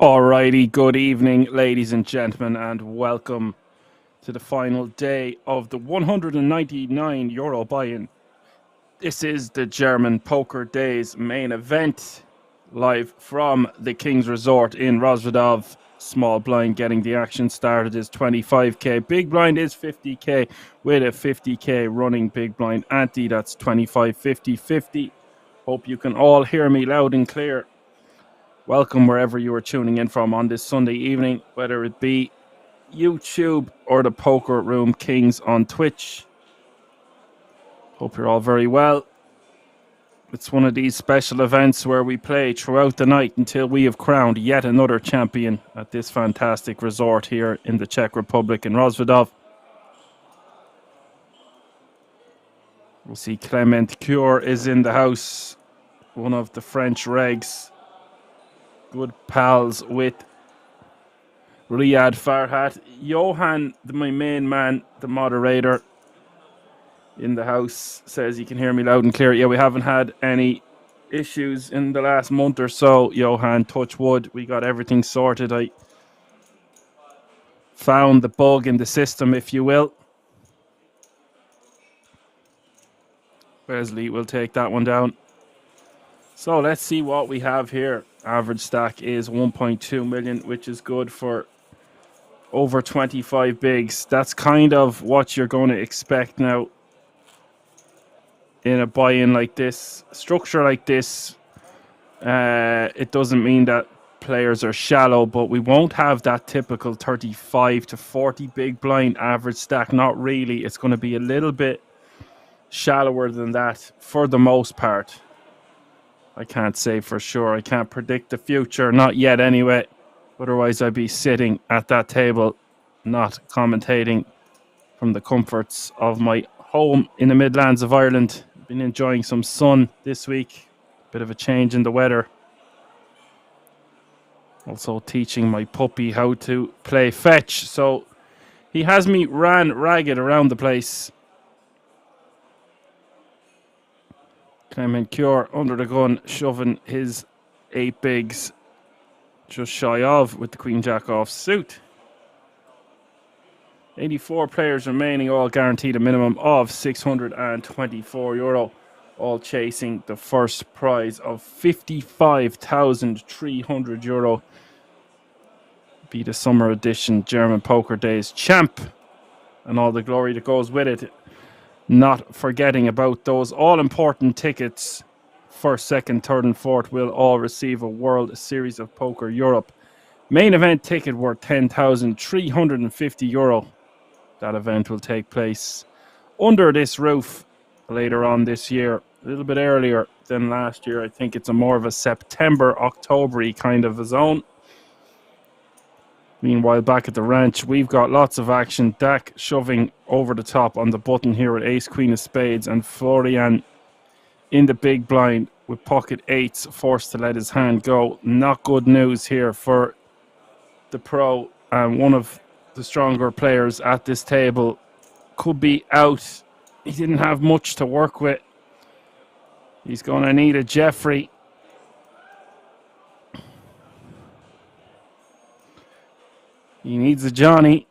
Alrighty, good evening, ladies and gentlemen, and welcome to the final day of the €199 buy-in. This is the German Poker Days main event, live from the King's Resort in Rosvedov. Small blind getting the action started is 25k. Big blind is 50k with a 50k running big blind ante. That's 25, 50, 50. Hope you can all hear me loud and clear. Welcome wherever you are tuning in from on this Sunday evening, whether it be YouTube or the Poker Room Kings on Twitch. Hope you're all very well. It's one of these special events where we play throughout the night until we have crowned yet another champion at this fantastic resort here in the Czech Republic in Rosvedov. We'll see Clement Cure is in the house, one of the French regs. Good pals with Riyad Farhat. Johan, my main man, the moderator in the house, says you can hear me loud and clear. Yeah, we haven't had any issues in the last month or so, Johan, touch wood. We got everything sorted. I found the bug in the system, if you will. Wesley will take that one down. So let's see what we have here. Average stack is 1.2 million, which is good for over 25 bigs. That's kind of what you're going to expect now in a buy-in like this. Structure like this, it doesn't mean that players are shallow, but we won't have that typical 35 to 40 big blind average stack. Not really. It's going to be a little bit shallower than that for the most part. I can't say for sure. I can't predict the future. Not yet anyway. Otherwise, I'd be sitting at that table, not commentating from the comforts of my home in the Midlands of Ireland. Been enjoying some sun this week. Bit of a change in the weather. Also teaching my puppy how to play fetch. So he has me ran ragged around the place. Clement Cure under the gun, shoving his 8 bigs just shy of with the Queen Jack off suit. 84 players remaining, all guaranteed a minimum of €624, all chasing the first prize of €55,300. Be the summer edition German Poker Days champ and all the glory that goes with it. Not forgetting about those all-important tickets. First, second, third, and fourth will all receive a World Series of Poker Europe main event ticket worth €10,350. That event will take place under this roof later on this year, a little bit earlier than last year. I think it's a more of a September, October-y kind of a zone. Meanwhile, back at the ranch, we've got lots of action. Dak shoving over the top on the button here with ace, queen of spades, and Florian in the big blind with pocket eights, forced to let his hand go. Not good news here for the pro, and one of the stronger players at this table could be out. He didn't have much to work with. He's going to need a Jeffrey. He needs a Johnny.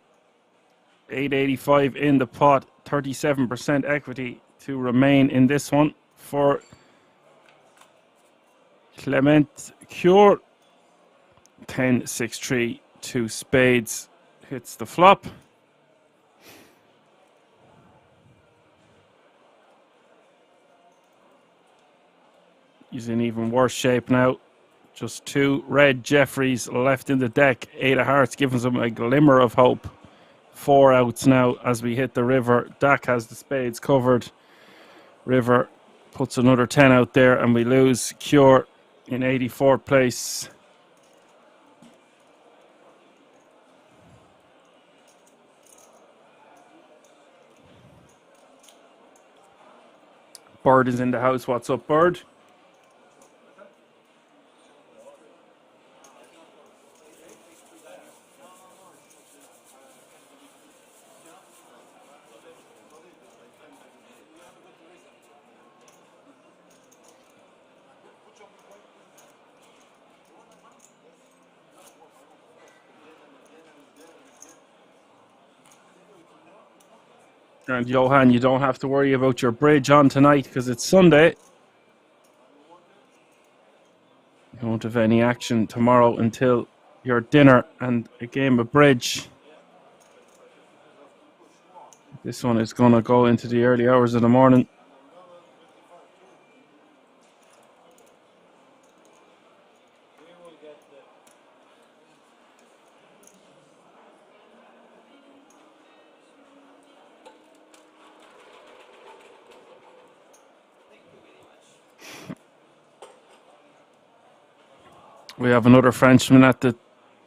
885 in the pot, 37% equity to remain in this one for Clement Cure. 10, 6, 3, 2 spades hits the flop. He's in even worse shape now. Just 2 red Jeffreys left in the deck. 8 of hearts gives him a glimmer of hope. 4 outs now as we hit the river. Dak has the spades covered. River puts another 10 out there and we lose. Cure in 84th place. Bird is in the house. What's up, Bird? And Johan, you don't have to worry about your bridge on tonight because it's Sunday. You won't have any action tomorrow until your dinner and a game of bridge. This one is going to go into the early hours of the morning. We have another Frenchman at the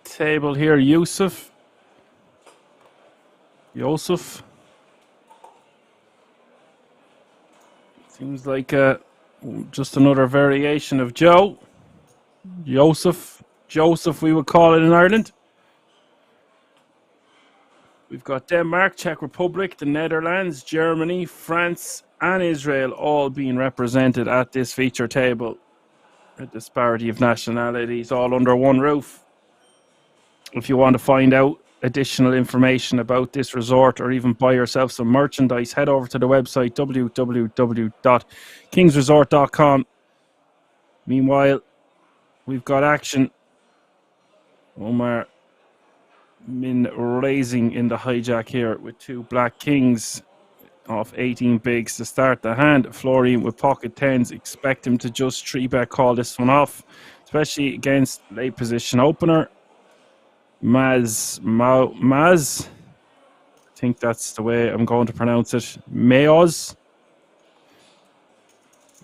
table here, Yusuf. Seems like just another variation of Joe. Joseph, we would call it in Ireland. We've got Denmark, Czech Republic, the Netherlands, Germany, France, and Israel all being represented at this feature table. A disparity of nationalities all under one roof. If you want to find out additional information about this resort or even buy yourself some merchandise, head over to the website www.kingsresort.com. Meanwhile, we've got action. Omar Min raising in the hijack here with two black kings off 18 bigs to start the hand. Florian with pocket tens. Expect him to just 3-bet call this one off, especially against late position opener. Maz, I think that's the way I'm going to pronounce it. Mayoz.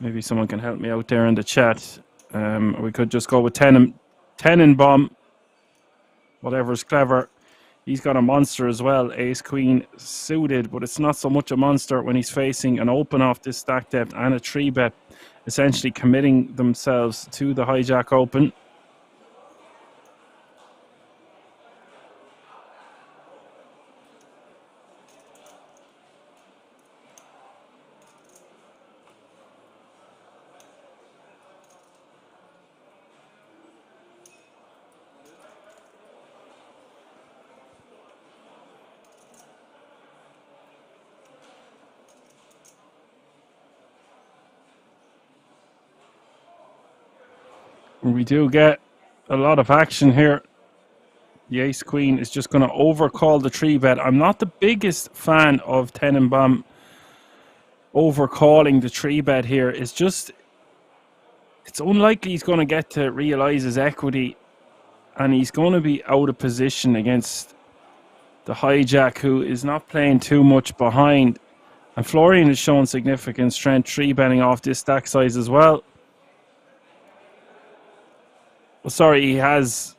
Maybe someone can help me out there in the chat. We could just go with Tenenbaum. Whatever's clever. He's got a monster as well, ace queen suited, but it's not so much a monster when he's facing an open off this stack depth and a 3-bet, essentially committing themselves to the hijack open. We do get a lot of action here. The ace queen is just going to overcall the 3-bet. I'm not the biggest fan of Tenenbaum overcalling the 3-bet here. It's unlikely he's going to get to realize his equity, and he's going to be out of position against the hijack, who is not playing too much behind. And Florian has shown significant strength 3-betting off this stack size as well. Sorry, he has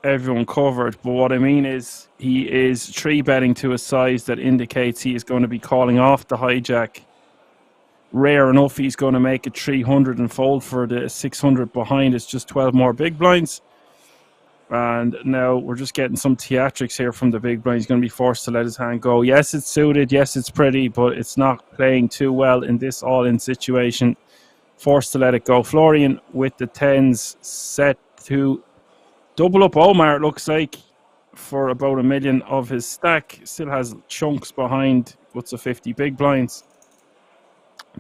everyone covered, but what I mean is he is 3-betting to a size that indicates he is going to be calling off the hijack. Rare enough he's going to make it 300 and fold for the 600 behind. It's just 12 more big blinds. And now we're just getting some theatrics here from the big blind. He's going to be forced to let his hand go. Yes, it's suited. Yes, it's pretty, but it's not playing too well in this all-in situation. Forced to let it go. Florian with the tens set to double up Omar, it looks like, for about $1 million of his stack. Still has chunks behind. What's a 50 big blinds?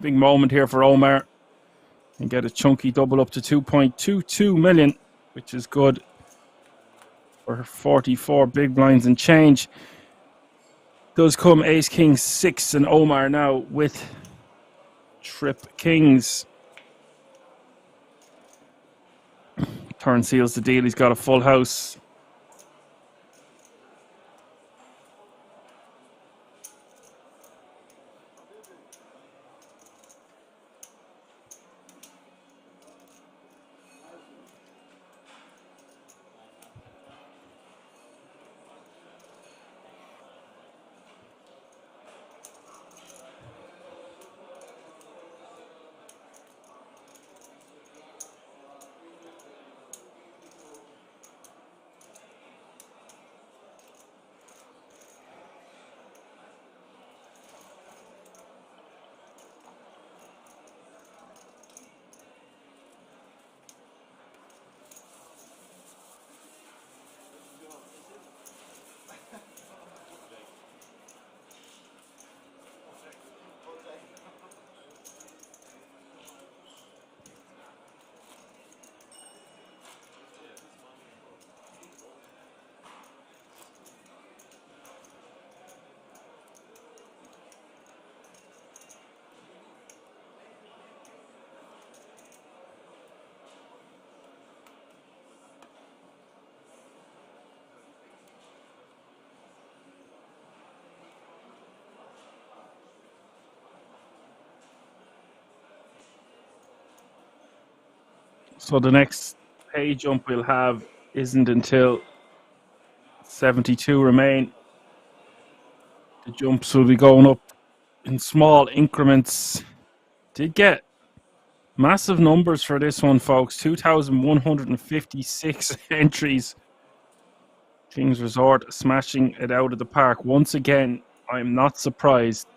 Big moment here for Omar. And get a chunky double up to 2.22 million, which is good for 44 big blinds and change. Does come ace, king, 6, and Omar now with trip kings. Turn seals the deal. He's got a full house. So the next pay jump we'll have isn't until 72 remain. The jumps will be going up in small increments. Did get massive numbers for this one, folks. 2,156 entries. King's Resort smashing it out of the park. Once again, I'm not surprised.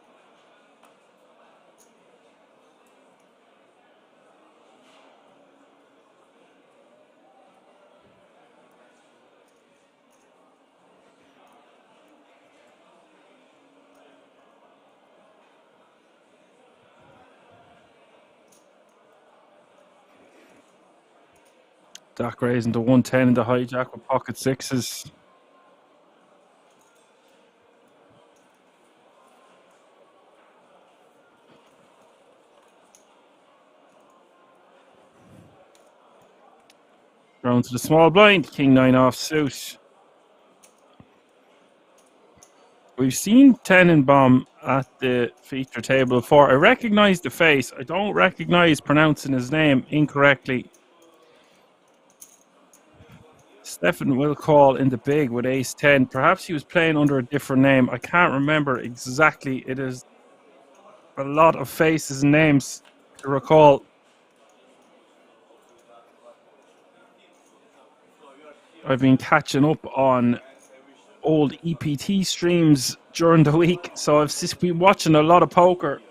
Dak raising to 110 in the hijack with pocket sixes. Round to the small blind. King 9 off suit. We've seen Tenenbaum at the feature table before. I recognize the face. I don't recognize pronouncing his name incorrectly. Stefan will call in the big with ace 10. Perhaps he was playing under a different name. I can't remember exactly. It is a lot of faces and names to recall. I've been catching up on old EPT streams during the week, so I've just been watching a lot of poker.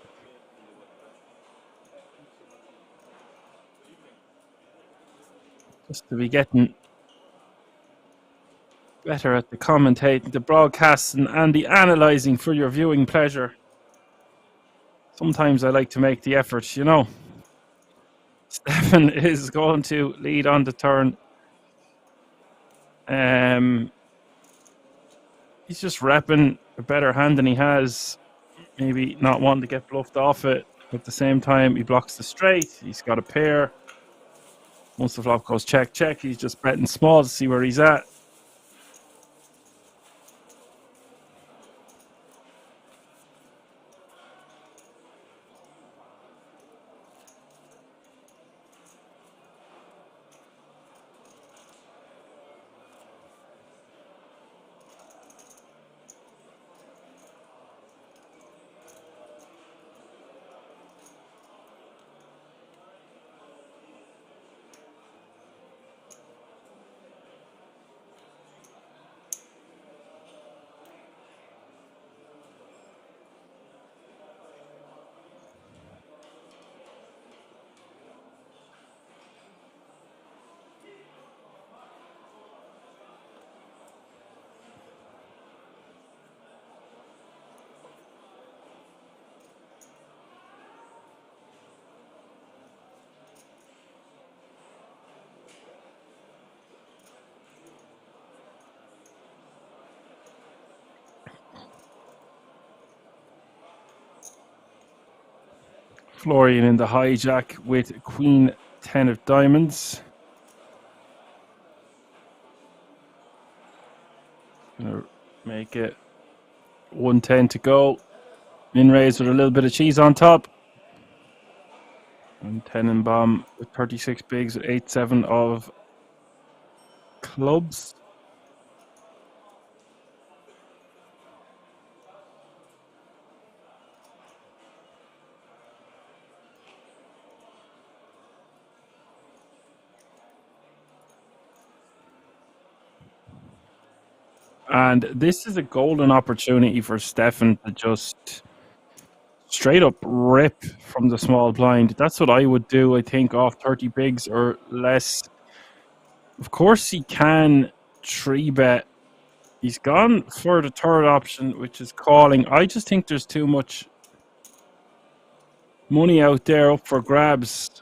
Just to be getting better at the commentating, the broadcasting, and the analysing for your viewing pleasure. Sometimes I like to make the effort, you know. Stefan is going to lead on the turn. He's just repping a better hand than he has. Maybe not wanting to get bluffed off it. At the same time, he blocks the straight. He's got a pair. Once the flop goes check, check, he's just betting small to see where he's at. Florian in the hijack with Queen 10 of diamonds. Gonna make it 110 to go. Min raise with a little bit of cheese on top. And Tenenbaum with 36 bigs with 8-7 of clubs. And this is a golden opportunity for Stefan to just straight up rip from the small blind. That's what I would do, I think, off 30 bigs or less. Of course, he can 3-bet. He's gone for the third option, which is calling. I just think there's too much money out there up for grabs.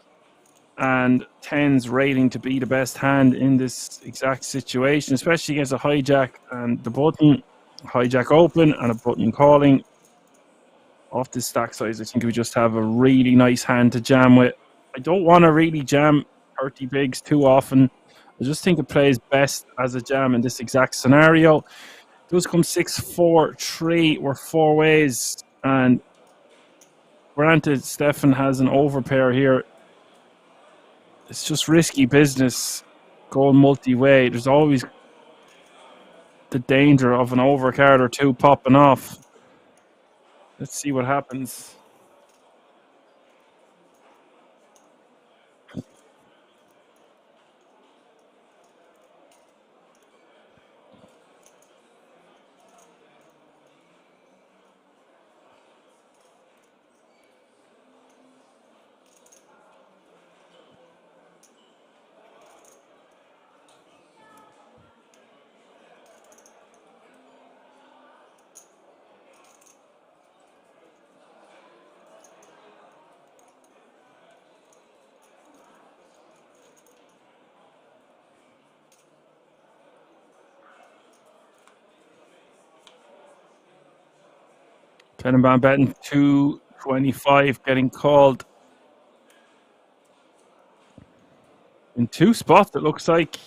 And 10's rating to be the best hand in this exact situation, especially against a hijack and the button. Hijack open and a button calling. Off this stack size, I think we just have a really nice hand to jam with. I don't want to really jam 30 bigs too often. I just think it plays best as a jam in this exact scenario. It does come 6-4-3. We're four ways. And granted, Stefan has an overpair here. It's just risky business going multi-way. There's always the danger of an overcard or two popping off. Let's see what happens. Tenenbaum betting 225, getting called in two spots. It looks like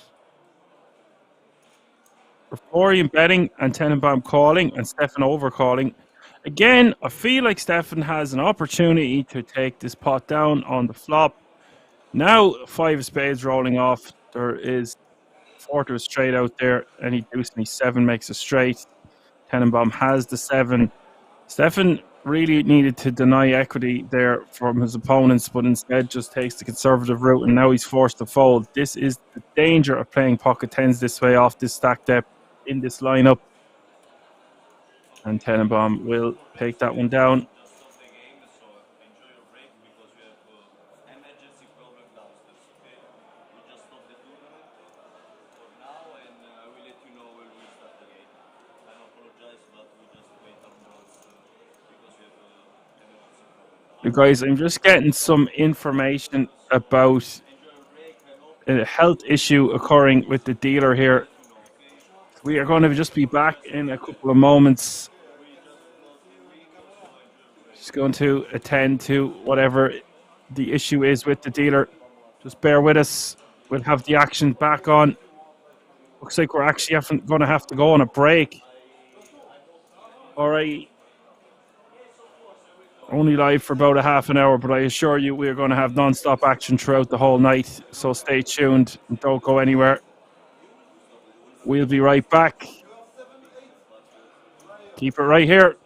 Florian betting and Tenenbaum calling and Stefan over calling. Again, I feel like Stefan has an opportunity to take this pot down on the flop. Now, five of spades rolling off. There is four to a straight out there. Any deuce, any seven makes a straight. Tenenbaum has the seven. Stefan really needed to deny equity there from his opponents, but instead just takes the conservative route, and now he's forced to fold. This is the danger of playing pocket tens this way off this stack depth in this lineup. And Tenenbaum will take that one down. You guys, I'm just getting some information about a health issue occurring with the dealer here. We are going to just be back in a couple of moments. Just going to attend to whatever the issue is with the dealer. Just bear with us. We'll have the action back on. Looks like we're actually going to have to go on a break. All right. Only live for about a half an hour, but I assure you we are going to have non-stop action throughout the whole night. So stay tuned and don't go anywhere. We'll be right back. Keep it right here.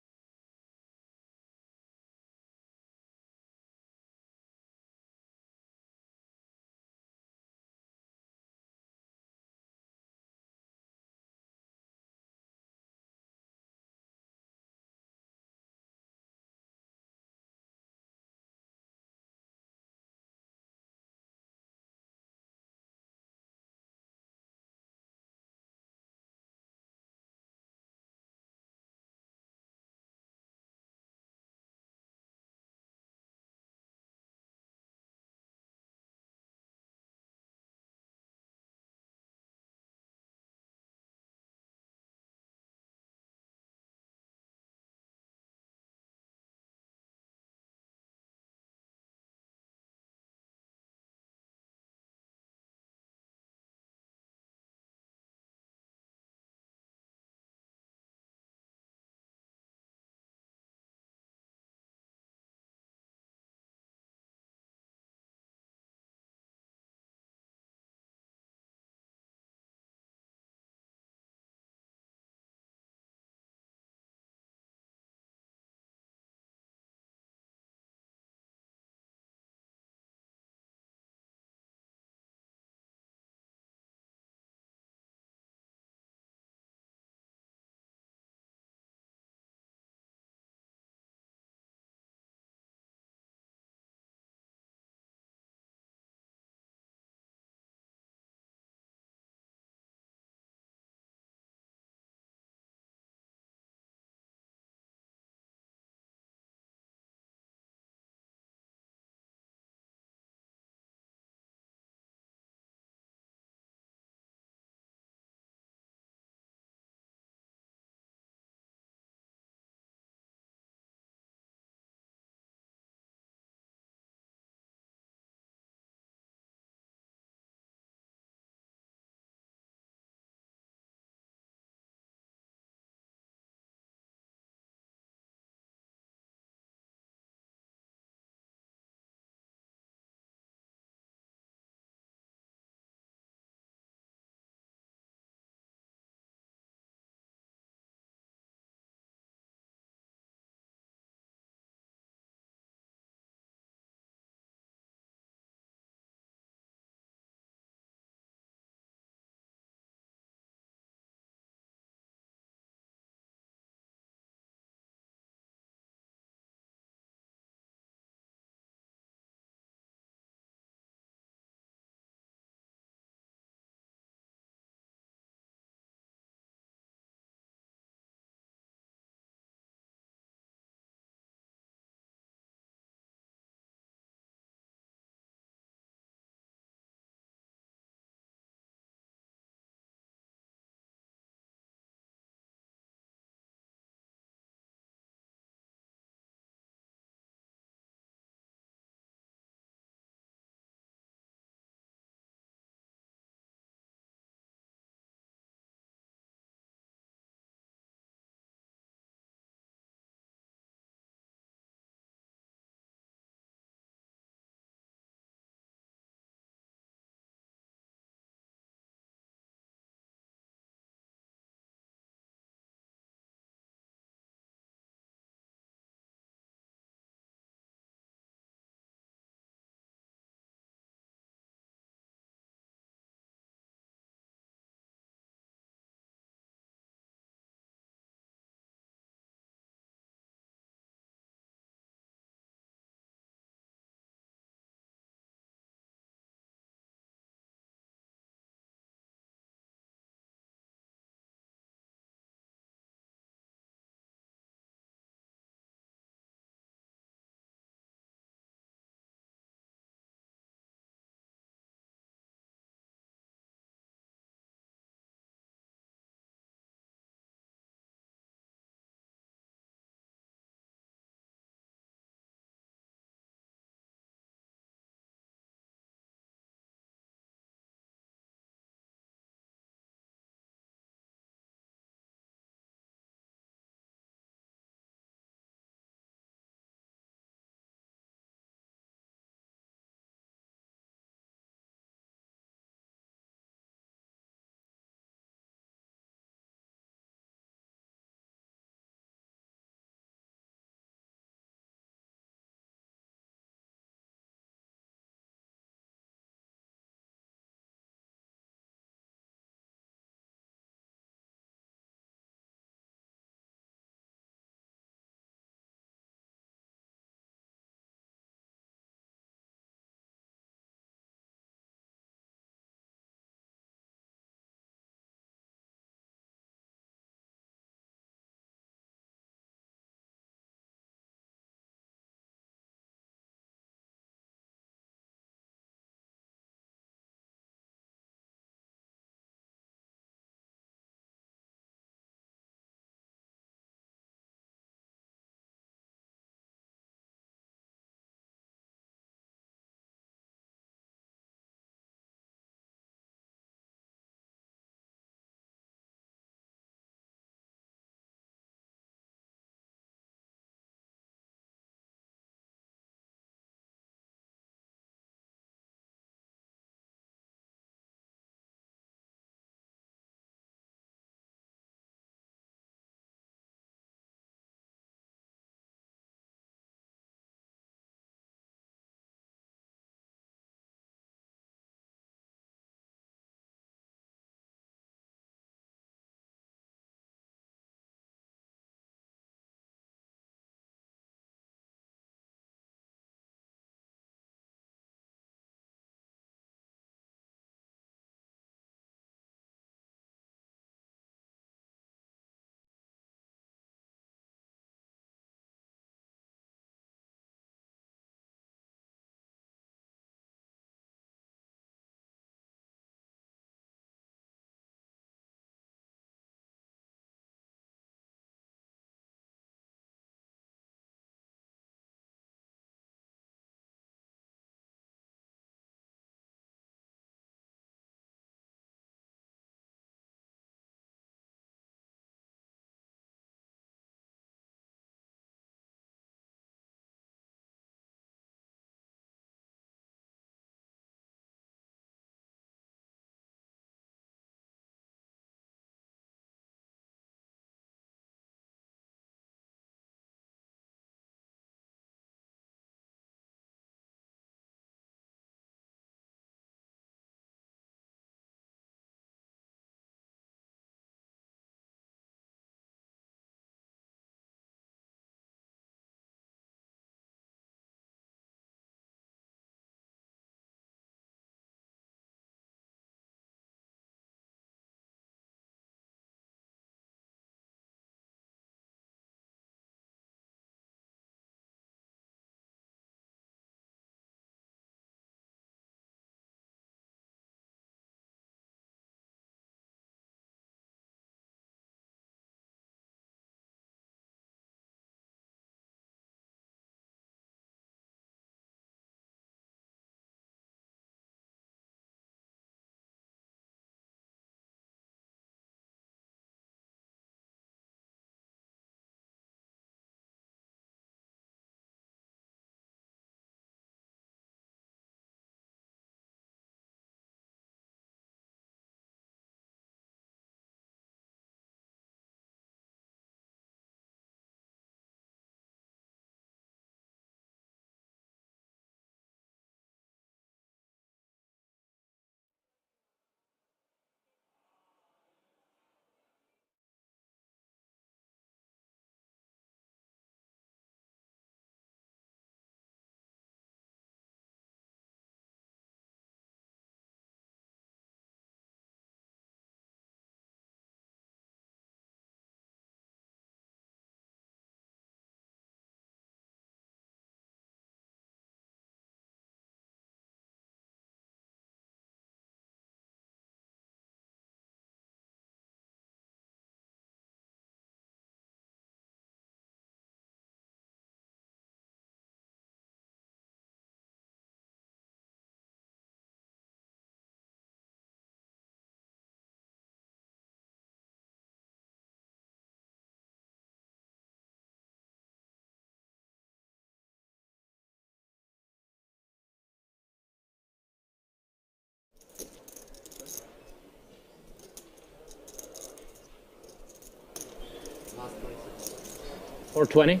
420.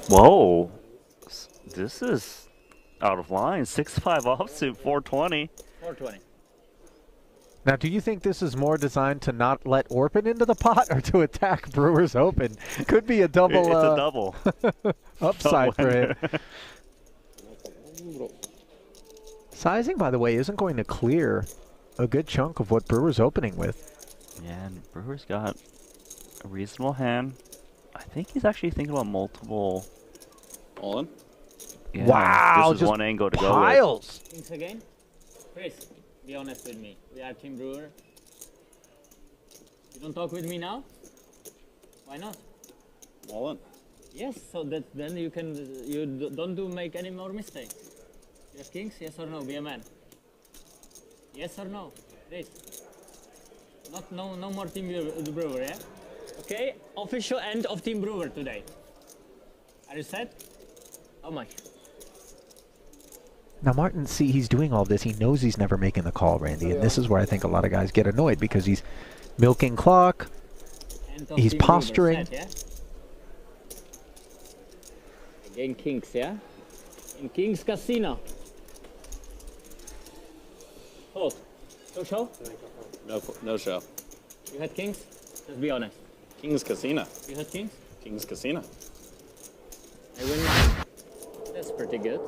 Whoa. This is out of line. 6-5 offsuit, 420. 420. Now, do you think this is more designed to not let Orpin into the pot or to attack Brewers Open? Could be a double. It's a double. Upside for him. Sizing, by the way, isn't going to clear a good chunk of what Brewer's opening with. Yeah, and Brewer's got a reasonable hand. I think he's actually thinking about multiple. All in? Yeah, Wow, this is just one angle to piles. Kings again? Chris, be honest with me. We are Team Brewer. You don't talk with me now? Why not? All in. Yes, so that then you can don't make any more mistakes. Yes, Kings, yes or no? Be a man. Yes or no? Please. No more Team Brewer, yeah? Okay, official end of Team Brewer today. Are you set? How much? Now, Martin, see, he's doing all this. He knows he's never making the call, Randy, and this is where I think a lot of guys get annoyed because he's milking clock. He's Team posturing. Brewer, set, yeah? Again, Kings, yeah? In Kings Casino. Hold. No show? No show. You had Kings? Just be honest. King's Casino. You had Kings? King's Casino. I win mine. That's pretty good.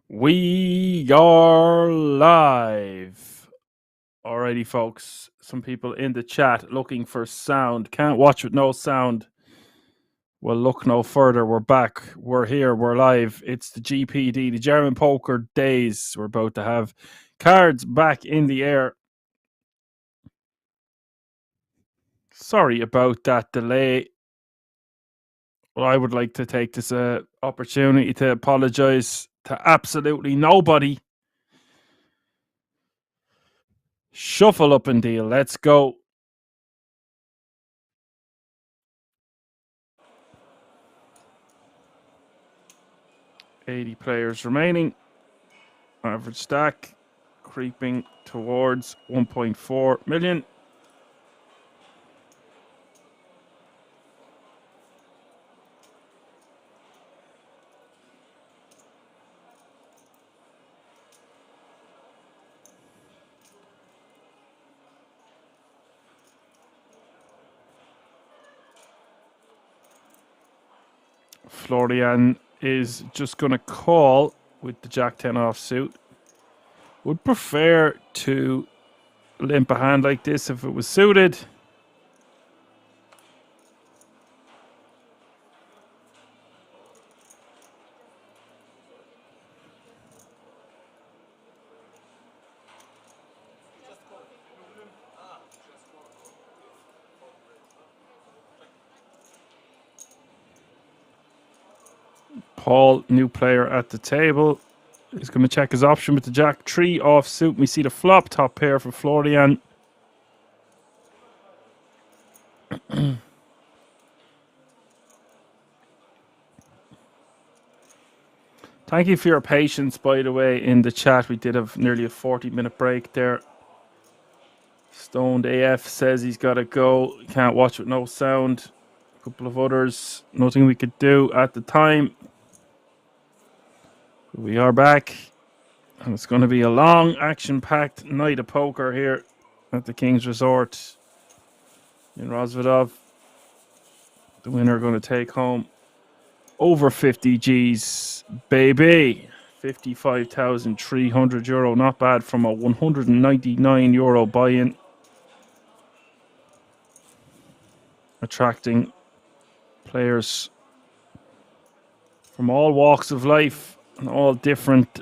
We are live. Alrighty, folks. Some people in the chat looking for sound. Can't watch with no sound. Well, look no further. We're back. We're here. We're live. It's the GPD, the German Poker Days. We're about to have cards back in the air. Sorry about that delay. Well, I would like to take this opportunity to apologize to absolutely nobody. Shuffle up and deal. Let's go. $80 players remaining. Average stack creeping towards 1.4 million. Florian is just going to call with the Jack 10 offsuit. Would prefer to limp a hand like this if it was suited. Paul, new player at the table, is going to check his option with the Jack 3 offsuit. We see the flop top pair for Florian. Thank you for your patience, by the way, in the chat. We did have nearly a 40-minute break there. Stoned AF says he's got to go. Can't watch with no sound. couple of others. Nothing we could do at the time. We are back. And it's going to be a long, action-packed night of poker here at the King's Resort in Rozvadov. The winner going to take home over 50 G's, baby. €55,300. Not bad from a €199 buy-in. Attracting players from all walks of life and all different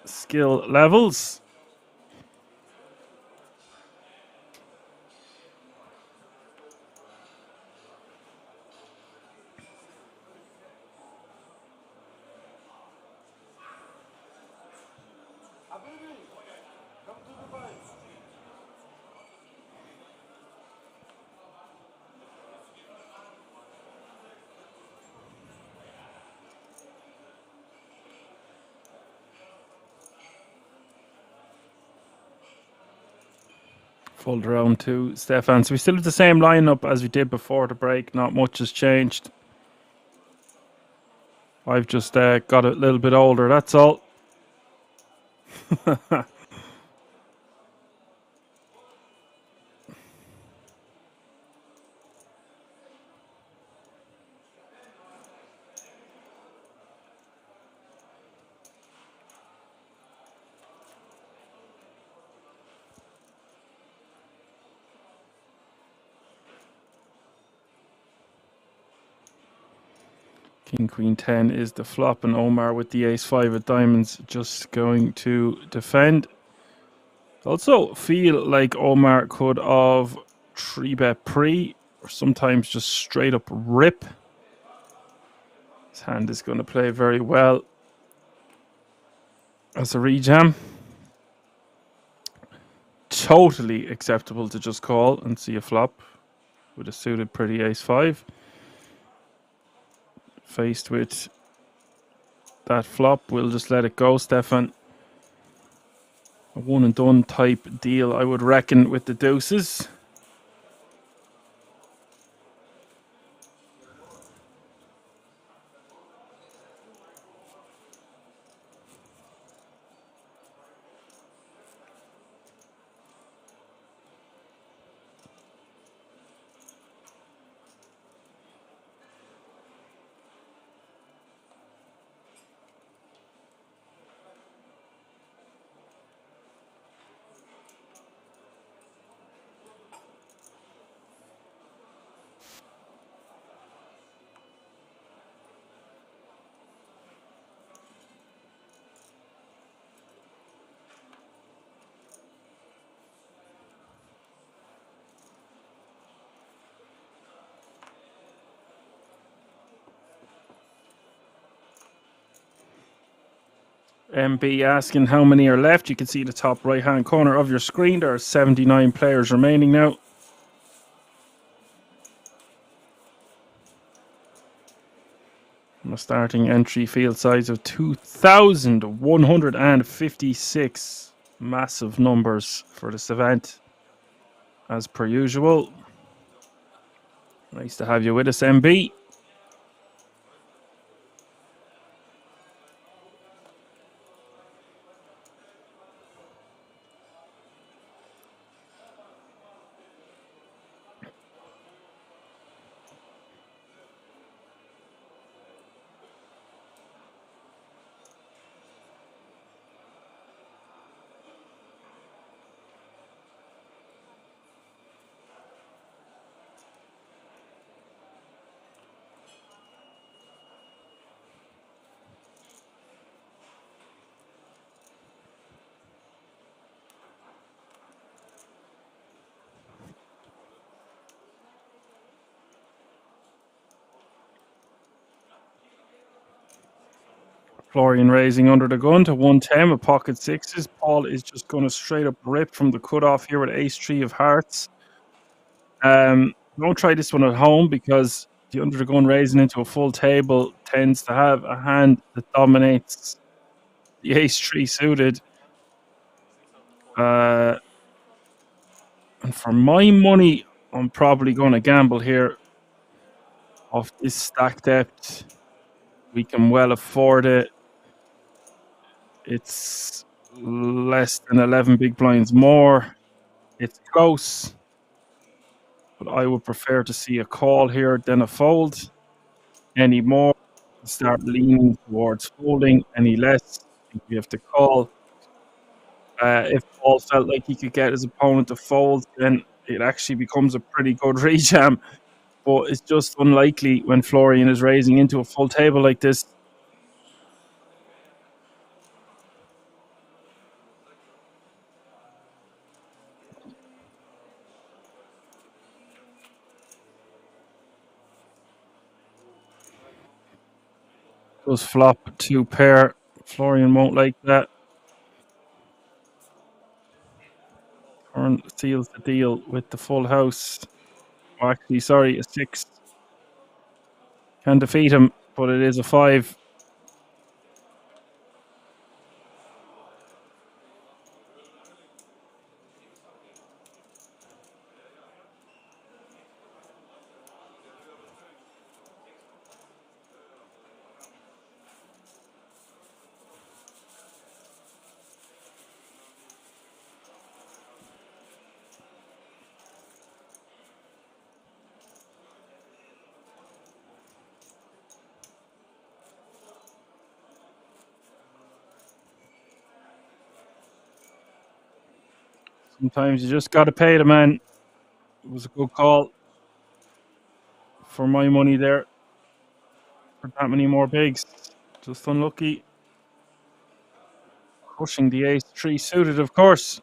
skill levels. Fold around to Stefan. So we still have the same lineup as we did before the break. Not much has changed. I've just got a little bit older, that's all. King Queen 10 is the flop, and Omar with the ace 5 of diamonds just going to defend. Also feel like Omar could have 3-bet pre, or sometimes just straight up rip. His hand is going to play very well as a rejam. Totally acceptable to just call and see a flop with a suited pretty ace 5. Faced with that flop, we'll just let it go, Stefan. A one and done type deal, I would reckon, with the deuces. MB asking how many are left. You can see the top right hand corner of your screen. There are 79 players remaining now. A starting entry field size of 2,156. Massive numbers for this event, as per usual. Nice to have you with us, MB. Florian raising under the gun to 110 with pocket sixes. Paul is just going to straight up rip from the cutoff here with ace 3 of hearts. Don't try this one at home because the under the gun raising into a full table tends to have a hand that dominates the ace 3 suited. And for my money, I'm probably going to gamble here. of this stack depth. We can well afford it. It's less than 11 big blinds more. It's close, but I would prefer to see a call here than a fold. Any more, start leaning towards folding. Any less, I think we have to call. If Paul felt like he could get his opponent to fold, then it actually becomes a pretty good rejam. But it's just unlikely when Florian is raising into a full table like this. Does flop 2 pair. Florian won't like that. Turn seals the deal with the full house. Oh, actually, sorry, a 6 can defeat him, but it is a 5. Sometimes you just got to pay the man. It was a good call for my money there. For that many more bigs. Just unlucky. Crushing the ace 3 suited, of course.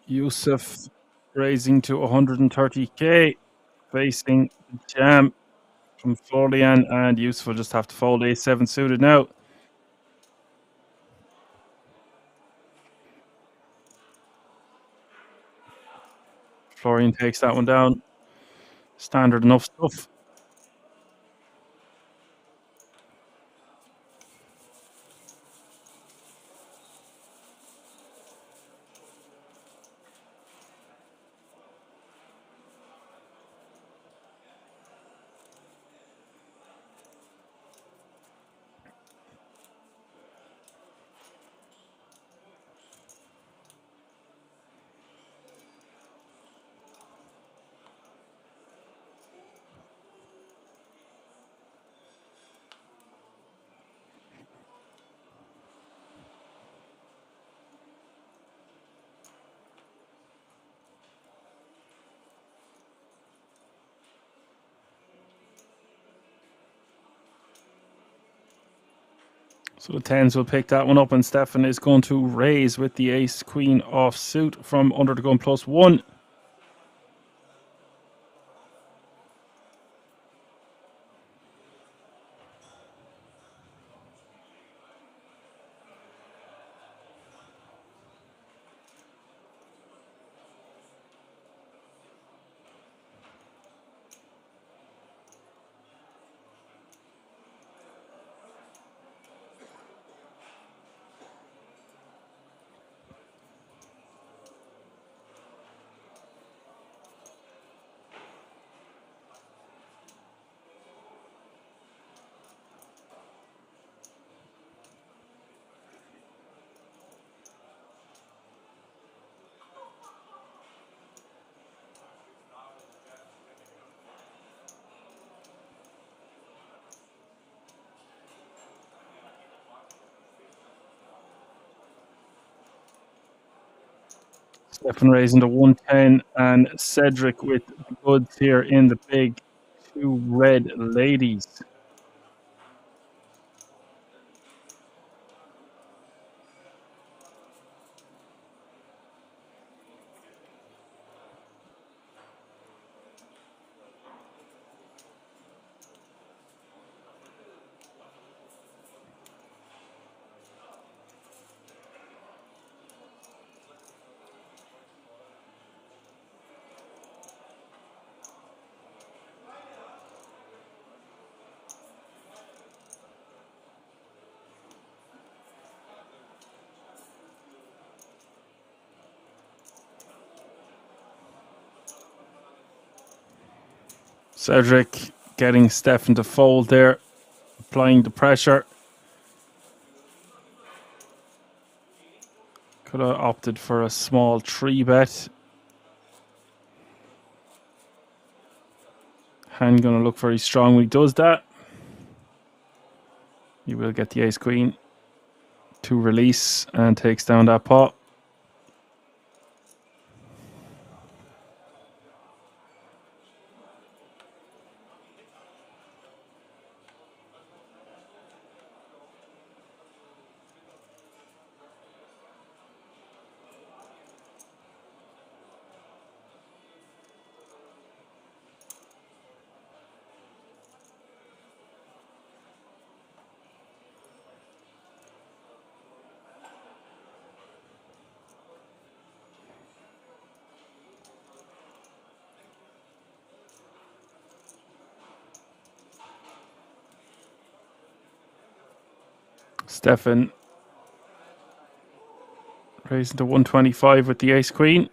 Yusuf raising to 130k, facing the jam from Florian, and Yusuf will just have to fold a7 suited now. Florian takes that one down. Standard enough stuff. So the 10s will pick that one up, and Stefan is going to raise with the ace queen off suit from under the gun +1. Stefan raising to 110 and Cedric with the goods here in the big 2 red ladies. Cedric getting Stefan to fold there, applying the pressure. Could have opted for a small 3-bet. Hand going to look very strong when he does that. He will get the ace queen to release and takes down that pot. Stefan raising to 125 with the ace queen.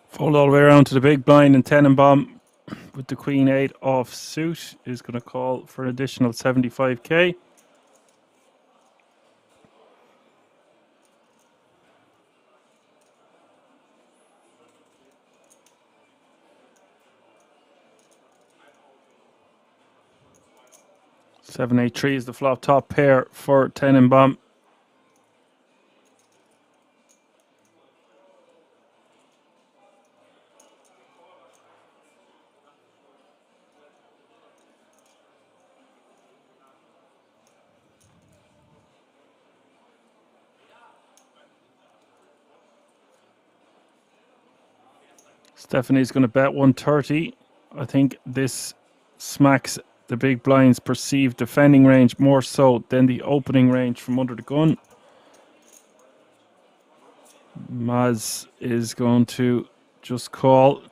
Fold all the way around to the big blind and Tenenbaum with the queen 8 off suit is going to call for an additional 75k. Seven, 8, 3 is the flop top pair for Tenenbaum. Stephanie's going to bet 130. I think this smacks the big blind's perceived defending range more so than the opening range from under the gun. Maz is going to just call.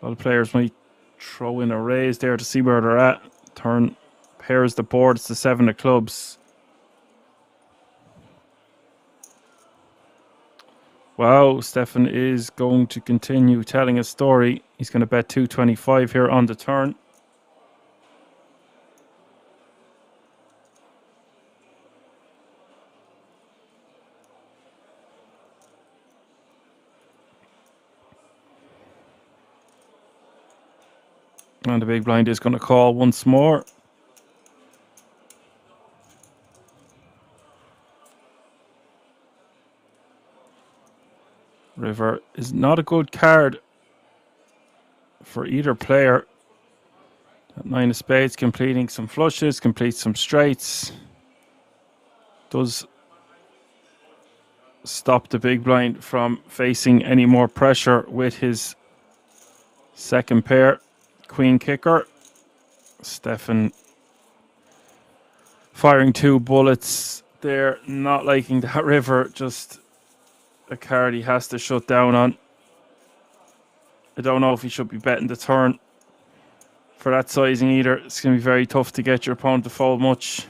A lot of players might throw in a raise there to see where they're at. Turn pairs the board. It's the 7 of clubs. Wow, Stefan is going to continue telling a story. He's going to bet 225 here on the turn. And the big blind is going to call once more. River is not a good card for either player. That 9 of spades completing some flushes, completes some straights. Does stop the big blind from facing any more pressure with his second pair. Queen kicker. Stefan firing 2 bullets there, not liking that river, just a card he has to shut down on. I don't know if he should be betting the turn for that sizing either. It's going to be very tough to get your opponent to fold much.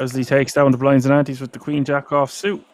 as he takes down the blinds and antes with the queen jack off suit.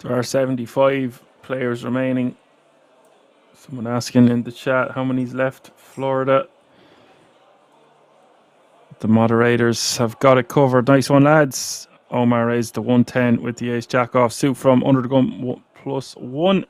There are 75 players remaining. Someone asking in the chat how many's left. Florida. The moderators have got it covered. Nice one, lads. Omar raised the 110 with the ace jack off suit from under the gun +1.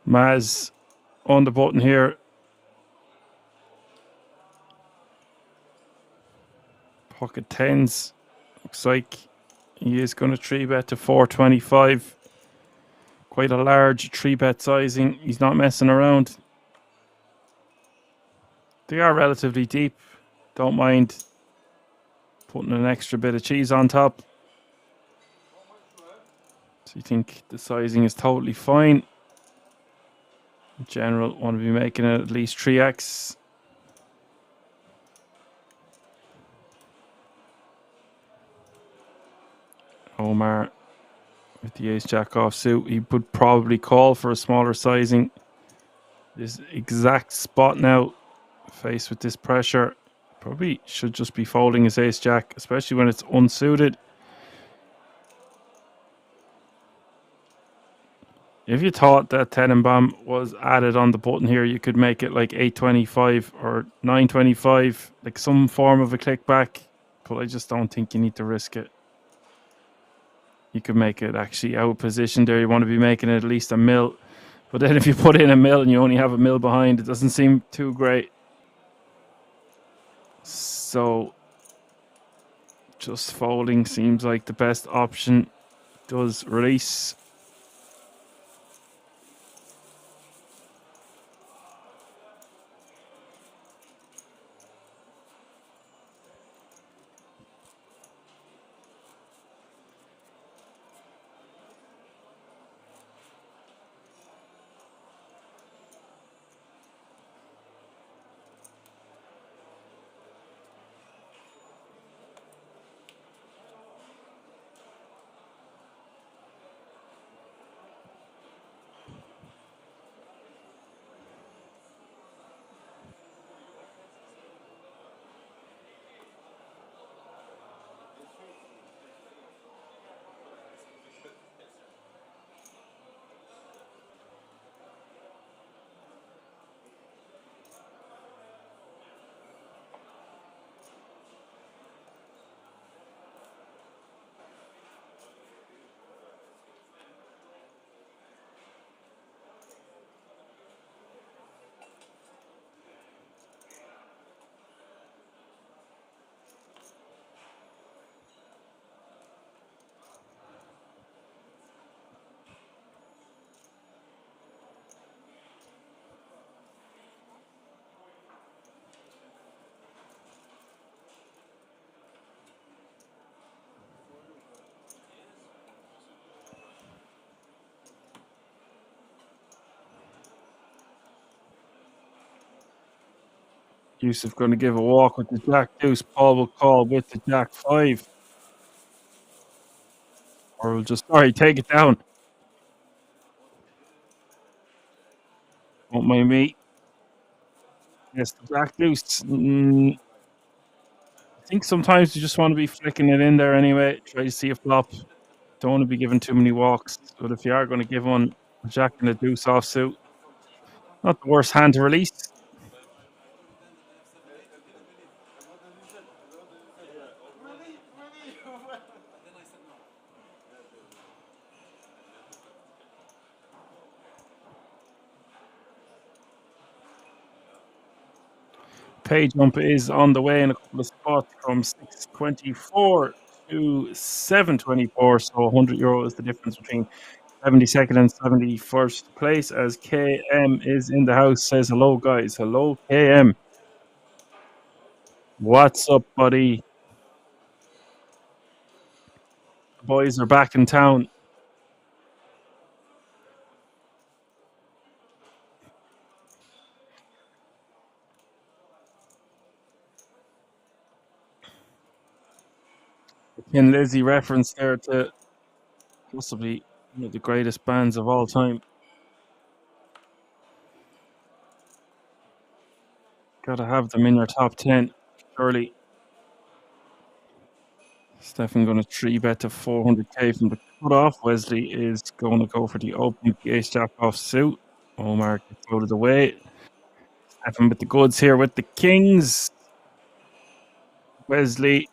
Maz on the button here. Pocket tens. Looks like he is going to 3-bet to 425. Quite a large 3-bet sizing. He's not messing around. They are relatively deep. Don't mind putting an extra bit of cheese on top. So you think the sizing is totally fine. In general, want to be making it at least 3x. Omar with the ace jack off suit. He would probably call for a smaller sizing. This exact spot now, faced with this pressure, probably should just be folding his ace jack, especially when it's unsuited. If you thought that Tenenbaum was added on the button here, you could make it like 825 or 925, like some form of a click back, but I just don't think you need to risk it. You could make it actually out of position there. You want to be making it at least a mil. But then if you put in a mil and you only have a mil behind, it doesn't seem too great. So just folding seems like the best option. Does release. Yusuf going to give a walk with the Jack Deuce. Paul will call with the Jack 5. Or we'll just, sorry, take it down. Don't mind me. Yes, the Jack Deuce. I think sometimes you just want to be flicking it in there anyway. Try to see a flop. Don't want to be giving too many walks. But if you are going to give one, a Jack and a Deuce offsuit, not the worst hand to release. Pay jump is on the way in a couple of spots from 624 to 724. So €100 is the difference between 72nd and 71st place, as KM is in the house. Says hello, guys. Hello, KM. What's up, buddy? The boys are back in town. Ken Lizzie reference there to possibly one of the greatest bands of all time. Gotta have them in your top 10, surely. Stefan going to 3-bet to 400k from the cutoff. Wesley is going to go for the open ace jack off suit. Omar gets out of the way. Stefan with the goods here with the kings. Wesley.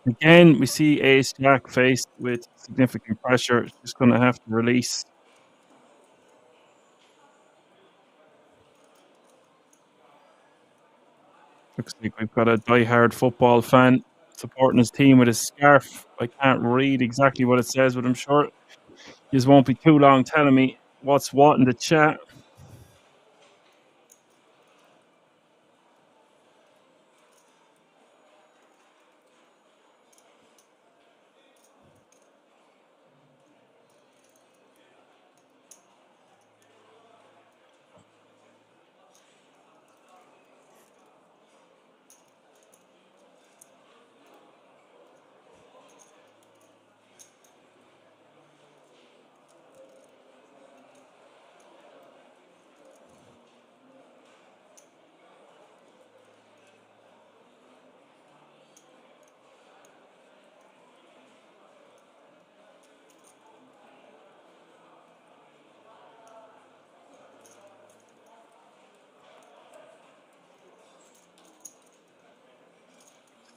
Again, we see ace jack faced with significant pressure. Just going to have to release. Looks like we've got a die-hard football fan supporting his team with his scarf. I can't read exactly what it says, but I'm sure you won't be too long telling me what's what in the chat.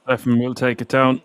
Stefan will take it down.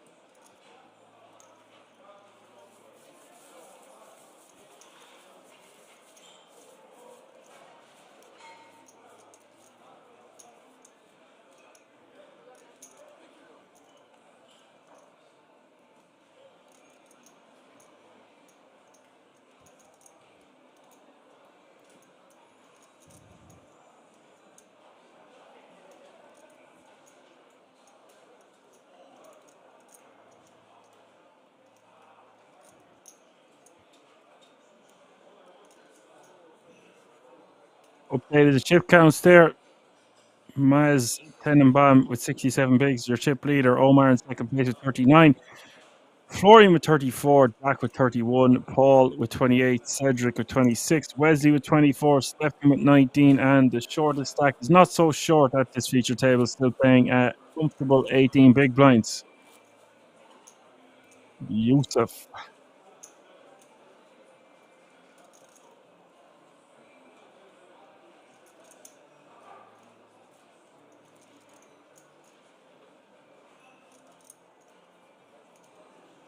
Updated the chip counts there. Maz Tenenbaum with 67 bigs, your chip leader. Omar in second place with 39. Florian with 34. Jack with 31. Paul with 28. Cedric with 26. Wesley with 24. Stefan with 19. And the shortest stack is not so short at this feature table, still paying a comfortable 18 big blinds. Yusuf.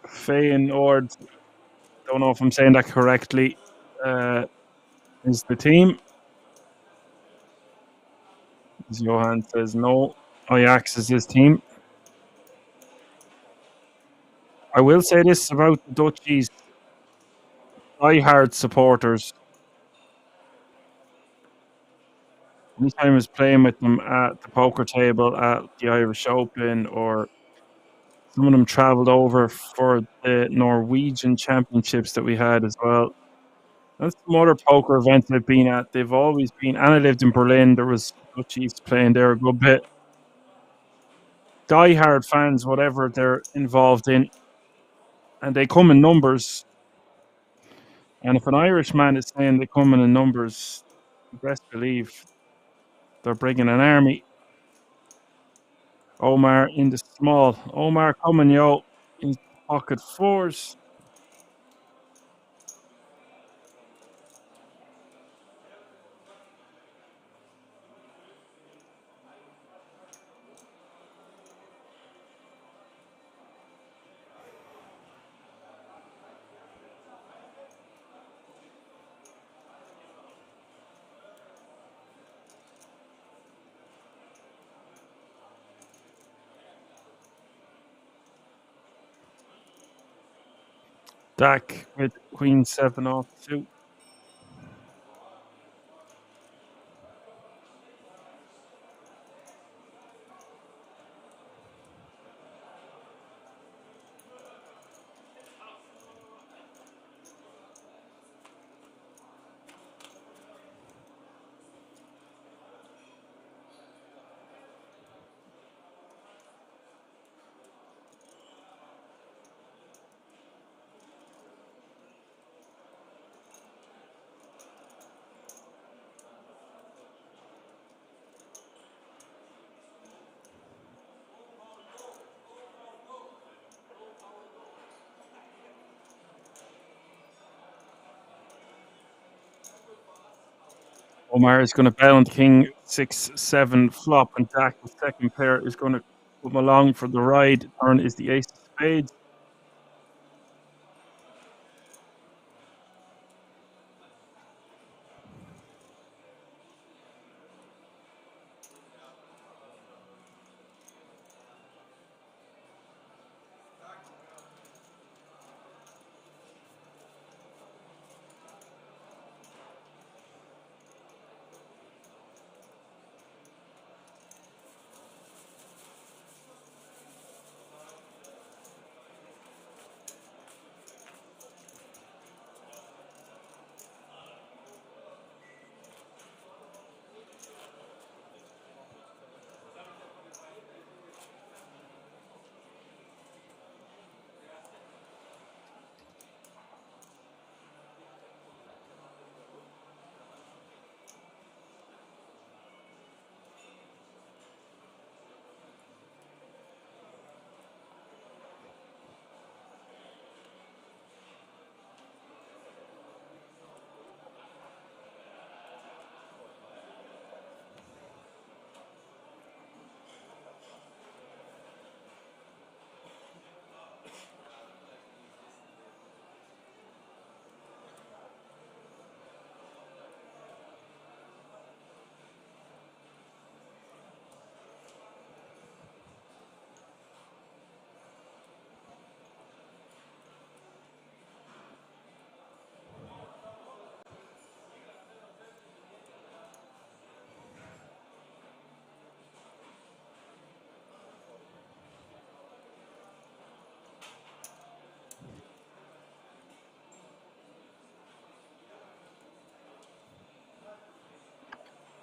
Feyenoord, don't know if I'm saying that correctly, is the team. As Johan says no, Ajax is his team. I will say this about the Dutchies, die-hard supporters. Anytime I was playing with them at the poker table at the Irish Open, or some of them travelled over for the Norwegian championships that we had as well. That's some other poker events I've been at. They've always been, and I lived in Berlin. There was Dutchies playing there a good bit. Die-hard fans, whatever they're involved in, and they come in numbers. And if an Irishman is saying they come in numbers, you best believe they're bringing an army. Omar in the small. Omar coming, yo, in pocket fours. Dak with Queen 7 off suit. Omar is going to bet on King 6-7 flop, and Dak, the second pair, is going to come along for the ride. Turn is the ace of spades.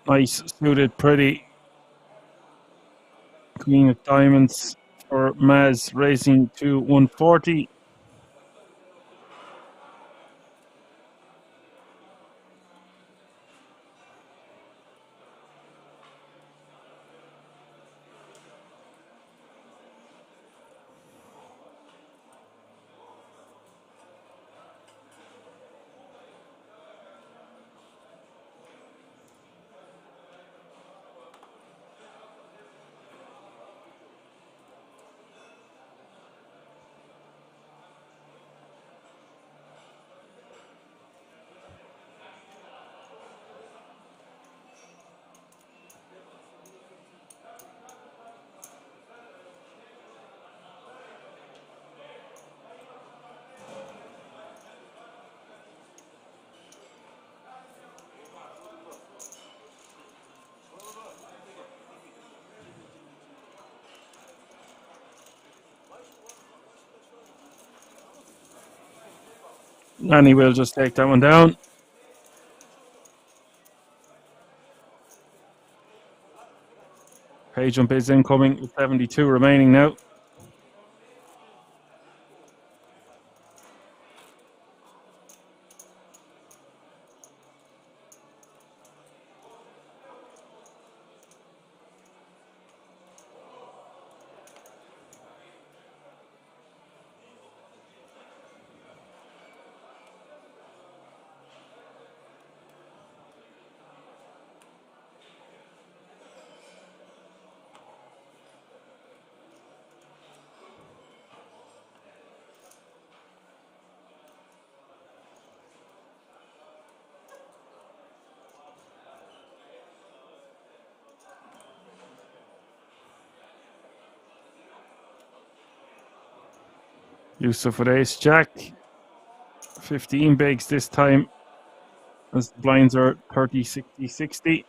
Nice, suited, pretty. Queen of diamonds for Maz, raising to 140. And he will just take that one down. Play jump is incoming with 72 remaining now. Yusuf with ace jack. 15 bigs this time, as the blinds are 30, 60, 60.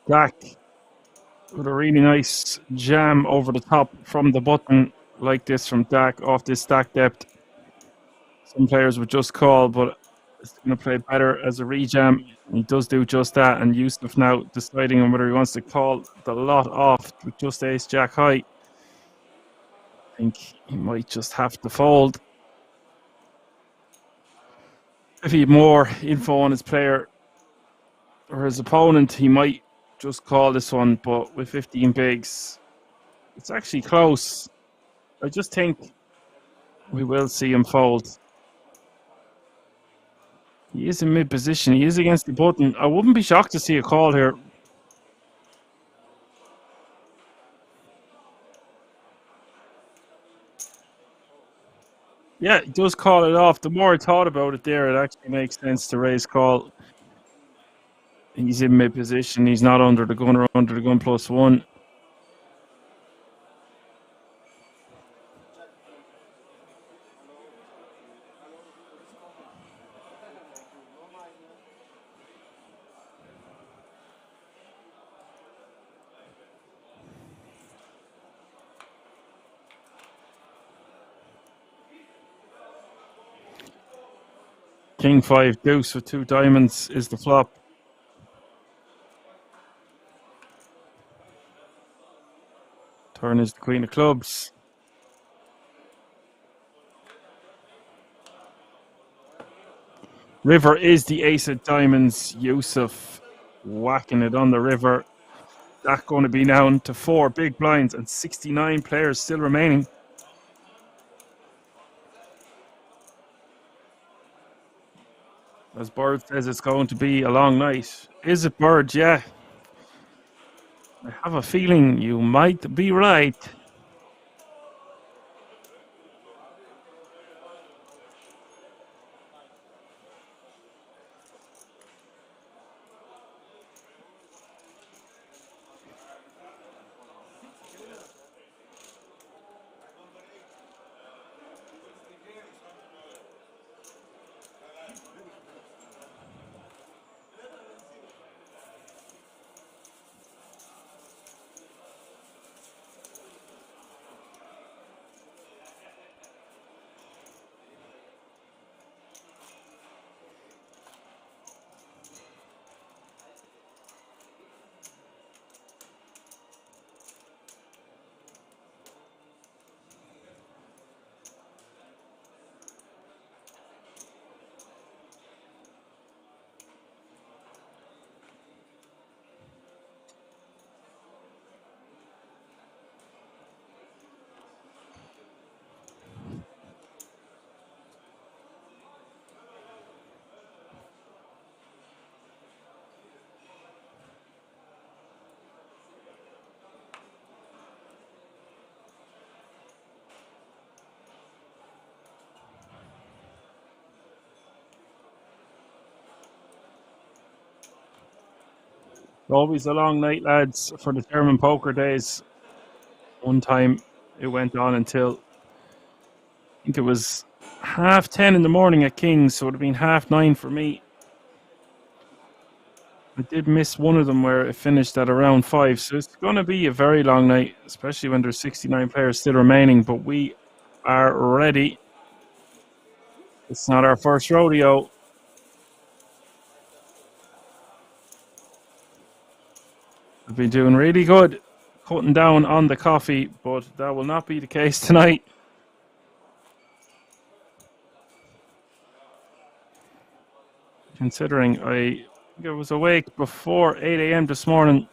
Jack with a really nice jam over the top from the button like this from Dak off this stack depth. Some players would just call, but it's going to play better as a rejam. He does do just that, and Yusuf now deciding on whether he wants to call the lot off with just ace jack high. I think he might just have to fold. If he had more info on his player or his opponent, he might just call this one, but with 15 bigs, it's actually close. I just think we will see him fold. He is in mid position. He is against the button. I wouldn't be shocked to see a call here. Yeah, he does call it off. The more I thought about it there, it actually makes sense to raise call. He's in mid position. He's not under the gun or under the gun +1. King 5 deuce with 2 diamonds is the flop. Turn is the queen of clubs. River is the ace of diamonds. Yusuf whacking it on the river. That's going to be down to 4 big blinds and 69 players still remaining. As Bird says, it's going to be a long night. Is it, Bird? Yeah. I have a feeling you might be right. Always a long night, lads, for the German poker days. One time it went on until I think it was 10:30 in the morning at King's, so it would have been 9:30 for me. I did miss one of them where it finished at around 5, so it's going to be a very long night, especially when there's 69 players still remaining, but we are ready. It's not our first rodeo. We've been doing really good cutting down on the coffee, but that will not be the case tonight. Considering I was awake before 8 a.m. this morning.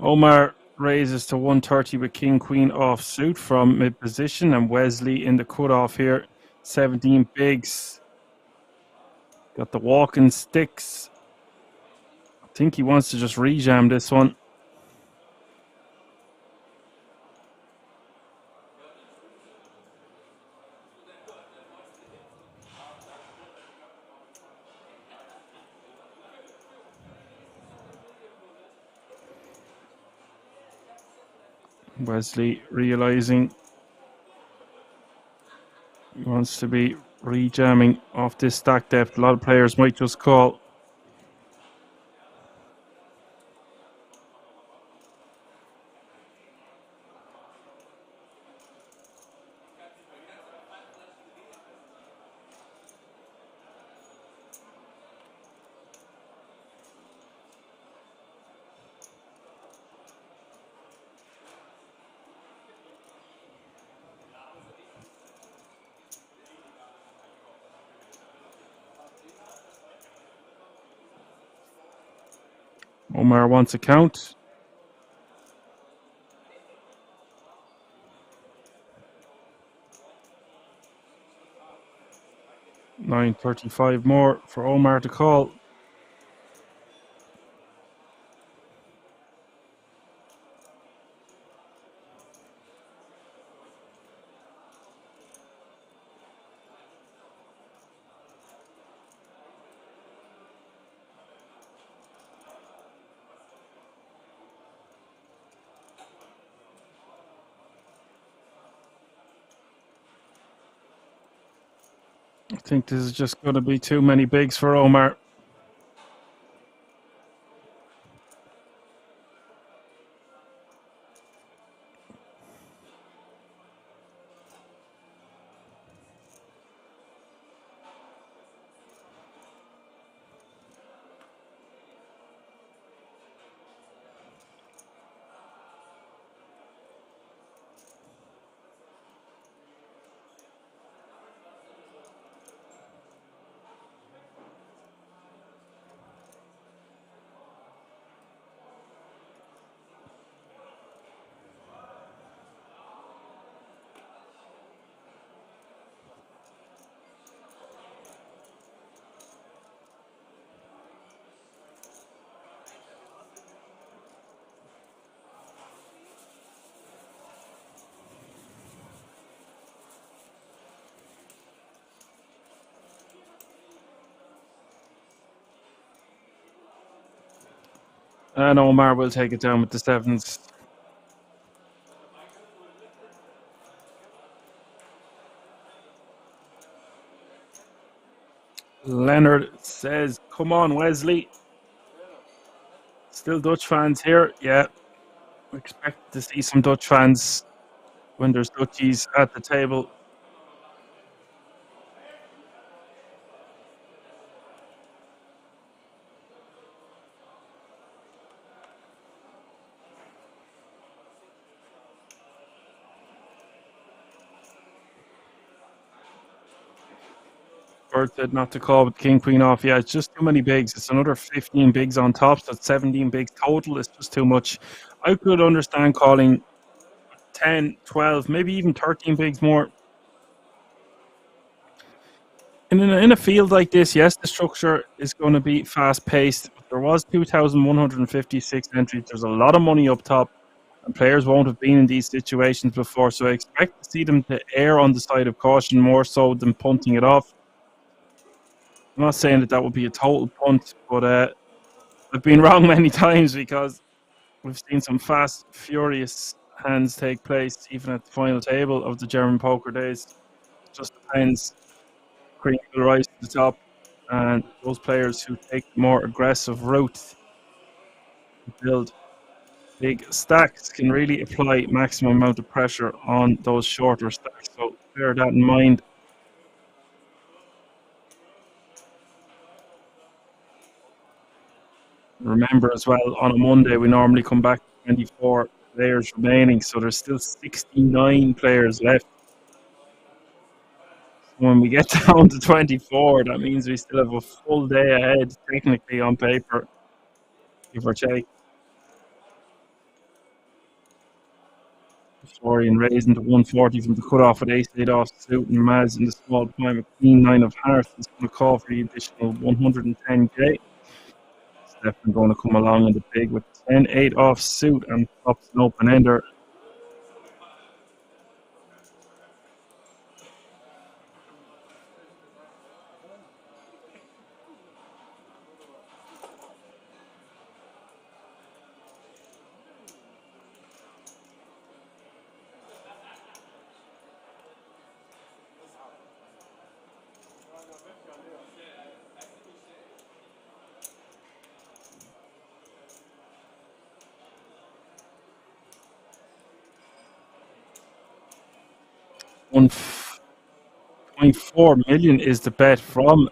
Omar raises to 130 with King Queen offsuit from mid position, and Wesley in the cutoff here. 17 bigs. Got the walking sticks. I think he wants to just rejam this one. Wesley realizing he wants to be rejamming off this stack depth. A lot of players might just call. Omar wants a count. $9.35 more for Omar to call. I think this is just going to be too many bigs for Omar. And Omar will take it down with the sevens. Leonard says, come on, Wesley. Still Dutch fans here. Yeah. We expect to see some Dutch fans when there's Dutchies at the table. Bert said not to call with King Queen off. Yeah, it's just too many bigs. It's another 15 bigs on top, so it's 17 bigs total. It's just too much. I could understand calling 10, 12, maybe even 13 bigs more. In a field like this, yes, the structure is going to be fast paced. There was 2,156 entries. There's a lot of money up top, and players won't have been in these situations before. So I expect to see them to err on the side of caution more so than punting it off. I'm not saying that would be a total punt, but I've been wrong many times because we've seen some fast, furious hands take place even at the final table of the German poker days. It just depends. Queen will rise to the top, and those players who take the more aggressive route to build big stacks can really apply maximum amount of pressure on those shorter stacks. So bear that in mind. Remember as well, on a Monday we normally come back to 24 players remaining, so there's still 69 players left. When we get down to 24, that means we still have a full day ahead, technically on paper, give or take. Florian raising to 140 from the cutoff with ace-8 off suit, and Maz in the small prime with queen 9 of hearts is going to call for the additional 110k. Stefan going to come along in the big with 10-8 off suit and pops an open ender. $1.4 million is the bet from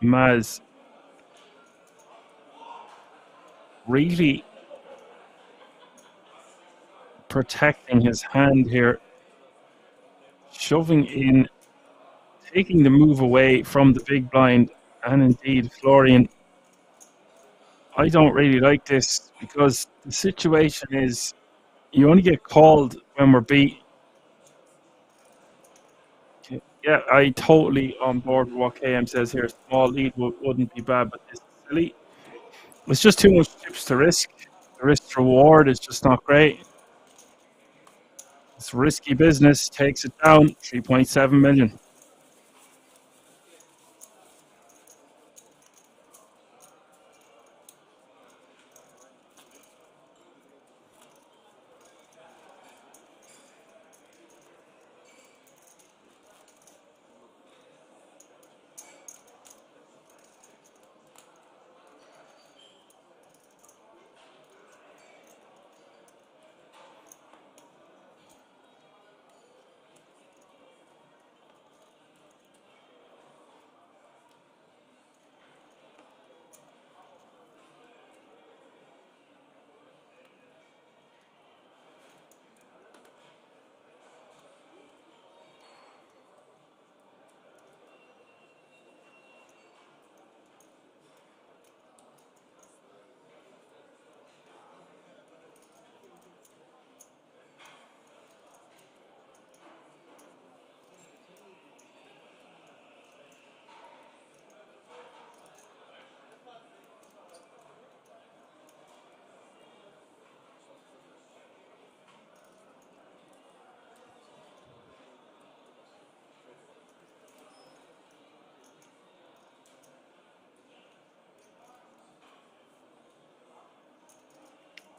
Maz. Really protecting his hand here, shoving in, taking the move away from the big blind, and indeed Florian. I don't really like this because the situation is you only get called when we're beat. Yeah, I totally on board with what KM says here. Small lead wouldn't be bad, but this is silly. It's just too much chips to risk. The risk to reward is just not great. It's risky business. Takes it down. 3.7 million.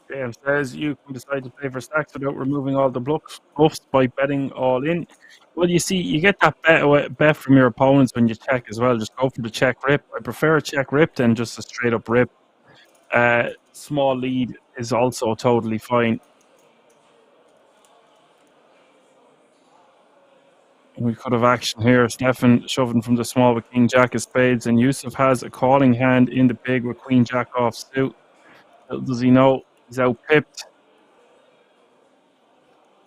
Dave says you can decide to play for stacks without removing all the bluffs by betting all in. Well, you see, you get that bet from your opponents when you check as well. Just go for the check rip. I prefer a check rip than just a straight up rip. Small lead is also totally fine. We could have action here. Stefan shoving from the small with King Jack of spades, and Yusuf has a calling hand in the big with Queen Jack off suit. Does he know he's out pipped?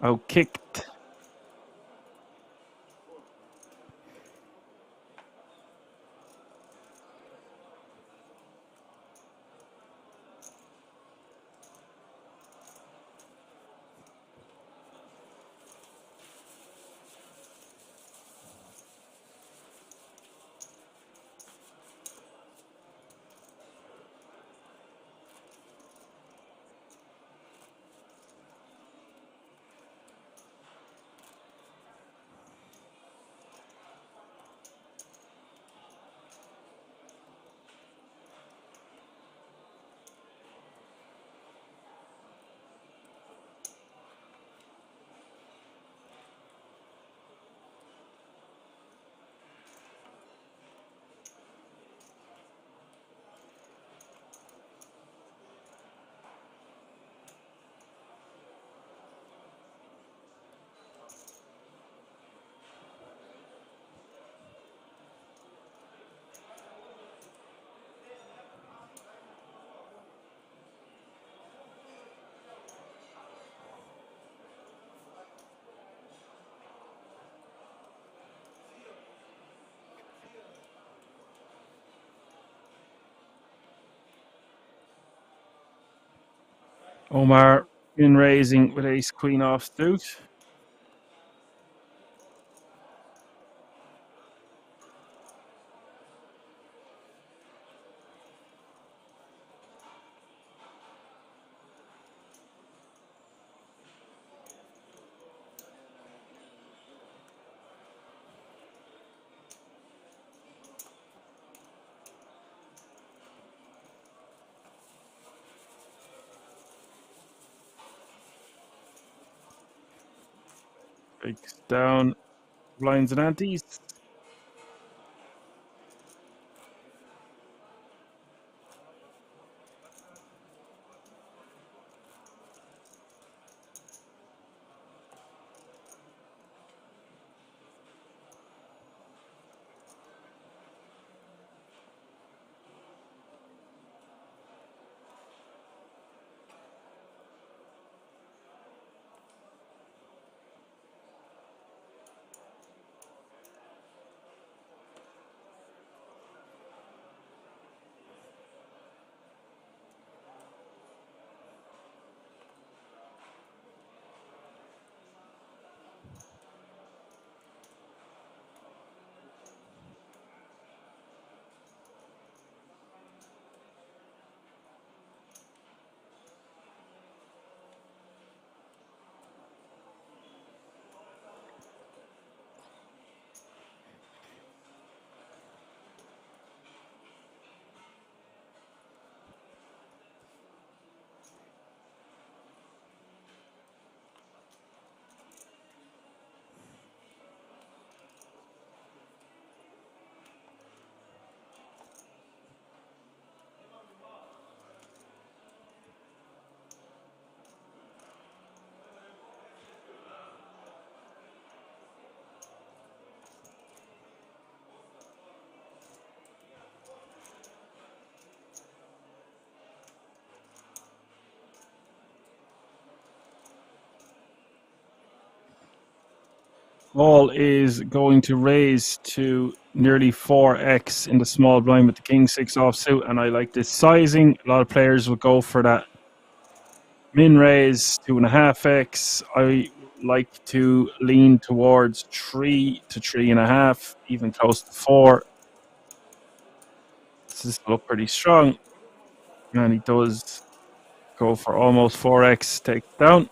Out kicked. Omar in raising with ace queen off suit. Breaks down blinds and antes. All is going to raise to nearly 4x in the small blind with the king six offsuit, and I like this sizing. A lot of players will go for that min raise 2.5x. I like to lean towards 3 to 3.5, even close to 4. This is look pretty strong, and he does go for almost 4x takedown.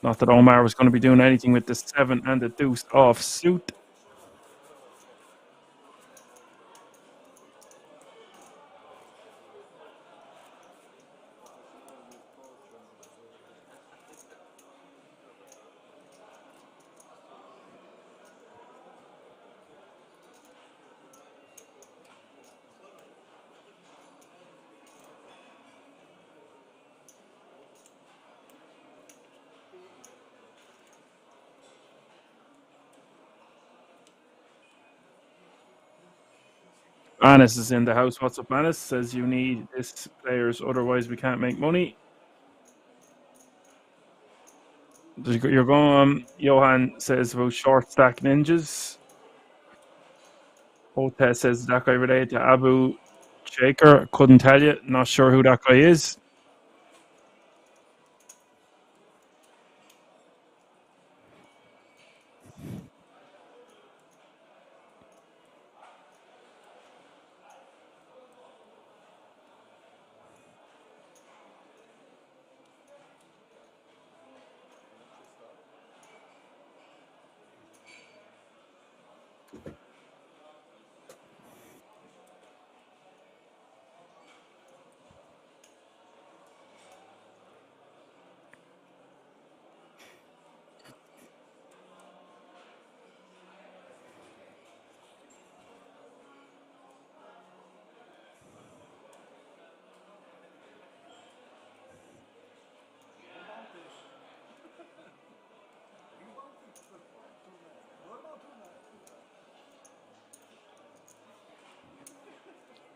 Not that Omar was going to be doing anything with the 7 and the deuce off suit. Anis is in the house. What's up, Anis? Says you need this players, otherwise we can't make money. You're going. Johan says about short stack ninjas. Ota says that guy related to Abu Shaker. Couldn't tell you. Not sure who that guy is.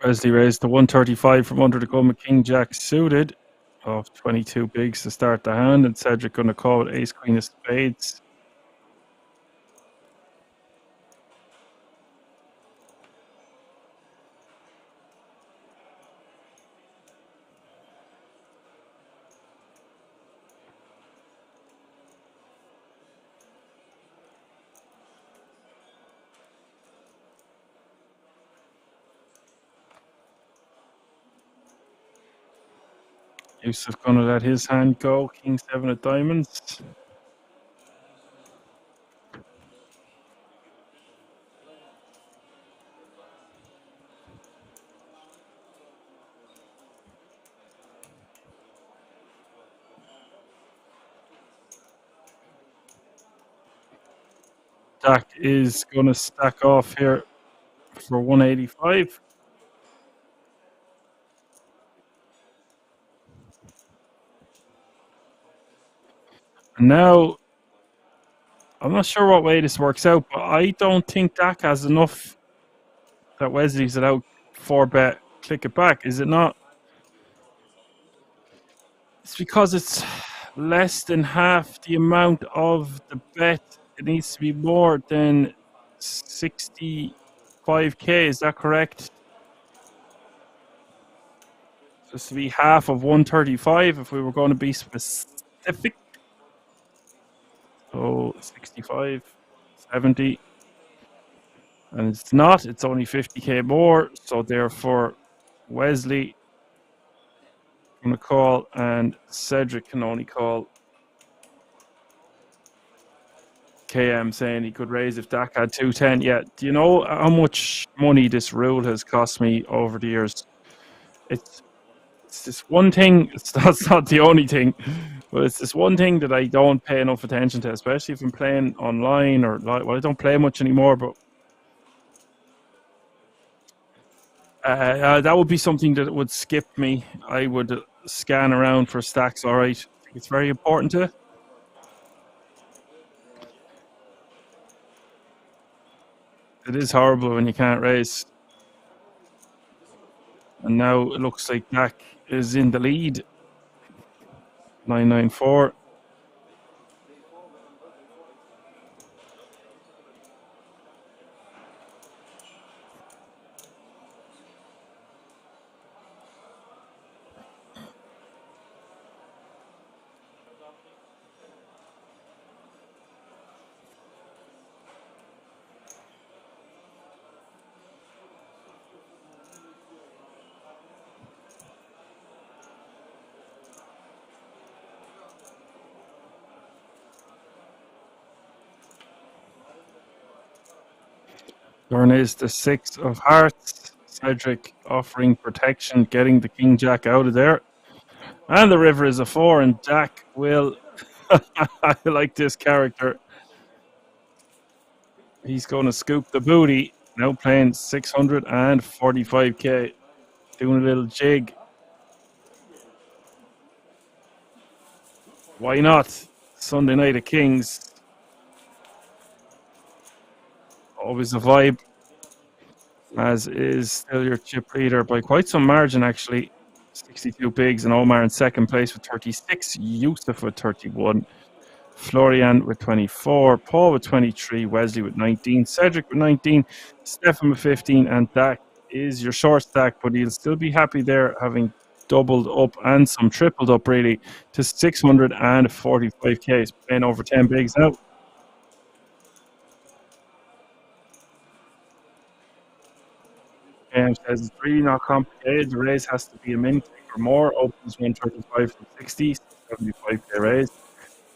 Wesley raised to 135 from under the gun with King Jack suited of 22 bigs to start the hand, and Cedric going to call with Ace Queen of Spades. Yusuf going to let his hand go. King 7 of diamonds. Dak is going to stack off here for 185. And now, I'm not sure what way this works out, but I don't think Dak has enough that Wesley's allowed 4-bet, click it back. Is it not? It's because it's less than half the amount of the bet. It needs to be more than 65k. Is that correct? Just to be half of 135 if we were going to be specific. So 65, 70. And it's not. It's only 50k more. So therefore, Wesley going to call, and Cedric can only call. KM saying he could raise if Dak had 210. Yeah, do you know how much money this rule has cost me over the years? It's this one thing. That's not the only thing, but it's this one thing that I don't pay enough attention to, especially if I'm playing online or well, I don't play much anymore. But that would be something that would skip me. I would scan around for stacks. All right, it's very important to. It is horrible when you can't raise. And now it looks like Dak is in the lead. 994. Turn is the 6 of hearts. Cedric offering protection, getting the King Jack out of there. And the river is a 4, and Jack will. I like this character. He's going to scoop the booty. Now playing 645k. Doing a little jig. Why not? Sunday night of Kings. Always a vibe. as is still your chip leader by quite some margin, actually. 62 bigs, and Omar in second place with 36, Yusuf with 31, Florian with 24, Paul with 23, Wesley with 19, Cedric with 19, Stefan with 15, and that is your short stack, but he'll still be happy there, having doubled up and some tripled up really to 645k. He's playing over 10 bigs now. Says it's really not complicated. The raise has to be a min click or more. Opens 135 from 60, 75k raise.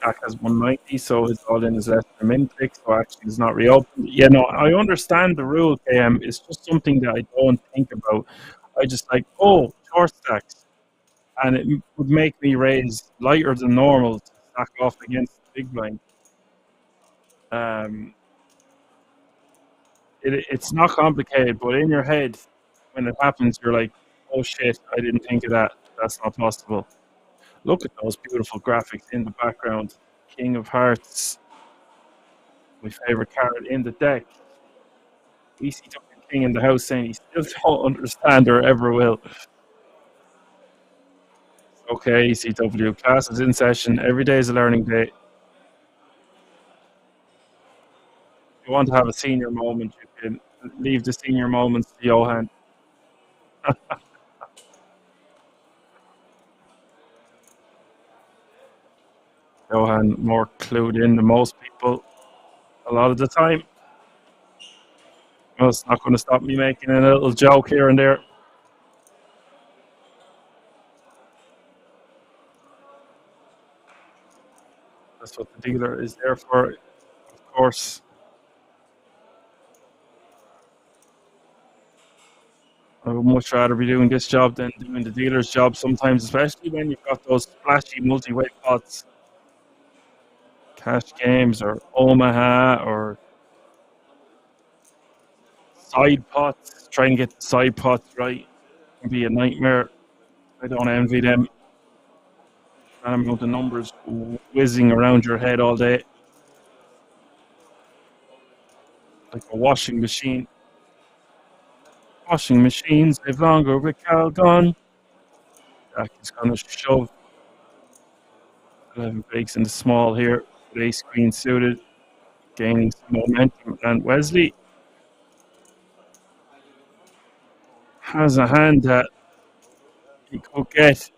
Jack has 190, so his all in is less than a min click, so actually it's not reopened. Yeah, no, I understand the rule, KM. It's just something that I don't think about. I just like, oh, short stacks. And it would make me raise lighter than normal to stack off against the big blind. It's not complicated, but in your head, when it happens, you're like, oh shit, I didn't think of that. That's not possible. Look at those beautiful graphics in the background. King of Hearts, my favorite card in the deck. ECW King in the house saying he still don't understand or ever will. Okay, ECW, class is in session. Every day is a learning day. If you want to have a senior moment, you can leave the senior moments to Johan. Johan more clued in than most people a lot of the time. Well, it's not going to stop me making a little joke here and there. That's what the dealer is there for, of course. I would much rather be doing this job than doing the dealer's job sometimes, especially when you've got those flashy multi-weight pots, cash games or Omaha or side pots. Trying to get the side pots right can be a nightmare. I don't envy them. That amount of numbers whizzing around your head all day. Like a washing machine. Washing machines live longer with Cal gone. Jack is going to shove 11 breaks in the small here. With ace queen suited, gaining some momentum. And Wesley has a hand that he could get.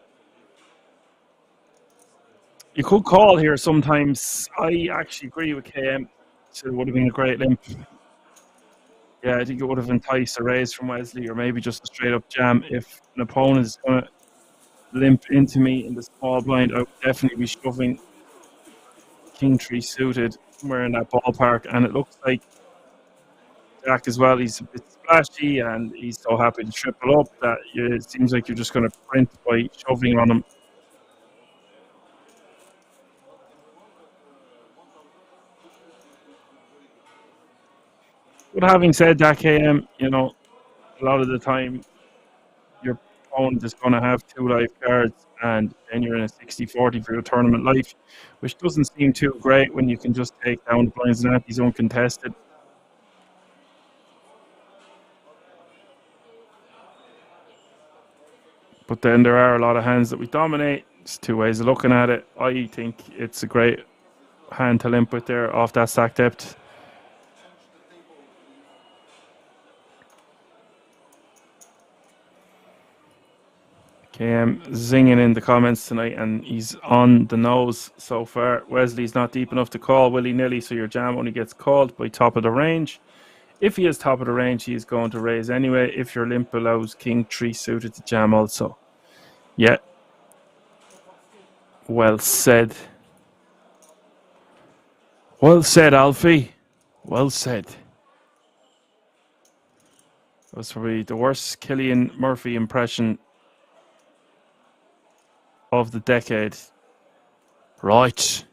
You could call here sometimes. I actually agree with KM. So it would have been a great limp. Yeah, I think it would have enticed a raise from Wesley, or maybe just a straight up jam. If an opponent is going to limp into me in the small blind, I would definitely be shoving King Tree suited somewhere in that ballpark. And it looks like Jack as well, he's a bit splashy and he's so happy to triple up that it seems like you're just going to print by shoving on him. But having said that, KM, you know, a lot of the time your opponent is going to have 2 life cards and then you're in a 60-40 for your tournament life, which doesn't seem too great when you can just take down the blinds and antes uncontested. But then there are a lot of hands that we dominate. There's 2 ways of looking at it. I think it's a great hand to limp with there off that stack depth. KM zinging in the comments tonight, and he's on the nose so far. Wesley's not deep enough to call willy-nilly, so your jam only gets called by top of the range. If he is top of the range, he is going to raise anyway. If your limp allows King 3 suited to jam also. Yeah. Well said. Well said, Alfie. Well said. That was probably the worst Cillian Murphy impression of the decade. Right.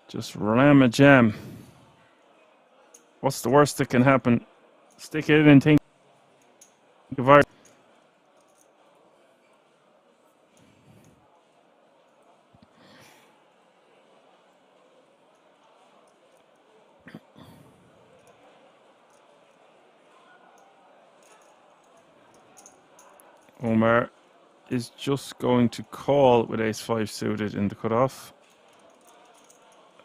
Just ram a jam. What's the worst that can happen? Stick it in and think of our. Omar is just going to call with ace-5 suited in the cutoff.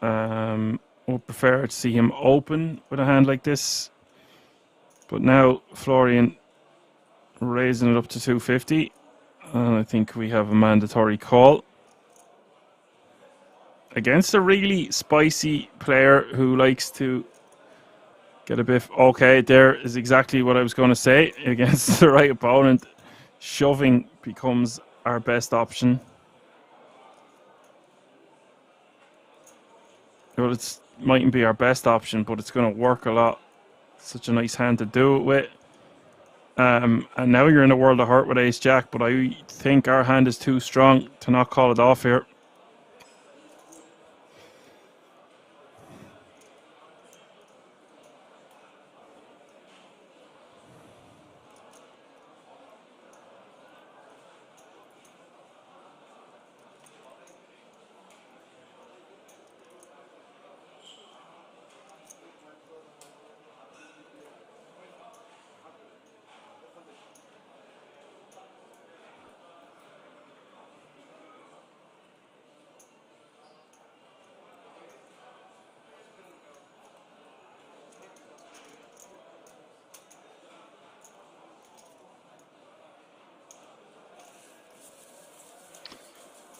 Would prefer to see him open with a hand like this. But now Florian raising it up to 250. And I think we have a mandatory call. Against a really spicy player who likes to get a bit... Okay, there is exactly what I was going to say. Against the right opponent, shoving becomes our best option. Well, it mightn't be our best option, but it's going to work a lot. Such a nice hand to do it with. And now you're in a world of hurt with ace-jack, but I think our hand is too strong to not call it off here.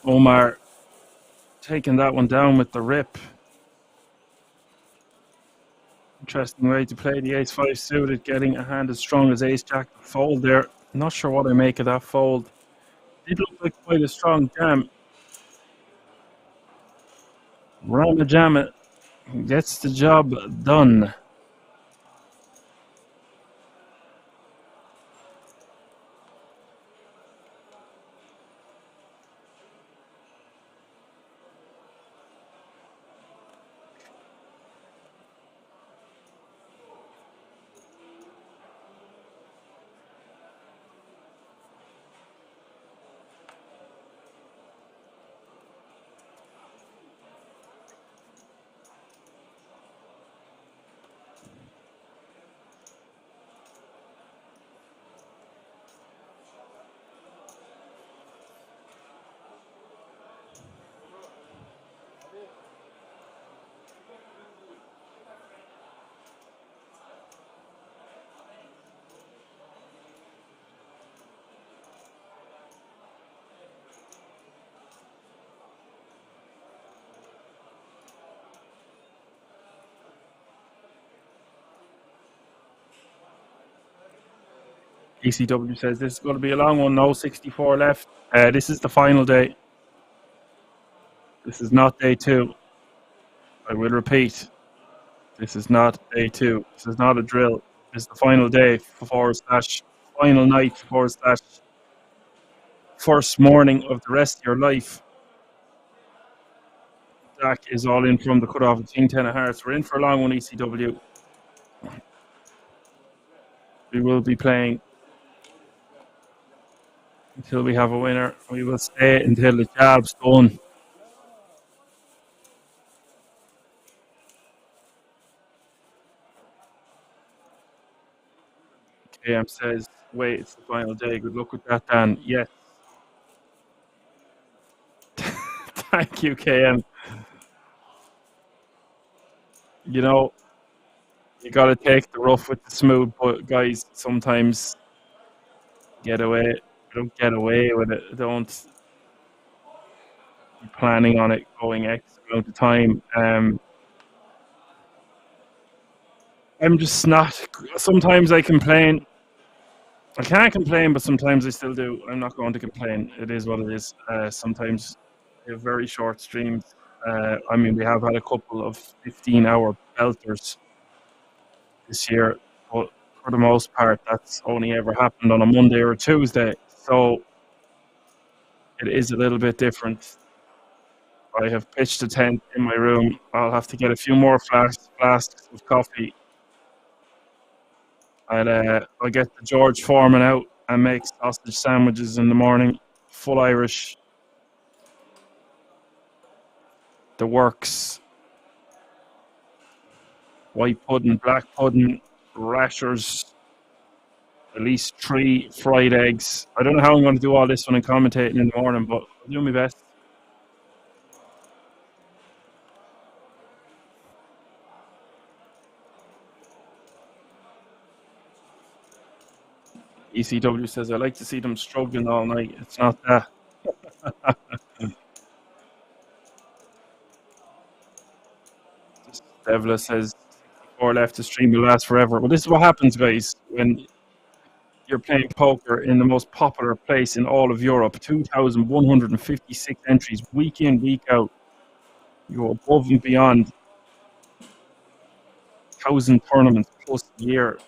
Omar taking that one down with the rip. Interesting way to play the ace-5 suited, getting a hand as strong as ace-jack to fold there. Not sure what I make of that fold. Did look like quite a strong jam. Rama jam it. Gets the job done. ECW says this is going to be a long one. No 64 left. This is the final day. This is not day 2. I will repeat. This is not day 2. This is not a drill. This is the final day / final night / first morning of the rest of your life. Jack is all in from the cutoff of King 10 of Hearts. We're in for a long one, ECW. We will be playing until we have a winner. We will stay until the job's done. KM says, wait, it's the final day. Good luck with that, Dan. Yes. Thank you, KM. You know, you got to take the rough with the smooth, but guys, sometimes don't get away with it. Don't be planning on it going X amount of time. I'm just not. Sometimes I complain. I can't complain, but sometimes I still do. I'm not going to complain. It is what it is. Sometimes we have very short streams. I mean, we have had a couple of 15-hour belters this year, but for the most part, that's only ever happened on a Monday or a Tuesday. So it is a little bit different. I have pitched a tent in my room. I'll have to get a few more flasks of coffee. I'll get the George Foreman out and make sausage sandwiches in the morning. Full Irish. The works. White pudding, black pudding, rashers. at least 3 fried eggs. I don't know how I'm going to do all this when I'm commentating in the morning, but I'll do my best. ECW says, I like to see them struggling all night. It's not that. Devla says, 64 left, the stream will last forever. Well, this is what happens, guys, when you're playing poker in the most popular place in all of Europe. 2,156 entries week in, week out. You go above and beyond 1,000 tournaments plus a year.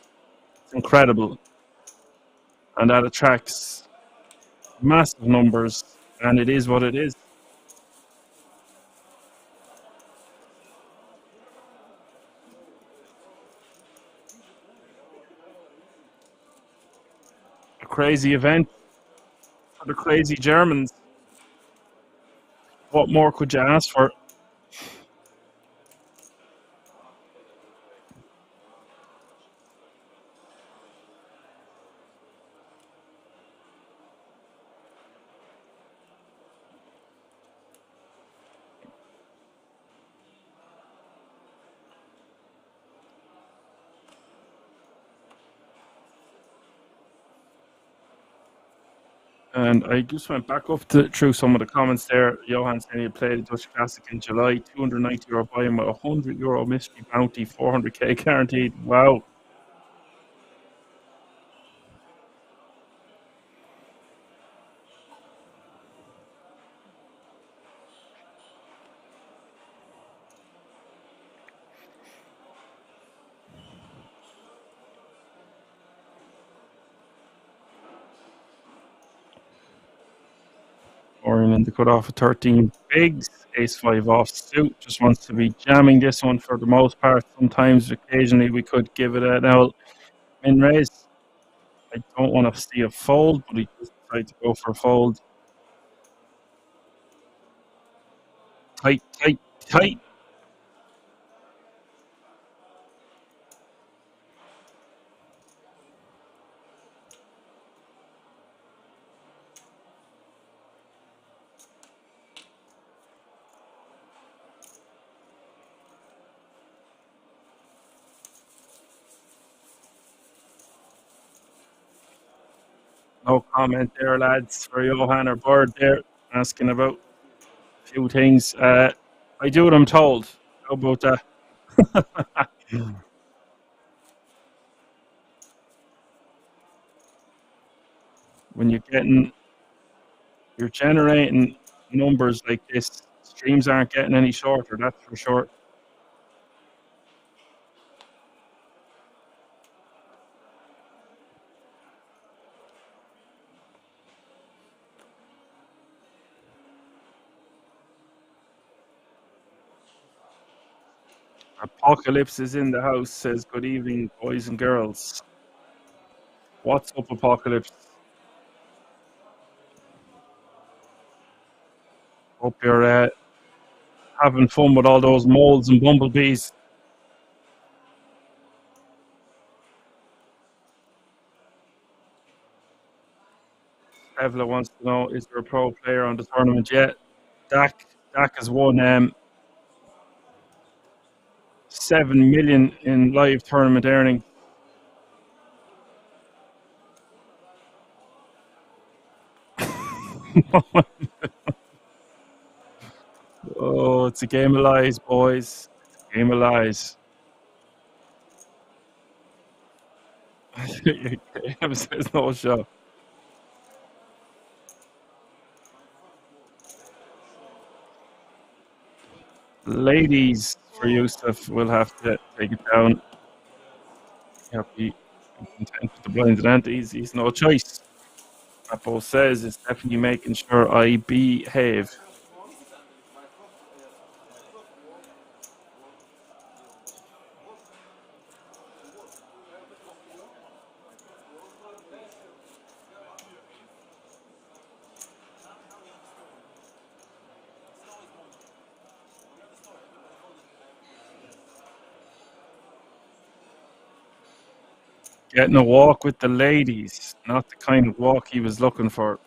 It's incredible. And that attracts massive numbers, and it is what it is. A crazy event for the crazy Germans. What more could you ask for? And I just went back up through some of the comments there. Johan saying he played the Dutch Classic in July, €290 buy-in with €100 mystery bounty, 400k guaranteed. Wow. Orion in the cutoff of 13 bigs, ace 5 off suit. Just wants to be jamming this one for the most part. Sometimes, occasionally, we could give it an out in raise. I don't want to see a fold, but he just decided to go for a fold. Tight, tight, tight. No comment there, lads, for Johan or Bird there, asking about a few things. I do what I'm told. How about that? When you're generating numbers like this, streams aren't getting any shorter, that's for sure. Apocalypse is in the house, says good evening, boys and girls. What's up, Apocalypse? Hope you're having fun with all those moles and bumblebees. Evla wants to know, is there a pro player on the tournament yet? Dak has won 7 million in live tournament earnings. Oh, it's a game of lies, boys. It's a game of lies. Graham says no show. Ladies for Yusuf will have to take it down. He'll be content with the blinds and antes. He's no choice. Apo says it's definitely making sure I behave. Getting a walk with the ladies. Not the kind of walk he was looking for.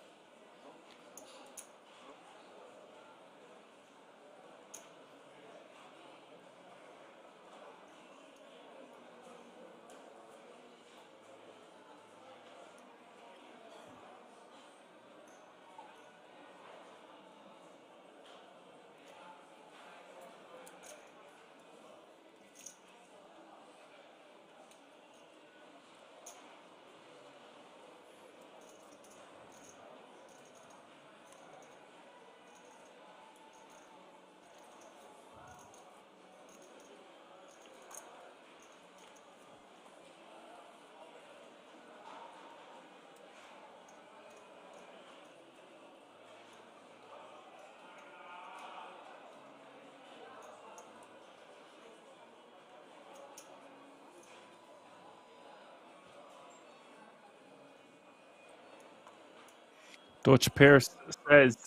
Dutch Pierce says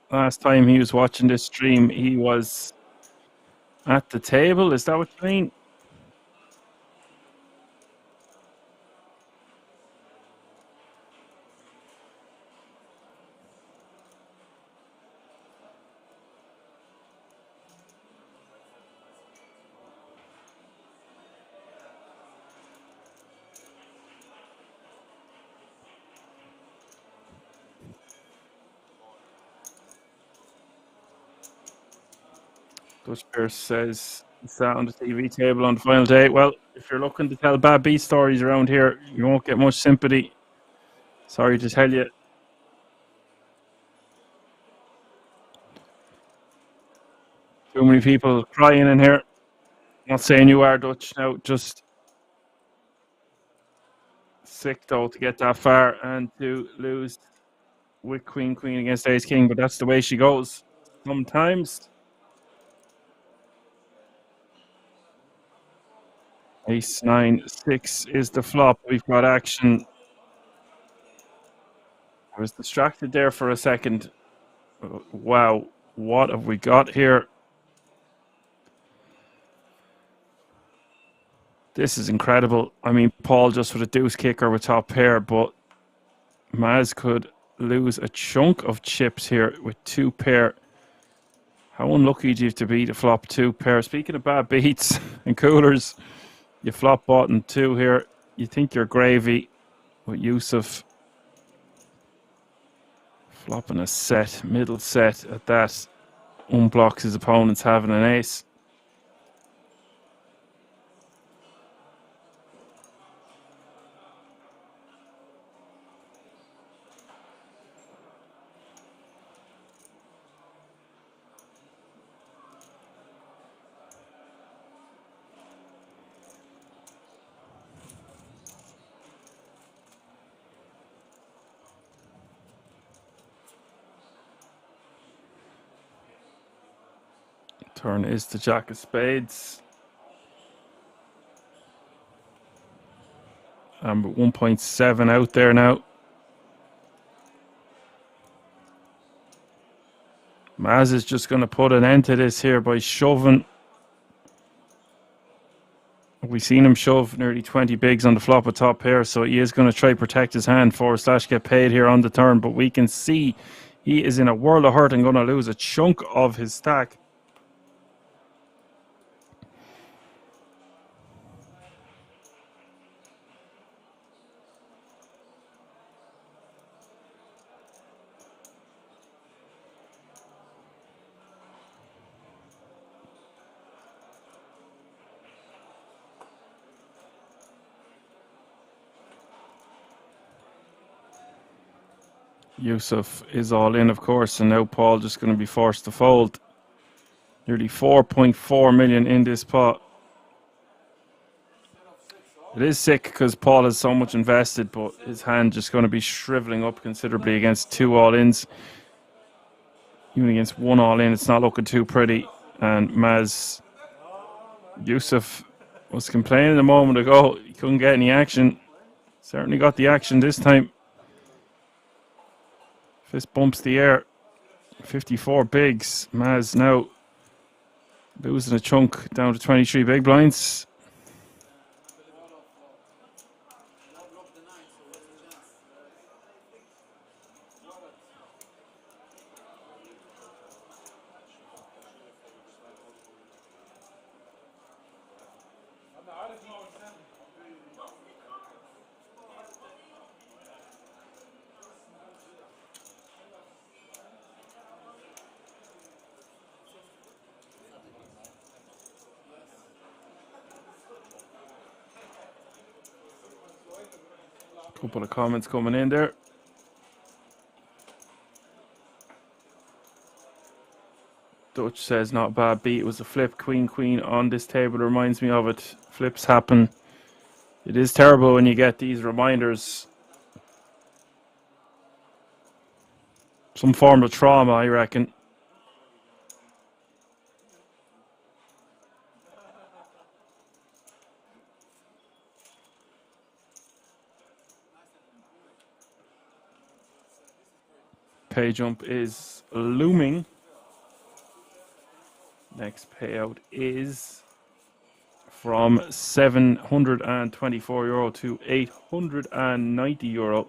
last time he was watching this stream, he was at the table. Is that what you mean? Dutch Pierce says, sat on the TV table on the final day. Well, if you're looking to tell bad beat stories around here, you won't get much sympathy. Sorry to tell you. Too many people crying in here. Not saying you are, Dutch. No, just sick, though, to get that far and to lose with Queen against Ace King. But that's the way she goes sometimes. Ace 9 6 is the flop. We've got action. I was distracted there for a second. Wow, what have we got here? This is incredible. I mean, Paul just with a deuce kicker with top pair, but Maz could lose a chunk of chips here with 2 pair. How unlucky do you have to be to flop 2 pair? Speaking of bad beats and coolers, you flop bottom 2 here. You think you're gravy with Yusuf flopping a set, middle set at that. Unblocks his opponents having an ace. Turn is the Jack of Spades. And 1.7 out there now. Maz is just going to put an end to this here by shoving. We've seen him shove nearly 20 bigs on the flop of top pair, so he is going to try protect his hand / get paid here on the turn. But we can see he is in a world of hurt and going to lose a chunk of his stack. Yusuf is all in, of course, and now Paul just going to be forced to fold. Nearly 4.4 million in this pot. It is sick because Paul has so much invested, but his hand just going to be shriveling up considerably against 2 all-ins. Even against 1 all-in, it's not looking too pretty. And Yusuf was complaining a moment ago he couldn't get any action. Certainly got the action this time. Fist bumps the air. 54 bigs. Maz now losing a chunk down to 23 big blinds. Couple of comments coming in there. Dutch says not a bad beat. It was a flip queen on this table. It reminds me of it. Flips happen. It is terrible when you get these reminders. Some form of trauma, I reckon. Pay jump is looming. Next payout is from €724 to €890.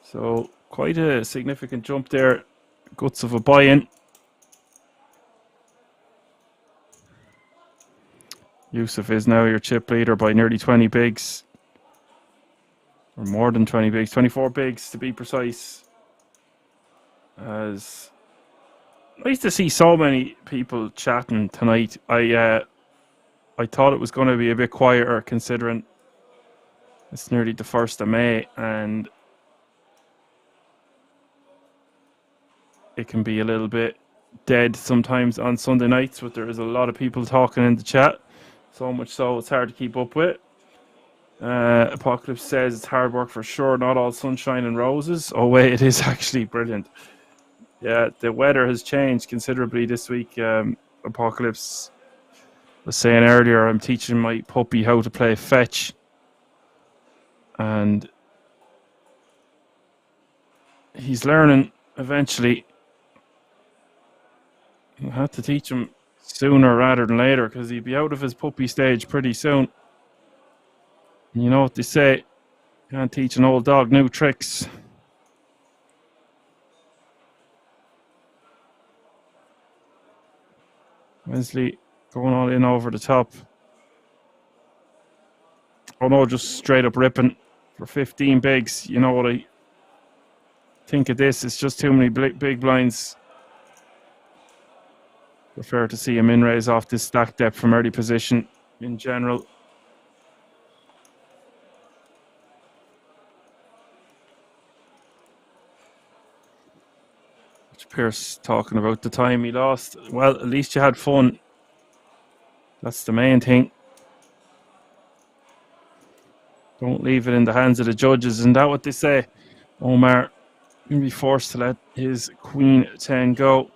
So quite a significant jump there. Guts of a buy-in. Yusuf is now your chip leader by nearly 20 bigs. Or more than 20 bigs. 24 bigs to be precise. As nice to see so many people chatting tonight. I thought it was going to be a bit quieter considering it's nearly the 1st of May and it can be a little bit dead sometimes on Sunday nights, but there is a lot of people talking in the chat. So much so it's hard to keep up with. Apocalypse says it's hard work for sure, not all sunshine and roses. Oh wait, it is actually brilliant. Yeah, the weather has changed considerably this week. Apocalypse was saying earlier, I'm teaching my puppy how to play fetch. And he's learning eventually. I'll have to teach him sooner rather than later because he'd be out of his puppy stage pretty soon. And you know what they say, can't teach an old dog new tricks. Wesley going all in over the top. Oh no, just straight up ripping for 15 bigs. You know what I think of this? It's just too many big blinds. Prefer to see him in raise off this stack depth from early position in general. Pierce talking about the time he lost. Well, at least you had fun. That's the main thing. Don't leave it in the hands of the judges. Isn't that what they say? Omar will be forced to let his Queen 10 go.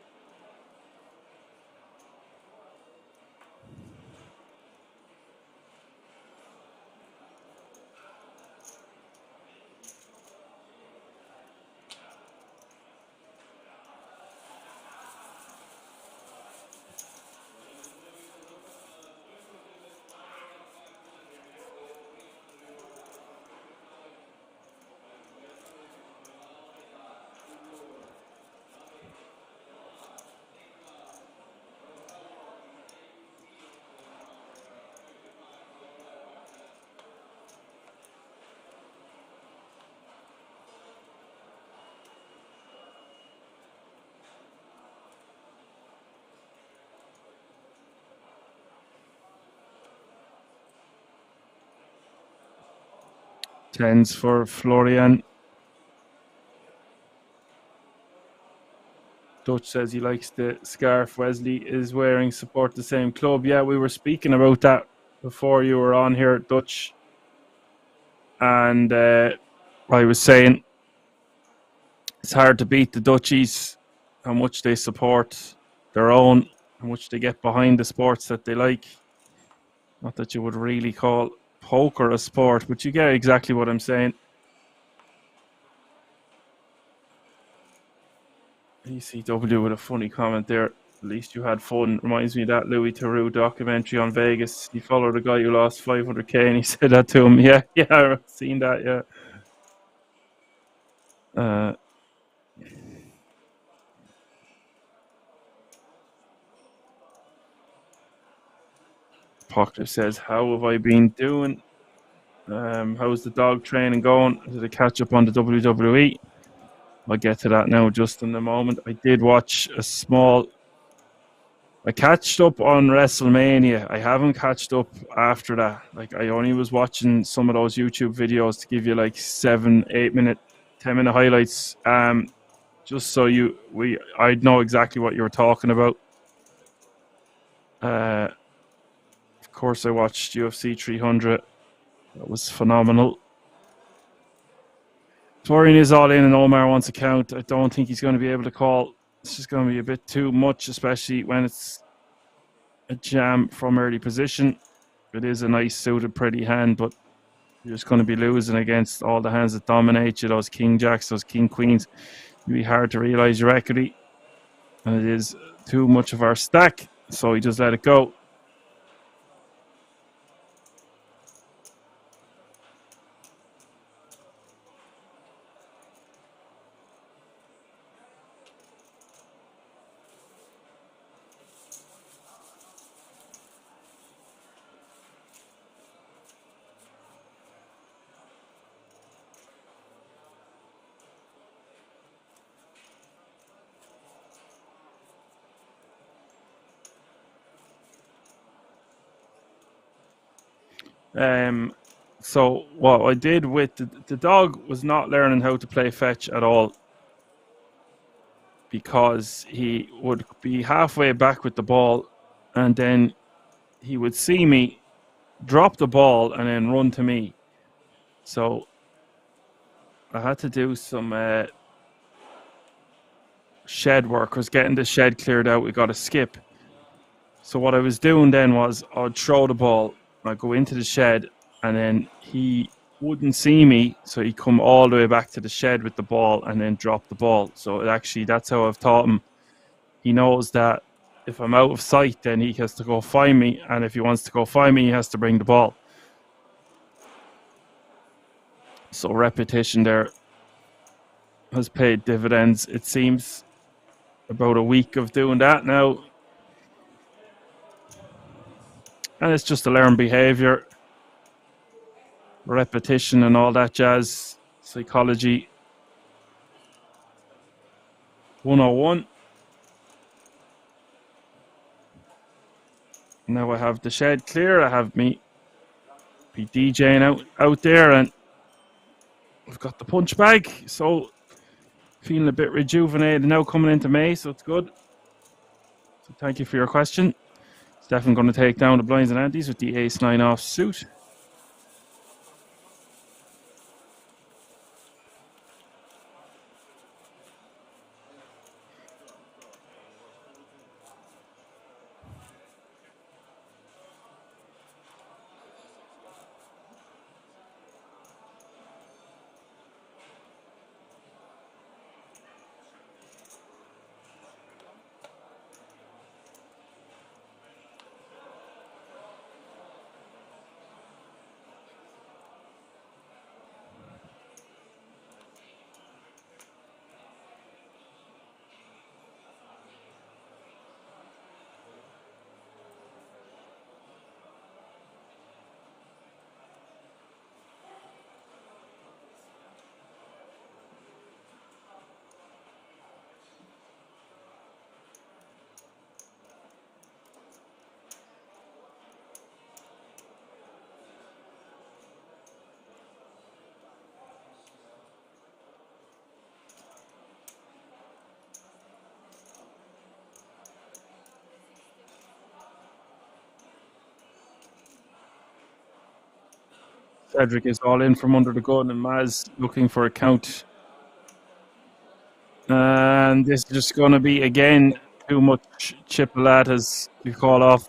Tens for Florian. Dutch says he likes the scarf Wesley is wearing. Support the same club. Yeah, we were speaking about that before you were on here, Dutch. And I was saying it's hard to beat the Dutchies, how much they support their own, how much they get behind the sports that they like. Not that you would really call poker a sport, but you get exactly what I'm saying. ECW with a funny comment there. At least you had fun. Reminds me of that Louis Theroux documentary on Vegas. He followed a guy who lost 500k and he said that to him. Yeah, I've seen that, yeah. Pocker says, how have I been doing? How's the dog training going? Did I catch up on the WWE? I'll get to that now just in a moment. I did watch a small I catched up on WrestleMania. I haven't catched up after that. Like, I only was watching some of those YouTube videos to give you like 7, 8 minute, 10-minute highlights. Just so I'd know exactly what you were talking about. Of course, I watched UFC 300. That was phenomenal. Torian is all in and Omar wants a count. I don't think he's going to be able to call. It's just going to be a bit too much, especially when it's a jam from early position. It is a nice suited pretty hand, but you're just going to be losing against all the hands that dominate you, those king jacks, those king queens. It'll be hard to realize your equity, and it is too much of our stack, so we just let it go. So what I did with the dog was not learning how to play fetch at all, because he would be halfway back with the ball and then he would see me drop the ball and then run to me. So I had to do some shed work. I was getting the shed cleared out. We got a skip. So what I was doing then was I'd throw the ball, I'd go into the shed, and then he wouldn't see me, so he'd come all the way back to the shed with the ball and then drop the ball. So that's how I've taught him. He knows that if I'm out of sight, then he has to go find me, and if he wants to go find me, he has to bring the ball. So repetition there has paid dividends. It seems about a week of doing that now. And it's just a learned behavior, repetition and all that jazz, psychology 101. Now I have the shed clear. I have me be DJing out there, and I've got the punch bag. So feeling a bit rejuvenated now coming into May, so it's good. So thank you for your question. Stefan going to take down the blinds and antes with the ace-9 off suit. Cedric is all in from under the gun, and Maz looking for a count. And this is just going to be, again, too much. Chiplead has to call off.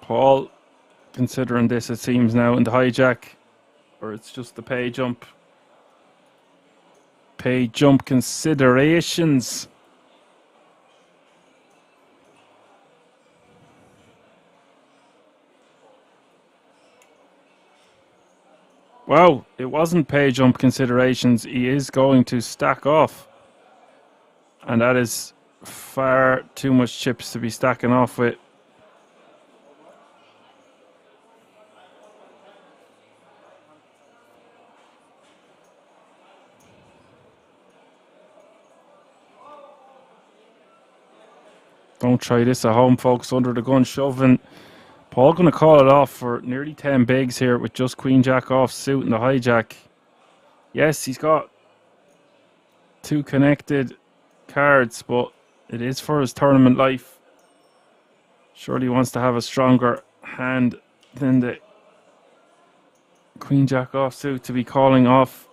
Paul, considering this, it seems now in the hijack, or it's just the pay jump. Pay jump considerations. Wow, it wasn't pay jump considerations. He is going to stack off. And that is far too much chips to be stacking off with. Don't try this at home, folks. Under the gun shoving. Paul going to call it off for nearly 10 bigs here with just Queen Jack off suit and the hijack. Yes, he's got 2 connected cards, but it is for his tournament life. Surely he wants to have a stronger hand than the Queen Jack off suit to be calling off.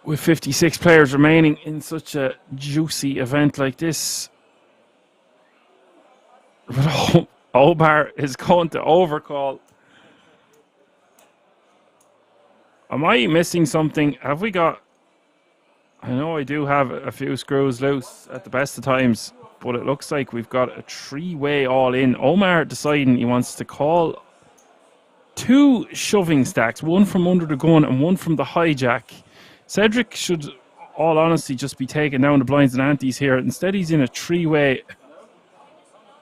With 56 players remaining in such a juicy event like this. But Omar is going to overcall. Am I missing something? Have we got... I know I do have a few screws loose at the best of times, but it looks like we've got a 3-way all-in. Omar deciding he wants to call 2 shoving stacks, one from under the gun and one from the hijack. Cedric should, all honesty, just be taking down the blinds and antes here. Instead, he's in a 3-way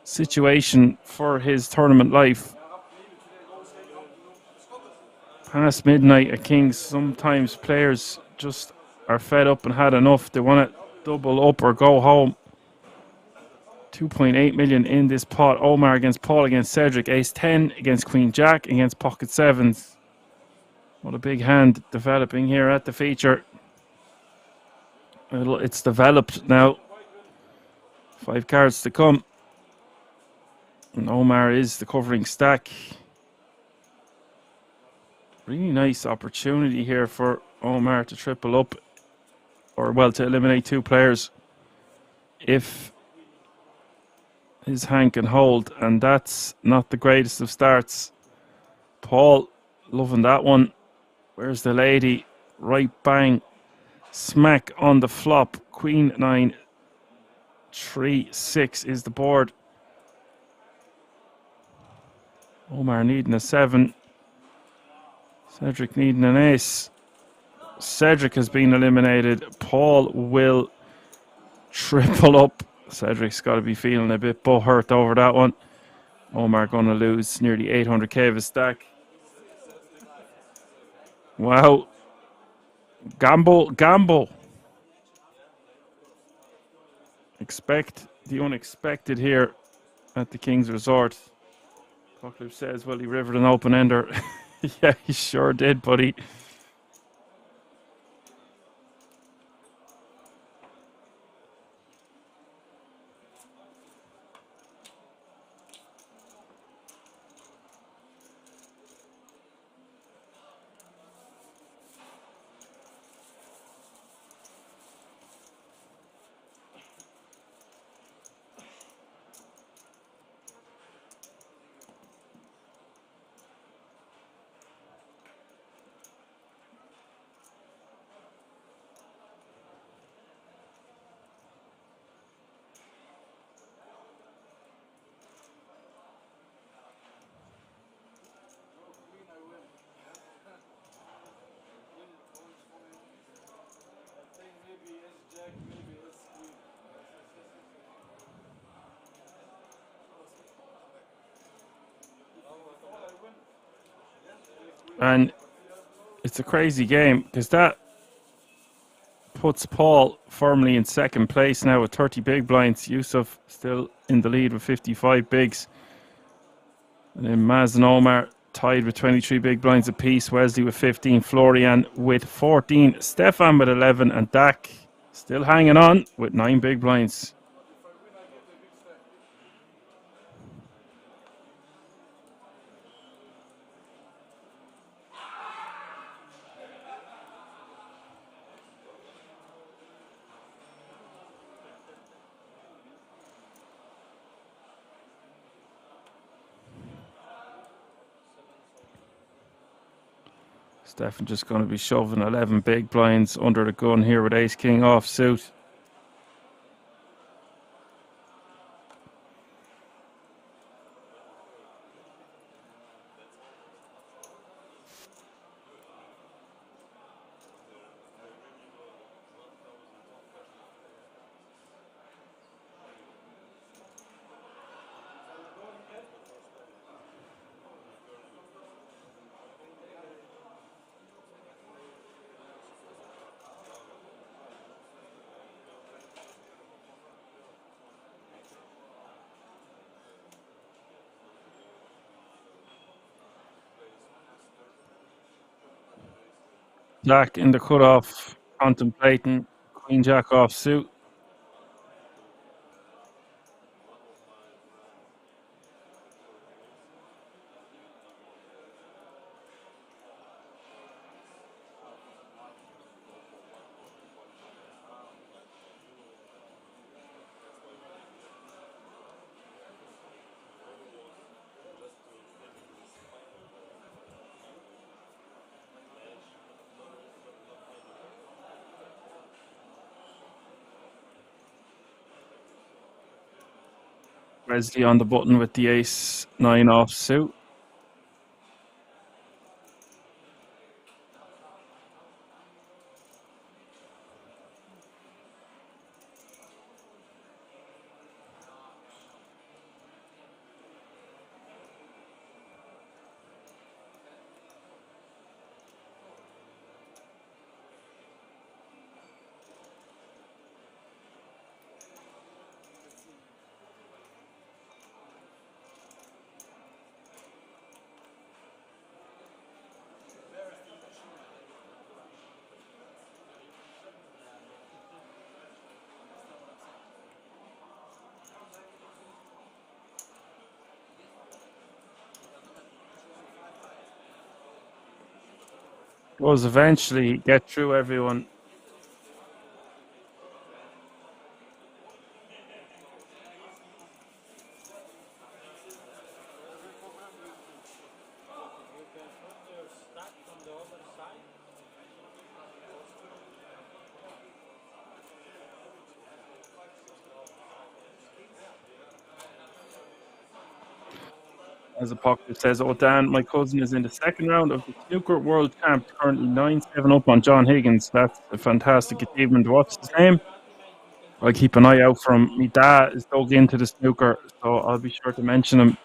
situation for his tournament life. Past midnight at Kings, sometimes players just are fed up and had enough. They want to double up or go home. 2.8 million in this pot. Omar against Paul against Cedric. Ace 10 against Queen Jack against pocket 7s. What a big hand developing here at the feature. It's developed now. 5 cards to come. And Omar is the covering stack. Really nice opportunity here for Omar to triple up. Or, well, to eliminate 2 players. If his hand can hold. And that's not the greatest of starts. Paul loving that one. Where's the lady? Right bang. Smack on the flop. Queen 9. 3, 6 is the board. Omar needing a 7. Cedric needing an ace. Cedric has been eliminated. Paul will triple up. Cedric's got to be feeling a bit hurt over that one. Omar going to lose nearly 800k of his stack. Wow. Gamble. Expect the unexpected here at the King's Resort. Buckler says, well, he rivered an open ender. Yeah, he sure did, buddy. And it's a crazy game because that puts Paul firmly in second place now with 30 big blinds. Yusuf still in the lead with 55 bigs. And then Maz and Omar tied with 23 big blinds apiece. Wesley with 15. Florian with 14. Stefan with 11. And Dak still hanging on with 9 big blinds. Stefan just going to be shoving 11 big blinds under the gun here with ace king off suit. Jack in the cutoff, contemplating queen jack off suit. Wesley on the button with the ace 9 off suit. Was eventually get through everyone. As a pocket says, oh Dan, my cousin is in the second round of the snooker world champ, currently 9-7 up on John Higgins. That's a fantastic achievement. What's his name? I'll keep an eye out for him. My dad is dug into the snooker, so I'll be sure to mention him.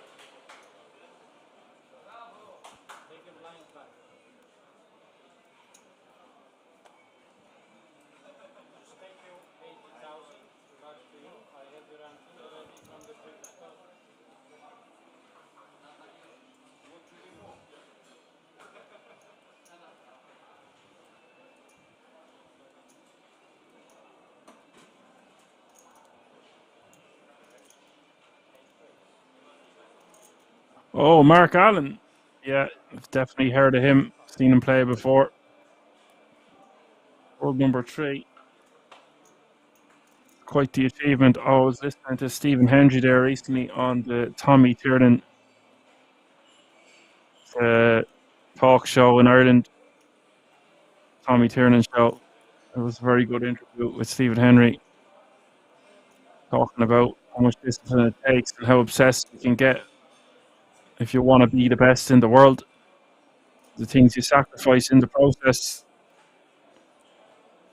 Oh, Mark Allen. Yeah, I've definitely heard of him. Seen him play before. World number 3. Quite the achievement. I was listening to Stephen Hendry there recently on the Tommy Tiernan talk show in Ireland. Tommy Tiernan show. It was a very good interview with Stephen Henry, talking about how much discipline it takes and how obsessed you can get if you want to be the best in the world. The things you sacrifice in the process.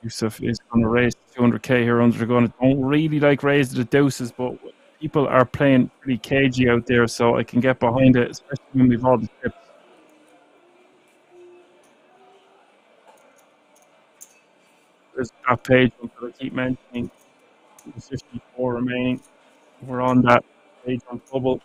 Yusuf is going to raise 200k here under the gun. I don't really like raise the deuces, but people are playing pretty cagey out there, so I can get behind it, especially when we've all the chips. There's that page that I keep mentioning. There's 54 remaining. We're on that page on bubble.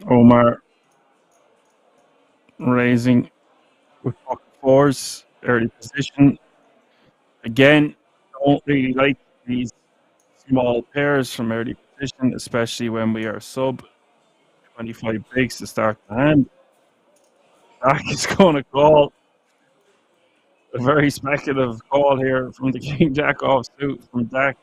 Omar raising with pocket fours, early position. Again, don't really like these small pairs from early position, especially when we are sub 25 bigs to start the hand. Dak is going to call a very speculative call here from the King Jack offsuit from Dak.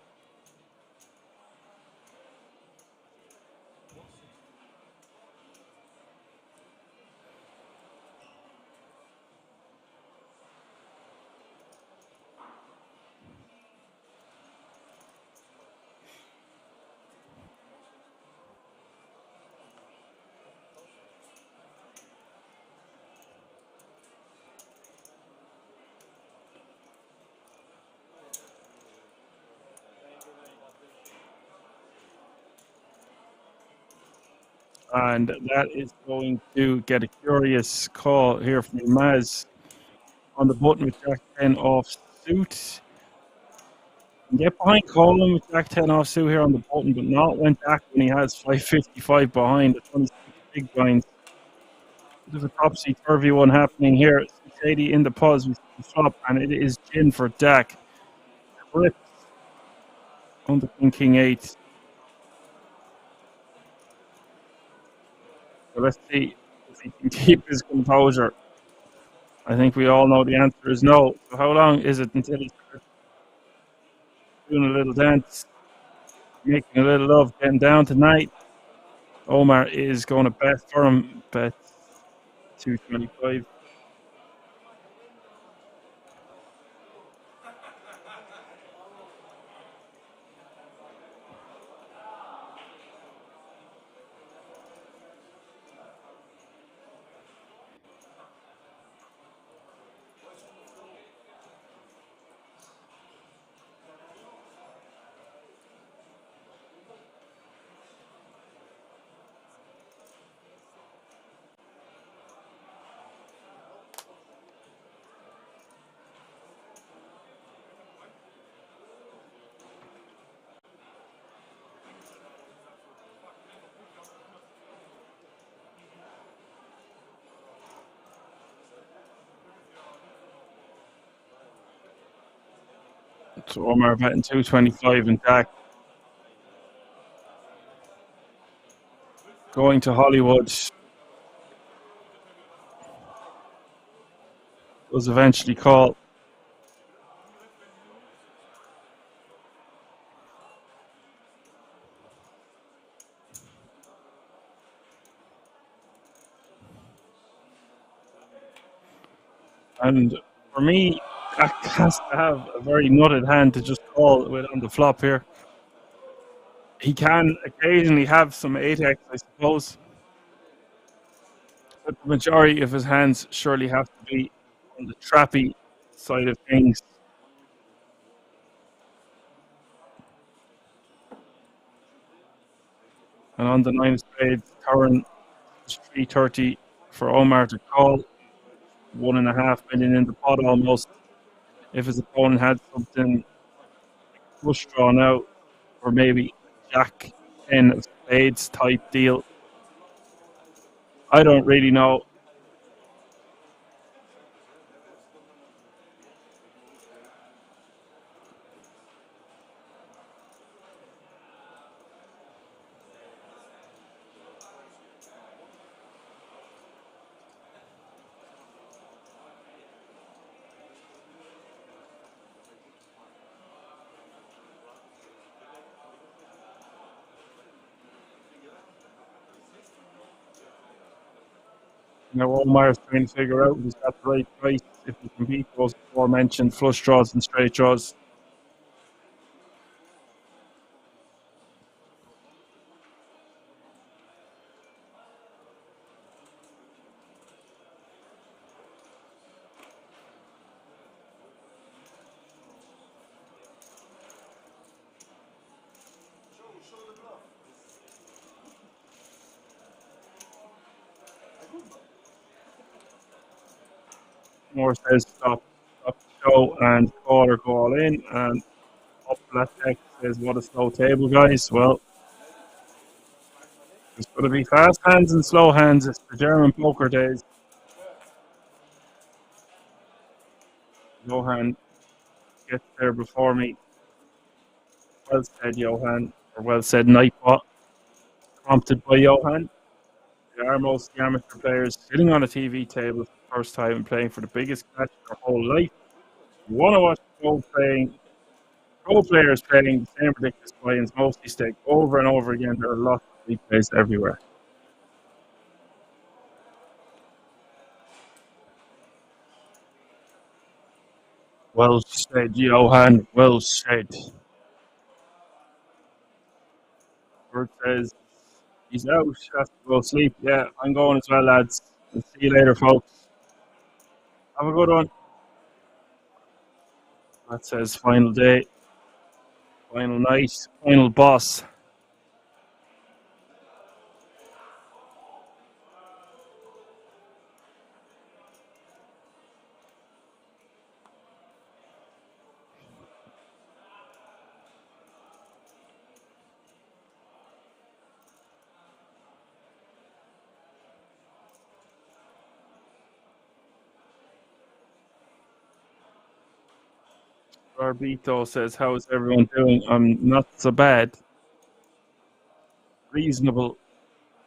And that is going to get a curious call here from Maz on the button with Jack 10 off suit. Get behind Colin with Jack 10 off suit here on the button, but not when he has 555 behind the 26 big blinds. There's a topsy-turvy one happening here. 680 in the pause with the flop, and it is gin for Dak. Clips on the King 8. So let's see if he can keep his composure. I think we all know the answer is no. So how long is it until he starts doing a little dance, making a little love, getting down tonight? Omar is going to bet for him. Bet 225. So Omar betting 225 and Dak going to Hollywood. Was eventually called. And for me, Dak has to have a very nutted hand to just call with on the flop here. He can occasionally have some 8x, I suppose. But the majority of his hands surely have to be on the trappy side of things. And on the 9 of spades, turn 330 for Omar to call. 1.5 million in the pot almost. If his opponent had something flush drawn out, or maybe Jack 10 of spades type deal. I don't really know. Now, Omar's trying to figure out if he's got the right price, if he can beat those aforementioned flush draws and straight draws. Moore says stop the show and call or go all in. And up that text says, what a slow table, guys. Well, It's going to be fast hands and slow hands. It's the German poker days. Johan gets there before me. Well said, Johan. Or well said, Nightbot. Prompted by Johan. They are mostly amateur players sitting on a TV table for the first time and playing for the biggest catch of their whole life. You want to watch pro players playing the same ridiculous buy-ins, mostly stake over and over again. There are lots of replays everywhere. Well said, Johan. Well said. Bert says he's out. Has to go sleep. Yeah, I'm going as well, lads. I'll see you later, folks. Have a good one. That says final day, final night, final boss. Barbito says, how's everyone doing? I'm not so bad. Reasonable.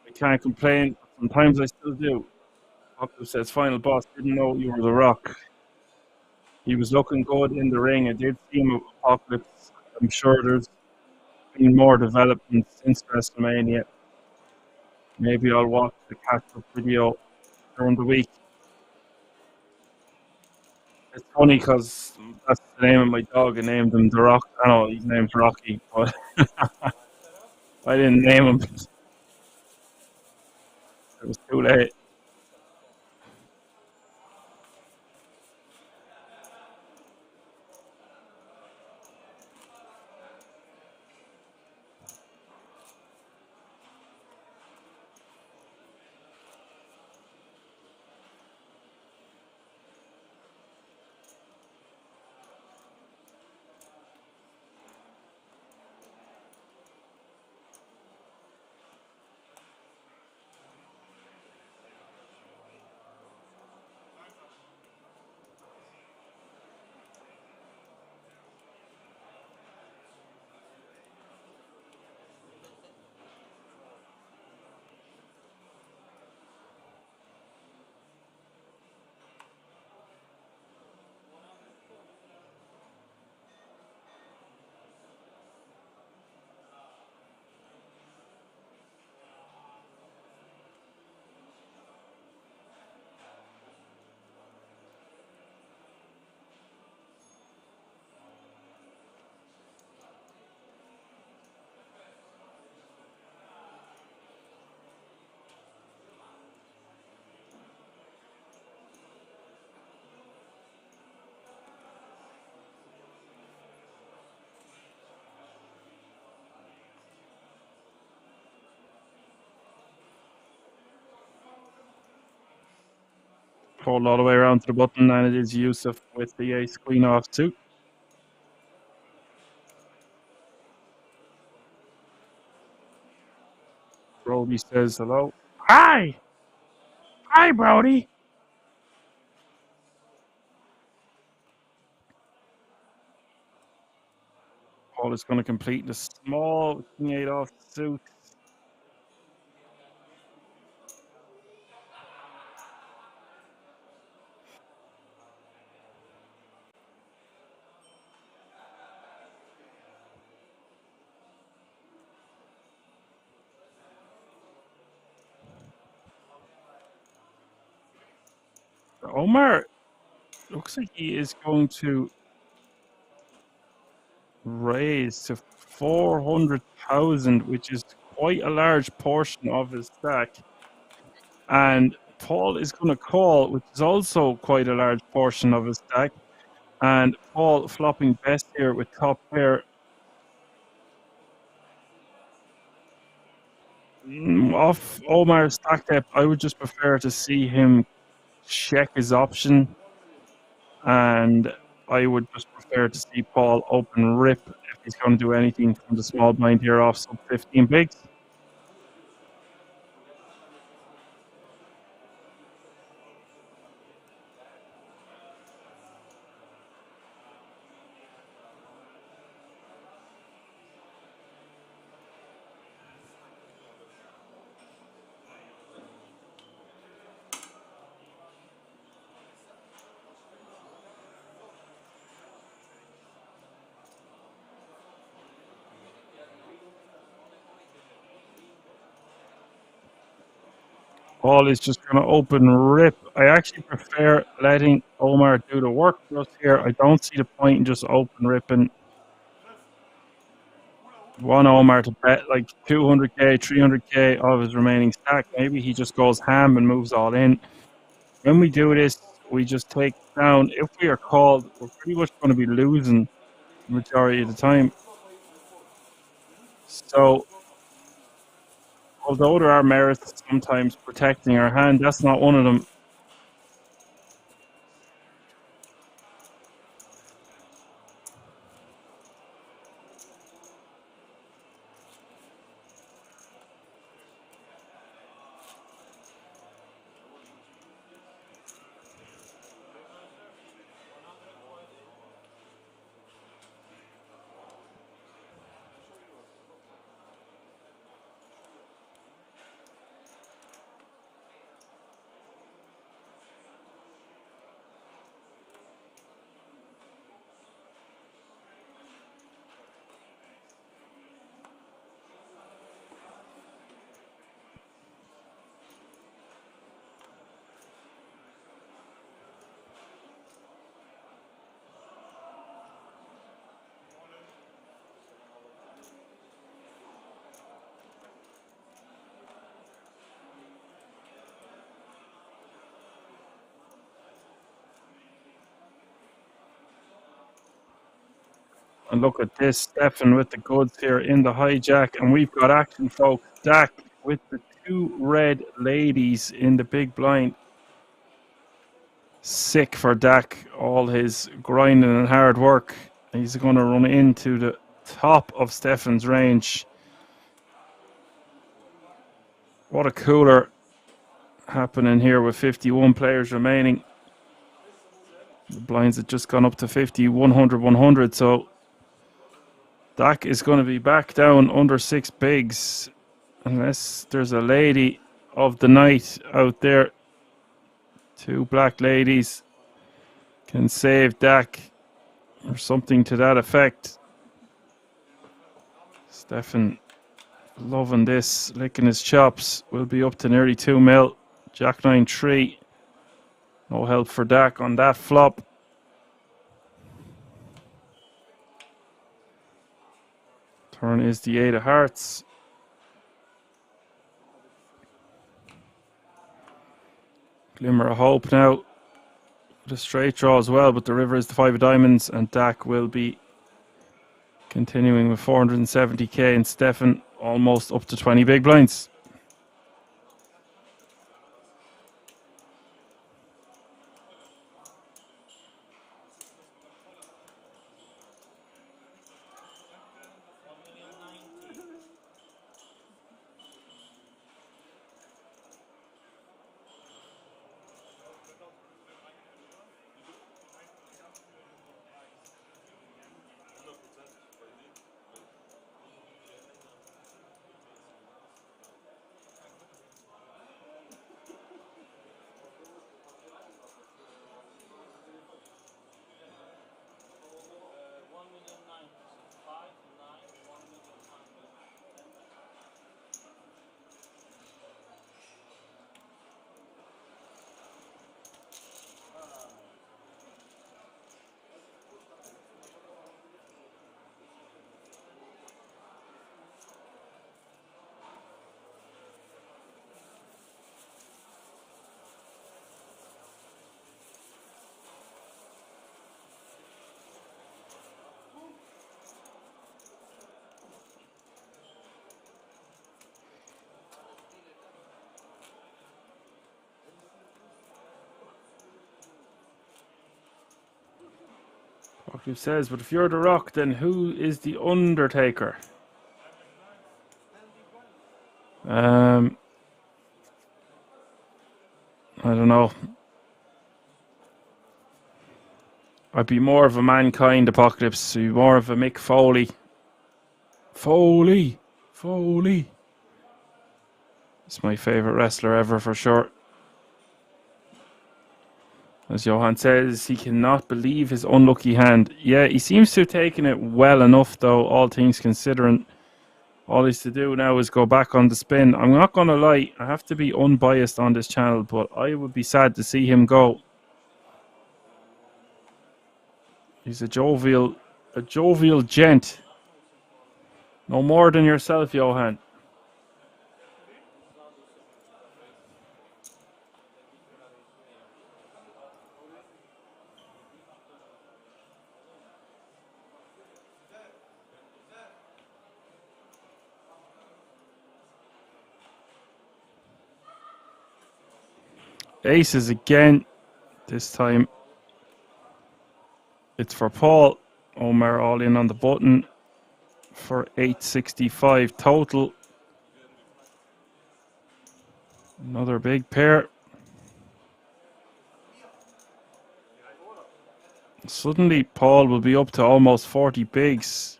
I can't complain. Sometimes I still do. Octave says, final boss, didn't know you were the Rock. He was looking good in the ring. I did see him at Apocalypse. I'm sure there's been more development since WrestleMania. Maybe I'll watch the catch-up video during the week. It's funny because that's the name of my dog. I named him The Rock. I know his name's Rocky, but I didn't name him. It was too late. Pulled all the way around to the button, and it is Yusuf with the ace queen off too. Brody says hello. Hi! Hi, Brody! Paul is going to complete the small king 8 off suit. Omar looks like he is going to raise to 400,000, which is quite a large portion of his stack. And Paul is going to call, which is also quite a large portion of his stack. And Paul flopping best here with top pair. Off Omar's stack depth, I would just prefer to see him check his option. And I would just prefer to see Paul open rip if he's going to do anything from the small blind here off sub 15 bigs. Ball is just going to open rip. I actually prefer letting Omar do the work for us here. I don't see the point in just open ripping. Want Omar to bet like 200k, 300k of his remaining stack. Maybe he just goes ham and moves all in. When we do this, we just take down. If we are called, we're pretty much going to be losing the majority of the time. So, although there are merits sometimes protecting our hand, that's not one of them. And look at this, Stefan with the goods here in the hijack. And we've got action, folks. Dak with the 2 red ladies in the big blind. Sick for Dak. All his grinding and hard work. He's going to run into the top of Stefan's range. What a cooler happening here with 51 players remaining. The blinds have just gone up to 50, 100, 100. So Dak is going to be back down under 6 bigs unless there's a lady of the night out there. 2 black ladies can save Dak or something to that effect. Stefan loving this, licking his chops. Will be up to nearly 2 mil. Jack 9-3. No help for Dak on that flop. Turn is the 8 of hearts. Glimmer of hope now. The straight draw as well, but the river is the 5 of diamonds, and Dak will be continuing with 470k, and Stefan almost up to 20 big blinds. Who says, but if you're the Rock, then who is the Undertaker? I don't know. I'd be more of a Mankind Apocalypse, be more of a Mick Foley. Foley! It's my favourite wrestler ever for sure. As Johan says, he cannot believe his unlucky hand. Yeah, he seems to have taken it well enough though, all things considering. All he's to do now is go back on the spin. I'm not going to lie, I have to be unbiased on this channel, but I would be sad to see him go. He's a jovial gent. No more than yourself, Johan. Aces again. This time it's for Paul. Omar all in on the button for 865 total. Another big pair. Suddenly Paul will be up to almost 40 bigs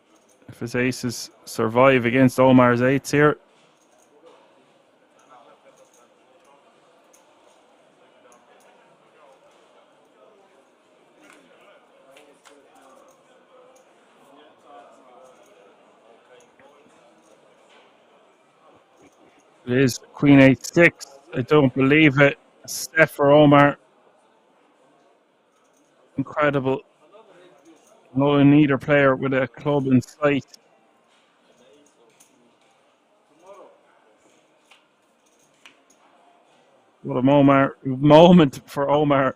if his aces survive against Omar's eights here. It is Queen 8-6. I don't believe it. Set for Omar. Incredible. No neither player with a club in sight. What a moment for Omar.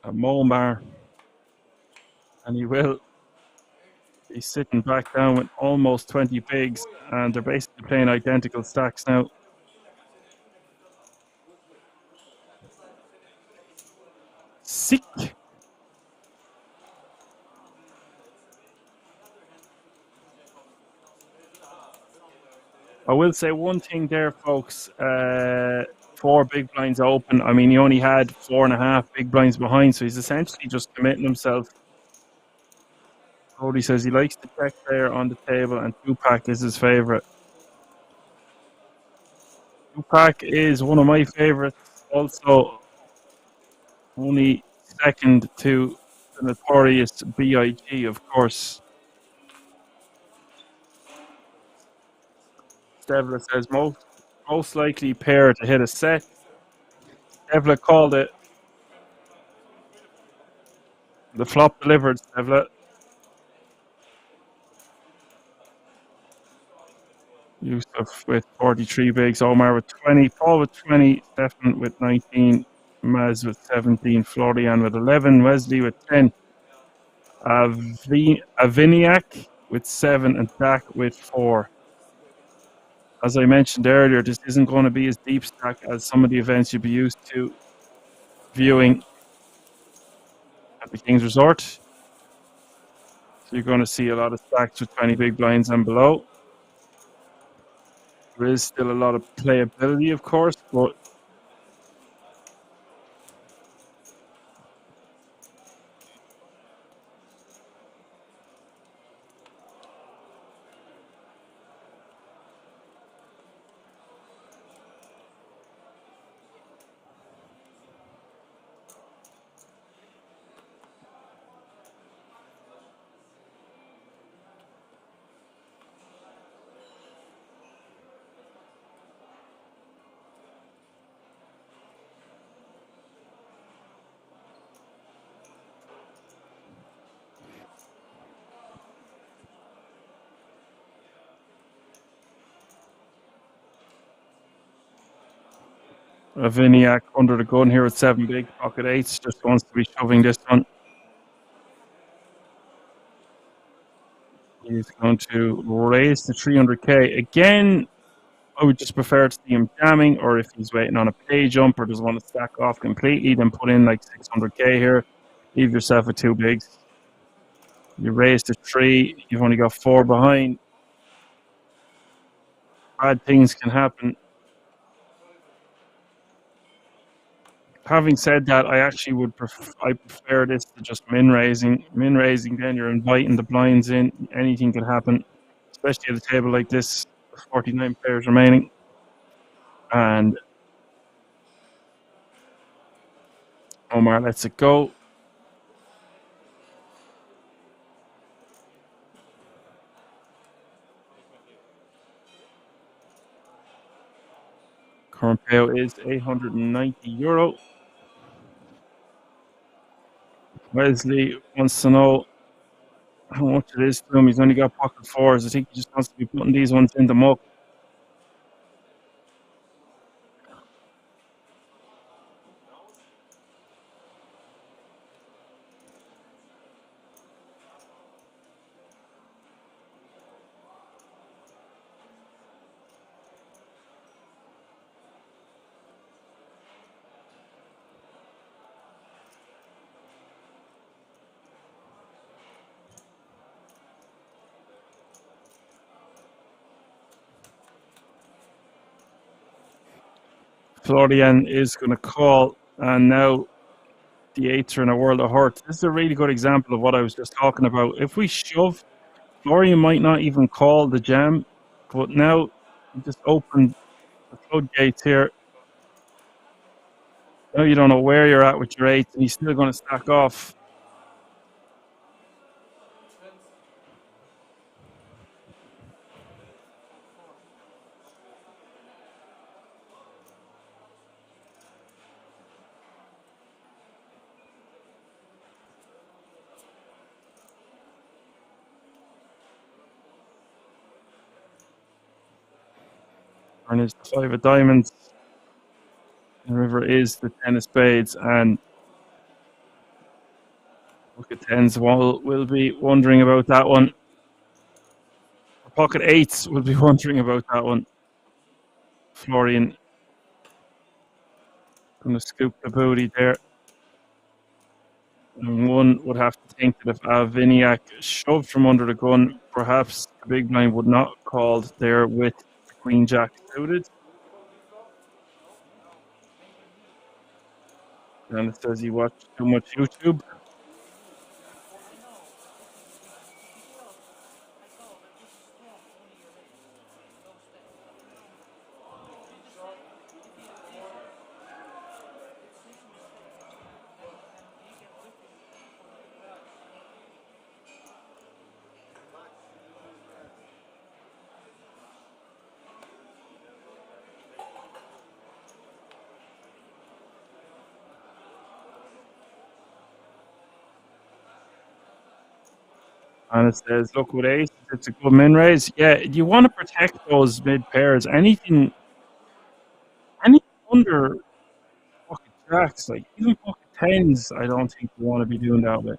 A Momar. And he will. He's sitting back down with almost 20 bigs, and they're basically playing identical stacks now. Sick. I will say one thing there, folks. 4 big blinds open. I mean, he only had 4.5 big blinds behind, so he's essentially just committing himself. Cody says he likes to check there on the table, and 2-pack is his favorite. 2-pack is one of my favorites. Also, only second to the notorious BIG, of course. Devla says most likely pair to hit a set. Devla called it. The flop delivered, Devla. Yusuf with 43 bigs, Omar with 20, Paul with 20, Stefan with 19, Maz with 17, Florian with 11, Wesley with 10, Aviniak with 7, and Dak with 4. As I mentioned earlier, this isn't going to be as deep stack as some of the events you'll be used to viewing at the King's Resort. So you're going to see a lot of stacks with 20 big blinds and below. There is still a lot of playability, of course, but Viniak under the gun here with 7 big pocket 8s, just wants to be shoving this one. He's going to raise to 300k. Again, I would just prefer to see him jamming, or if he's waiting on a pay jump or doesn't want to stack off completely, then put in like 600k here. Leave yourself with 2 bigs. You raise to 3, you've only got 4 behind. Bad things can happen. Having said that, I actually would prefer this to just min raising. Min raising, then you're inviting the blinds in. Anything can happen, especially at a table like this. 49 players remaining, and Omar lets it go. Current payout is €890. Wesley wants to know how much it is to him. He's only got pocket fours. I think he just wants to be putting these ones in the muck. Florian is going to call, and now the eights are in a world of hurt. This is a really good example of what I was just talking about. If we shove, Florian might not even call the jam, but now you just open the floodgates here. Now you don't know where you're at with your eights, and he's still going to stack off. Turn is the five of diamonds. The river is the ten of spades, and pocket tens will be wondering about that one. Pocket eights will be wondering about that one. Florian going to scoop the booty there. And one would have to think that if Aviniak shoved from under the gun, perhaps the big blind would not have called there with the Queen Jack suited. And it says he watched too much YouTube. And it says, look, with ace, it's a good min raise. Yeah, you want to protect those mid pairs. Anything under pocket jacks, like even pocket tens, I don't think you want to be doing that with.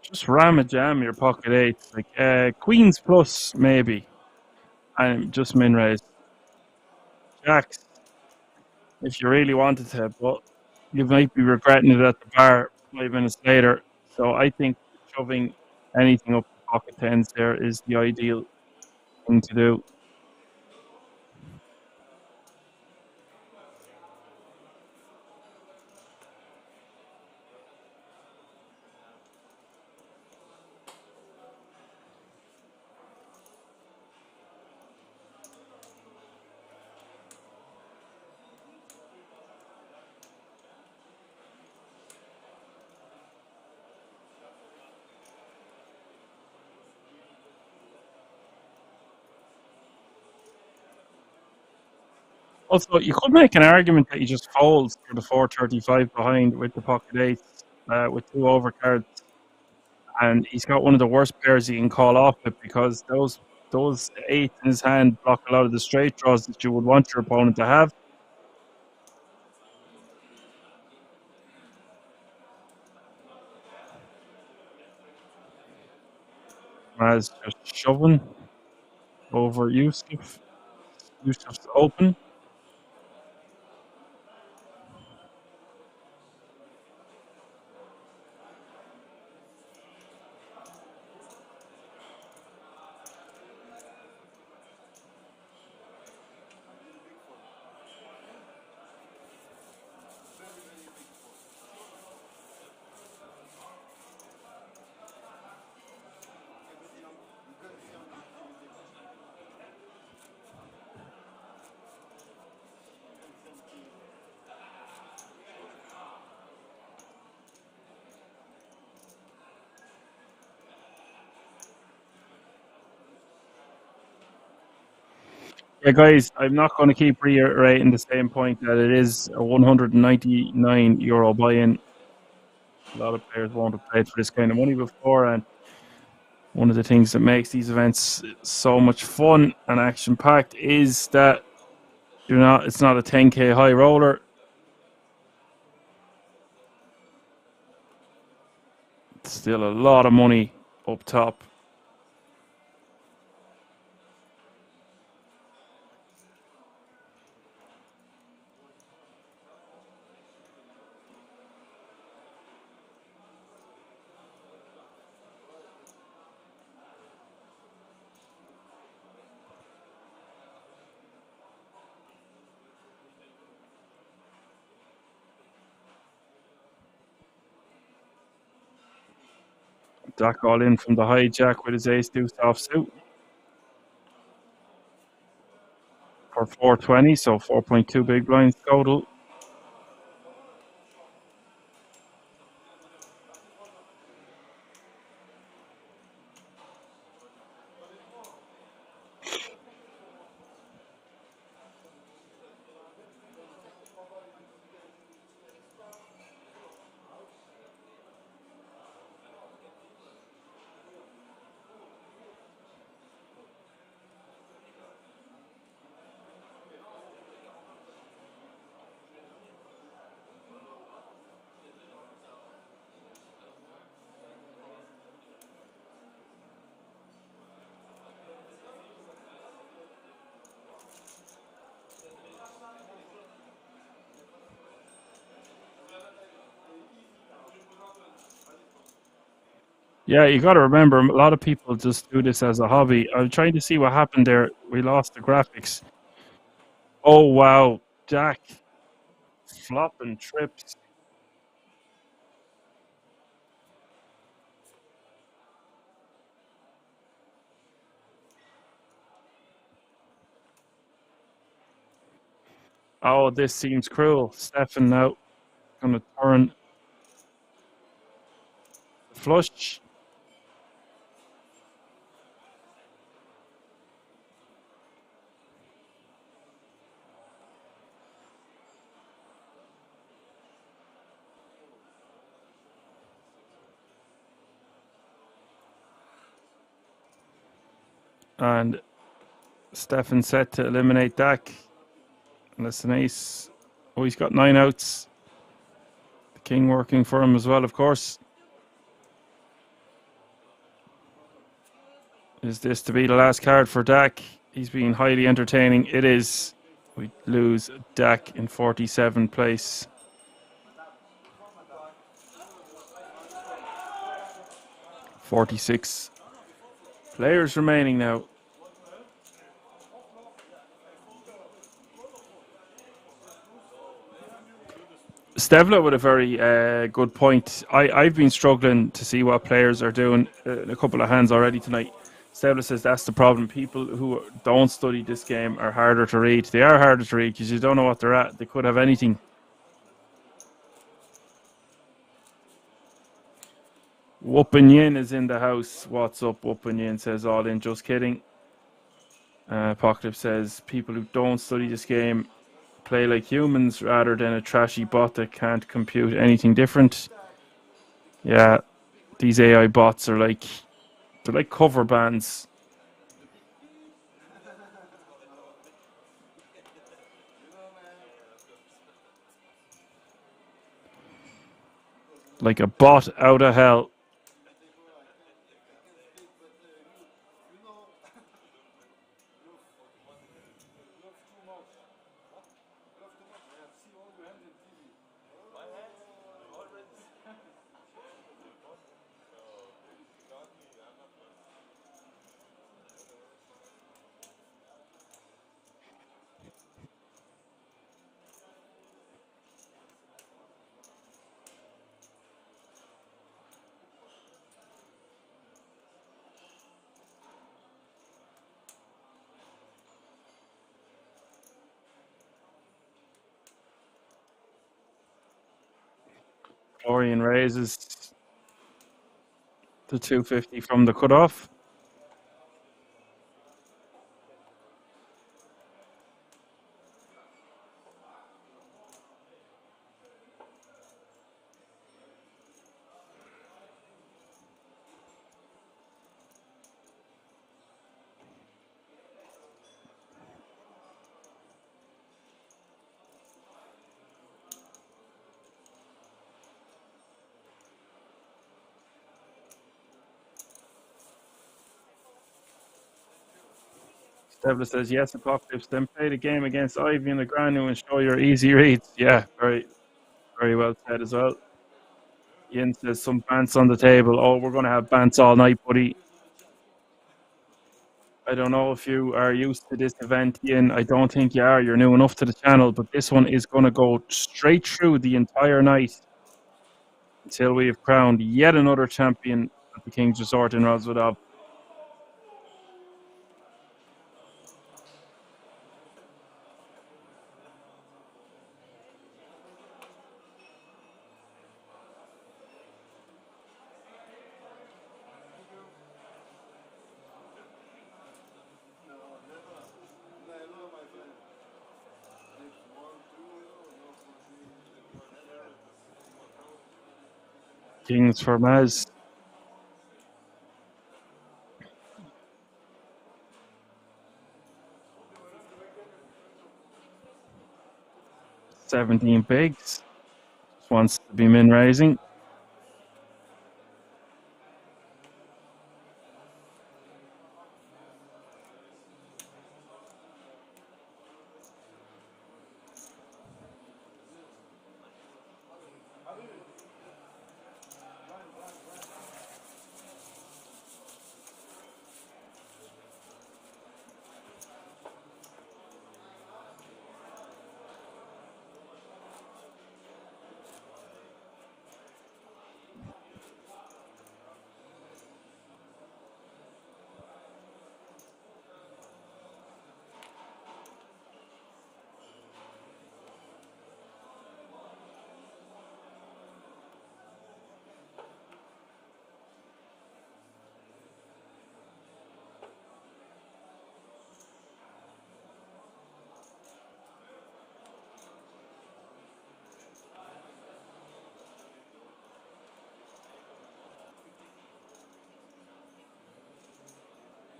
Just ram a jam your pocket eights, like queens plus maybe, and just min raise. Jacks, if you really wanted to, but you might be regretting it at the bar 5 minutes later. So I think shoving anything up to pocket tens there is the ideal thing to do. Also, you could make an argument that he just folds for the 435 behind with the pocket eights with two overcards, and he's got one of the worst pairs he can call off it because those eights in his hand block a lot of the straight draws that you would want your opponent to have. As just shoving over Yusuf. Yusuf's open. Yeah, guys, I'm not going to keep reiterating the same point that it is a €199 buy-in. A lot of players won't have paid for this kind of money before, and one of the things that makes these events so much fun and action-packed is that it's not a 10k high roller. It's still a lot of money up top. Jack all in from the hijack with his ace deuce offsuit for 420, so 4.2 big blinds total. Yeah, you got to remember, a lot of people just do this as a hobby. I'm trying to see what happened there. We lost the graphics. Oh, wow. Jack flopping trips. Oh, this seems cruel. Stefan now going to turn flush. And Stefan set to eliminate Dak. And that's an ace. Oh, he's got 9 outs. The king working for him as well, of course. Is this to be the last card for Dak? He's being highly entertaining. It is. We lose Dak in 47th place. 46 players remaining now. Stevla with a very good point. I've been struggling to see what players are doing in a couple of hands already tonight. Stevla says that's the problem. People who don't study this game are harder to read. They are harder to read because you don't know what they're at. They could have anything. Whoopin' Yin is in the house. What's up, Whoopin' Yin? Says all in. Just kidding. Apocalypse says people who don't study this game play like humans rather than a trashy bot that can't compute anything different. Yeah, these AI bots are like, they're like cover bands. Like a bot out of hell. Florian raises to 250 from the cutoff. Devla says, yes, Apocalypse. Then play the game against Ivy and the Granu and show your easy reads. Yeah, very, very well said as well. Ian says, some bants on the table. Oh, we're going to have bants all night, buddy. I don't know if you are used to this event, Ian. I don't think you are. You're new enough to the channel, but this one is going to go straight through the entire night until we have crowned yet another champion at the King's Resort in Roswitha. Kings for Maz. $17 bigs. Just wants to be min raising.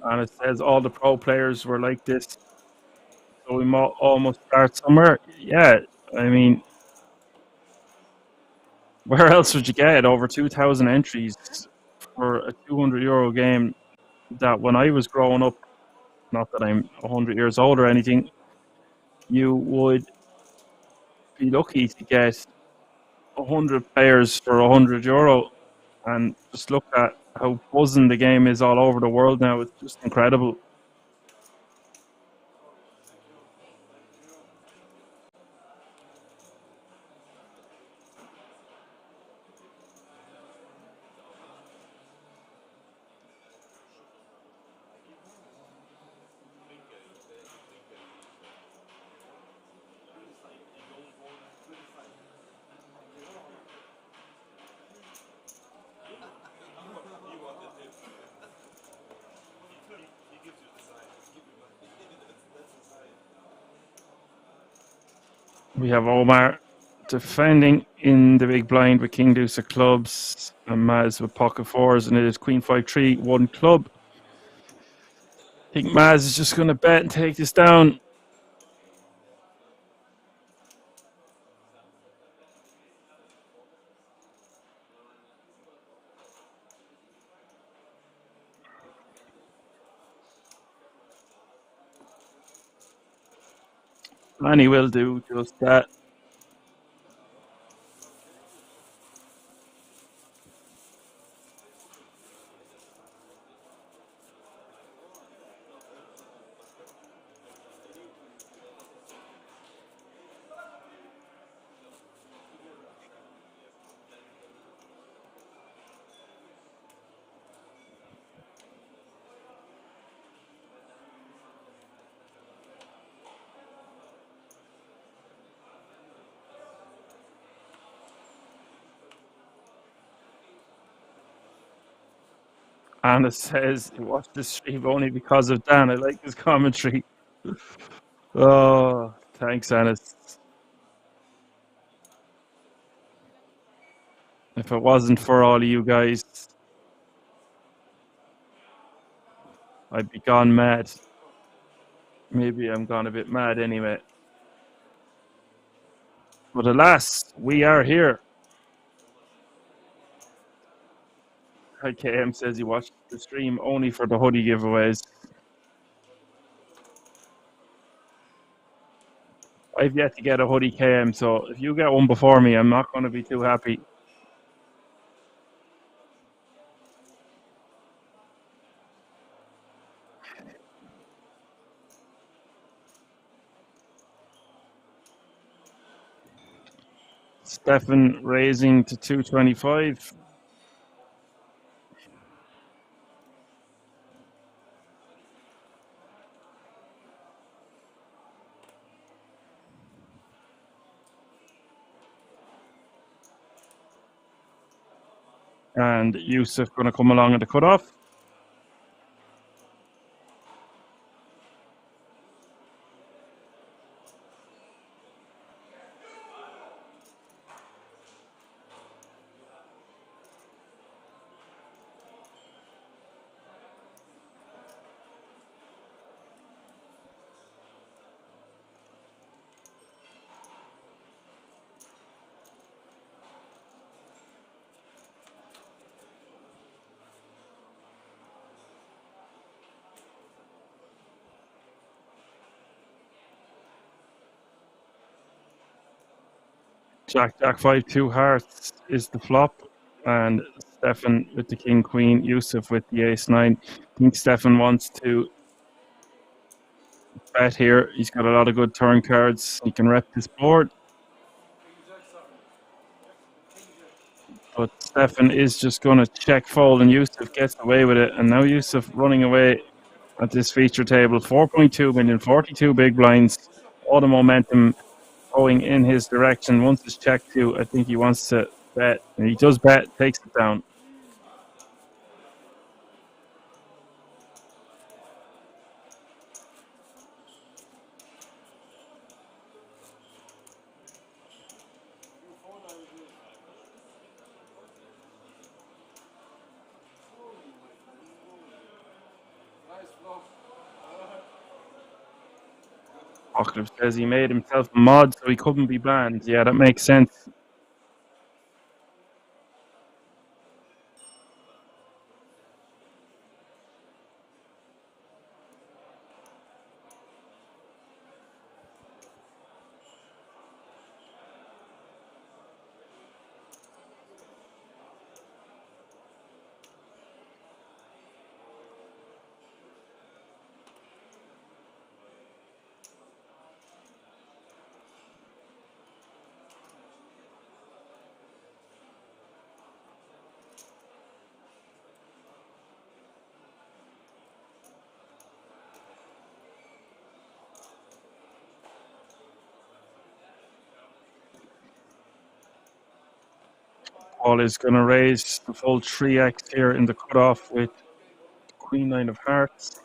And it says all the pro players were like this. So we almost start somewhere. Yeah, I mean, where else would you get over 2,000 entries for a €200 game that when I was growing up, not that I'm 100 years old or anything, you would be lucky to get 100 players for €100. And just look at how buzzing the game is all over the world now. It's just incredible. We have Omar defending in the big blind with King Deuce of clubs and Maz with pocket fours, and it is Queen 5-3, one club. I think Maz is just going to bet and take this down. And he will do just that. And it says he watched this stream only because of Dan. I like his commentary. Oh, thanks, Anis. If it wasn't for all of you guys, I'd be gone mad. Maybe I'm gone a bit mad anyway. But alas, we are here. KM says he watched the stream only for the hoodie giveaways. I've yet to get a hoodie KM, so if you get one before me, I'm not going to be too happy. Stefan raising to 225. And Yusuf going to come along at the cutoff. Jack, 5, 2 hearts is the flop. And Stefan with the king, queen, Yusuf with the ace 9. I think Stefan wants to bet here. He's got a lot of good turn cards. He can rep this board. But Stefan is just going to check fold, and Yusuf gets away with it. And now Yusuf running away at this feature table. 4.2 million, 42 big blinds. All the momentum going in his direction. Once it's checked to, I think he wants to bet. And he does bet, takes it down. Octave says he made himself a mod so he couldn't be banned. Yeah, that makes sense. Paul is going to raise the full 3x here in the cutoff with Queen 9 of Hearts.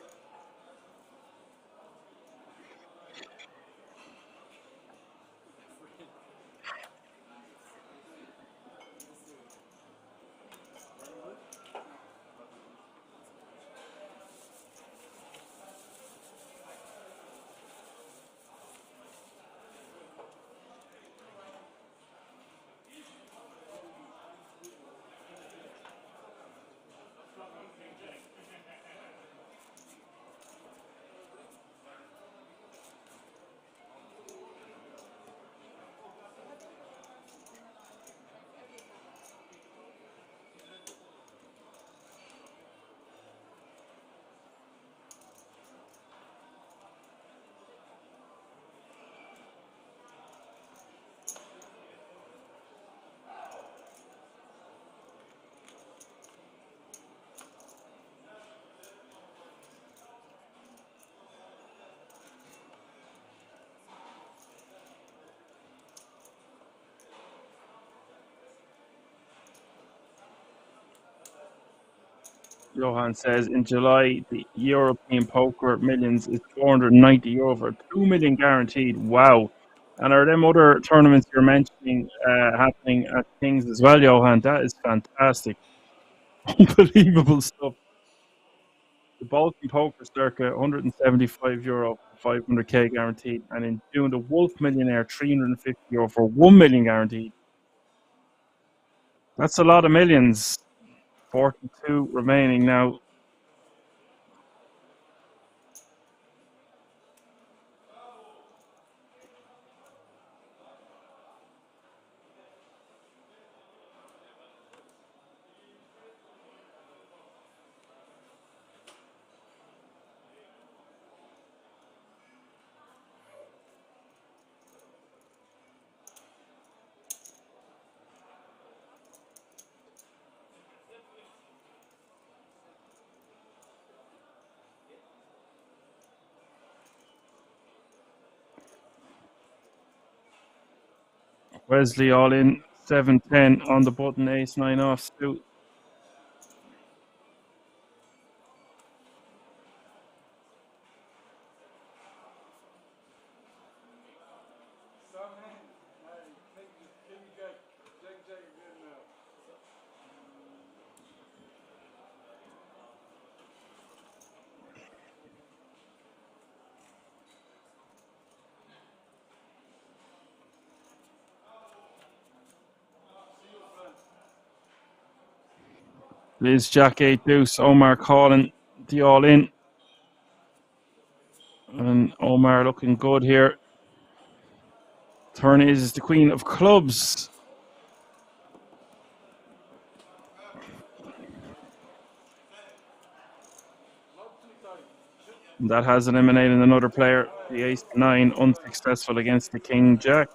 Johan says in July, the European Poker Millions is €490 for 2 million guaranteed. Wow. And are them other tournaments you're mentioning happening at Kings as well, Johan? That is fantastic. Unbelievable stuff. The Balkan Poker Circuit, €175 for 500k guaranteed. And in June, the Wolf Millionaire, €350 for 1 million guaranteed. That's a lot of millions. 42 remaining now. Wesley all in, 7-10 on the button, ace-9 off suit. Liz, Jack 8 deuce, Omar calling the all in. And Omar looking good here. Turn is the queen of clubs. And that has eliminated another player. The ace-9 unsuccessful against the king jack.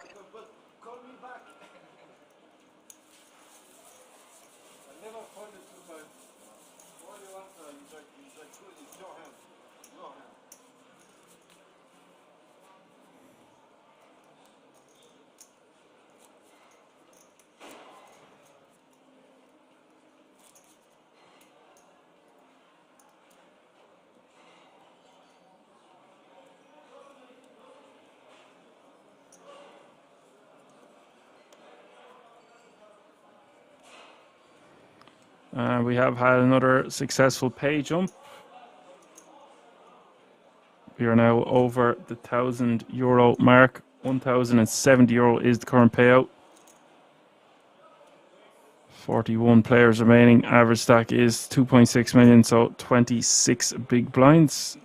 We have had another successful pay jump. We are now over the €1,000 mark. €1,070 is the current payout. 41 players remaining. Average stack is 2.6 million, so 26 big blinds.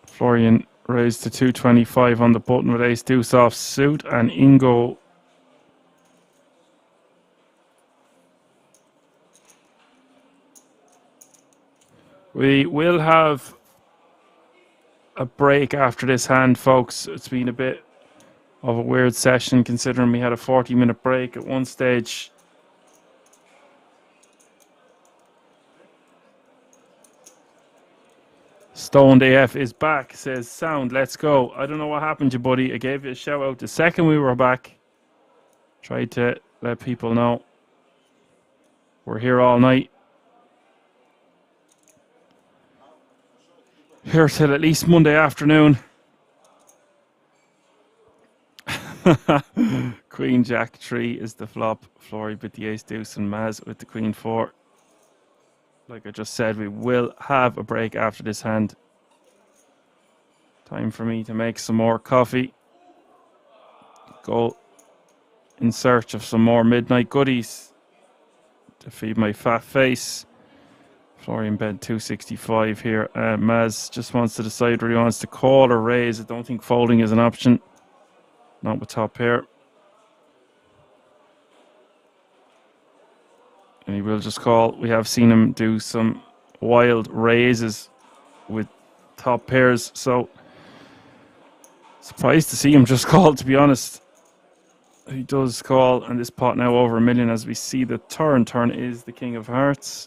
Florian raised to 225 on the button with ace deuce off suit, and Ingo we will have a break after this hand, folks. It's been a bit of a weird session considering we had a 40-minute break at one stage. Stoned AF is back, says Sound, let's go. I don't know what happened to you, buddy. I gave you a shout out the second we were back. Tried to let people know we're here all night. Here till at least Monday afternoon. Queen Jack 3 is the flop. Flory with the ace deuce and Maz with the queen 4. Like I just said, we will have a break after this hand. Time for me to make some more coffee. Go in search of some more midnight goodies to feed my fat face. Florian bed 265 here. Maz just wants to decide whether he wants to call or raise. I don't think folding is an option. Not with top pair. And he will just call. We have seen him do some wild raises with top pairs. So, surprised to see him just call, to be honest. He does call, and this pot now over $1 million as we see the turn. Turn is the king of hearts.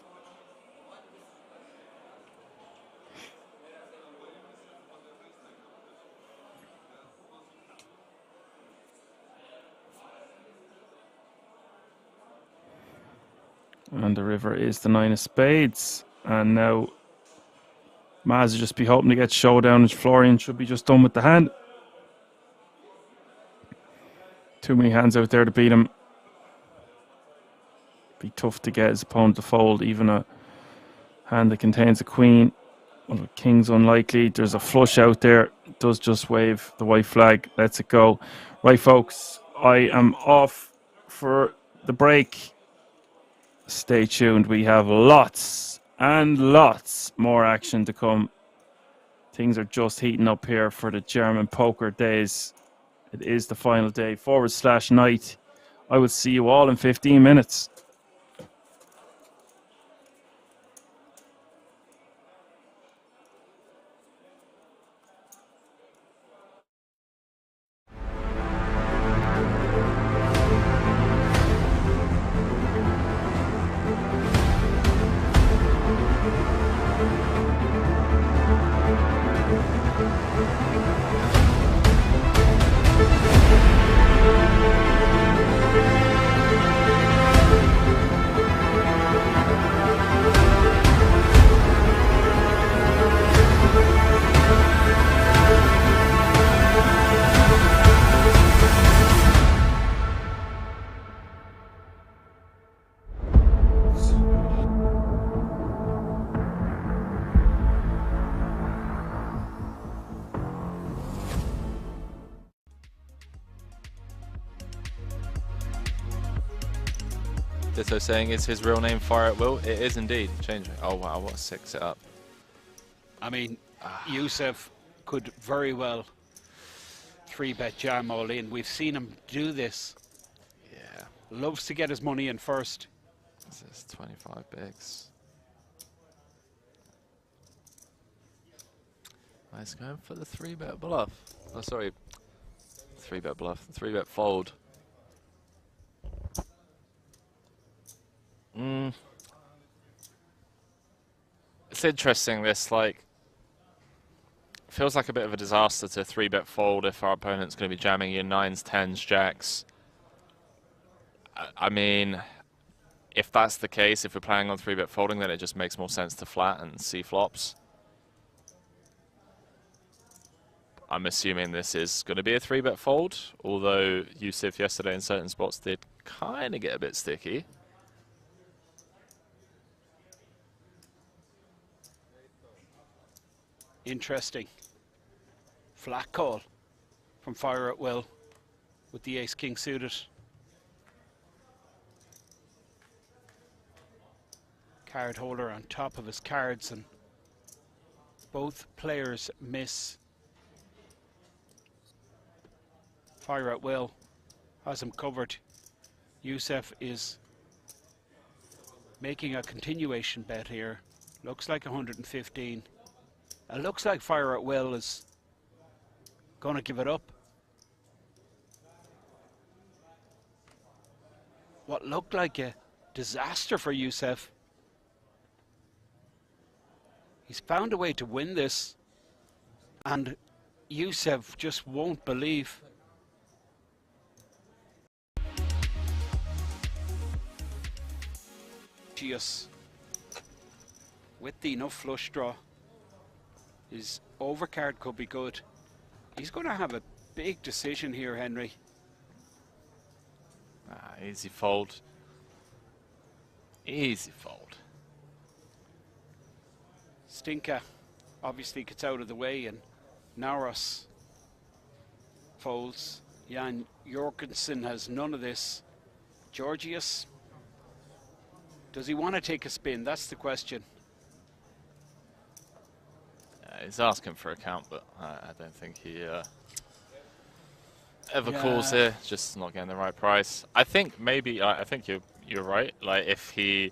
And the river is the 9 of spades. And now Maz will just be hoping to get showdown, and Florian should be just done with the hand. Too many hands out there to beat him. Be tough to get his opponent to fold, even a hand that contains a queen. Well, the king's unlikely. There's a flush out there. It does just wave the white flag. Lets it go. Right, folks, I am off for the break. Stay tuned. We have lots and lots more action to come. Things are just heating up here for the German poker days. It is the final day / night. I will see you all in 15 minutes. Ditto saying, is his real name Fire at Will? It is indeed. Change it. Oh wow, what a sick setup. I mean, Yusuf could very well 3-bet jam all in. We've seen him do this. Yeah. Loves to get his money in first. This is 25 bigs. He's going for the 3-bet bluff. Oh, sorry. 3-bet bluff. 3-bet fold. It's interesting, this, like, feels like a bit of a disaster to 3-bet fold if our opponent's going to be jamming you 9s, 10s, jacks. I mean, if that's the case, if we're planning on 3-bet folding, then it just makes more sense to flat and see flops. I'm assuming this is going to be a 3-bet fold, although Yusuf yesterday in certain spots did kind of get a bit sticky. Interesting. Flat call from Fire at Will with the Ace-King suited. Card holder on top of his cards, and both players miss. Fire at Will has him covered. Yusuf is making a continuation bet here. Looks like 115. It looks like Fire at Will is going to give it up. What looked like a disaster for Yusuf. He's found a way to win this, and Yusuf just won't believe. Georgios with the enough flush draw. His overcard could be good. He's going to have a big decision here, Henry. Easy fold. Easy fold. Stinka obviously gets out of the way, and Naros folds. Jan Jorgensen has none of this. Georgios, does he want to take a spin? That's the question. He's asking for a count, but I don't think he ever calls here. Just not getting the right price. I think maybe I think you're right. Like if he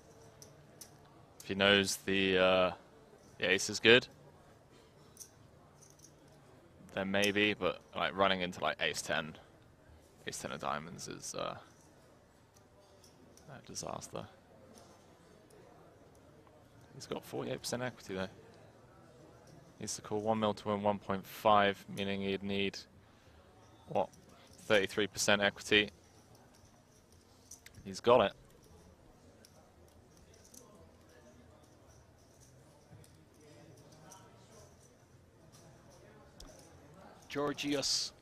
knows the ace is good, then maybe. But like running into like ace 10 of diamonds is a disaster. He's got 48% equity though. Needs to call 1 mil to win 1.5, meaning he'd need, what, 33% equity. He's got it. Georgios.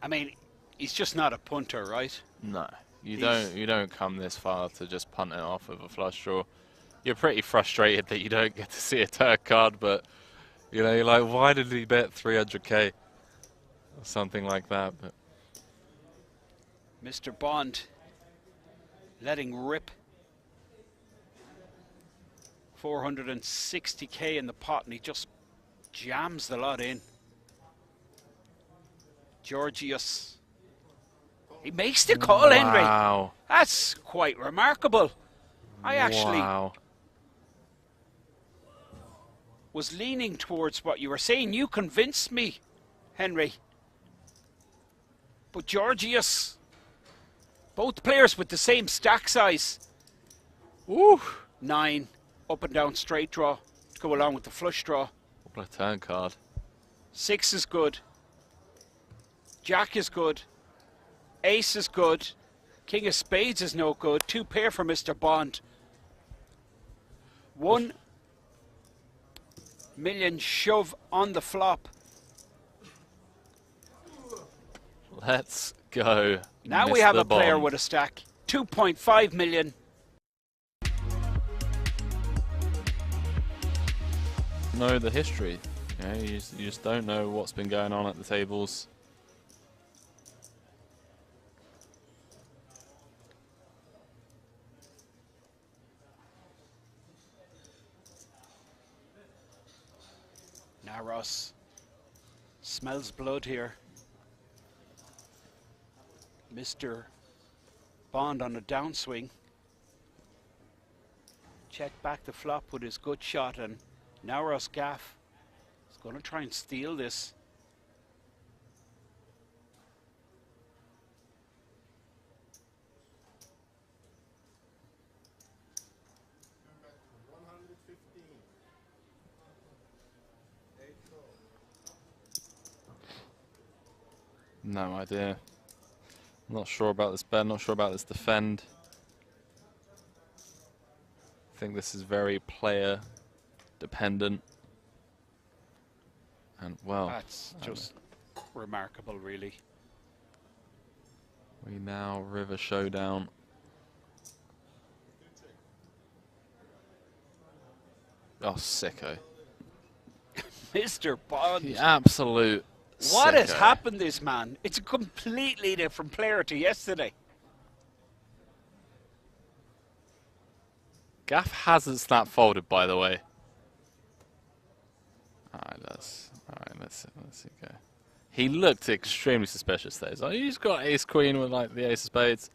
I mean, he's just not a punter, right? No, you don't come this far to just punt it off with a flush draw. You're pretty frustrated that you don't get to see a Turk card, but you know, you're like, why did he bet 300k or something like that? But Mr. Bond letting rip. 460k in the pot, and he just jams the lot in. Georgios. He makes the call, Henry. Wow. That's quite remarkable. I actually Wow. was leaning towards what you were saying. You convinced me, Henry. But Georgios, both players with the same stack size. Woo! 9, up and down straight draw to go along with the flush draw. What a turn card. 6 is good. Jack is good. Ace is good. King of Spades is no good. 2 pair for Mr. Bond. 1 million shove on the flop. Let's go. Now we have Mr. a player Bond. with a stack. 2.5 million. Know the history. You just don't know what's been going on at the tables. Now Ross smells blood here. Mr. Bond on a downswing. Check back the flop with his good shot, and now Ross Gaff is going to try and steal this. No idea. Not sure about this bet, not sure about this defend. I think this is very player dependent. And well, That's just remarkable, really. we now river showdown. Oh, sicko. Mr. Bond. The absolute What has sicko. happened to this man? It's a completely different player to yesterday. Gaff hasn't snap folded, by the way. Let's see go. He looked extremely suspicious there. He's like, he's got ace queen with like the ace of spades.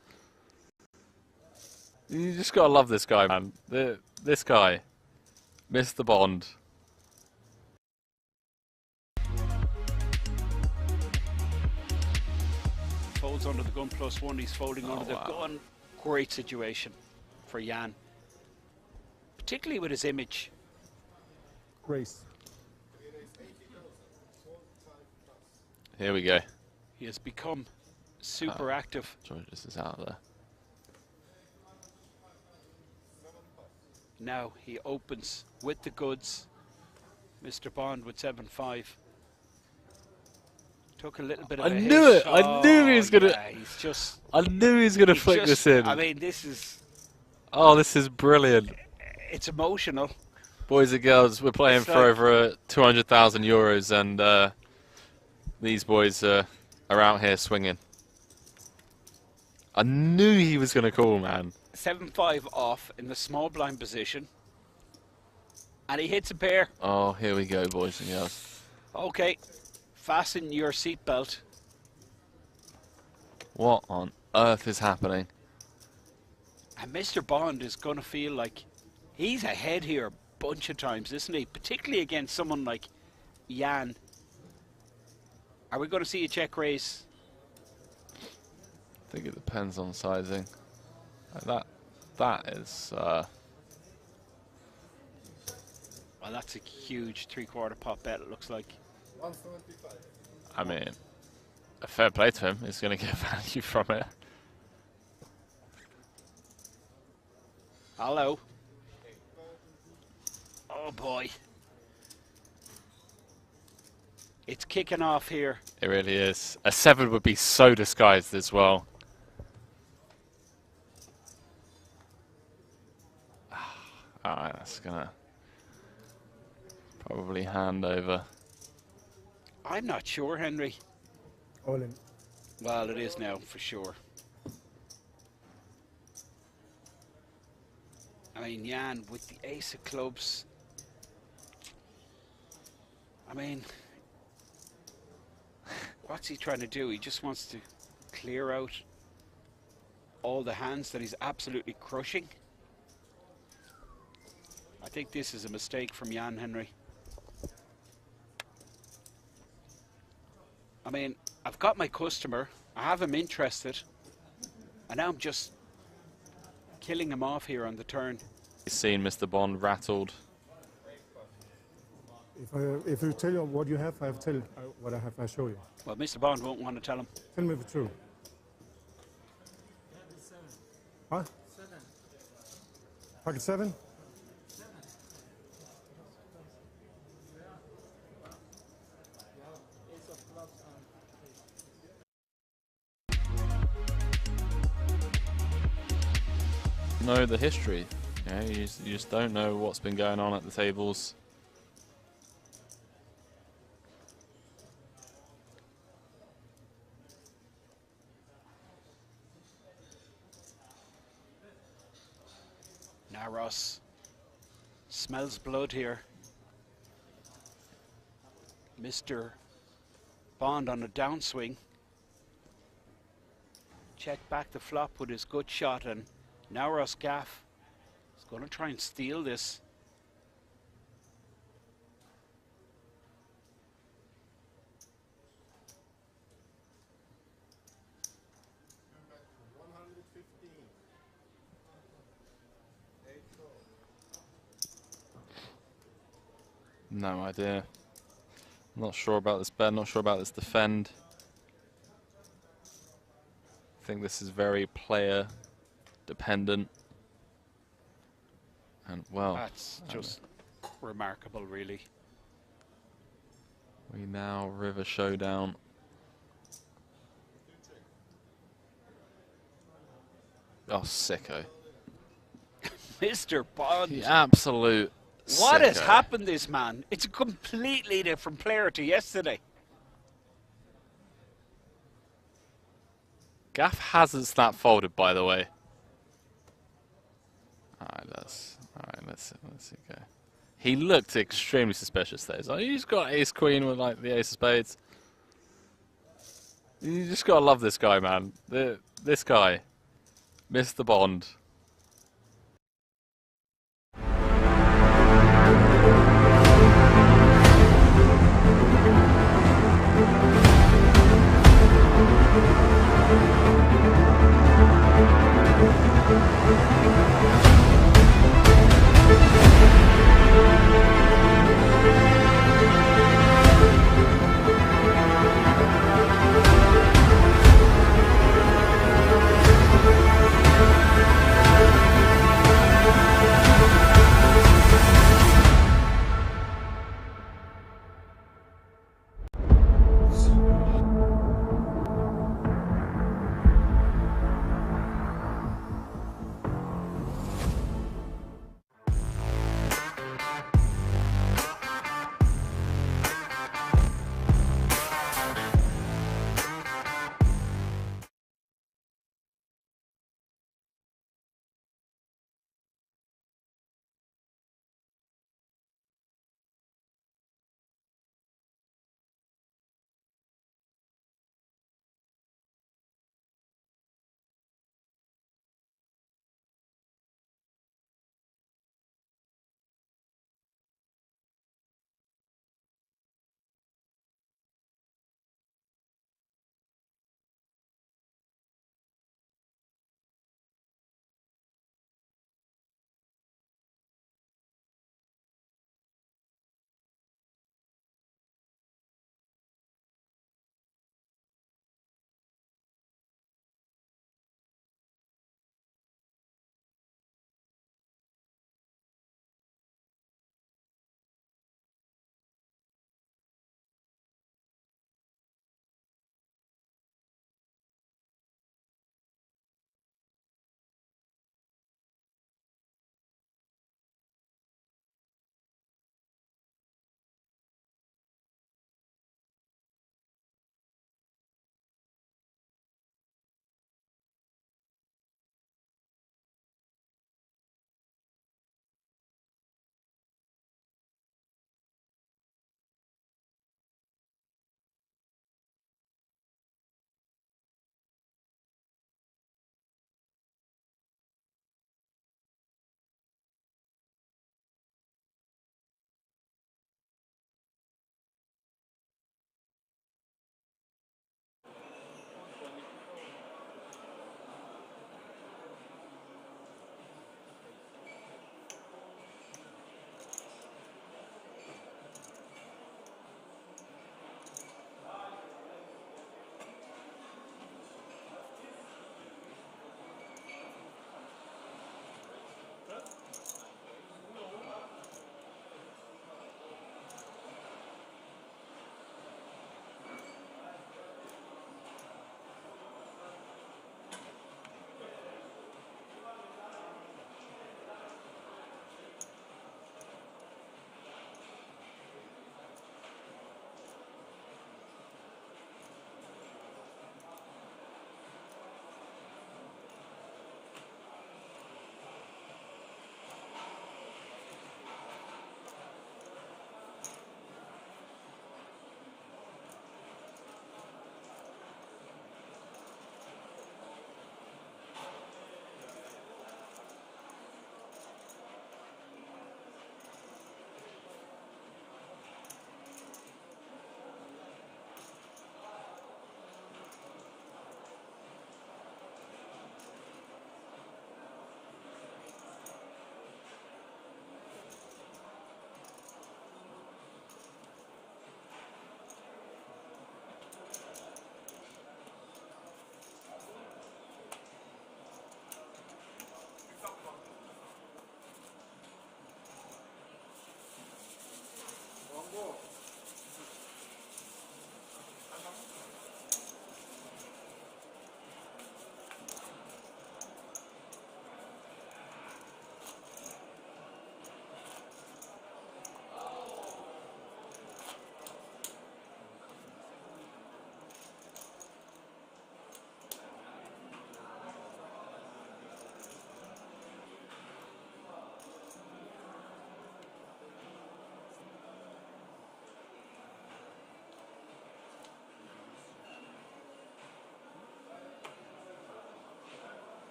You just gotta love this guy, man. This guy, Mr. Bond. Folds under the gun +1. He's folding Oh, under the wow. gun. Great situation for Jan, particularly with his image. Grace. Here we go. He has become super active. Georges is out there. Now he opens with the goods. Mr. Bond with 7-5. Took a little bit of I a knew hit. it! I knew he was gonna. Yeah, he's just. I knew he was gonna he flick just- this in. I mean, this is. Oh, this is brilliant. It's emotional. Boys and girls, we're playing It's for like- over 200,000 euros, and these boys are out here swinging. I knew he was going to call, man. 7-5 off in the small blind position. And he hits a pair. Oh, here we go, boys and girls. Okay. Fasten your seatbelt. What on earth is happening? And Mr. Bond is going to feel like he's ahead here a bunch of times, isn't he? Particularly against someone like Jan. Are we going to see a check raise? I think it depends on sizing. That is... Well, that's a huge 3/4 pot bet, it looks like. 175. I mean, a fair play to him. He's going to get value from it. Hello. Oh boy. It's kicking off here. It really is. A 7 would be so disguised as well. Alright, that's gonna probably hand over. I'm not sure, Henry. All in. Well, it is now, for sure. I mean, Jan with the ace of clubs. I mean, what's he trying to do? He just wants to clear out all the hands that he's absolutely crushing. I think this is a mistake from Jan Henry. I mean, I've got my customer, I have him interested, and now I'm just killing him off here on the turn. He's seen Mr. Bond rattled. If you tell you what you have, I have tell what I have. I show you. Well, Mr. Bond won't want to tell him. Tell me the truth. Huh? Pocket 7? Know the history. Yeah, you just don't know what's been going on at the tables. Now Ross smells blood here. Mr. Bond on a downswing. Check back the flop with his good shot, and now Ross Gaff is going to try and steal this. No idea. Not sure about this bet, not sure about this defend. I think this is very player dependent. And well, That's just remarkable, really. we now river showdown. Oh, sicko. Mr. Bond. The absolute What has sicko. happened this man? It's a completely different player to yesterday. Gaff hasn't snap folded, by the way. Let's see. Okay. He looked extremely suspicious there. He's like, he's got ace queen with like the ace of spades. You just gotta love this guy, man. This guy, Mr. Bond.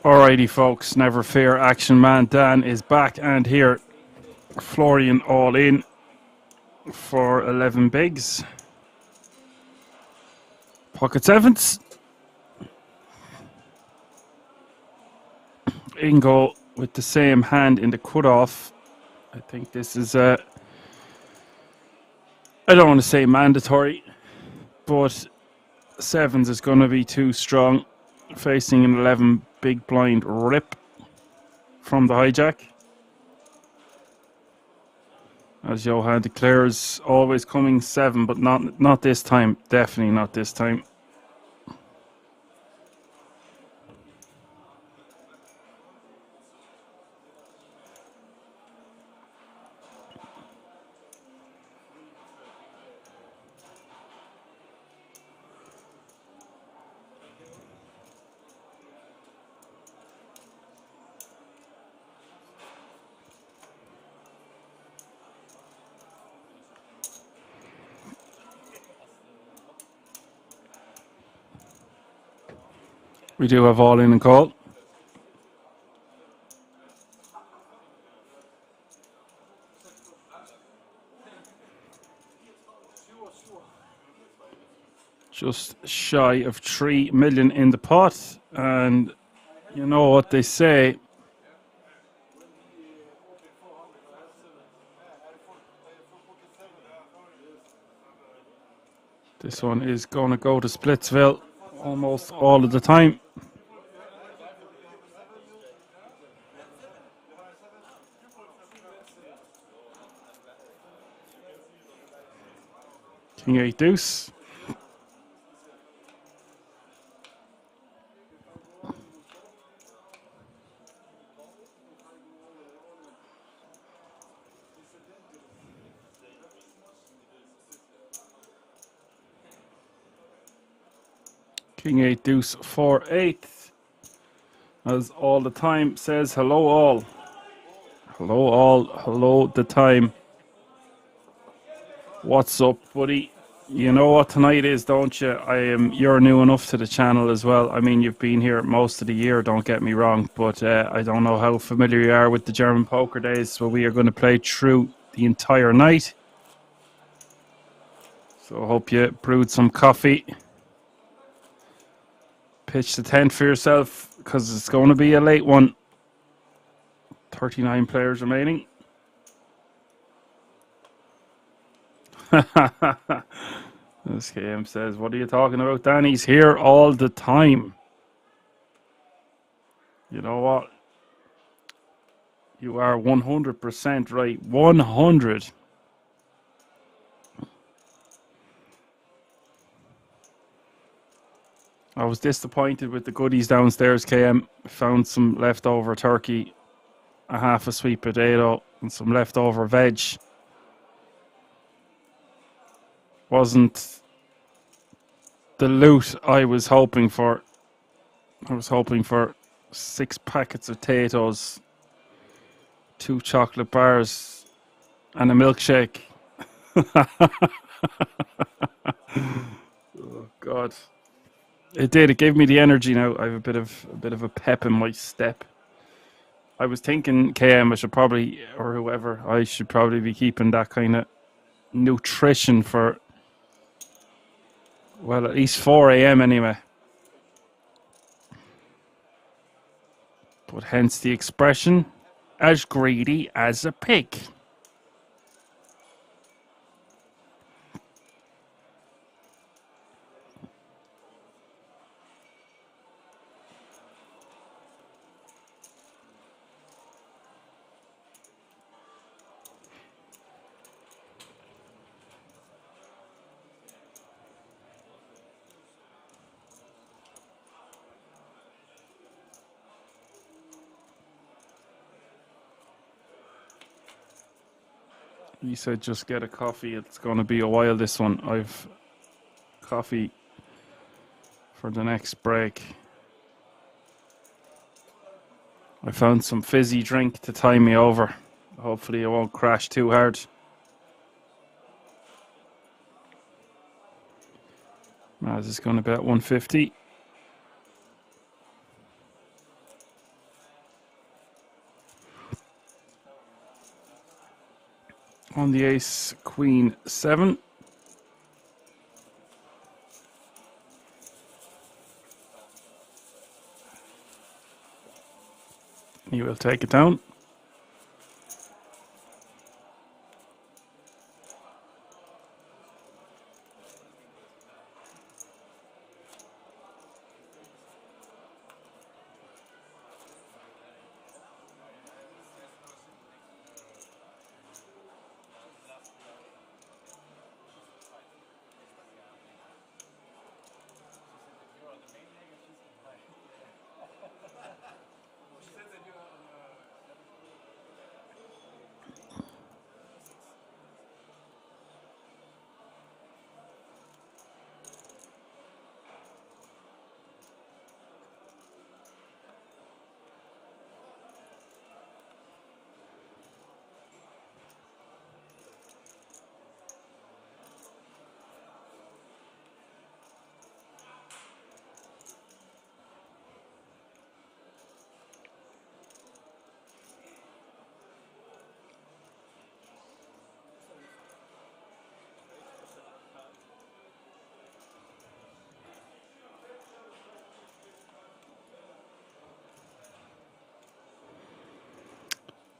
Alrighty, folks, never fear. Action Man Dan is back and here. Florian all in for 11 bigs. Pocket sevens. Ingo with the same hand in the cutoff. I think this is I don't want to say mandatory, but sevens is going to be too strong. Facing an 11 big blind rip from the hijack. As Johan declares, always coming 7, but not this time. Definitely not this time. We do have all in and call. Just shy of 3 million in the pot, and you know what they say. This one is going to go to Splitsville almost all of the time. King 8 deuce. King 8 deuce 4-8. As all the time says hello all. Hello all, hello the time. What's up, buddy? You know what tonight is, don't you? You're new enough to the channel as well. I mean, you've been here most of the year, don't get me wrong, but I don't know how familiar you are with the German poker days, so we are going to play through the entire night. So I hope you brewed some coffee. Pitch the tent for yourself, because it's going to be a late one. 39 players remaining. SKM says, what are you talking about, Dan? He's here all the time. You know what? You are 100% right. 100. I was disappointed with the goodies downstairs, KM. Found some leftover turkey, a half a sweet potato, and some leftover veg. Wasn't the loot I was hoping for. I was hoping for 6 packets of potatoes, 2 chocolate bars, and a milkshake. Oh God. It did. It gave me the energy now. I have a bit of a pep in my step. I was thinking, KM, I should probably, or whoever, I should probably be keeping that kind of nutrition for, well, at least 4 a.m. anyway. But hence the expression, as greedy as a pig. He said just get a coffee. It's going to be a while, this one. I've coffee for the next break. I found some fizzy drink to tie me over. Hopefully it won't crash too hard. Maz is going to bet 150. on the ace, queen 7. He will take it down.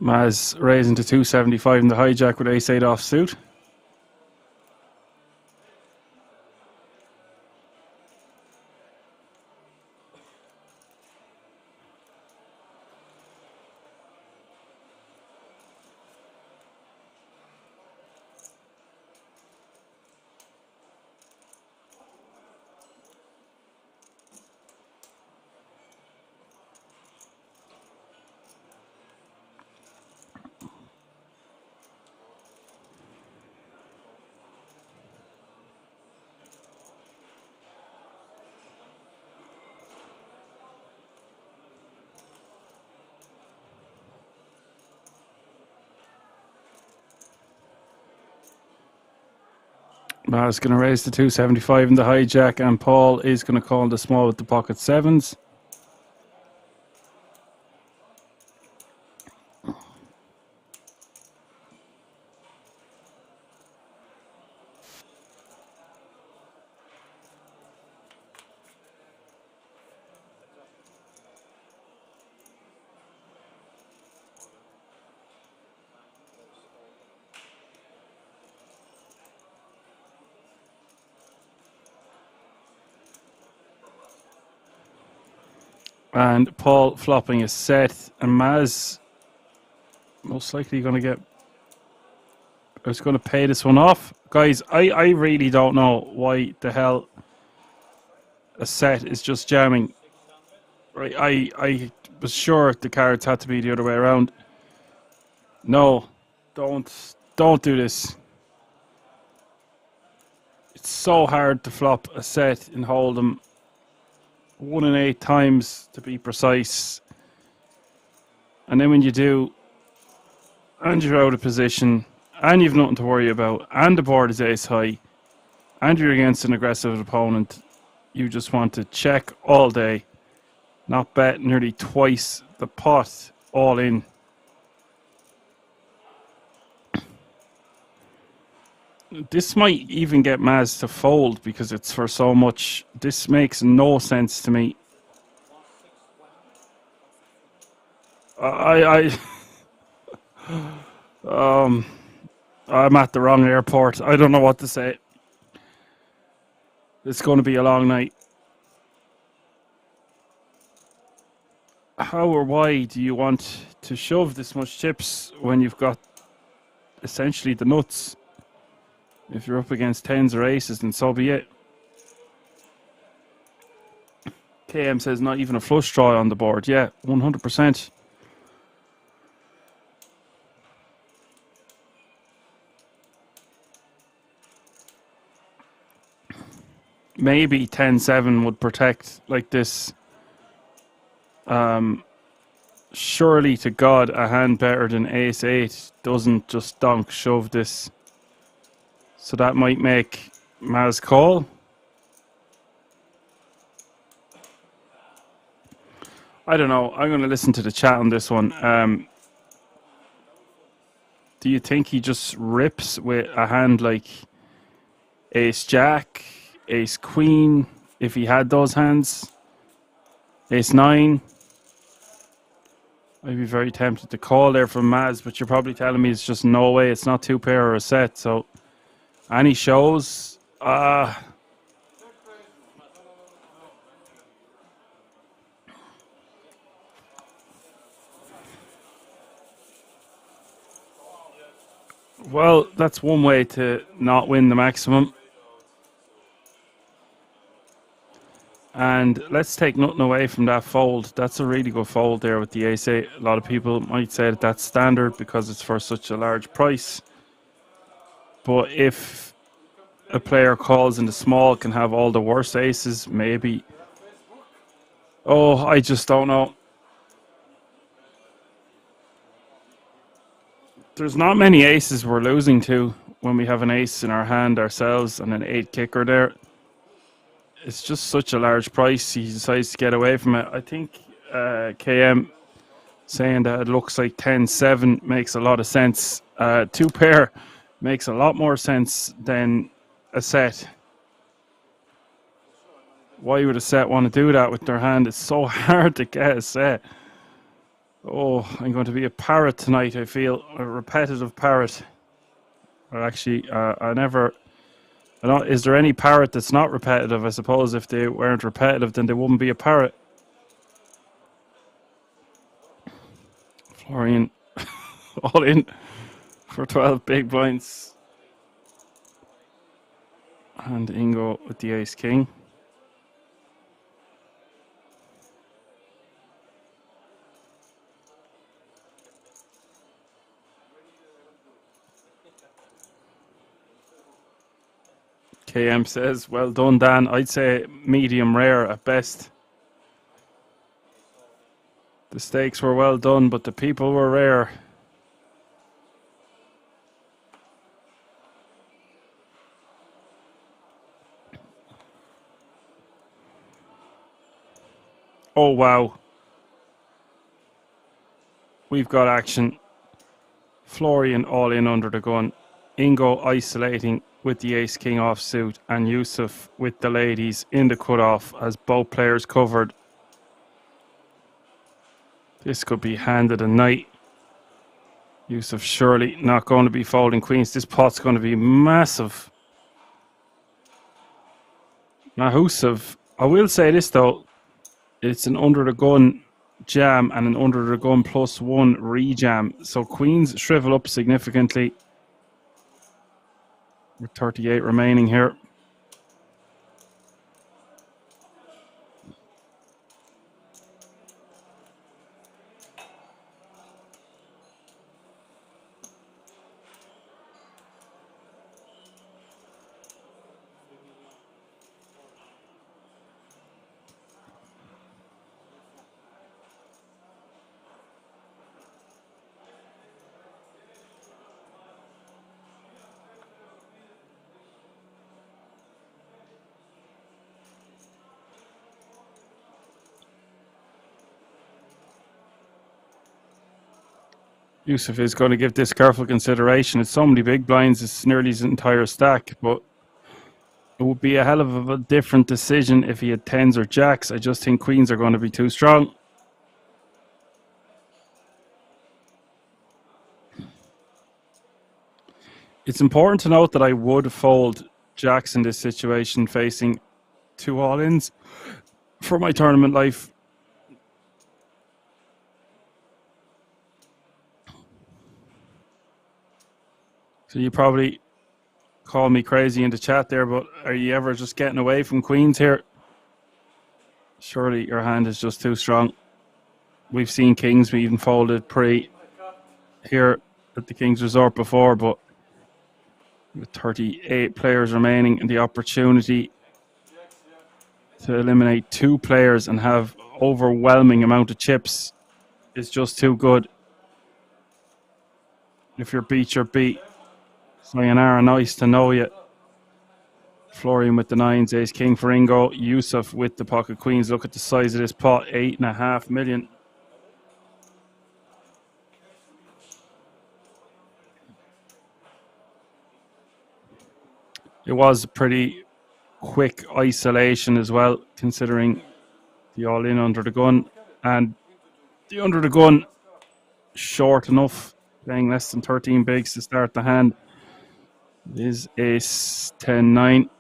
Maz raising to 275 in the hijack with ace 8 offsuit. Maz going to raise to 275 in the hijack, and Paul is going to call the small with the pocket 7s. And Paul flopping a set, and Maz most likely going to get... I was going to pay this one off. Guys, I really don't know why the hell a set is just jamming. Right, I was sure the cards had to be the other way around. No, don't do this. It's so hard to flop a set and hold them 1 in 8 times to be precise. And then when you do, and you're out of position, and you've nothing to worry about, and the board is ace high, and you're against an aggressive opponent, you just want to check all day, not bet nearly twice the pot all in. This might even get Maz to fold because it's for so much. This makes no sense to me. I'm at the wrong airport. I don't know what to say. It's going to be a long night. How or why do you want to shove this much chips when you've got essentially the nuts? If you're up against 10s or aces, then so be it. KM says not even a flush draw on the board. Yeah, 100%. Maybe 10-7 would protect like this. Surely to God, a hand better than ace 8 doesn't just donk shove this. So that might make Maz call. I don't know. I'm going to listen to the chat on this one. Do you think he just rips with a hand like Ace Jack, Ace Queen, if he had those hands? Ace 9. I'd be very tempted to call there from Maz, but you're probably telling me it's just no way. It's not 2 pair or a set. So any shows? Well, that's one way to not win the maximum. And let's take nothing away from that fold. That's a really good fold there with the ace-8. A lot of people might say that that's standard because it's for such a large price. But if a player calls in the small, can have all the worst aces, maybe. Oh, I just don't know. There's not many aces we're losing to when we have an ace in our hand ourselves and an 8 kicker there. It's just such a large price. He decides to get away from it. I think KM saying that it looks like 10-7 makes a lot of sense. 2 pair makes a lot more sense than a set. Why would a set want to do that with their hand? It's so hard to get a set. Oh, I'm going to be a parrot tonight, I feel. A repetitive parrot. Or actually, is there any parrot that's not repetitive? I suppose if they weren't repetitive, then they wouldn't be a parrot. Florian, all in for 12 big blinds. And Ingo with the ace-king. KM says, well done, Dan. I'd say medium rare at best. The stakes were well done, but the people were rare. Oh, wow. We've got action. Florian all in under the gun. Ingo isolating with the ace-king offsuit, and Yusuf with the ladies in the cutoff as both players covered. This could be handed a night. Yusuf surely not going to be folding queens. This pot's going to be massive. Mahusov. I will say this though. It's an under the gun jam and an under the gun +1 re-jam. So queens shrivel up significantly. With 38 remaining here. Yusuf is going to give this careful consideration. It's so many big blinds, it's nearly his entire stack, but it would be a hell of a different decision if he had 10s or jacks. I just think queens are going to be too strong. It's important to note that I would fold jacks in this situation facing 2 all-ins for my tournament life. So you probably call me crazy in the chat there, but are you ever just getting away from queens here? Surely your hand is just too strong. We've seen kings, we even folded pre here at the King's Resort before, but with 38 players remaining and the opportunity to eliminate 2 players and have overwhelming amount of chips is just too good. If you're beat, you're beat. Sayonara, nice to know you. Florian with the 9s, ace king for Ingo. Yusuf with the pocket queens. Look at the size of this pot, 8.5 million. It was a pretty quick isolation as well, considering the all-in under the gun. And the under the gun, short enough, playing less than 13 bigs to start the hand, is ace 10-9.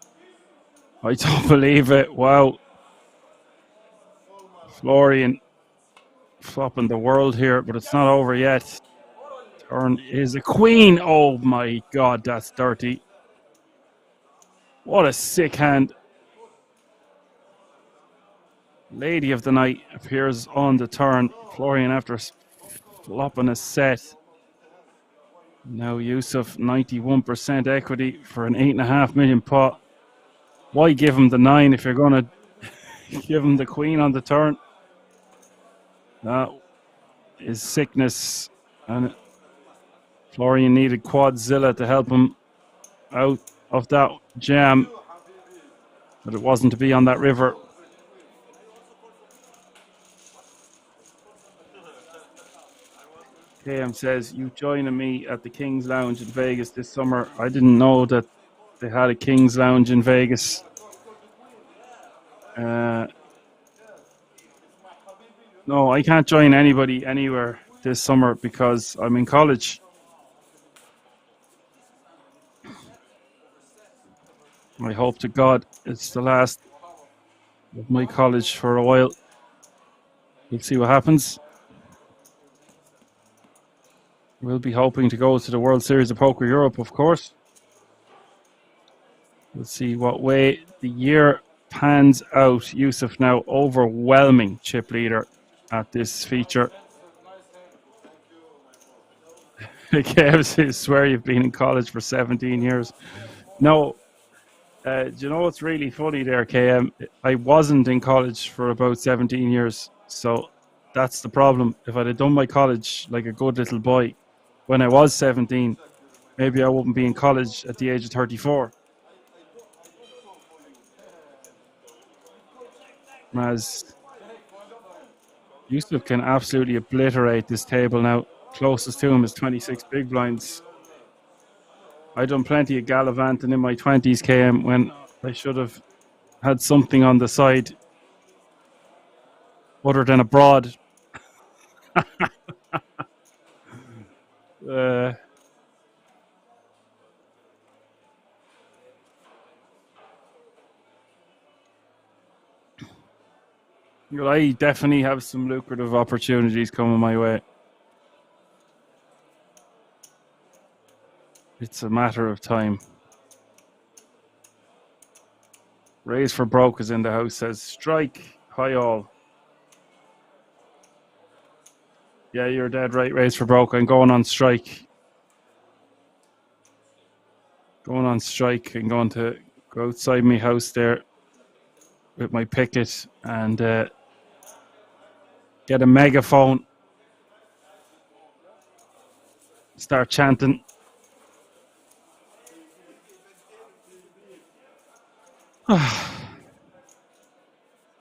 I don't believe it. Wow. Florian flopping the world here, but it's not over yet. Turn is a queen. Oh my god, that's dirty. What a sick hand. Lady of the night appears on the turn. Florian after flopping a set. Now Yusuf 91% equity for an 8.5 million pot. Why give him the 9 if you're going to give him the queen on the turn? That is sickness. And Florian needed Quadzilla to help him out of that jam. But it wasn't to be on that river. KM says, you joining me at the King's Lounge in Vegas this summer. I didn't know that they had a King's Lounge in Vegas. No, I can't join anybody anywhere this summer because I'm in college. I hope to God it's the last of my college for a while. We'll see what happens. We'll be hoping to go to the World Series of Poker Europe, of course. We'll see what way the year pans out. Yusuf now overwhelming chip leader at this feature. Kev, swear you've been in college for 17 years. No. Do you know what's really funny there, KM? I wasn't in college for about 17 years. So that's the problem. If I'd have done my college like a good little boy when I was 17, maybe I wouldn't be in college at the age of 34. As Yusuf can absolutely obliterate this table now. Closest to him is 26 big blinds. I done plenty of gallivanting in my 20s, KM, when I should have had something on the side other than abroad. I definitely have some lucrative opportunities coming my way. It's a matter of time. Raise for Broke is in the house, says, strike, hi all. Yeah, you're dead right, Raise for Broke. I'm going on strike. Going on strike. I'm going to go outside my house there with my picket and get a megaphone. Start chanting. What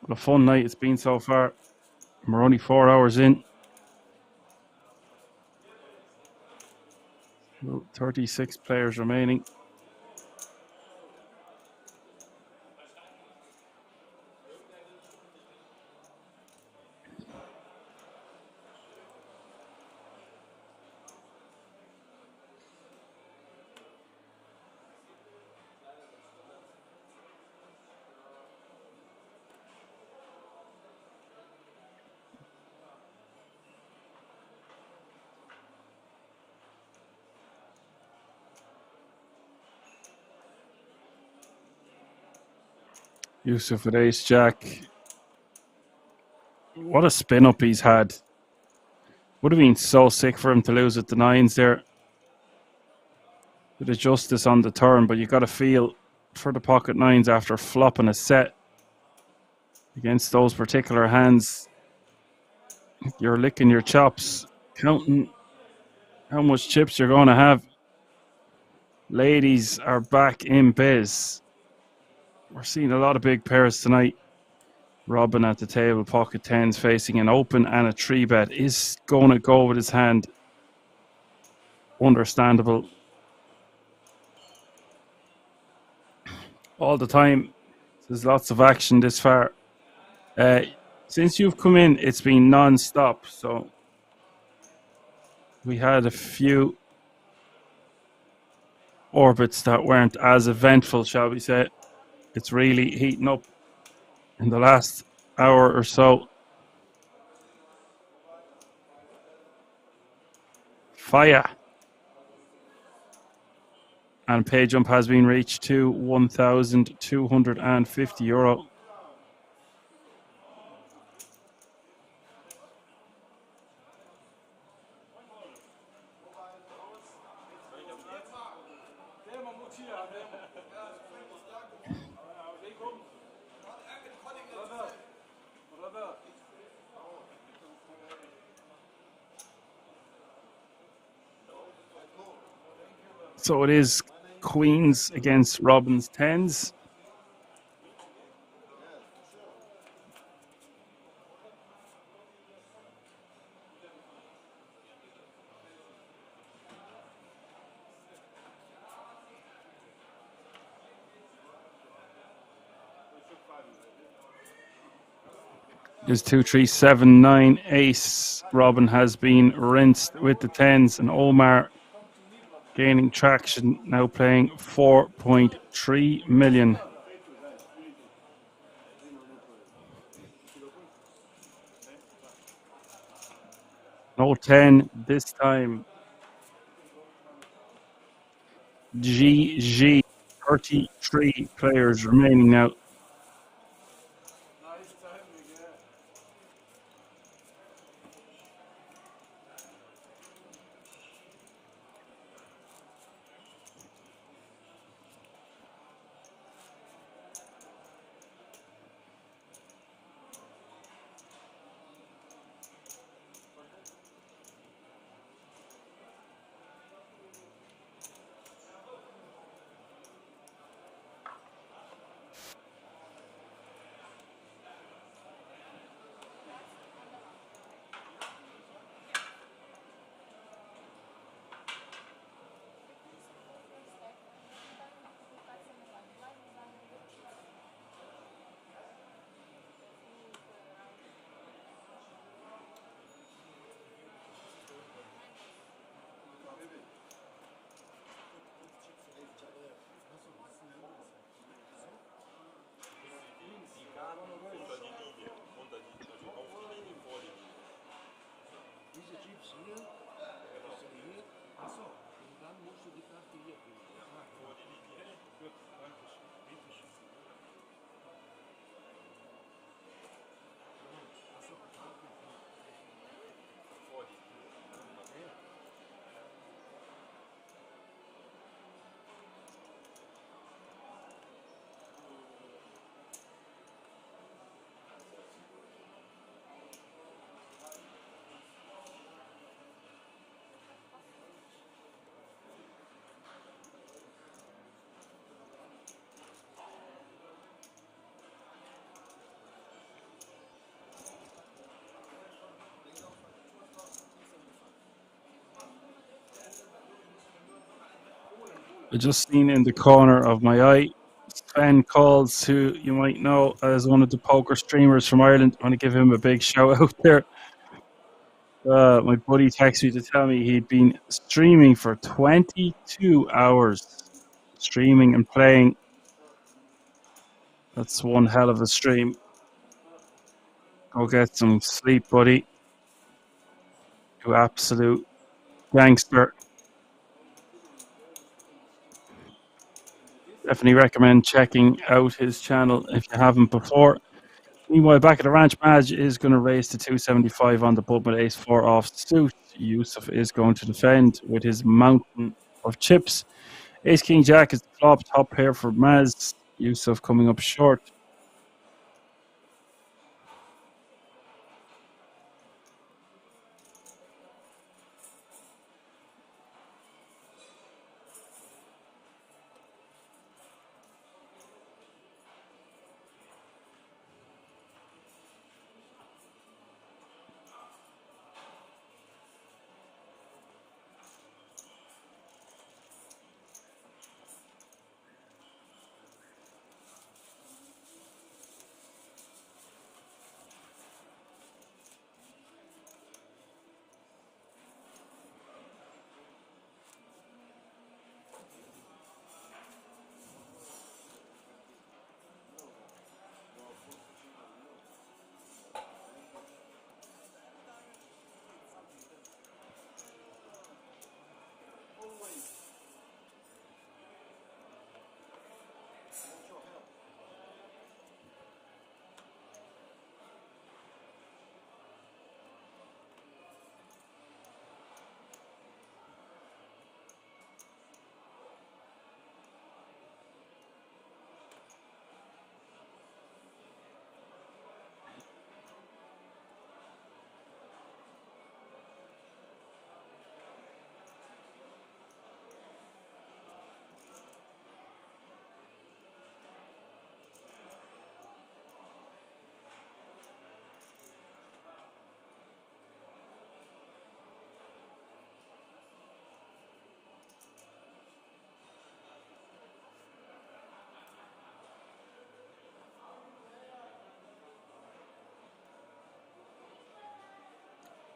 a fun night it's been so far. We're only 4 hours in. 36 players remaining. Yusuf with ace jack. What a spin up he's had. Would have been so sick for him to lose at the nines there. Bit of justice on the turn, but you got to feel for the pocket nines after flopping a set against those particular hands. You're licking your chops, counting how much chips you're going to have. Ladies are back in biz. We're seeing a lot of big pairs tonight. Robin at the table, pocket tens facing an open and a 3-bet. Is going to go with his hand. Understandable. all the time. There's lots of action this far. Since you've come in, it's been non-stop. So we had a few orbits that weren't as eventful, shall we say. It's really heating up in the last hour or so. Fire. And pay jump has been reached to €1,250. So it is queens against Robin's tens. Is 2, 3, 7, 9 ace. Robin has been rinsed with the tens, and Omar gaining traction, now playing 4.3 million. No 10 this time. GG. 33 players remaining now. I just seen in the corner of my eye, Sven Calls, who you might know as one of the poker streamers from Ireland. I want to give him a big shout out there. My buddy texted me to tell me he'd been streaming for 22 hours. Streaming and playing. That's one hell of a stream. Go get some sleep, buddy. You absolute gangster. Definitely recommend checking out his channel if you haven't before. Meanwhile, back at the ranch, Madge is going to raise to 275 on the button with ace 4 off suit. Yusuf is going to defend with his mountain of chips. Ace King Jack is the flop, top pair for Maz. Yusuf coming up short.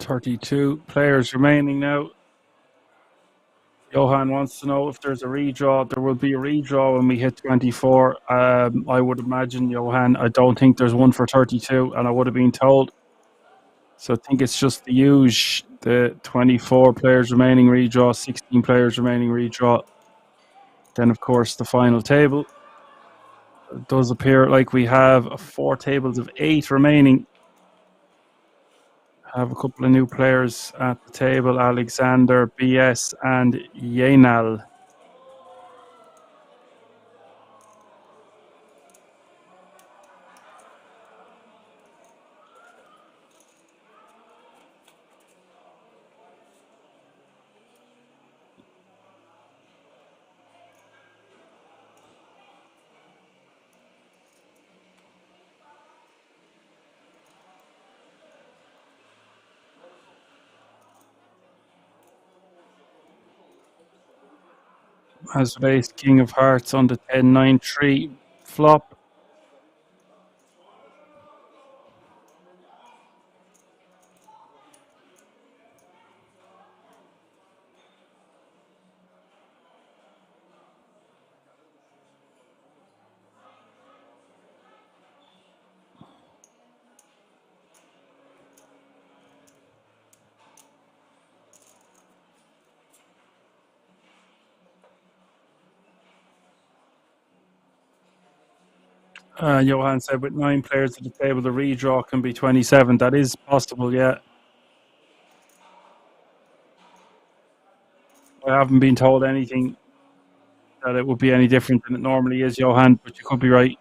32 players remaining now. Johan wants to know if there's a redraw. There will be a redraw when we hit 24. I would imagine, Johan. I don't think there's one for 32, and I would have been told. So I think it's just the 24 players remaining redraw, 16 players remaining redraw. Then, of course, the final table. It does appear like we have 4 tables of 8 remaining. Have a couple of new players at the table, Alexander, BS, and Yenal. Has raised King of Hearts on the 10-9-3 flop. Johan said with 9 players at the table, the redraw can be 27. That is possible, yeah. I haven't been told anything that it would be any different than it normally is, Johan, but you could be right.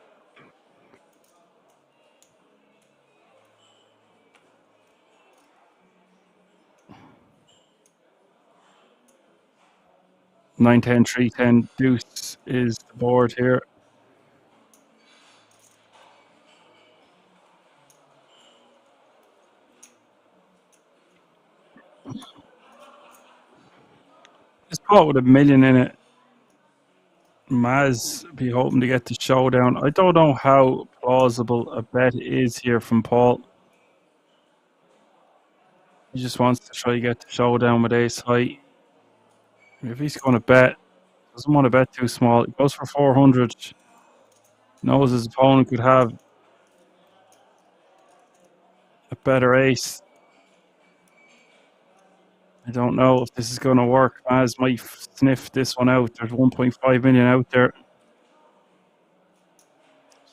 Nine, 10, 3, 10, deuce is the board here. This pot with $1 million in it. Maz be hoping to get the showdown. I don't know how plausible a bet is here from Paul. He just wants to try to get the showdown with ace high. If he's going to bet, doesn't want to bet too small. He goes for 400. Knows his opponent could have a better ace. I don't know if this is going to work. Maz might sniff this one out. There's 1.5 million out there.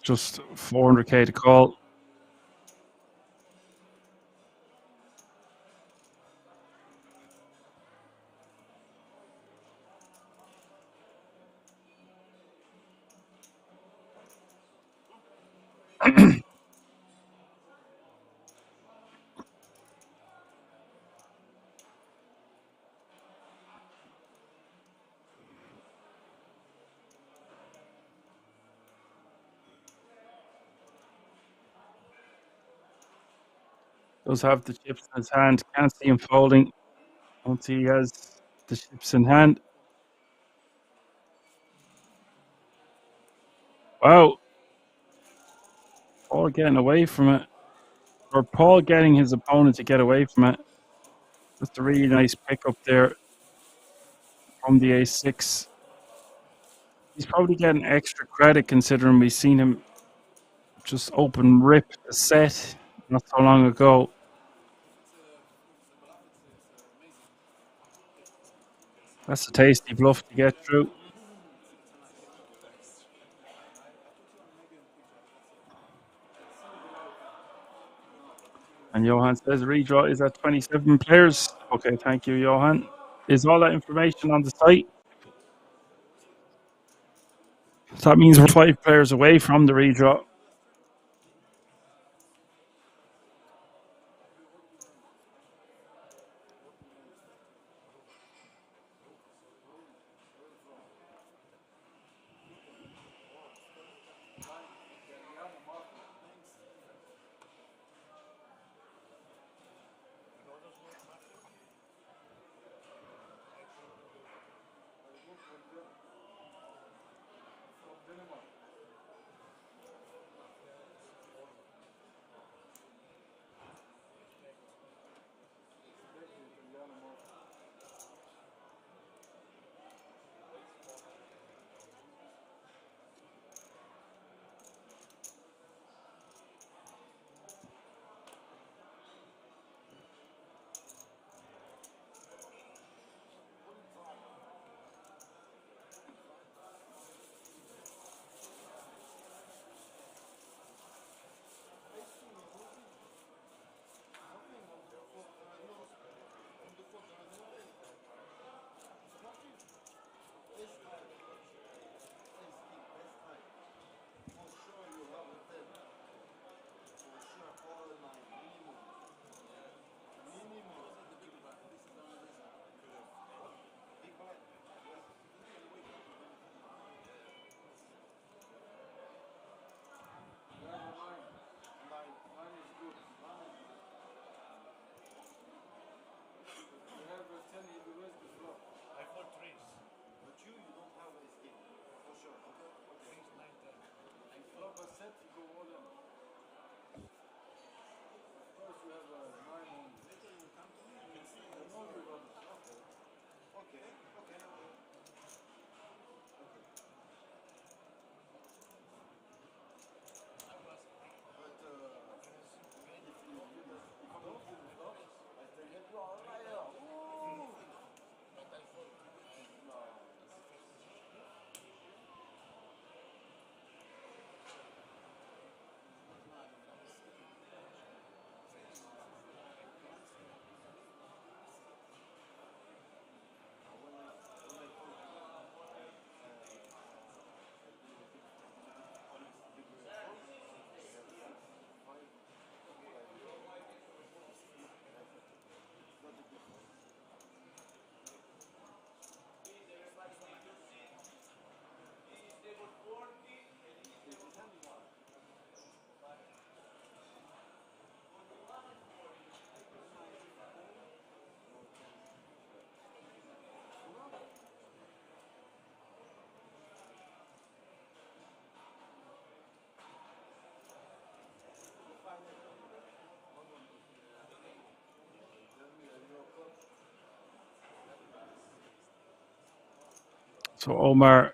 Just 400k to call. Does have the chips in his hand. Can't see him folding once he has the chips in hand. Wow. Paul getting away from it. Or Paul getting his opponent to get away from it. Just a really nice pickup there from the ace-6. He's probably getting extra credit considering we've seen him just open rip a set not so long ago. That's a tasty bluff to get through. And Johan says redraw is at 27 players. Okay, thank you, Johan. Is all that information on the site? So that means we're 5 players away from the redraw. So Omar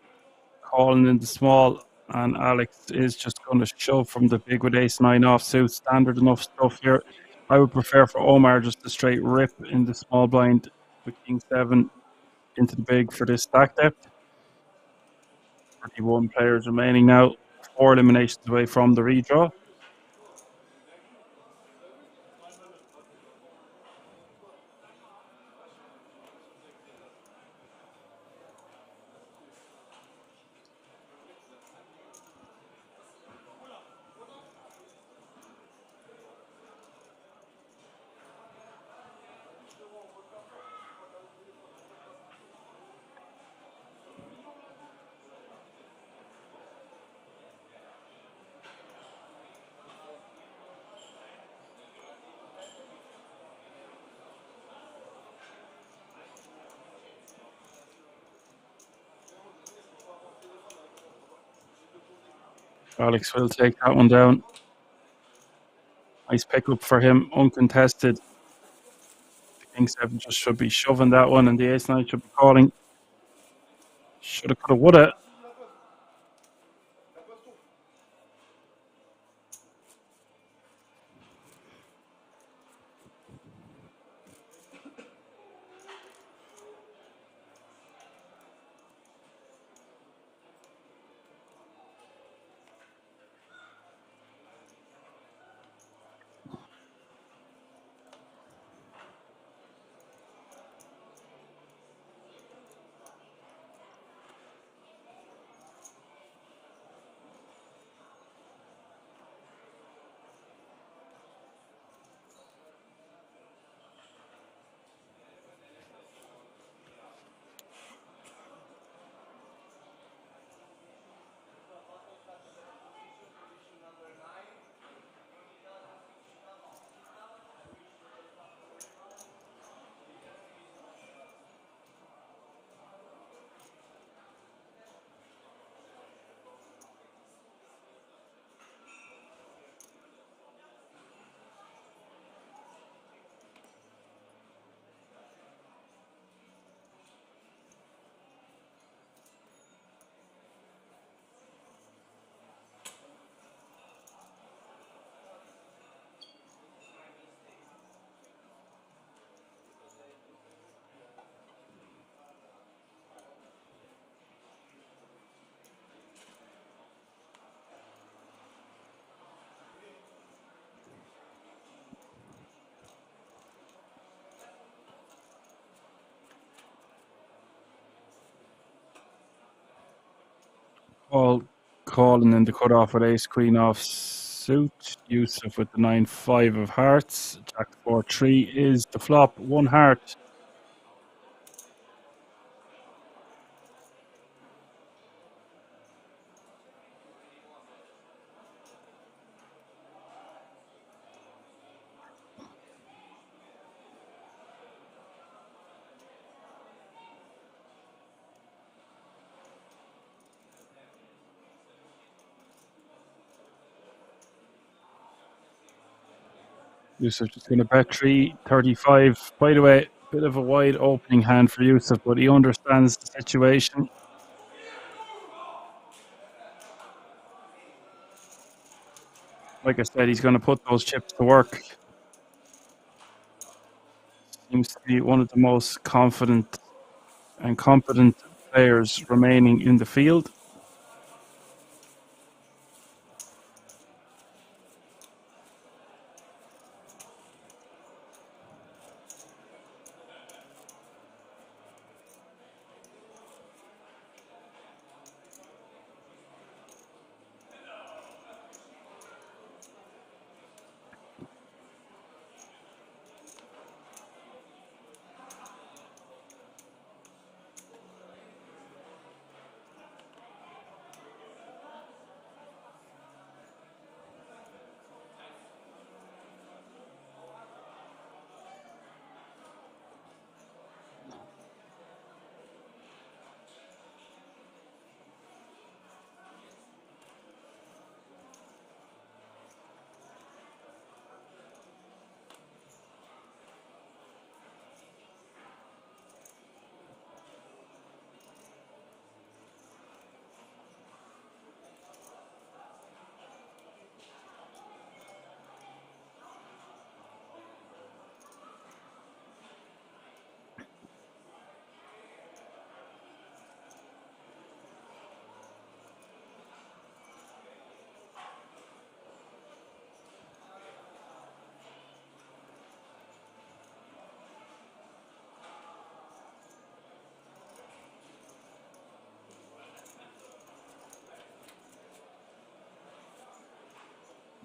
calling in the small, and Alex is just going to shove from the big with ace-9 offsuit. Standard enough stuff here. I would prefer for Omar just a straight rip in the small blind with king-7 into the big for this stack depth. 31 players remaining now. 4 eliminations away from the redraw. Alex will take that one down. Nice pickup for him, uncontested. The king-7 just should be shoving that one, and the ace-9 should be calling. Shoulda, coulda, woulda. All calling in the cutoff with ace-queen off suit. Yusuf with the 9-5 of hearts. Jack 4-3 is the flop. 1 heart. Yusuf just going to bet 335. By the way, bit of a wide opening hand for Yusuf, but he understands the situation. Like I said, he's going to put those chips to work. Seems to be one of the most confident and competent players remaining in the field.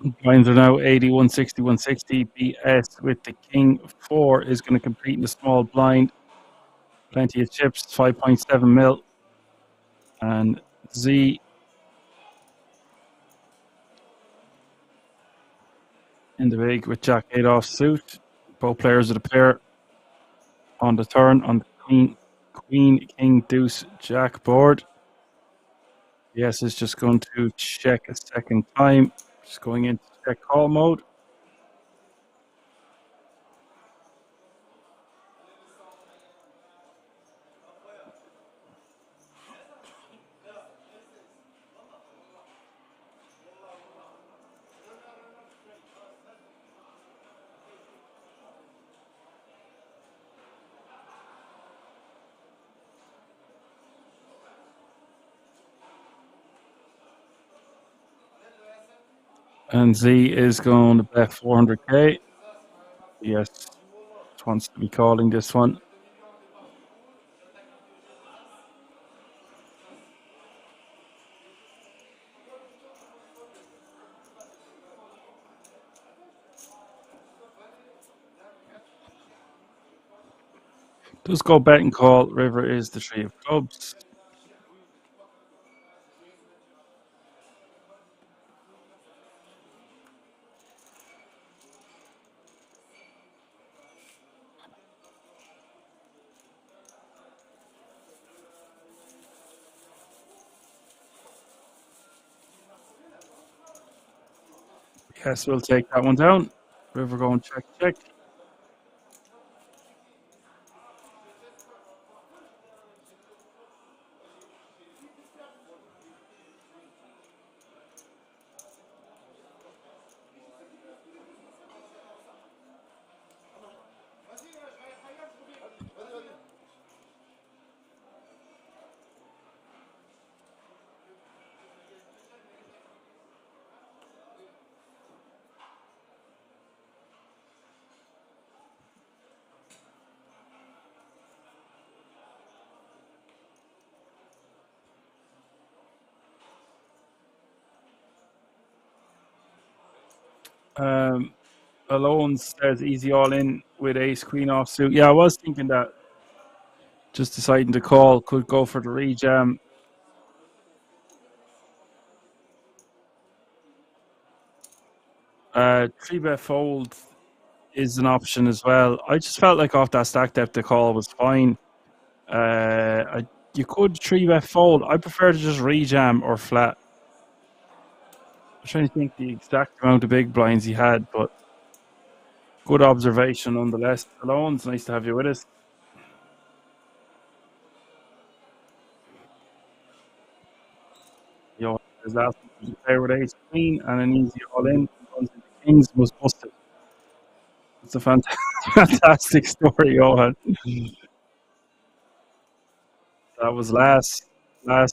Blinds are now 80, 160, 160. BS with the king 4 is going to compete in the small blind. Plenty of chips, 5.7 mil. And Z in the big with Jack 8 off suit. Both players of the pair on the turn on the Queen, King, Deuce, Jack board. Yes, is just going to check a second time. Just going into check call mode. And Z is going to bet 400k. Yes, wants to be calling this one. Does go bet and call. River is the 3 of clubs. Yes, we'll take that one down. River going check, check. Alone says easy all in with ace queen off suit. Yeah, I was thinking that. Just deciding to call, could go for the rejam. Three bet fold is an option as well. I just felt like off that stack depth, the call was fine. You could three bet fold. I prefer to just rejam or flat. I'm trying to think the exact amount of big blinds he had, but good observation nonetheless. Alone, it's nice to have you with us. Yo, his last player with ace queen and an easy all in. Kings was busted. It's a fantastic story, Johan. That was last week,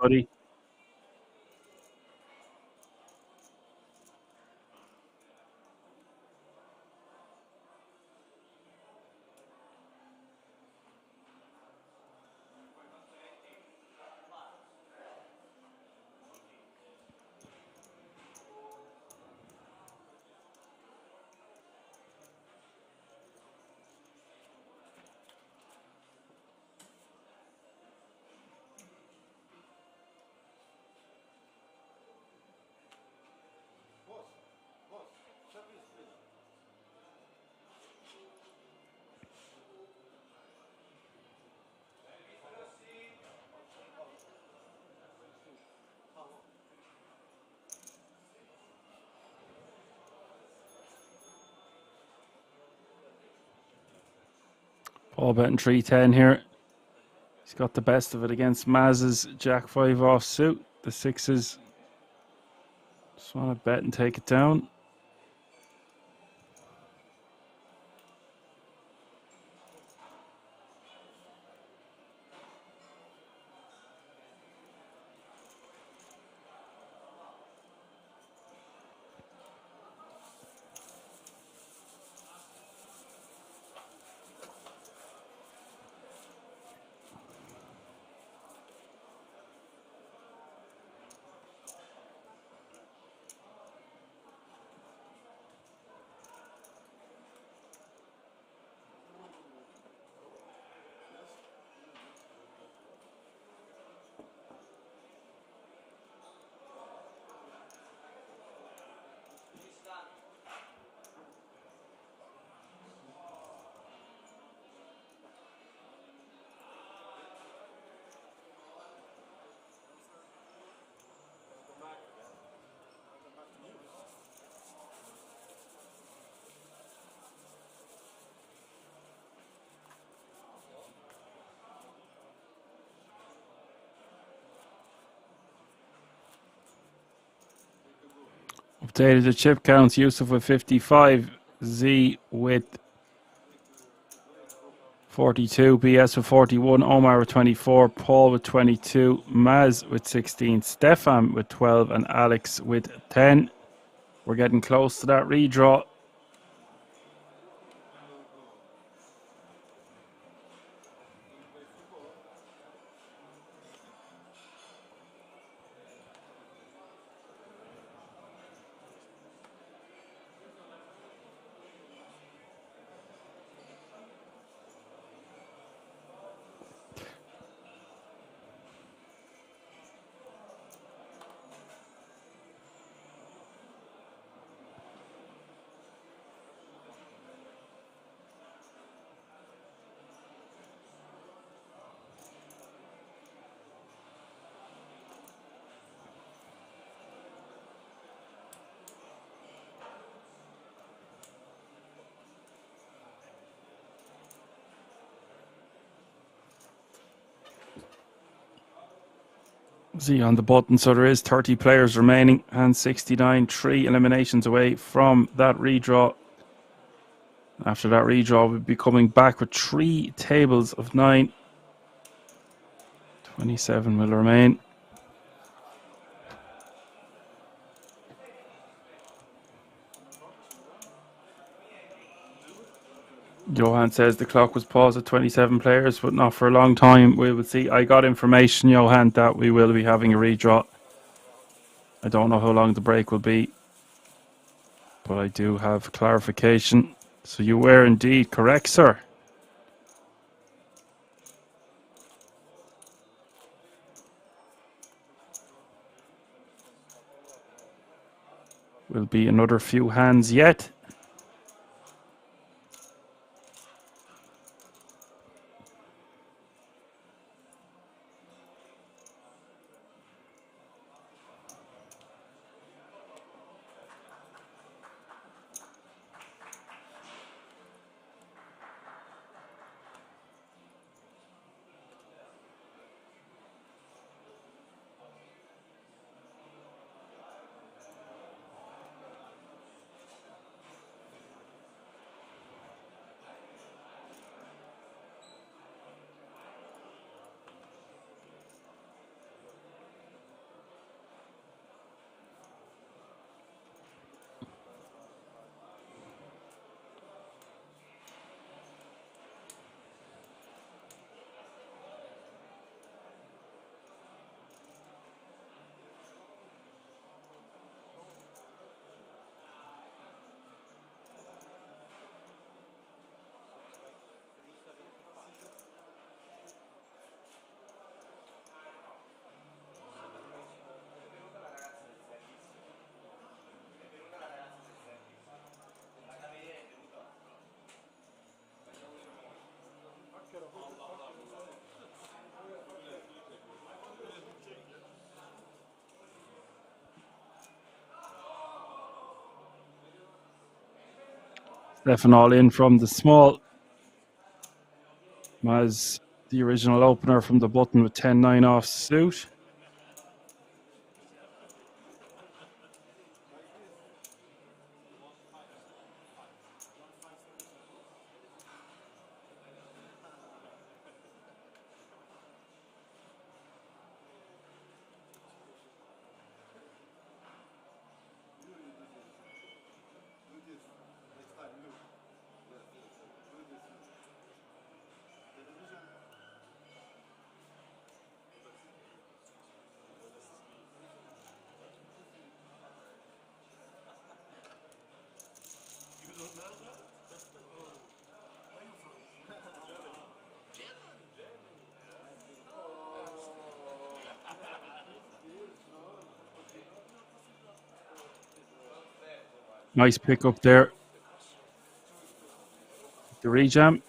buddy. Paul betting 310 here. He's got the best of it against Maz's Jack 5 off suit. The sixes. Just want to bet and take it down. Updated the chip counts. Yusuf with 55. Z with 42. BS with 41. Omar with 24. Paul with 22. Maz with 16. Stefan with 12. And Alex with 10. We're getting close to that redraw. Z on the button, so there is 30 players remaining and 69, 3 eliminations away from that redraw. After that redraw, we'll be coming back with 3 tables of 9. 27 will remain. Johan says the clock was paused at 27 players, but not for a long time. We will see. I got information, Johan, that we will be having a redraw. I don't know how long the break will be, but I do have clarification. So you were indeed correct, sir. Will be another few hands yet. Stefan all in from the small. Maz, the original opener from the button with 10-9 off suit. Nice pick up there. The rejam.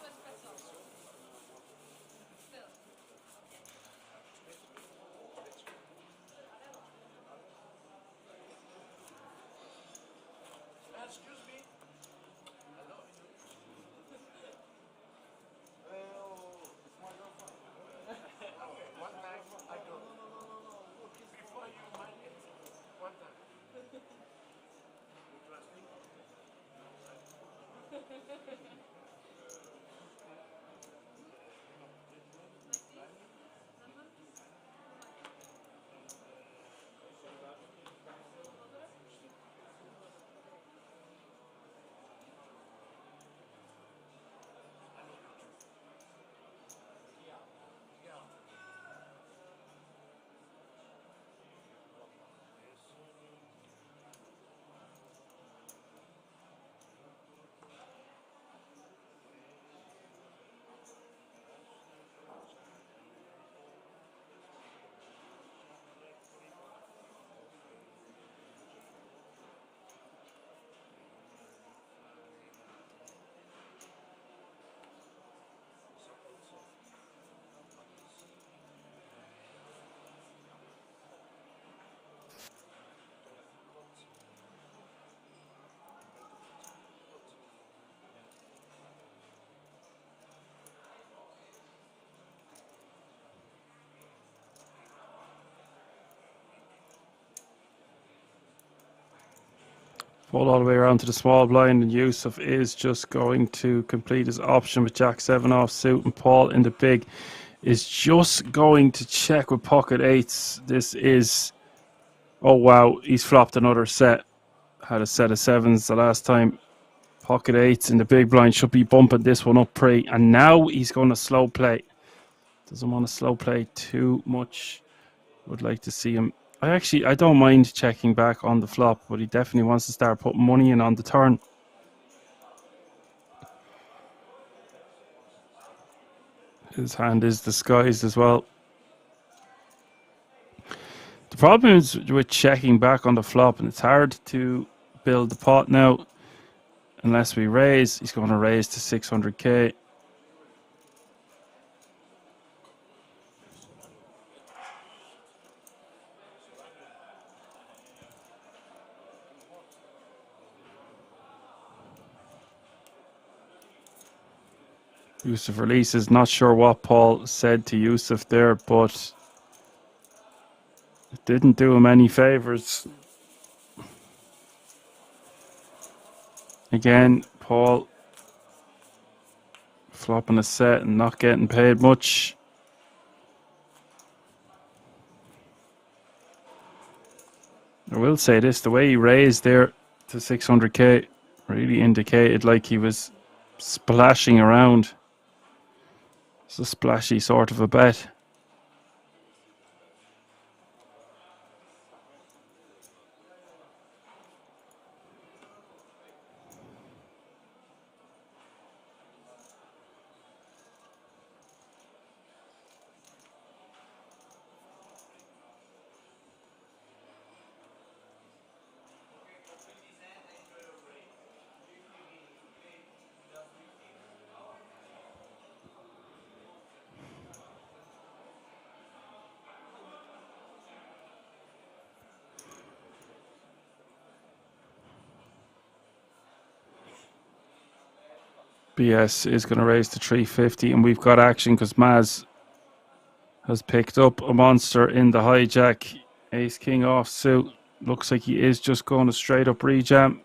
Fold all the way around to the small blind, and Yusuf is just going to complete his option with Jack 7 offsuit, and Paul in the big is just going to check with pocket eights. This is, oh wow, he's flopped another set. Had a set of sevens the last time. Pocket eights in the big blind should be bumping this one up pre, and now he's going to slow play. Doesn't want to slow play too much. Would like to see him. I don't mind checking back on the flop, but he definitely wants to start putting money in on the turn. His hand is disguised as well. The problem is with checking back on the flop, and it's hard to build the pot now unless we raise. He's going to raise to 600k. Yusuf releases. Not sure what Paul said to Yusuf there, but it didn't do him any favors. Again, Paul flopping a set and not getting paid much. I will say this, the way he raised there to 600k really indicated like he was splashing around. It's a splashy sort of a bet. BS is going to raise to 350, and we've got action because Maz has picked up a monster in the hijack. Ace King offsuit. Looks like he is just going to straight up rejam.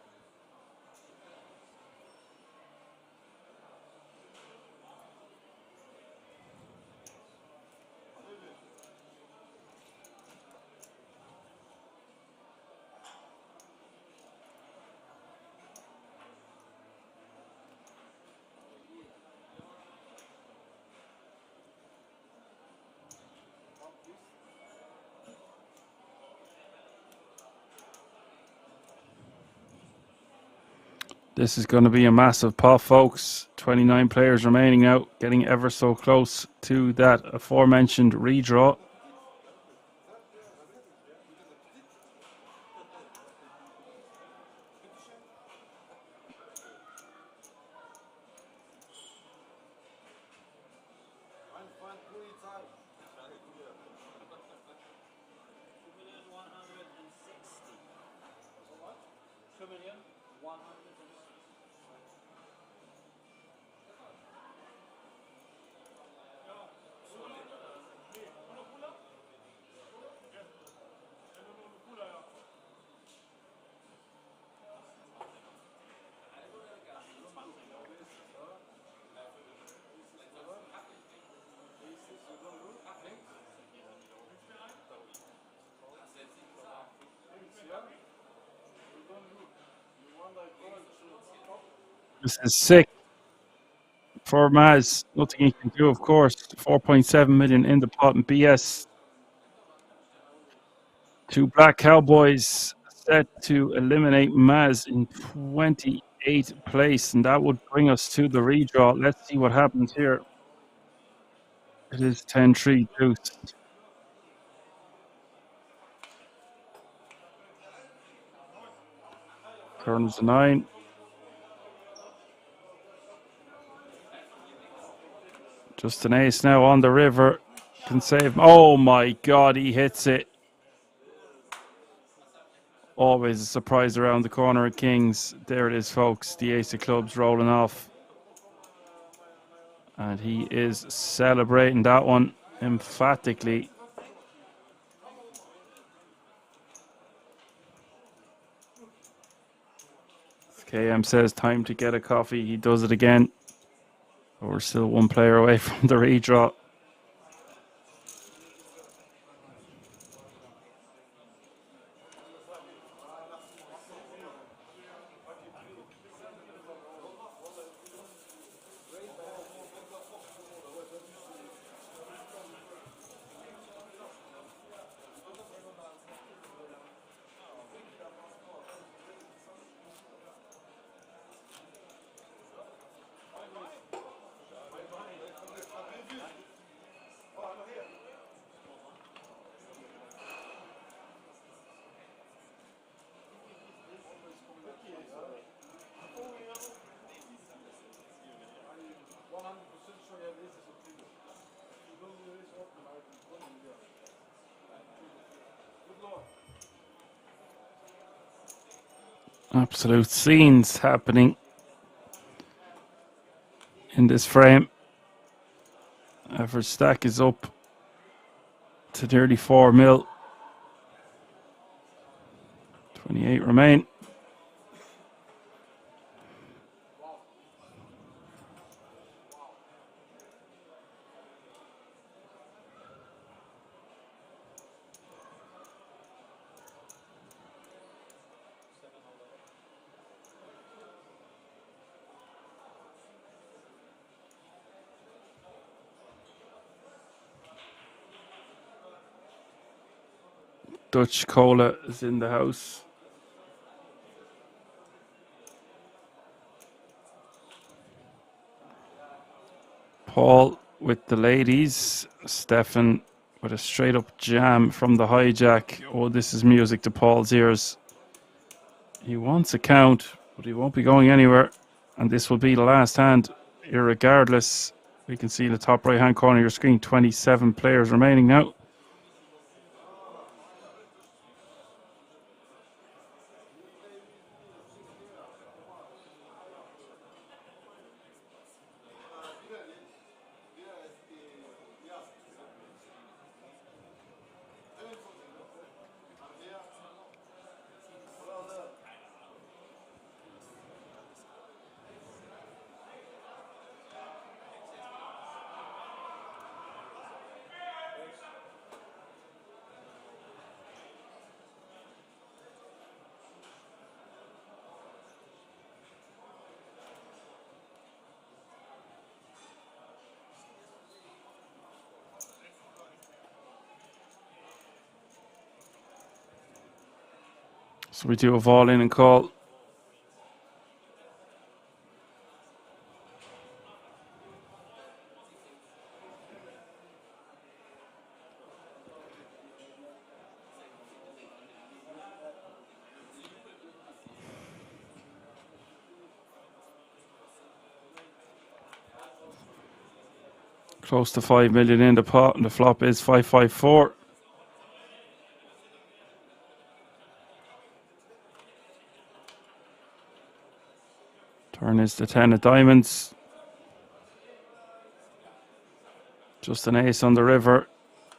This is going to be a massive pot, folks. 29 players remaining out, getting ever so close to that aforementioned redraw. This is sick for Maz. Nothing he can do, of course. 4.7 million in the pot, and BS. Two Black Cowboys set to eliminate Maz in 28th place, and that would bring us to the redraw. Let's see what happens here. It is 10-3 deuce. Turns the 9. Just an ace now on the river. Can save. Oh my God, he hits it. Always a surprise around the corner at Kings. There it is, folks. The ace of clubs rolling off. And he is celebrating that one emphatically. KM says time to get a coffee. He does it again. But we're still one player away from the redraw. Absolute scenes happening in this frame. Average stack is up to nearly 4 mil. 28 remain. Dutch Cola is in the house. Paul with the ladies. Stefan with a straight up jam from the hijack. Oh, this is music to Paul's ears. He wants a count, but he won't be going anywhere. And this will be the last hand, irregardless. We can see in the top right hand corner of your screen, 27 players remaining now. So we do a all in and call. Close to 5 million in the pot, and the flop is 554. Turn is the 10 of diamonds. Just an ace on the river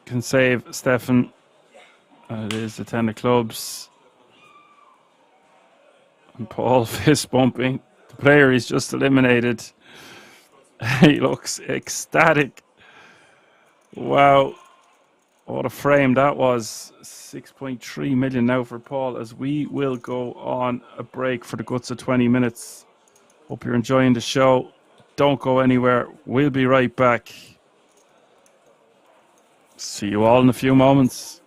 can save Stefan. And it is the 10 of clubs. And Paul fist bumping. The player is just eliminated. He looks ecstatic. Wow. What a frame that was. 6.3 million now for Paul, as we will go on a break for the guts of 20 minutes. Hope you're enjoying the show. Don't go anywhere. We'll be right back. See you all in a few moments.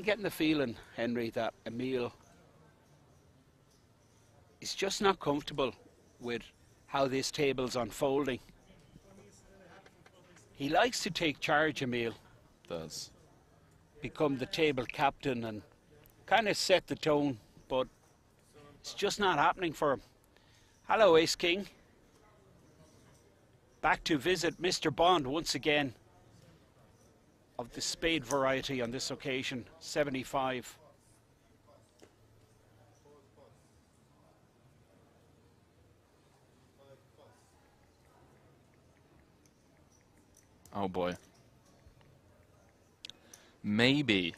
getting the feeling, Henry, that Emil is just not comfortable with how this table's unfolding. He likes to take charge, Emil. Does. Become the table captain and kind of set the tone, but it's just not happening for him. Hello, Ace King. Back to visit Mr. Bond once again, of the spade variety on this occasion, 75. Oh boy. Maybe,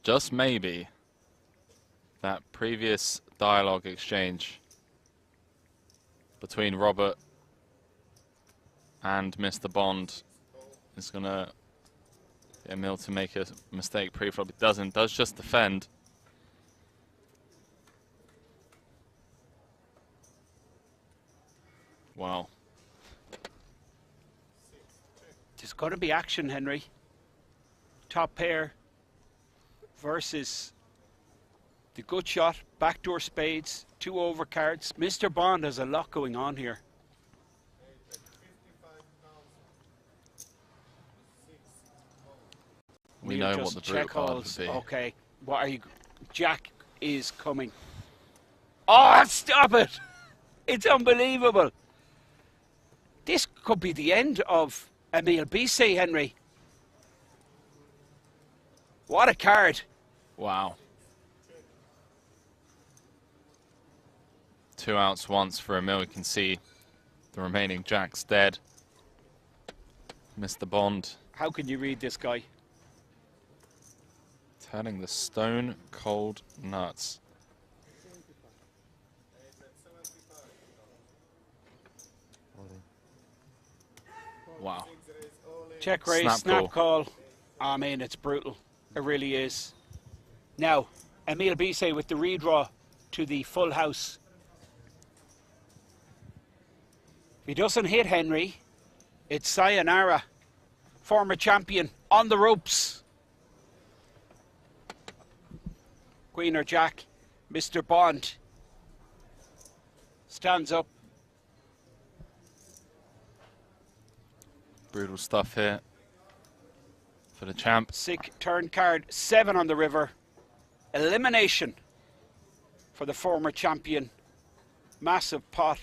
just maybe, that previous dialogue exchange between Robert and Mr. Bond is going to get Emil to make a mistake pre-flop. It doesn't, does just defend. Wow. There's got to be action, Henry. Top pair versus the good shot, backdoor spades, 2 overcards. Mr. Bond has a lot going on here. We We'll know what just the brutal check card calls. would be. Okay, what are you? Jack is coming. Oh, stop it! It's unbelievable. This could be the end of Emil BC, Henry. What a card. Wow. 2 outs once for Emil. You can see the remaining jacks dead. Mr. Bond How can you read this guy? turning the stone cold nuts. Wow. Check raise, Snap snap call. I mean, it's brutal. It really is. Now, Emil Bise with the redraw to the full house. If he doesn't hit Henry, it's sayonara. Former champion on the ropes. Queen or Jack, Mr. Bond stands up. Brutal stuff here for the champ. Sick turn card, 7 on the river. Elimination for the former champion. Massive pot.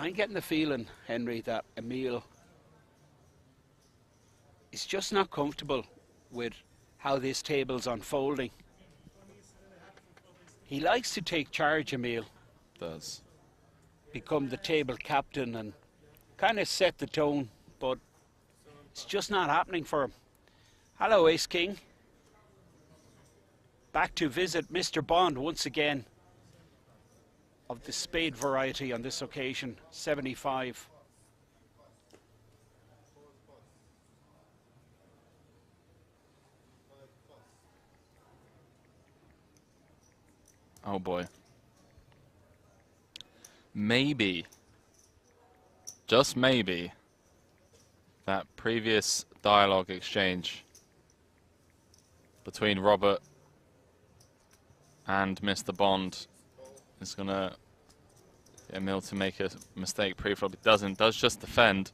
I'm getting the feeling, Henry, that Emil is just not comfortable with how this table's unfolding. He likes to take charge, Emil. Does. Become the table captain and kind of set the tone, but it's just not happening for him. Hello, Ace King. Back to visit Mr. Bond once again, of the spade variety on this occasion, 75. Oh boy. Maybe, just maybe, that previous dialogue exchange between Robert and Mr. Bond is going to get Emil to make a mistake pre-flop. It doesn't, does just defend.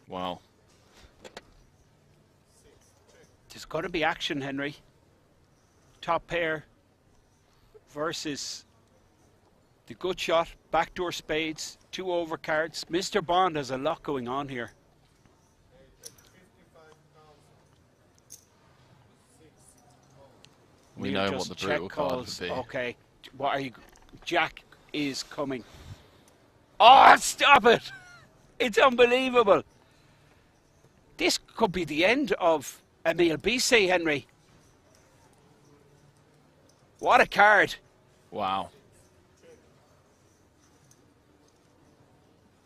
Wow. There's got to be action, Henry. Top pair versus the good shot, backdoor spades, 2 overcards. Mr. Bond has a lot going on here. We We'll know what just the brutal check card calls. would be. Okay, what are you? Jack is coming. Oh, stop it! It's unbelievable. This could be the end of Emil BC, Henry. What a card. Wow.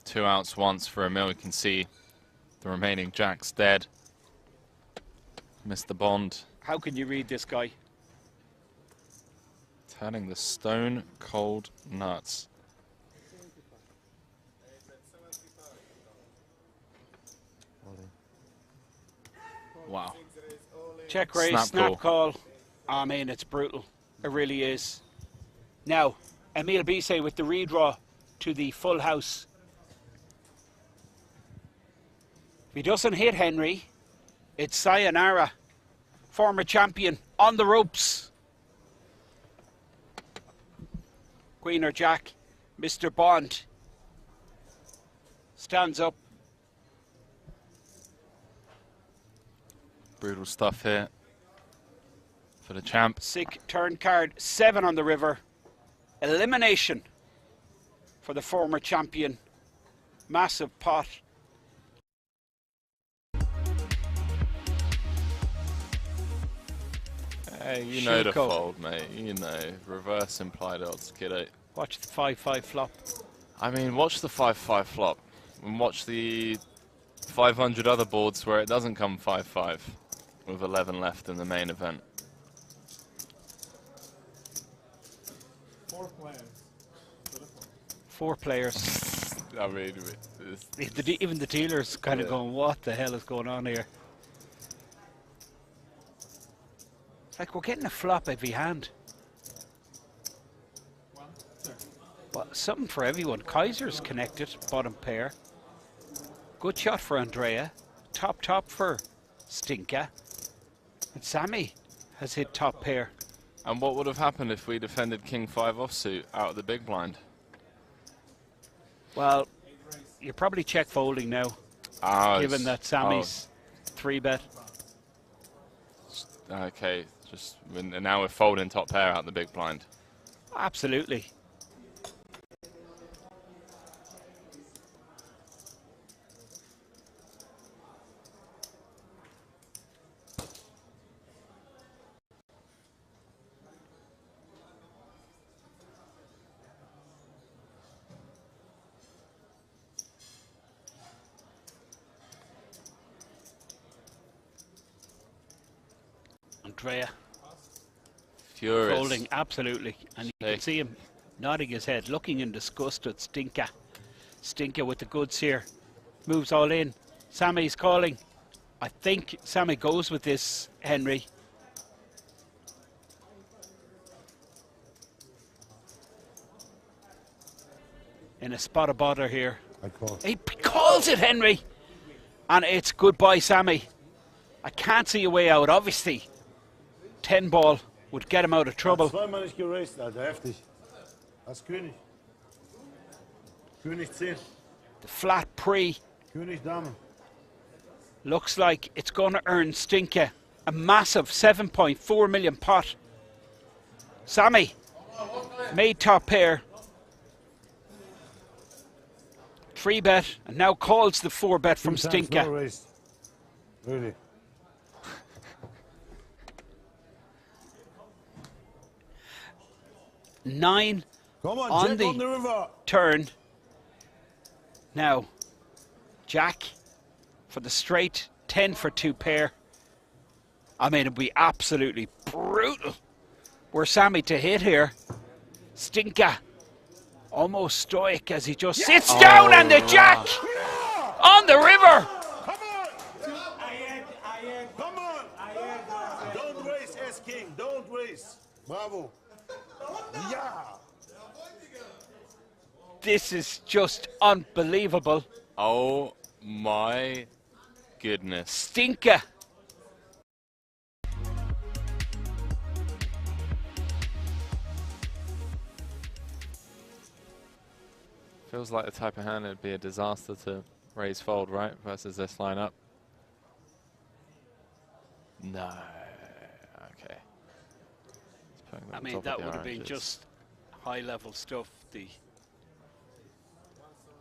2 outs once for Emil. You can see the remaining jacks dead. Mr. Bond How can you read this guy? Turning the stone cold nuts. Wow. Check raise, Snap snap call. I mean, it's brutal. It really is. Now, Emile Bisset with the redraw to the full house. If he doesn't hit Henry, it's sayonara. Former champion on the ropes. Queen or Jack, Mr. Bond stands up. Brutal stuff here for the champ. Sick turn card, 7 on the river. Elimination for the former champion. Massive pot. Hey, you know the Shilko. fold, mate. You know. Reverse implied odds, kiddo. Watch the 5-5 flop. I mean, watch the 5-5 flop. And watch the 500 other boards where it doesn't come 5-5 with 11 left in the main event. 4 players. 4 players. I mean, Even the dealer's kind of going, what the hell is going on here? It's like we're getting a flop every hand. Well, something for everyone. Kaiser's connected, bottom pair. Good shot for Andrea. Top for Stinka. And Sammy has hit top pair. And what would have happened if we defended King 5 offsuit out of the big blind? Well, you're probably check folding now, given that Sammy's 3-bet. Okay, just now we're folding top pair out the big blind. Absolutely. Andrea Furious. folding, absolutely. And you can see him nodding his head, looking in disgust at Stinka. Stinka with the goods here. Moves all in. Sammy's calling. I think Sammy goes with this, Henry. In a spot of bother here. I call. He calls it, Henry. And it's goodbye, Sammy. I can't see a way out, obviously. 10 ball would get him out of trouble. Zweimal nicht geraced, Alter, heftig. Das ist König. König 10. The flat pre König Dame. looks like it's going to earn Stinka a massive 7.4 million pot. Sammy made top pair. 3-bet and now calls the 4-bet from 2 times Stinka. no raised. Really. Nine Come on, on Jack the on the river. turn. Now, Jack for the straight, 10 for 2 pair. I mean, it'd be absolutely brutal were Sammy to hit here. Stinka, almost stoic as he just sits down, and the Jack on the river. Come on! Come on! Don't race, S-King. Don't race. Bravo. Yeah! This is just unbelievable. Oh my goodness. Stinka. Feels like the type of hand it'd be a disaster to raise fold, right? Versus this lineup. No. Okay. I mean, that would have been just high-level stuff. The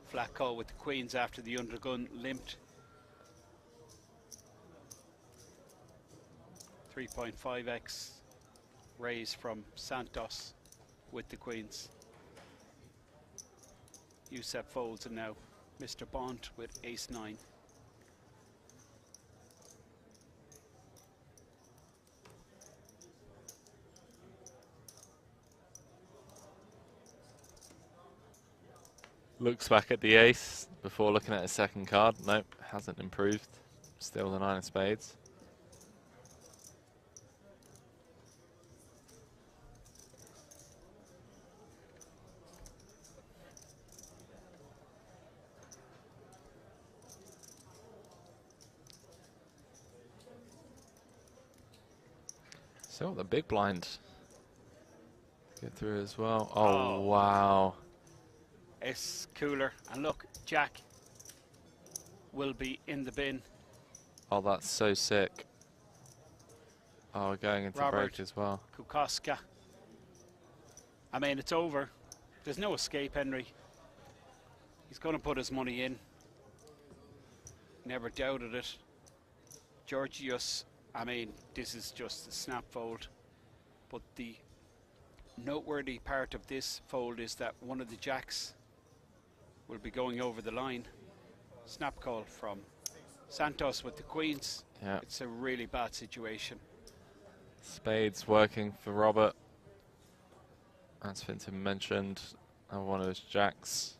flat call with the queens after the undergun limped. 3.5x raise from Santos with the queens. USEP folds, and now Mr. Bond with ace-9. Looks back at the ace before looking at his second card. Nope, hasn't improved. Still the 9 of spades. So the big blind get through as well. Oh, wow. It's cooler. And look, Jack will be in the bin. Oh, that's so sick. Oh, we're going into Robert break as well. Kukoska. I mean, it's over. There's no escape, Henry. He's going to put his money in. Never doubted it. Georgios, I mean, this is just a snap fold. But the noteworthy part of this fold is that one of the jacks will be going over the line. Snap call from Santos with the queens. Yeah. It's a really bad situation. Spades working for Robert. As Finton mentioned, one of his jacks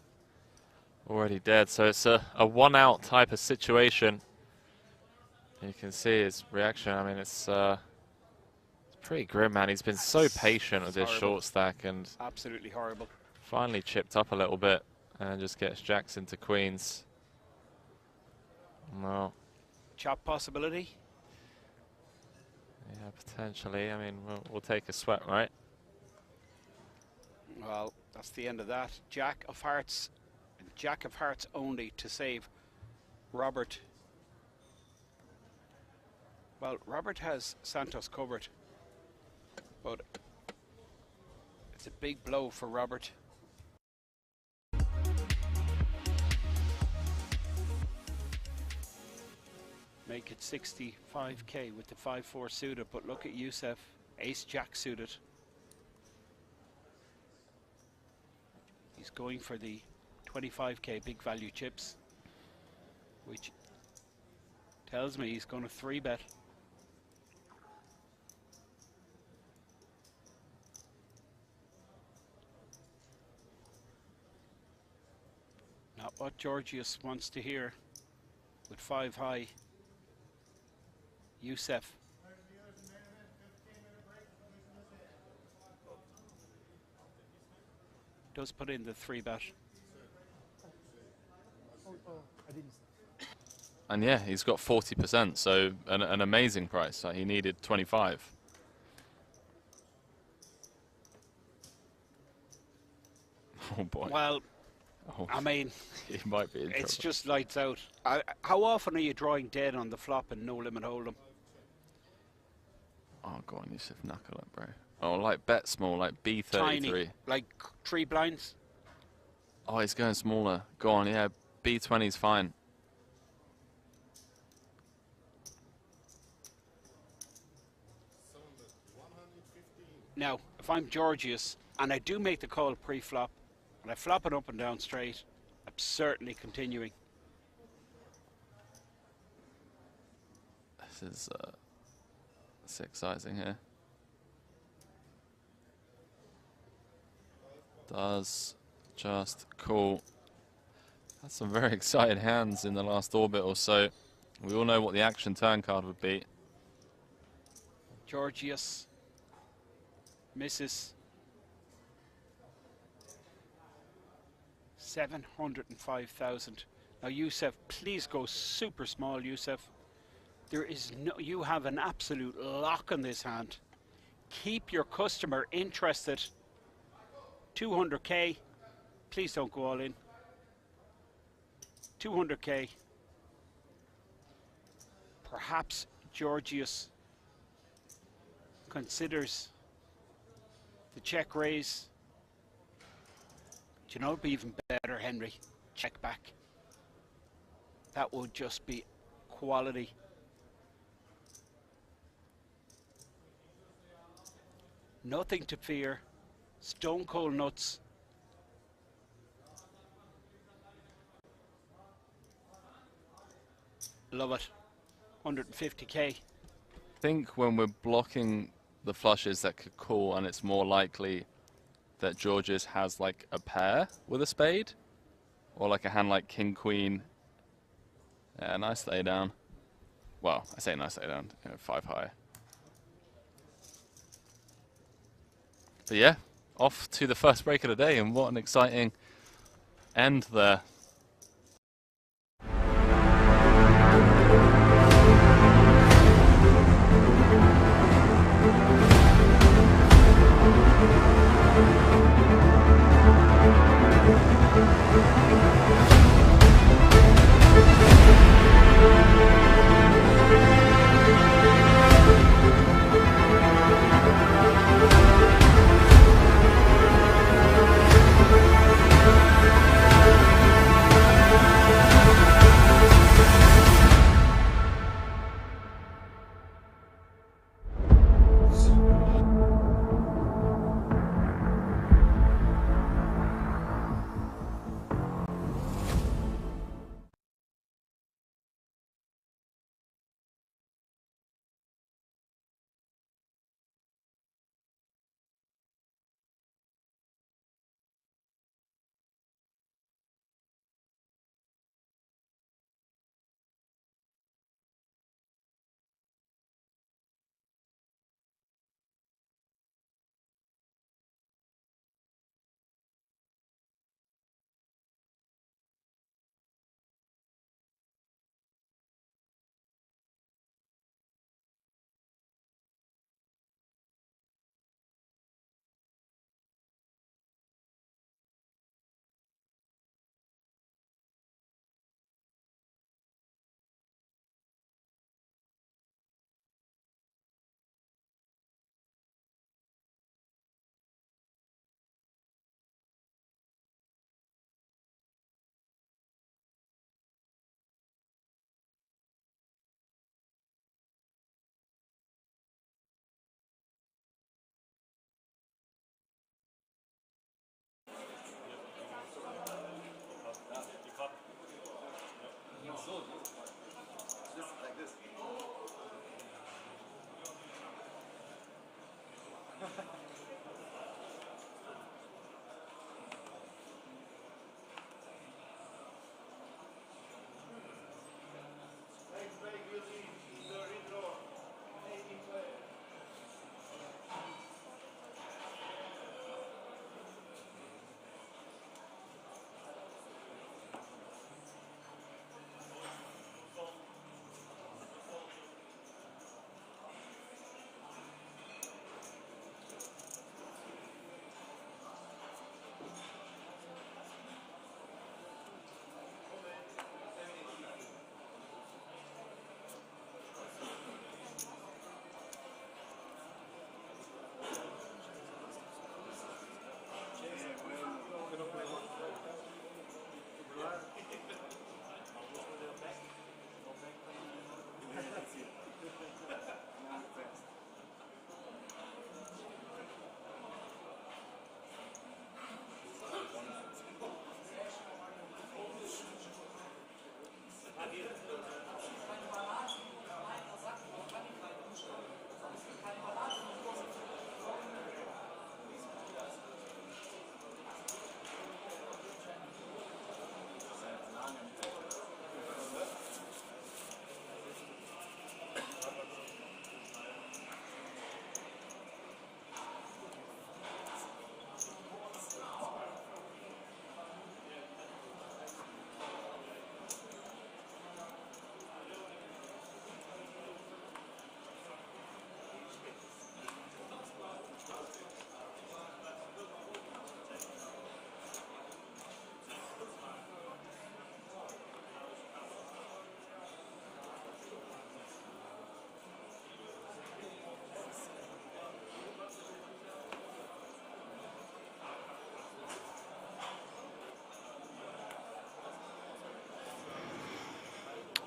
already dead. So it's a one out type of situation. You can see his reaction. I mean, it's pretty grim, man. He's been so patient with this short stack and absolutely horrible. Finally chipped up a little bit and just gets jacks into queens. No. Chop possibility? Yeah, potentially. I mean, we'll take a sweat, right? Well, that's the end of that. Jack of hearts only to save Robert. Well, Robert has Santos covered, but it's a big blow for Robert. Make it 65k with the 5-4 suited, but look at Youssef, ace-jack suited. He's going for the 25k big value chips, which tells me he's going to 3-bet. Not what Georgios wants to hear with 5 high. Youssef. Does put in the 3-bet. And yeah, he's got 40%, so an amazing price. He needed 25. Oh boy. Well, oh, I mean, he might be in it's trouble. just lights out. How often are you drawing dead on the flop and no limit hold'em? Oh, go on, Yusuf, knuckle it, bro. Oh, like bet small, like B33. Tiny, like 3 blinds. Oh, he's going smaller. Go on, yeah, B20 is fine. Now, if I'm Georgios and I do make the call pre-flop and I flop it up and down straight, I'm certainly continuing. This is exciting here. Does just call. That's some very excited hands in the last orbit or so. We all know what the action turn card would be. Georgios misses. 705,000. Now, Youssef, please go super small, Youssef. There is no, you have an absolute lock on this hand. Keep your customer interested. 200k. Please don't go all in. 200k. Perhaps Georgios considers the check raise. Do you know what would be even better, Henry? Check back. That would just be quality. Nothing to fear. Stone cold nuts. Love it. 150k. I think when we're blocking the flushes that could call, and it's more likely that Georgios has like a pair with a spade, Or like a hand like king queen. Yeah, nice lay down. Well, I say nice lay down. 5 high. But yeah, off to the first break of the day, and what an exciting end there.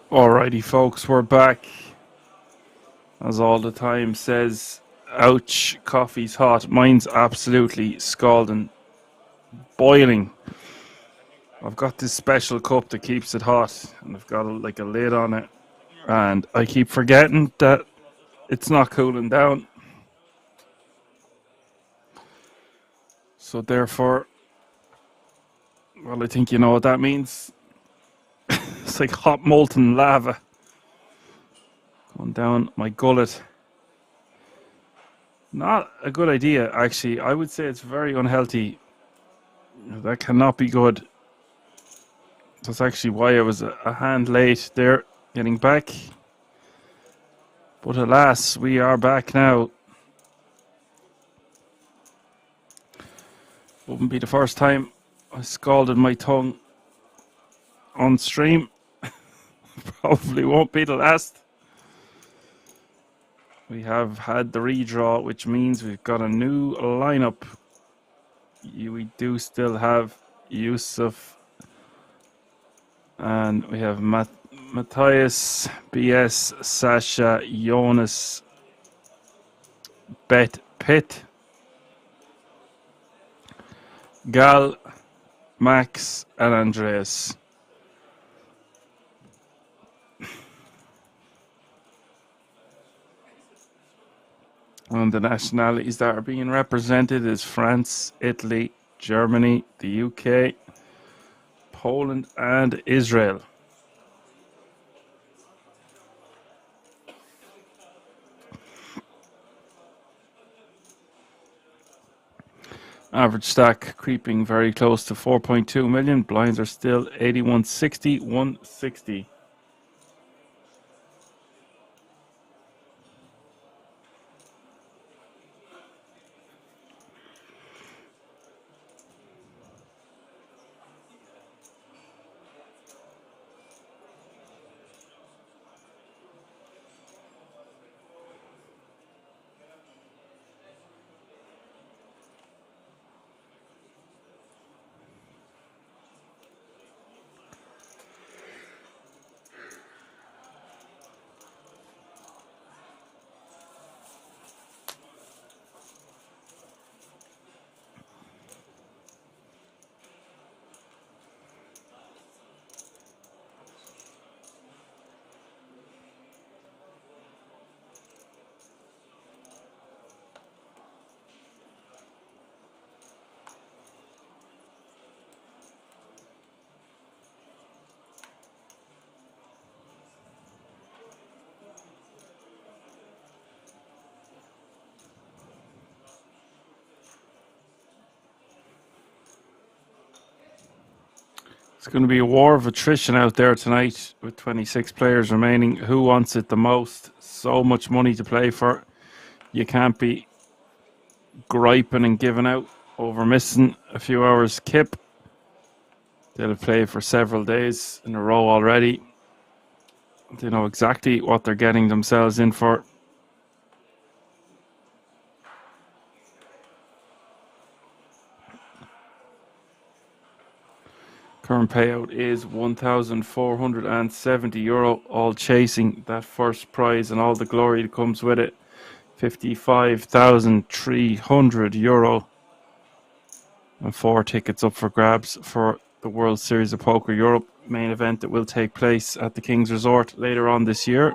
Alrighty, folks, we're back. As all the time says, ouch, coffee's hot. Mine's absolutely scalding, boiling. I've got this special cup that keeps it hot, and I've got like a lid on it. And I keep forgetting that it's not cooling down. So therefore, Well, I think you know what that means. It's like hot molten lava going down my gullet. Not a good idea, actually. I would say it's very unhealthy. That cannot be good. That's actually why I was a hand late there getting back. But alas, we are back now. Wouldn't be the first time I scalded my tongue on stream. Probably won't be the last. We have had the redraw, which means we've got a new lineup. We do still have Yusuf, and we have Matthias, BS, Sasha, Jonas, Bet, Pitt, Gal, Max, and Andreas. And the nationalities that are being represented is France, Italy, Germany, the UK, Poland, and Israel. Average stack creeping very close to 4.2 million. Blinds are still 8160, 160. It's going to be a war of attrition out there tonight with 26 players remaining. Who wants it the most? So much money to play for. You can't be griping and giving out over missing a few hours kip. They'll have played for several days in a row already. They know exactly what they're getting themselves in for. Current payout is €1,470, all chasing that first prize and all the glory that comes with it. €55,300. And 4 tickets up for grabs for the World Series of Poker Europe main event that will take place at the King's Resort later on this year.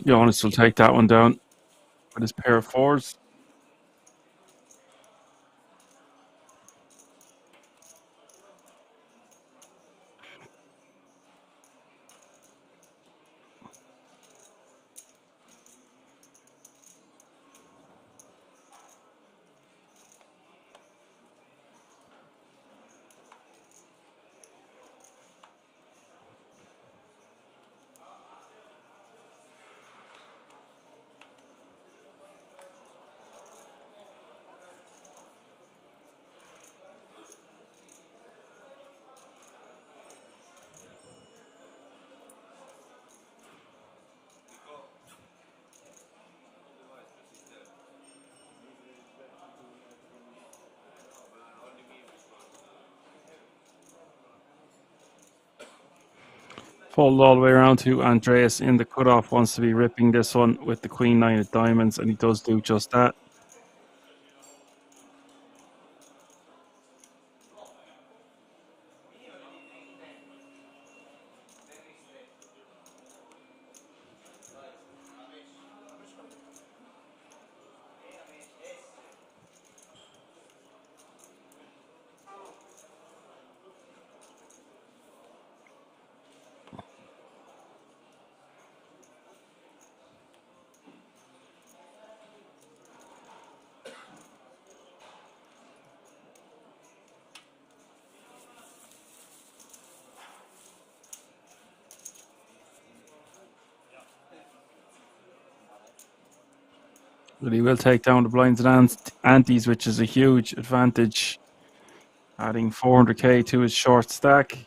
Jonas will take that one down with his pair of fours. Fold all the way around to Andreas in the cutoff, wants to be ripping this one with the Queen 9 of diamonds, and he does do just that. But he will take down the blinds and antes, which is a huge advantage, adding 400k to his short stack.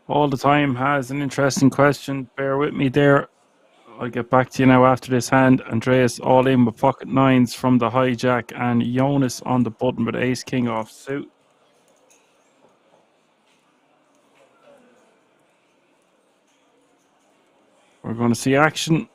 All the time has an interesting question. Bear with me there. I'll get back to you now after this hand. Andreas all in with pocket nines from the hijack, and Jonas on the button with ace king off suit. We're going to see action.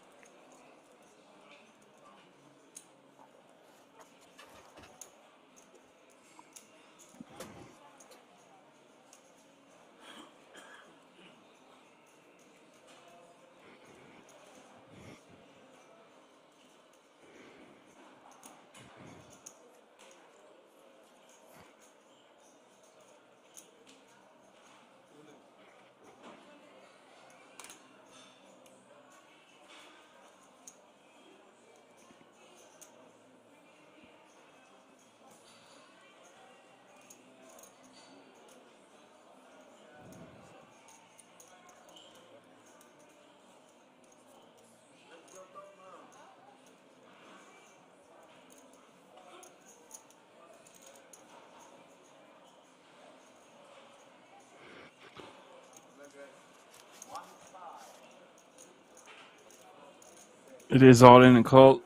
It is all in and call.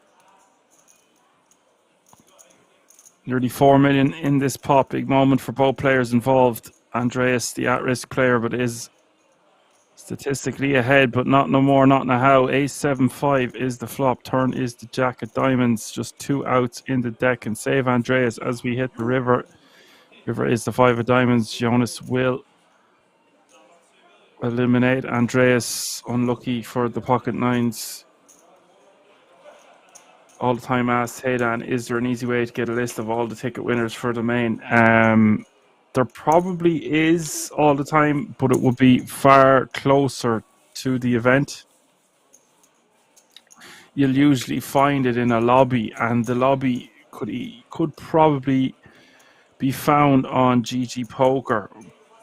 Nearly 4 million in this pot. Big moment for both players involved. Andreas, the at-risk player, but is statistically ahead, but not no more, not no how. Ace 7-5 is the flop. Turn is the jack of diamonds. Just 2 outs in the deck and save Andreas as we hit the river. River is the 5 of diamonds. Jonas will eliminate Andreas. Unlucky for the pocket nines. All the time asked, hey Dan, is there an easy way to get a list of all the ticket winners for the main? There probably is all the time, but it would be far closer to the event. You'll usually find it in a lobby, and the lobby could probably be found on GG Poker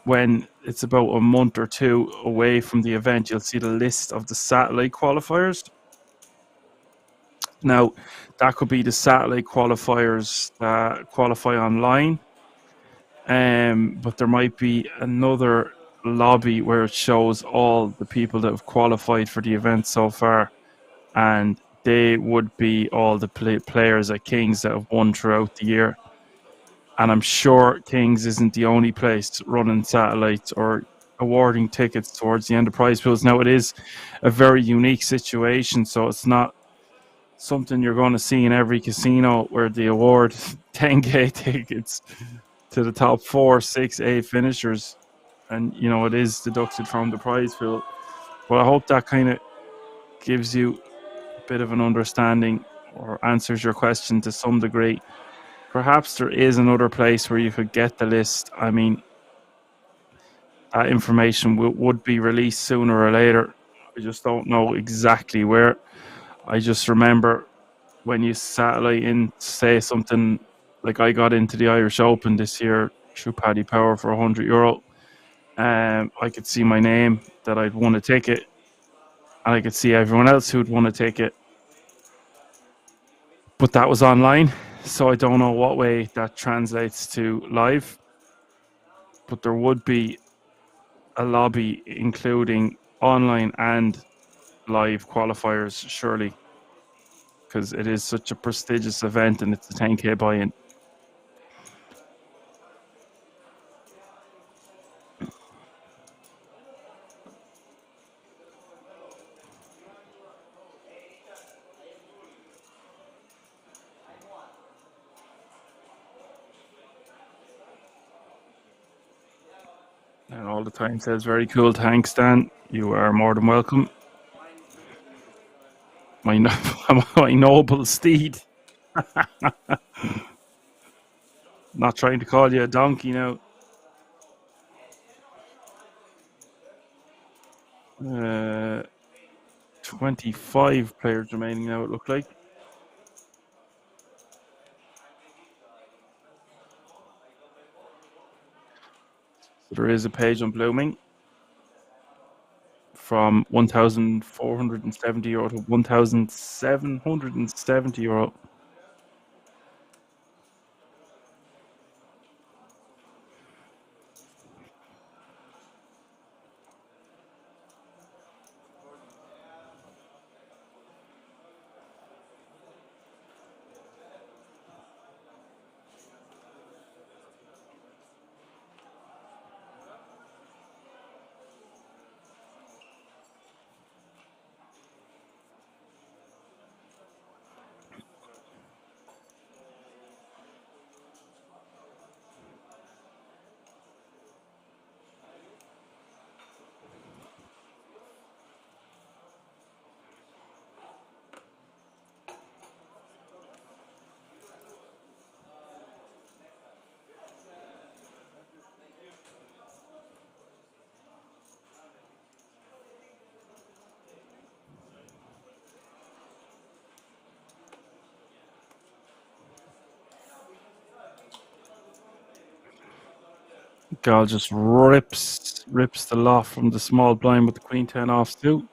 when it's about a month or two away from the event. You'll see the list of the satellite qualifiers. Now, that could be the satellite qualifiers that qualify online, but there might be another lobby where it shows all the people that have qualified for the event so far, and they would be all the players at Kings that have won throughout the year. And I'm sure Kings isn't the only place running satellites or awarding tickets towards the enterprise pools. Now, it is a very unique situation, so it's not something you're going to see in every casino where they award 10k tickets to the top 4, 6, 8 finishers, and it is deducted from the prize pool. But I hope that kind of gives you a bit of an understanding or answers your question to some degree. Perhaps there is another place where you could get the list. I mean, that information would be released sooner or later. I just don't know exactly where. I just remember when you satellite in, say something like I got into the Irish Open this year through Paddy Power for €100. I could see my name that I'd won a ticket, and I could see everyone else who'd won a ticket. But that was online, so I don't know what way that translates to live. But there would be a lobby including online and live qualifiers, surely, because it is such a prestigious event and it's a 10k buy-in. And all the time says, very cool, thanks, Dan. You are more than welcome. My, my noble steed. Not trying to call you a donkey now. 25 players remaining now, it looked like. So there is a page on Blooming from €1,470 to €1,770. Gal just rips the loft from the small blind with the queen 10 off too.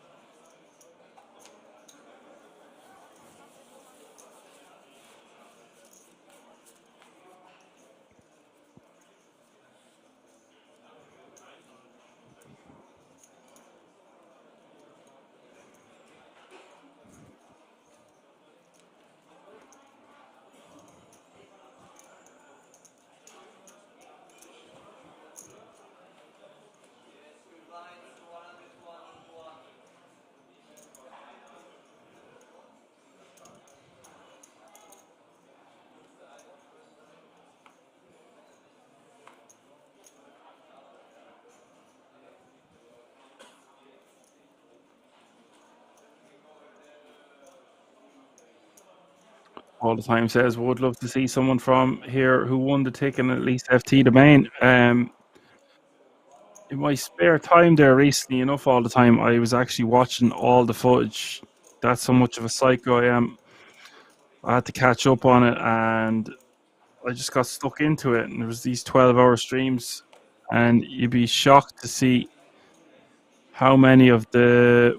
All the time says, would love to see someone from here who won the ticket and at least FT the main. In my spare time there recently enough, all the time, I was actually watching all the footage. That's how much of a psycho I am. I had to catch up on it, and I just got stuck into it. And there was these 12-hour streams, and you'd be shocked to see how many of the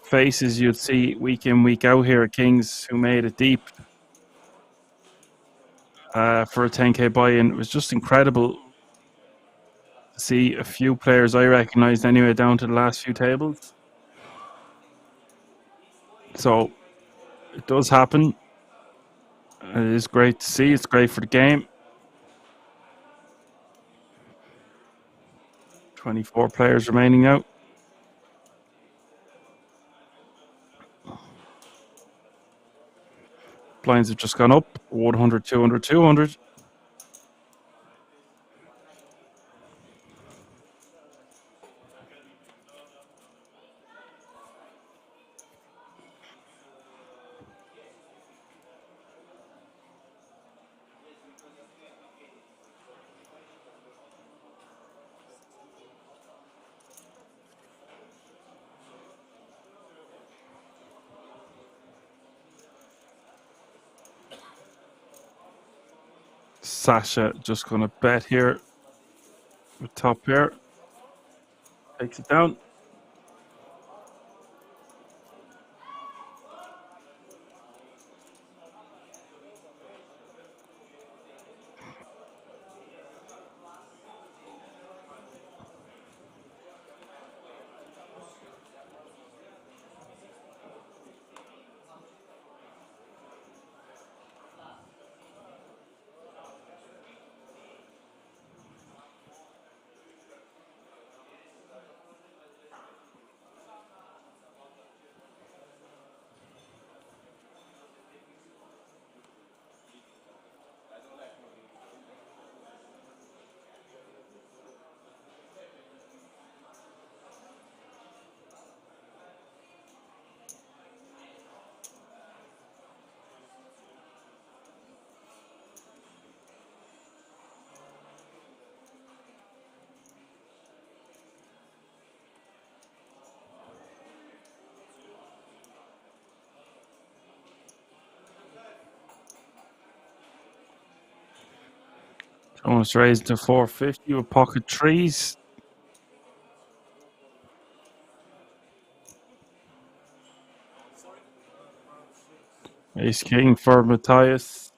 faces you'd see week in, week out here at Kings who made it deep for a 10k buy-in. It was just incredible to see a few players I recognised anyway down to the last few tables. So it does happen. It is great to see. It's great for the game. 24 players remaining out. Blinds have just gone up. 100, 200, 200. Sasha just going to bet here with top pair. Takes it down. Jonas raised to 450 with pocket threes. Ace king for Matthias.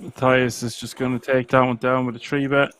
Matthias is just going to take that one down with a 3-bet.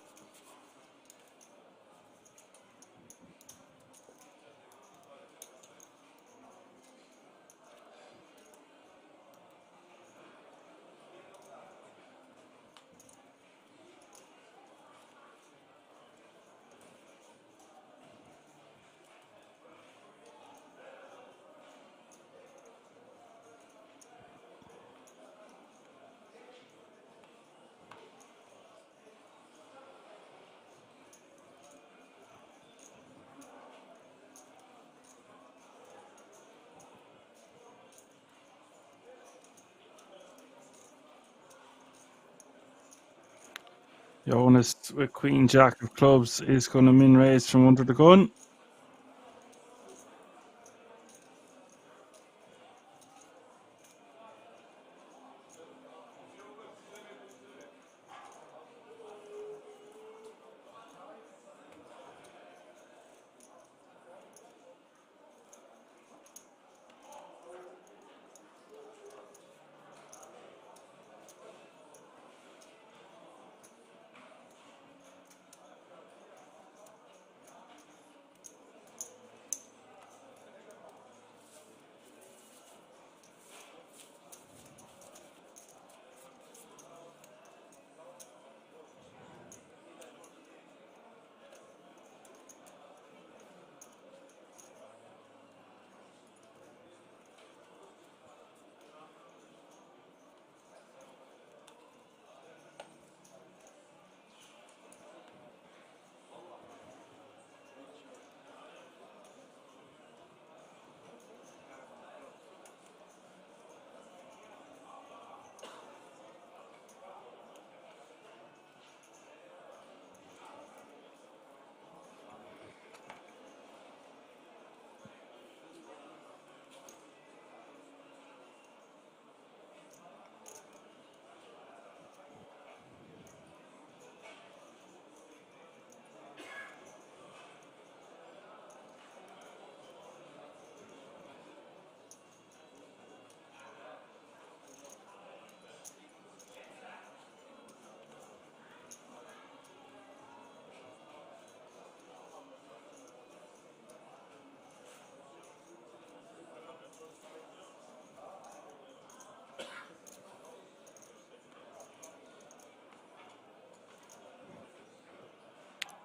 Jonas with Queen Jack of clubs is going to min raise from under the gun.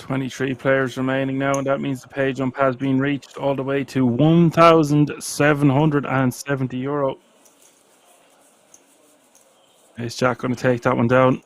23 players remaining now, and that means the pay jump has been reached all the way to €1,770. Is Jack going to take that one down?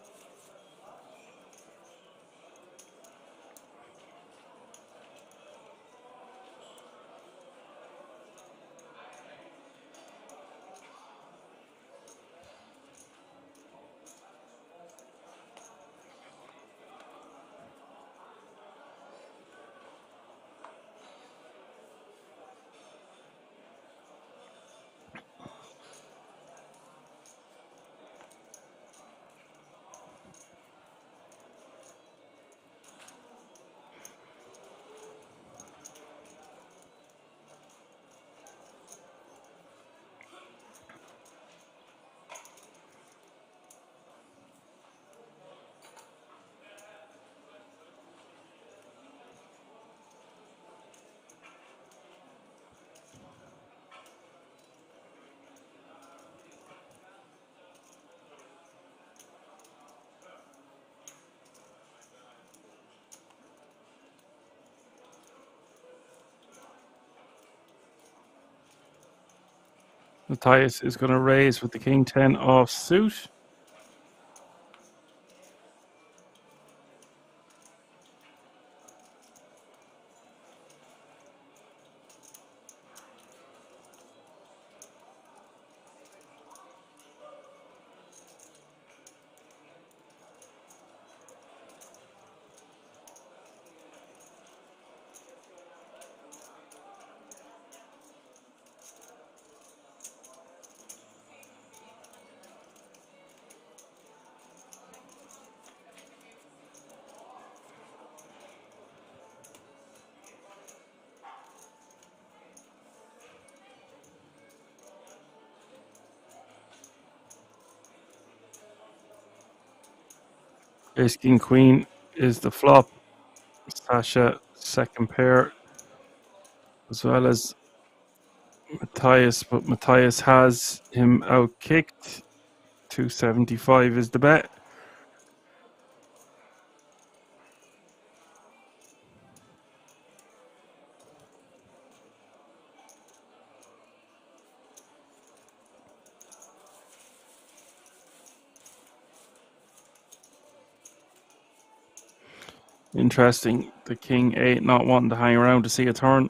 Matthias is going to raise with the King 10 off suit. Ace King Queen is the flop. Sasha second pair, as well as Matthias, but Matthias has him out kicked. 275 is the bet. Interesting. The King 8 not wanting to hang around to see a turn.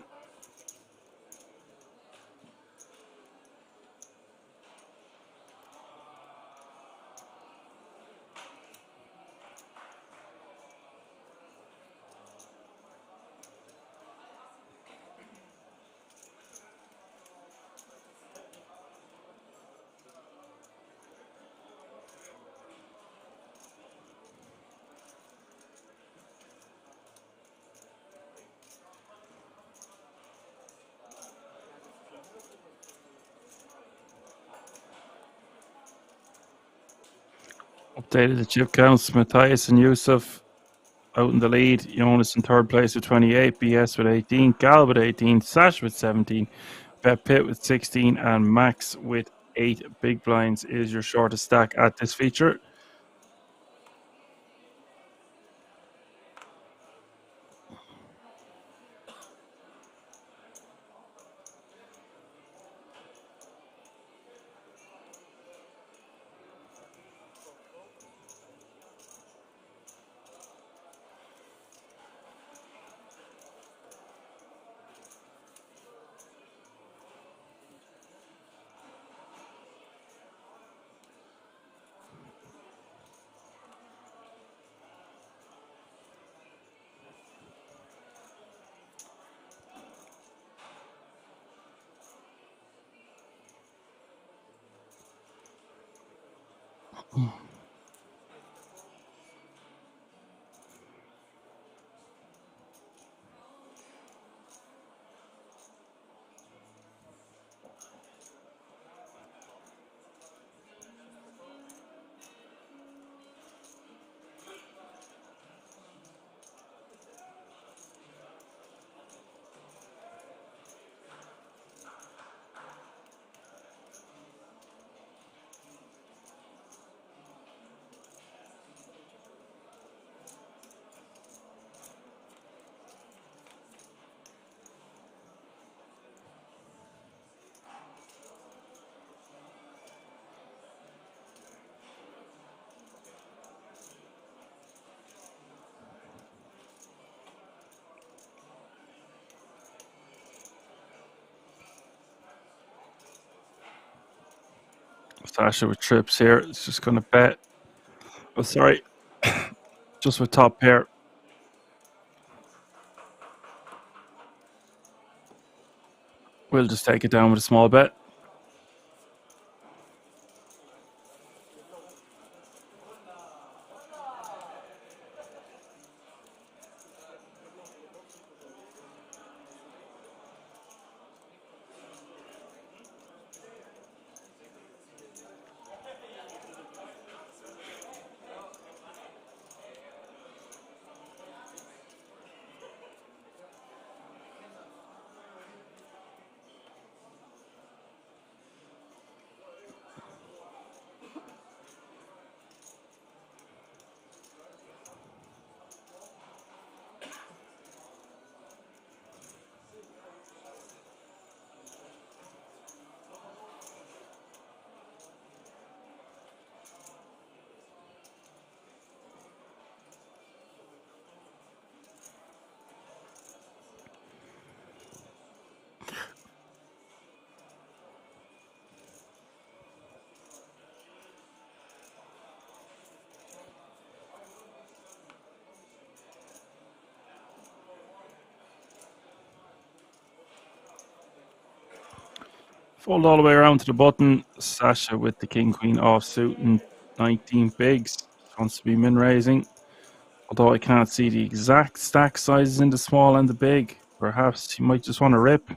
Updated the chip counts. Matthias and Yusuf out in the lead. Jonas in third place with 28. BS with 18. Gal with 18. Sash with 17. Bet Pitt with 16. And Max with 8 big blinds is your shortest stack at this feature. Sasha with trips here. It's just going to bet. Oh, sorry. Just with top pair. We'll just take it down with a small bet. Fold all the way around to the button. Sasha with the king queen offsuit and 19 bigs. Wants to be min raising. Although I can't see the exact stack sizes in the small and the big. Perhaps he might just want to rip.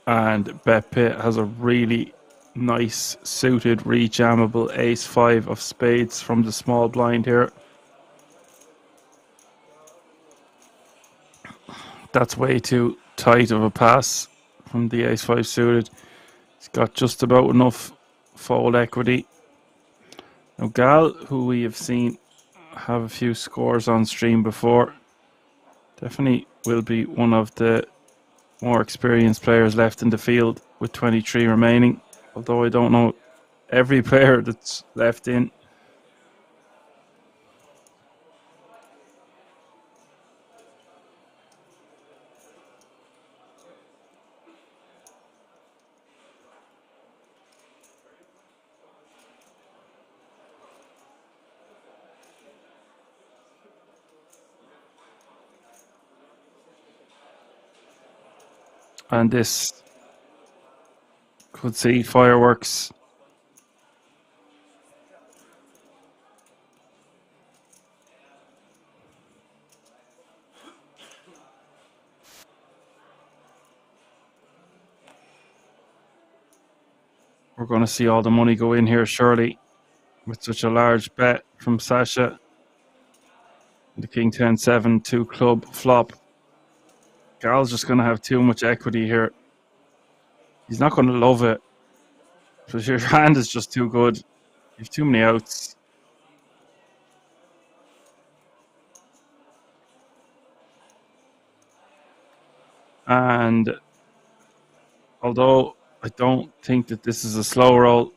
And Bet Pit has a really nice suited rejammable ace 5 of spades from the small blind here. That's way too tight of a pass from the ace 5 suited. He's got just about enough fold equity. Now Gal, who we have seen have a few scores on stream before, definitely will be one of the more experienced players left in the field with 23 remaining. Although I don't know every player that's left in. And this could see fireworks. We're going to see all the money go in here, surely, with such a large bet from Sasha. The king 10-7, 2 club flop. Gal's just going to have too much equity here. He's not going to love it. Because your hand is just too good. You have too many outs. And although I don't think that this is a slow roll,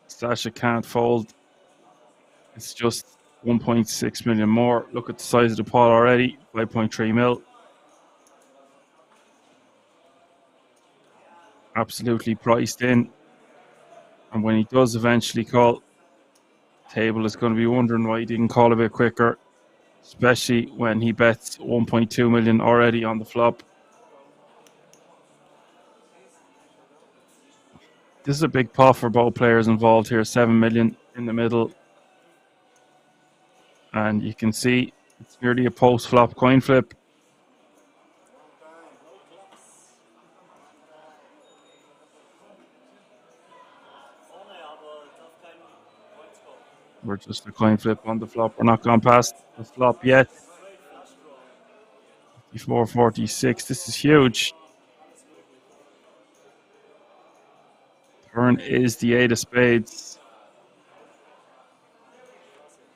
Sasha can't fold. It's just 1.6 million more. Look at the size of the pot already, 5.3 mil. Absolutely priced in. And when he does eventually call, table is going to be wondering why he didn't call a bit quicker, especially when he bets 1.2 million already on the flop. This is a big pot for both players involved here, 7 million in the middle. And you can see it's nearly a post-flop coin flip. We're just a coin flip on the flop. We're not gone past the flop yet. 54.46. This is huge. Turn is the 8 of spades.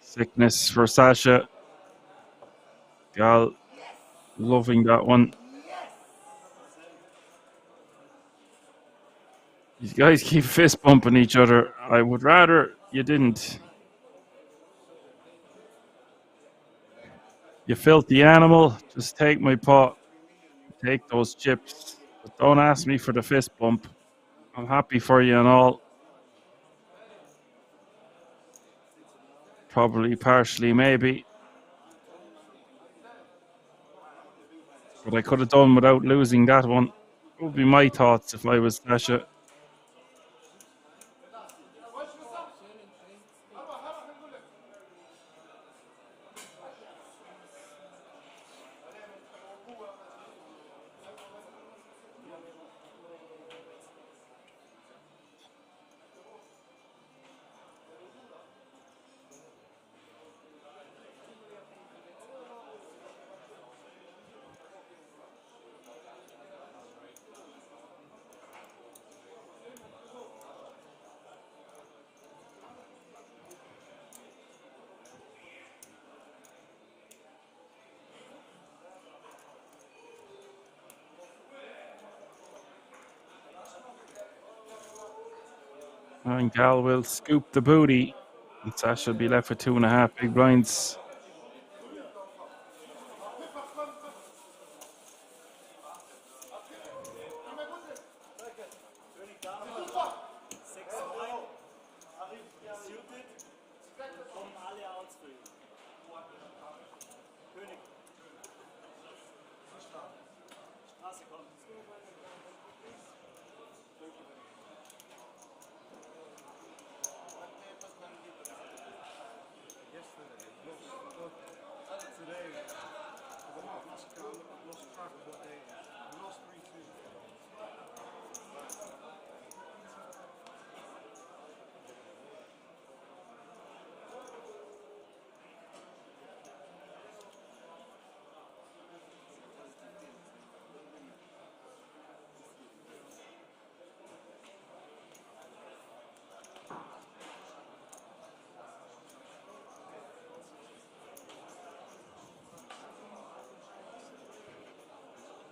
Sickness for Sasha. Gal loving that one. These guys keep fist bumping each other. I would rather you didn't. You filthy animal. Just take my pot. Take those chips. But don't ask me for the fist bump. I'm happy for you and all. Probably, partially, maybe. But I could have done without losing that one. It would be my thoughts if I was Sasha. And Gal will scoop the booty. And Sasha will be left with 2.5 big blinds.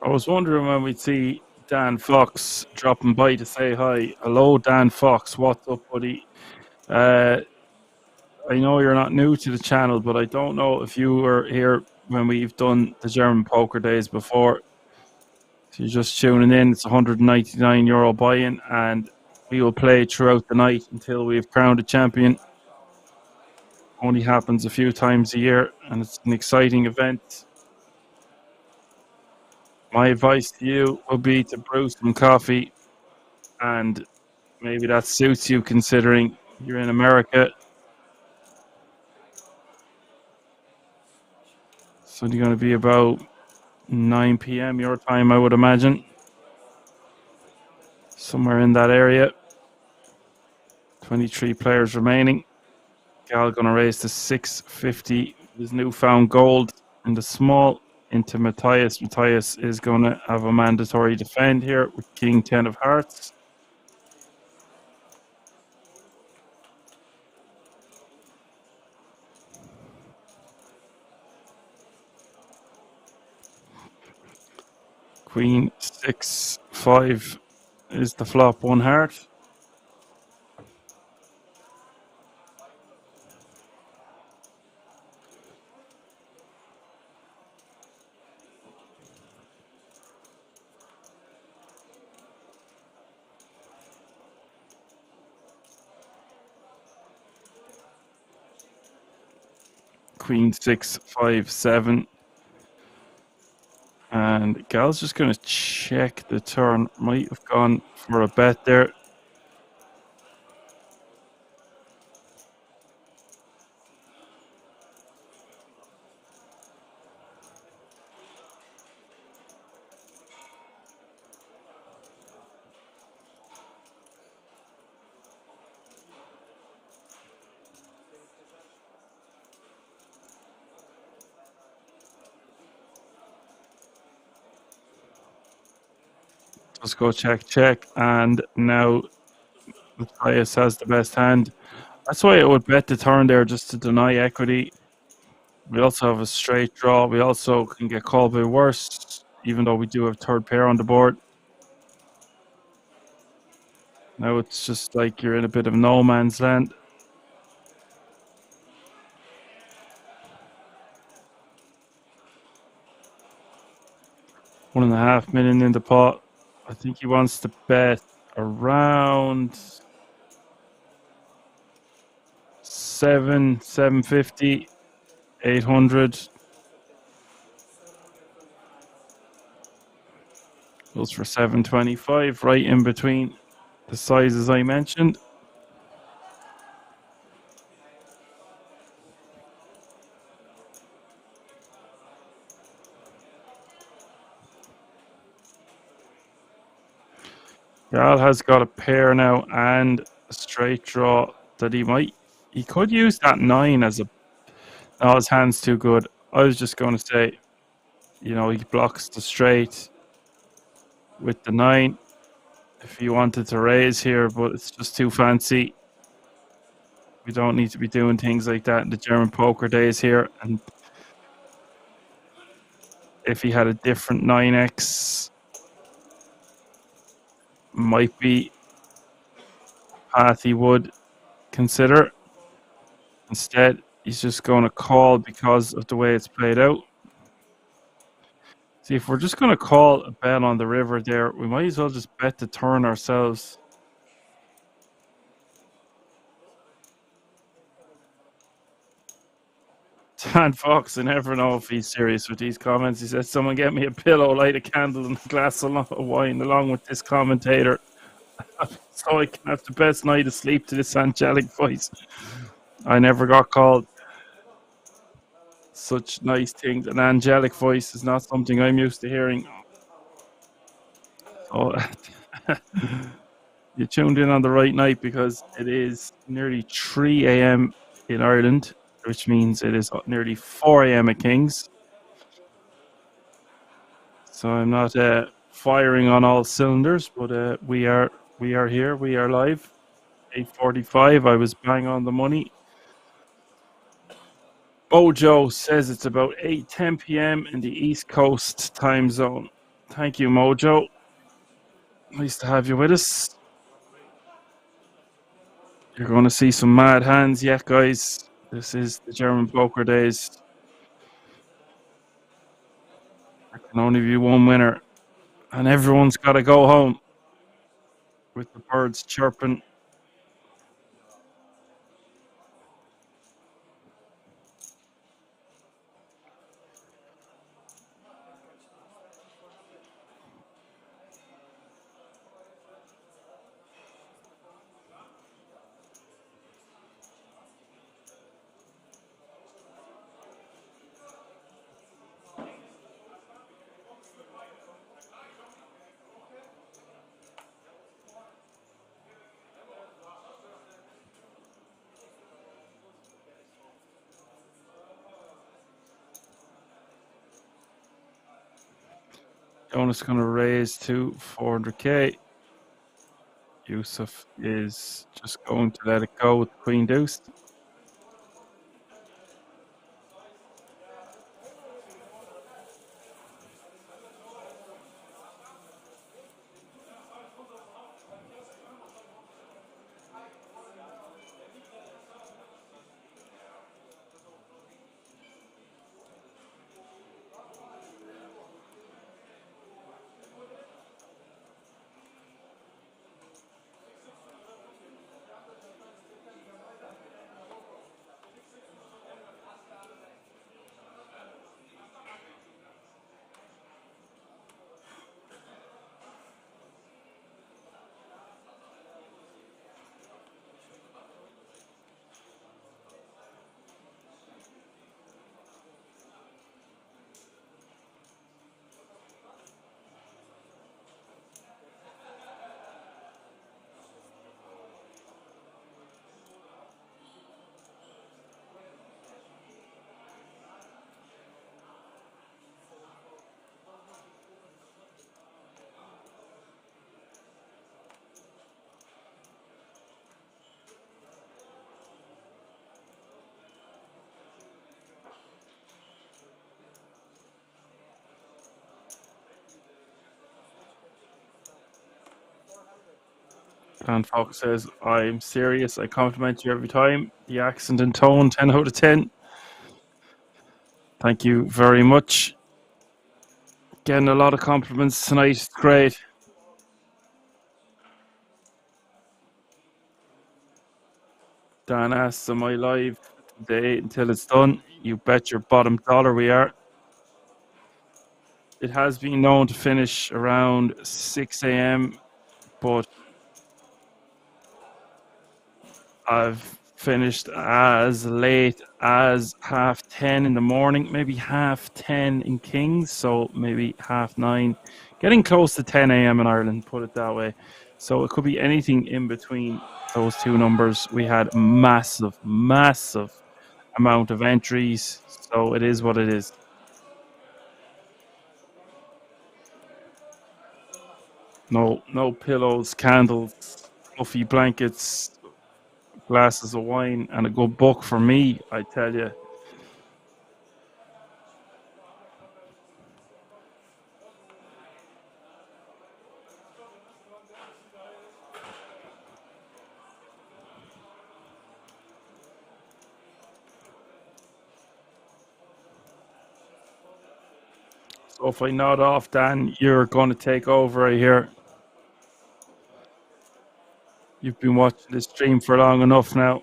I was wondering when we'd see Dan Fox dropping by to say hi. Hello, Dan Fox. What's up, buddy? I know you're not new to the channel, but I don't know if you were here when we've done the German poker days before. If you're just tuning in, it's €199 buy-in, and we will play throughout the night until we've crowned a champion. Only happens a few times a year, and it's an exciting event. My advice to you would be to brew some coffee, and maybe that suits you considering you're in America. So it's going to be about 9 p.m. your time, I would imagine. Somewhere in that area. 23 players remaining. Gal going to raise to 650. His newfound gold in the small into Matthias. Matthias is going to have a mandatory defend here with King 10 of Hearts. Queen 6-5 is the flop, 1 heart. Queen 6-5-7. And Gal's just going to check the turn. Might have gone for a bet there. Let's go check, and now Matthias has the best hand. That's why I would bet the turn there, just to deny equity. We also have a straight draw. We also can get called by worse, even though we do have third pair on the board. Now it's just like you're in a bit of no man's land. 2.5 million in the pot. I think he wants to bet around 750, 800. Goes for 725, right in between the sizes I mentioned. Gal has got a pair now and a straight draw that he could use that 9 as a. Oh, his hand's too good. I was just going to say, he blocks the straight with the 9 if he wanted to raise here, but it's just too fancy. We don't need to be doing things like that in the German poker days here. And if he had a different 9x, might be a path he would consider. Instead, he's just going to call because of the way it's played out. See, if we're just going to call a bet on the river there, we might as well just bet the turn ourselves. Dan Fox, I never know if he's serious with these comments. He says, someone get me a pillow, light a candle, and a glass of wine along with this commentator so I can have the best night of sleep to this angelic voice. I never got called such nice things. An angelic voice is not something I'm used to hearing. So you tuned in on the right night because it is nearly 3 a.m. in Ireland, which means it is nearly 4 a.m. at King's. So I'm not firing on all cylinders, but we are here. We are live. 8:45. I was bang on the money. Bojo says it's about 8:10 p.m. in the East Coast time zone. Thank you, Mojo. Nice to have you with us. You're going to see some mad hands yet, guys. This is the German poker days. There can only be one winner, and everyone's got to go home with the birds chirping. Jonas going to raise to 400k. Yusuf is just going to let it go with Queen Deuce. Dan Fox says, I'm serious. I compliment you every time. The accent and tone, 10 out of 10. Thank you very much. Getting a lot of compliments tonight. It's great. Dan asks, am I live today until it's done? You bet your bottom dollar we are. It has been known to finish around 6 a.m., but I've finished as late as 10:30 in the morning, maybe 10:30 in Kings, so maybe 9:30. Getting close to 10 a.m. in Ireland, put it that way. So it could be anything in between those two numbers. We had massive amount of entries, so it is what it is. No pillows, candles, fluffy blankets, glasses of wine, and a good book for me, I tell you. So if I nod off, Dan, you're going to take over right here. You've been watching this stream for long enough now.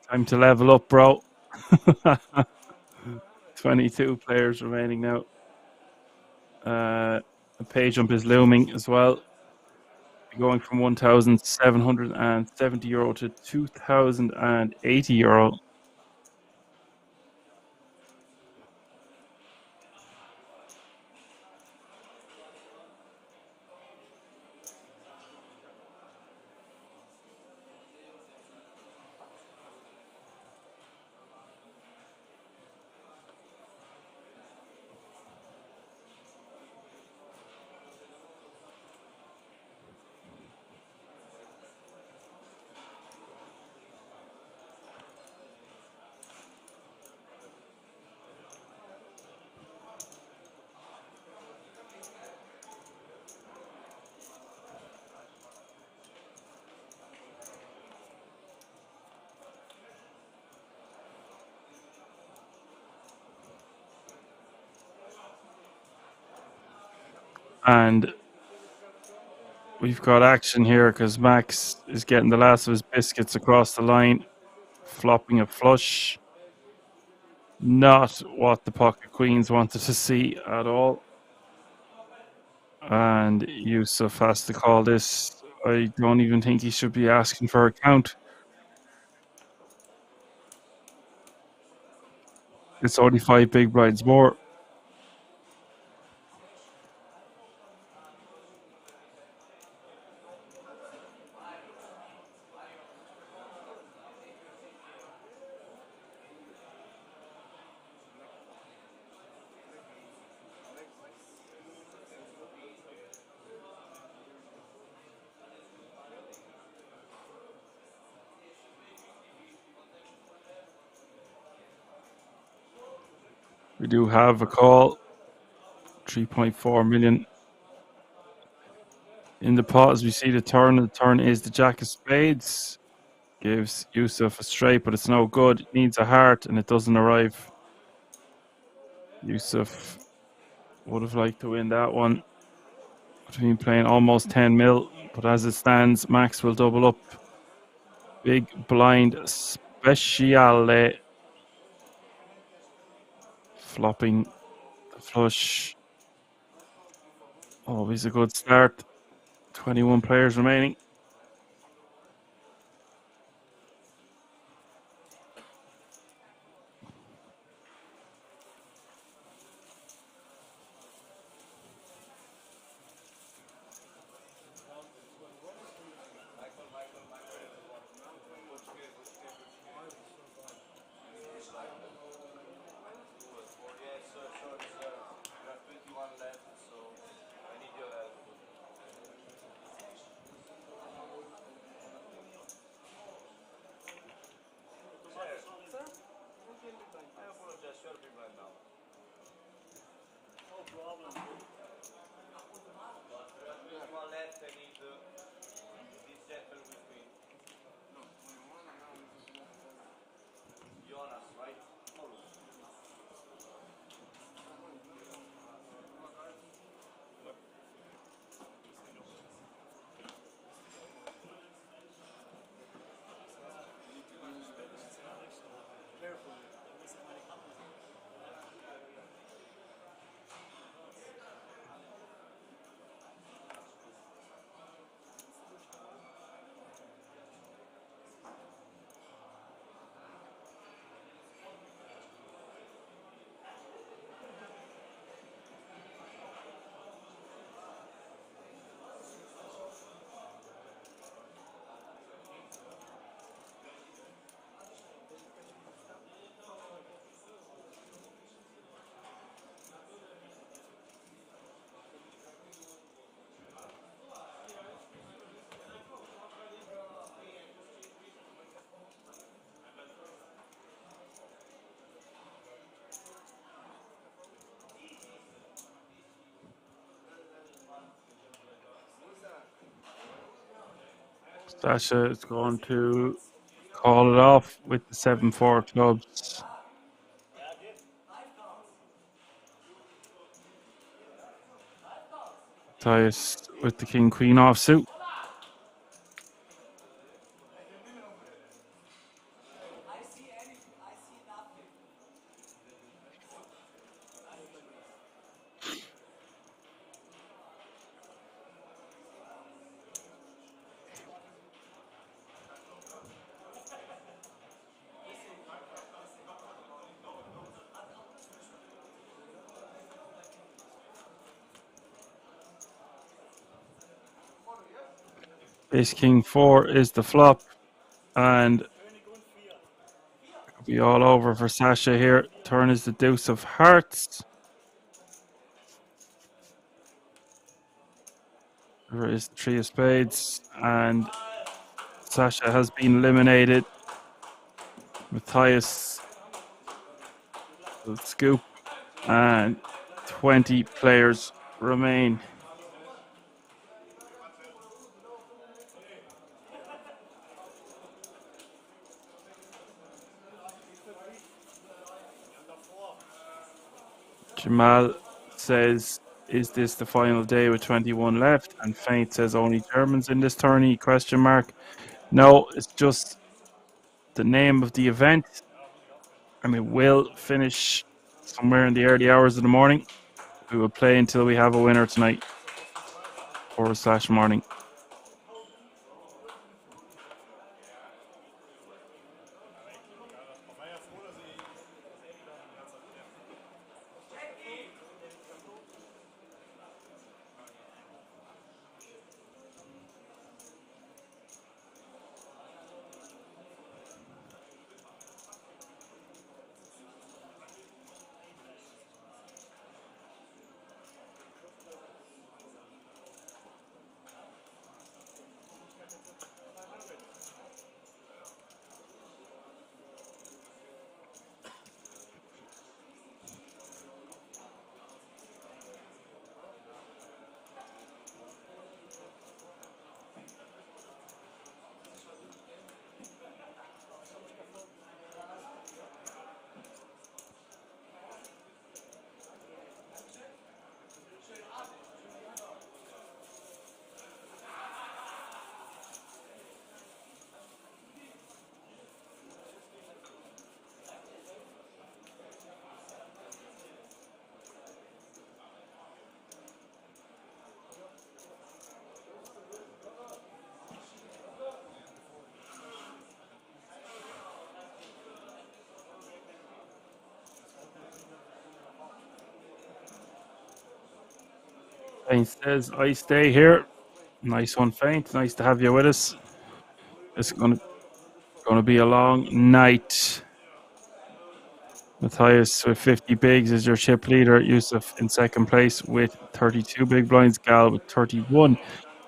Time to level up, bro. 22 players remaining now. A pay jump is looming as well. Going from €1,770 to €2,080. And we've got action here because Max is getting the last of his biscuits across the line, flopping a flush. Not what the pocket queens wanted to see at all. And Yusuf has to call this. I don't even think he should be asking for a count. It's only 5 big blinds more. We do have a call. 3.4 million in the pot as we see the turn. The turn is the Jack of Spades. Gives Yusuf a straight, but it's no good. It needs a heart, and it doesn't arrive. Yusuf would have liked to win that one. Would have been playing almost 10 mil, but as it stands, Max will double up. Big blind speciale. Flopping the flush. Always a good start. 21 players remaining. Sasha is going to call it off with the 7-4 clubs. Matthias with the King Queen offsuit. Ace King 4 is the flop, and it'll be all over for Sasha here. Turn is the deuce of hearts. There is the three of spades, and Sasha has been eliminated. Matthias will scoop, and 20 players remain. Jamal says, is this the final day with 21 left? And Faint says, only Germans in this tourney, question mark. No, it's just the name of the event. I mean, we'll finish somewhere in the early hours of the morning. We will play until we have a winner tonight, /morning. Faint says, I stay here. Nice one, Faint. Nice to have you with us. It's going to be a long night. Matthias with 50 bigs is your chip leader. Yusuf in second place with 32 big blinds. Gal with 31.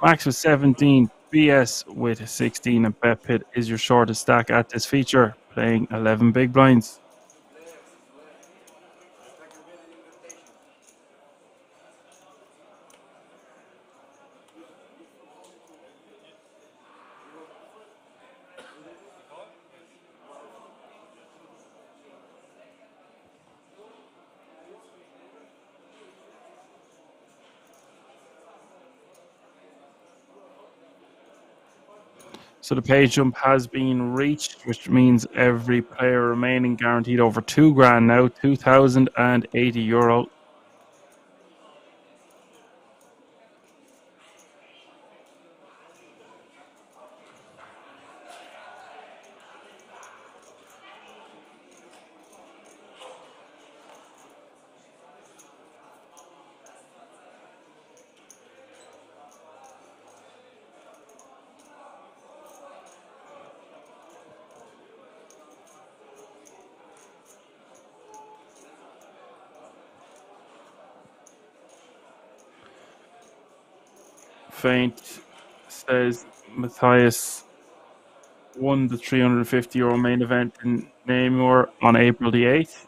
Max with 17. BS with 16. And Betpit is your shortest stack at this feature, playing 11 big blinds. So the page jump has been reached, which means every player remaining guaranteed over £2,000 now, €2,080. Faint says Matthias won the €350 main event in Namur on April the 8th.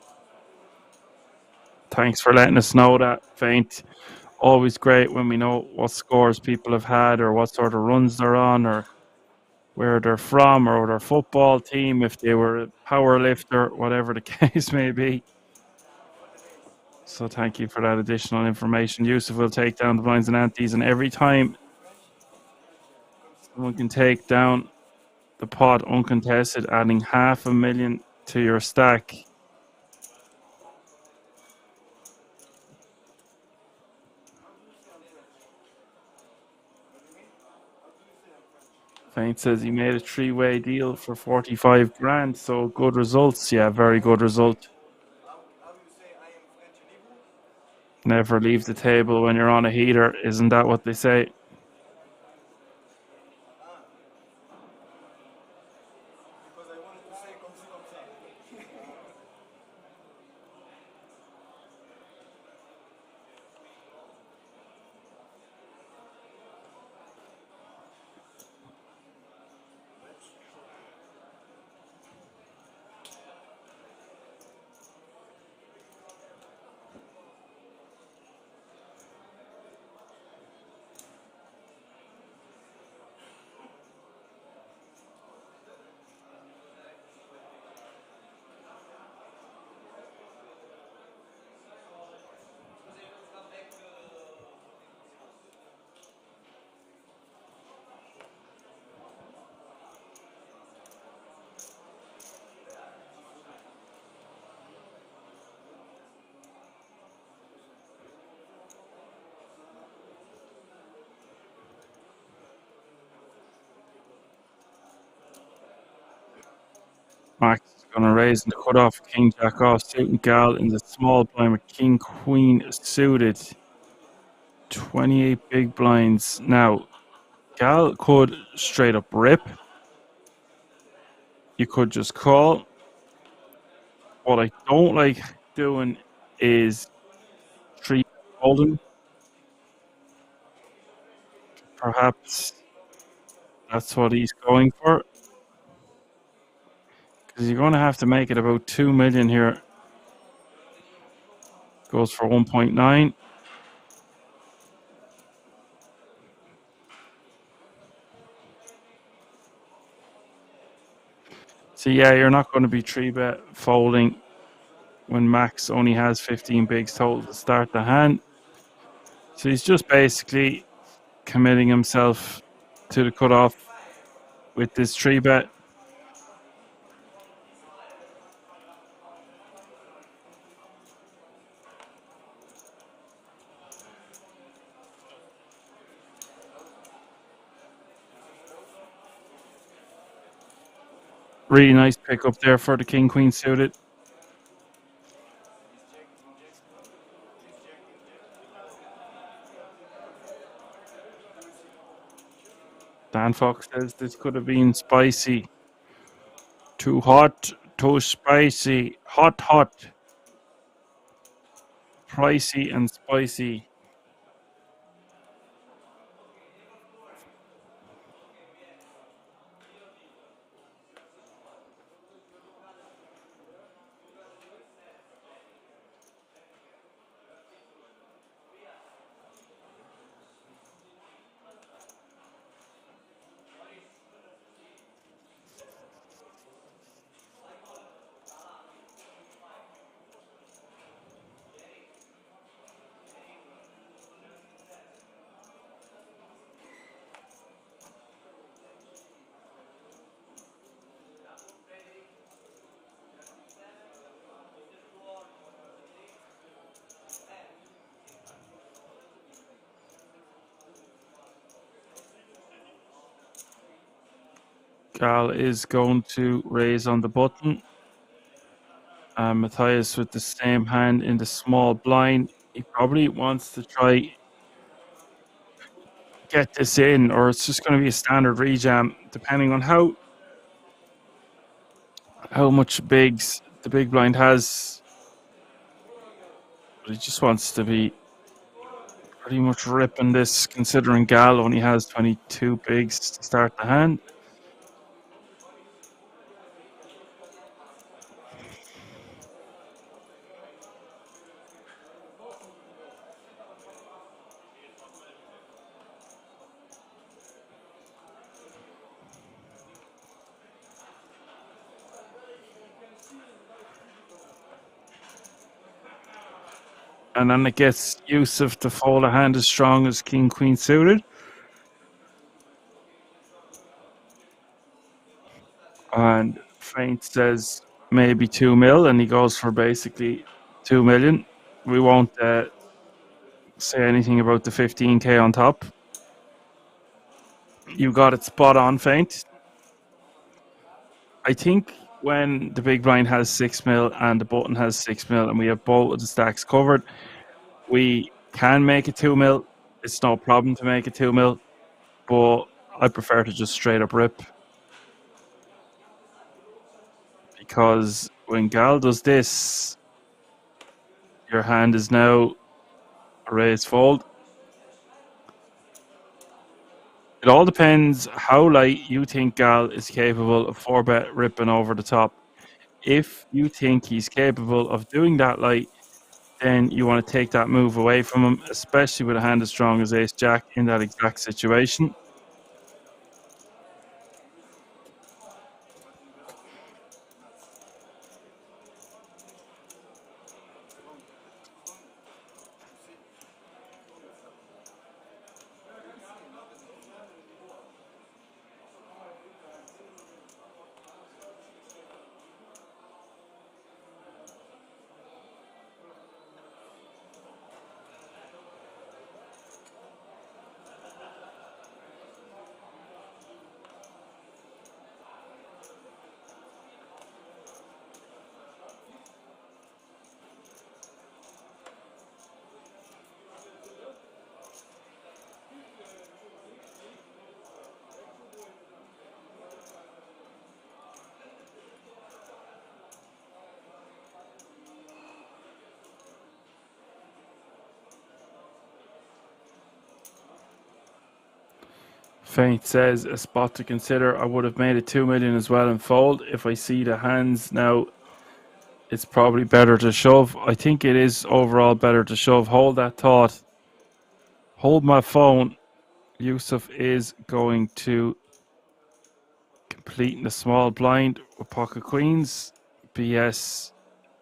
Thanks for letting us know that, Faint. Always great when we know what scores people have had or what sort of runs they're on or where they're from or their football team, if they were a power lifter, whatever the case may be. So thank you for that additional information. Yusuf will take down the blinds and antes, and every time someone can take down the pot uncontested, adding 500,000 to your stack. Faint says he made a three-way deal for 45 grand, so good results. Yeah, very good result. Never leave the table when you're on a heater, isn't that what they say? Max is going to raise in the cutoff. King Jack off, suit and gal in the small blind with King Queen suited. 28 big blinds. Now, gal could straight up rip. You could just call. What I don't like doing is three folding. Perhaps that's what he's going for. Because you're going to have to make it about 2 million here. Goes for 1.9. So yeah, you're not going to be 3-bet folding when Max only has 15 bigs total to start the hand. So he's just basically committing himself to the cutoff with this 3-bet. Really nice pick up there for the King Queen suited. Dan Fox says this could have been spicy. Too hot, too spicy. Hot, hot. Pricey and spicy. Gal is going to raise on the button. Matthias with the same hand in the small blind. He probably wants to try get this in, or it's just going to be a standard rejam, depending on how much bigs the big blind has. But he just wants to be pretty much ripping this, considering Gal only has 22 bigs to start the hand. And then it gets Yusuf to fold a hand as strong as King Queen suited. And Feint says maybe 2 mil, and he goes for basically 2 million. We won't say anything about the 15k on top. You got it spot on, Feint. I think when the big blind has 6 mil and the button has 6 mil and we have both of the stacks covered, we can make it 2 mil. It's no problem to make it 2 mil, but I prefer to just straight up rip. Because when Gal does this, your hand is now a raised fold. It all depends how light you think Gal is capable of 4-bet ripping over the top. If you think he's capable of doing that light, then you want to take that move away from him, especially with a hand as strong as Ace Jack in that exact situation. Feint says a spot to consider. I would have made it 2 million as well and fold. If I see the hands now, it's probably better to shove. I think it is overall better to shove. Hold that thought. Hold my phone. Yusuf is going to complete in the small blind with pocket queens. BS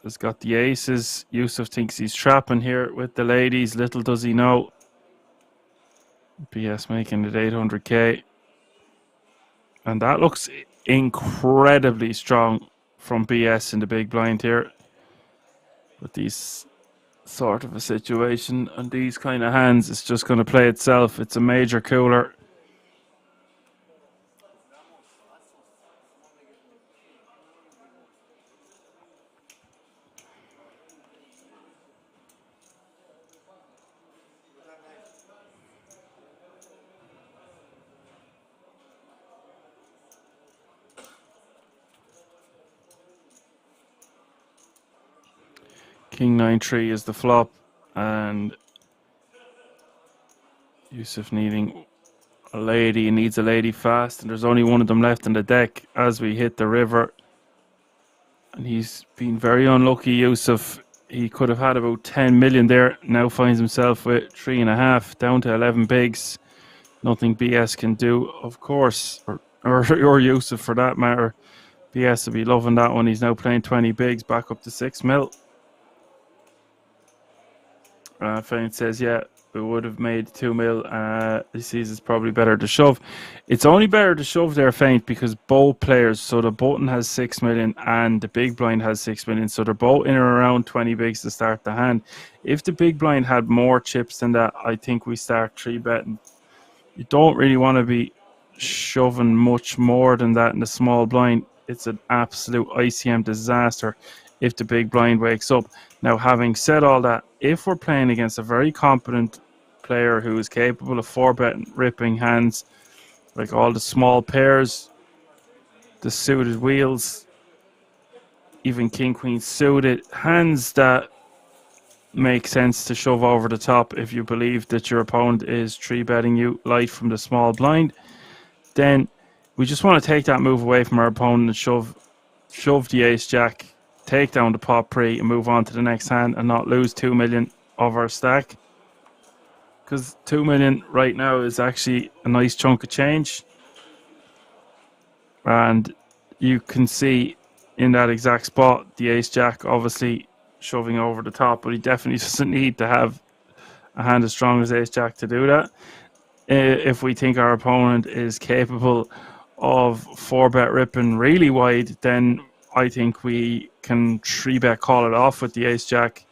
has got the aces. Yusuf thinks he's trapping here with the ladies. Little does he know. BS making it 800k. And that looks incredibly strong from BS in the big blind here. With these sort of a situation and these kind of hands, it's just going to play itself. It's a major cooler. King 9-3 is the flop, and Yusuf needing a lady. He needs a lady fast, and there's only one of them left in the deck as we hit the river. And he's been very unlucky, Yusuf. He could have had about 10 million there. Now finds himself with 3.5, down to 11 bigs. Nothing BS can do, of course, or Yusuf for that matter. BS will be loving that one. He's now playing 20 bigs, back up to 6 mil. Feint says, yeah, we would have made 2 mil. He sees it's probably better to shove. It's only better to shove there, Feint, because both players, so the button has 6 million and the big blind has 6 million. So they're both in or around 20 bigs to start the hand. If the big blind had more chips than that, I think we start 3-betting. You don't really want to be shoving much more than that in the small blind. It's an absolute ICM disaster if the big blind wakes up. Now, having said all that, if we're playing against a very competent player who is capable of 4-betting, ripping hands, like all the small pairs, the suited wheels, even king queen suited, hands that make sense to shove over the top if you believe that your opponent is 3-betting you light from the small blind, then we just want to take that move away from our opponent and shove the ace jack, take down the pot pre and move on to the next hand and not lose 2 million of our stack. Because 2 million right now is actually a nice chunk of change. And you can see in that exact spot, the ace jack obviously shoving over the top, but he definitely doesn't need to have a hand as strong as ace-jack to do that. If we think our opponent is capable of 4-bet ripping really wide, then I think we can 3-bet call it off with the ace-jack.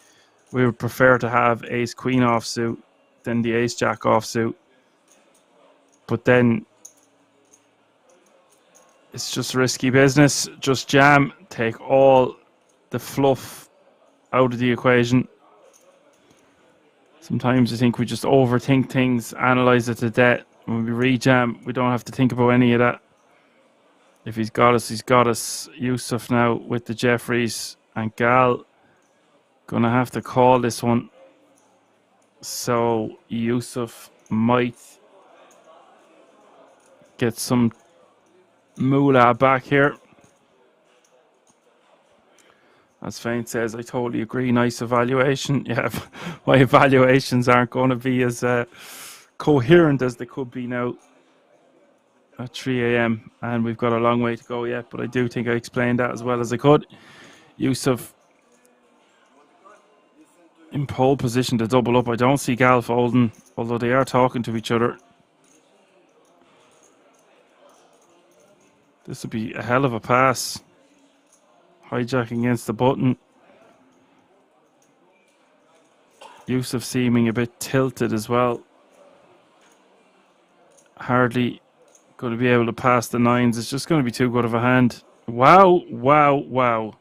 We would prefer to have ace-queen offsuit than the ace-jack offsuit. But then it's just risky business. Just jam, take all the fluff out of the equation. Sometimes I think we just overthink things, analyze it to death. When we rejam, we don't have to think about any of that. If he's got us, he's got us. Yusuf now with the Jeffries, and Gal gonna have to call this one. So Yusuf might get some moolah back here. As Faint says, I totally agree. Nice evaluation. Yeah, my evaluations aren't going to be as coherent as they could be now at 3 a.m. and we've got a long way to go yet, but I do think I explained that as well as I could. Yusuf in pole position to double up. I don't see Gal folding, although they are talking to each other. This would be a hell of a pass. Hijacking against the button. Yusuf seeming a bit tilted as well. Hardly going to be able to pass the nines. It's just going to be too good of a hand. Wow, wow, wow.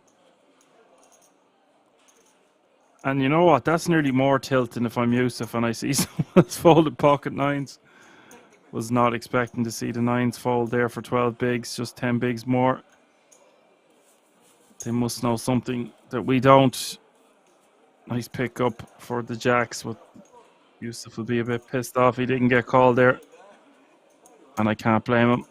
And you know what? That's nearly more tilt than if I'm Yusuf and I see someone's folded pocket nines. Was not expecting to see the nines fold there for 12 bigs, just 10 bigs more. They must know something that we don't. Nice pick up for the jacks, but Yusuf will be a bit pissed off he didn't get called there. And I can't blame him.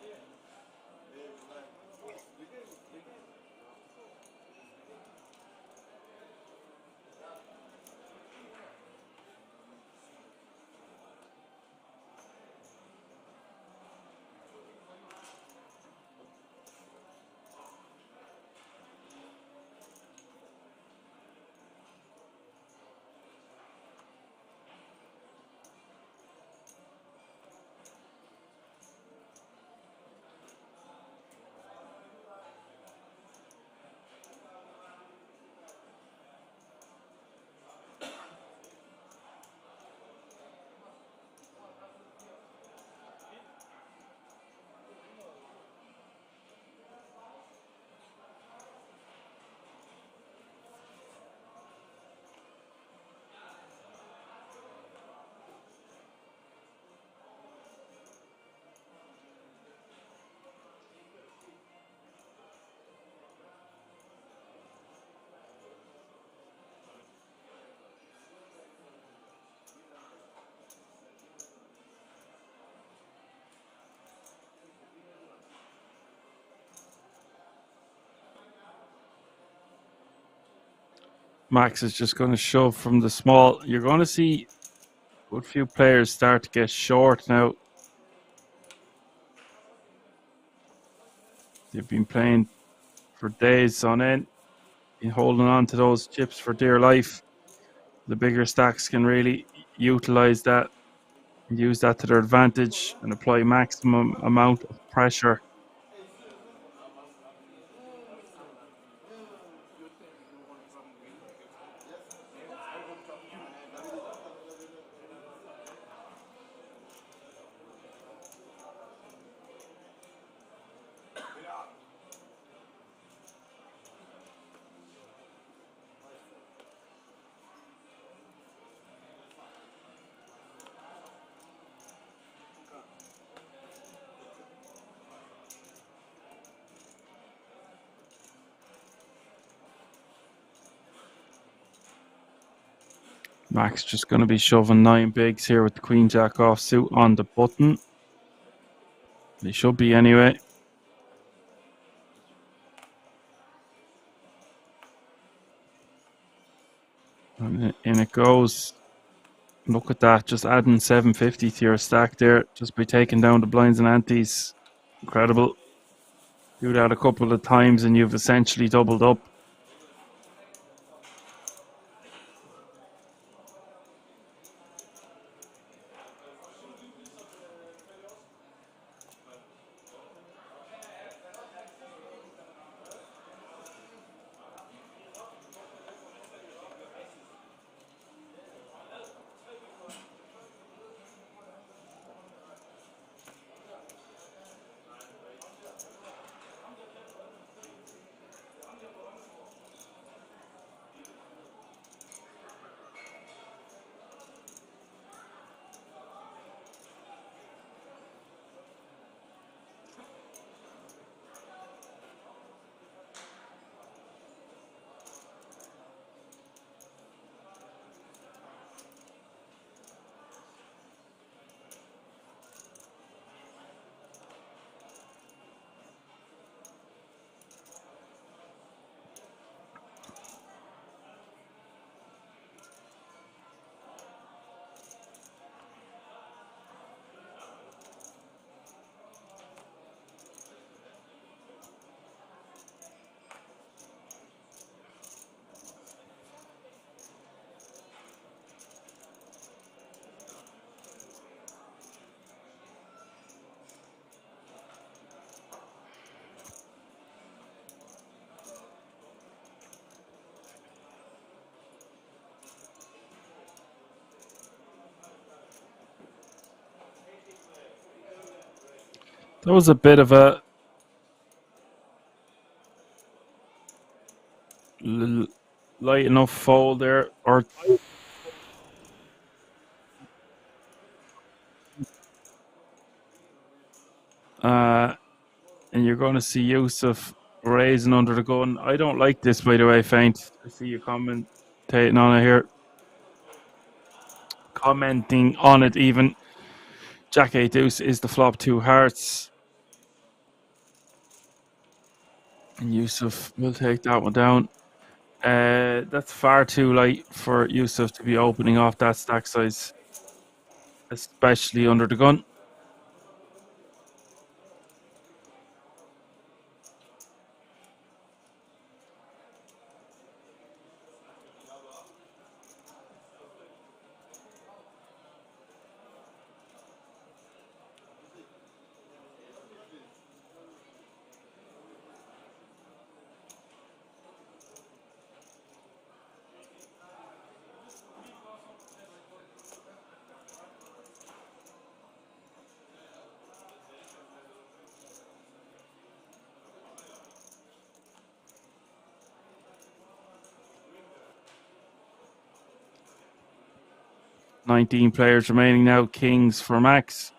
Max is just going to shove from the small. You're going to see a good few players start to get short now. They've been playing for days on end, been holding on to those chips for dear life. The bigger stacks can really utilize that and use that to their advantage and apply maximum amount of pressure. Max just going to be shoving 9 bigs here with the Queen Jack offsuit on the button. They should be anyway. And in it goes. Look at that, just adding 750 to your stack there, just by taking down the blinds and antes. Incredible. Do that a couple of times and you've essentially doubled up. That was a bit of a light enough fold there, or and you're going to see Yusuf raising under the gun. I don't like this, by the way, Faint. I see you commentating on it here. Commenting on it even. Jack 8 deuce is the flop, 2 hearts. And Yusuf will take that one down. That's far too light for Yusuf to be opening off that stack size, especially under the gun. $19 players remaining now. Kings for Max.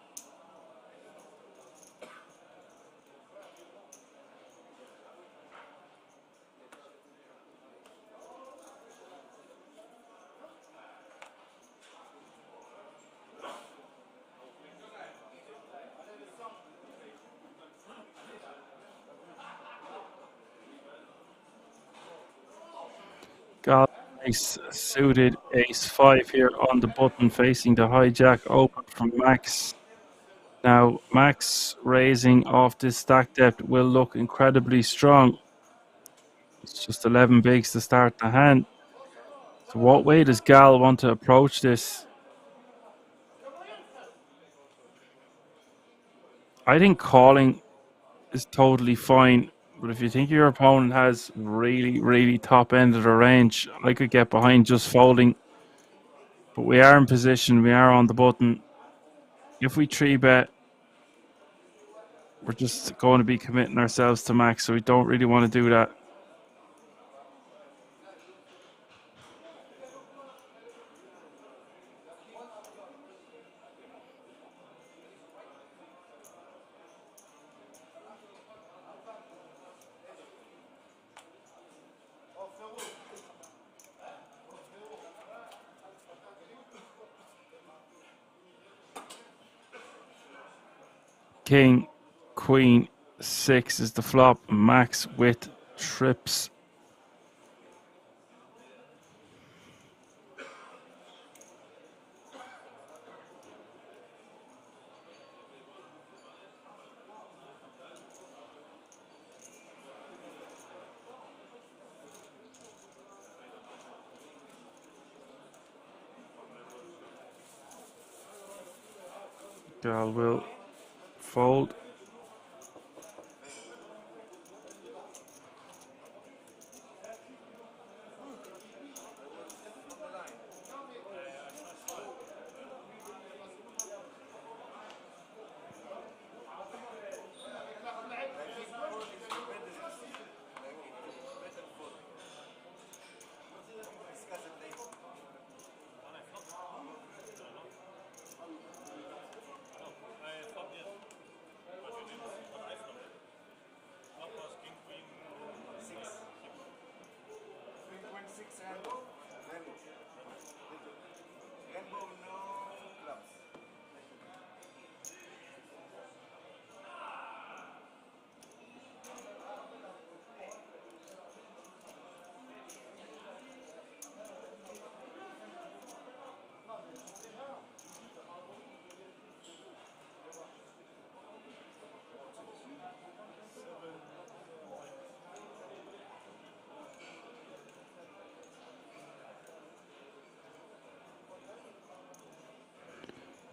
Got ace suited, ace 5 here on the button, facing the hijack, open from Max. Now, Max raising off this stack depth will look incredibly strong. It's just 11 bigs to start the hand. So what way does Gal want to approach this? I think calling is totally fine, but if you think your opponent has really, really top end of the range, I could get behind just folding. But we are in position, we are on the button. If we 3-bet, we're just going to be committing ourselves to Max, so we don't really want to do that. King, Queen, 6 is the flop. Max with trips. Gal will fold.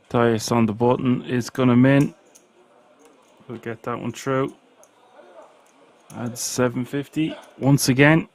Dice on the button is going to min. We'll get that one through. Add 750 once again.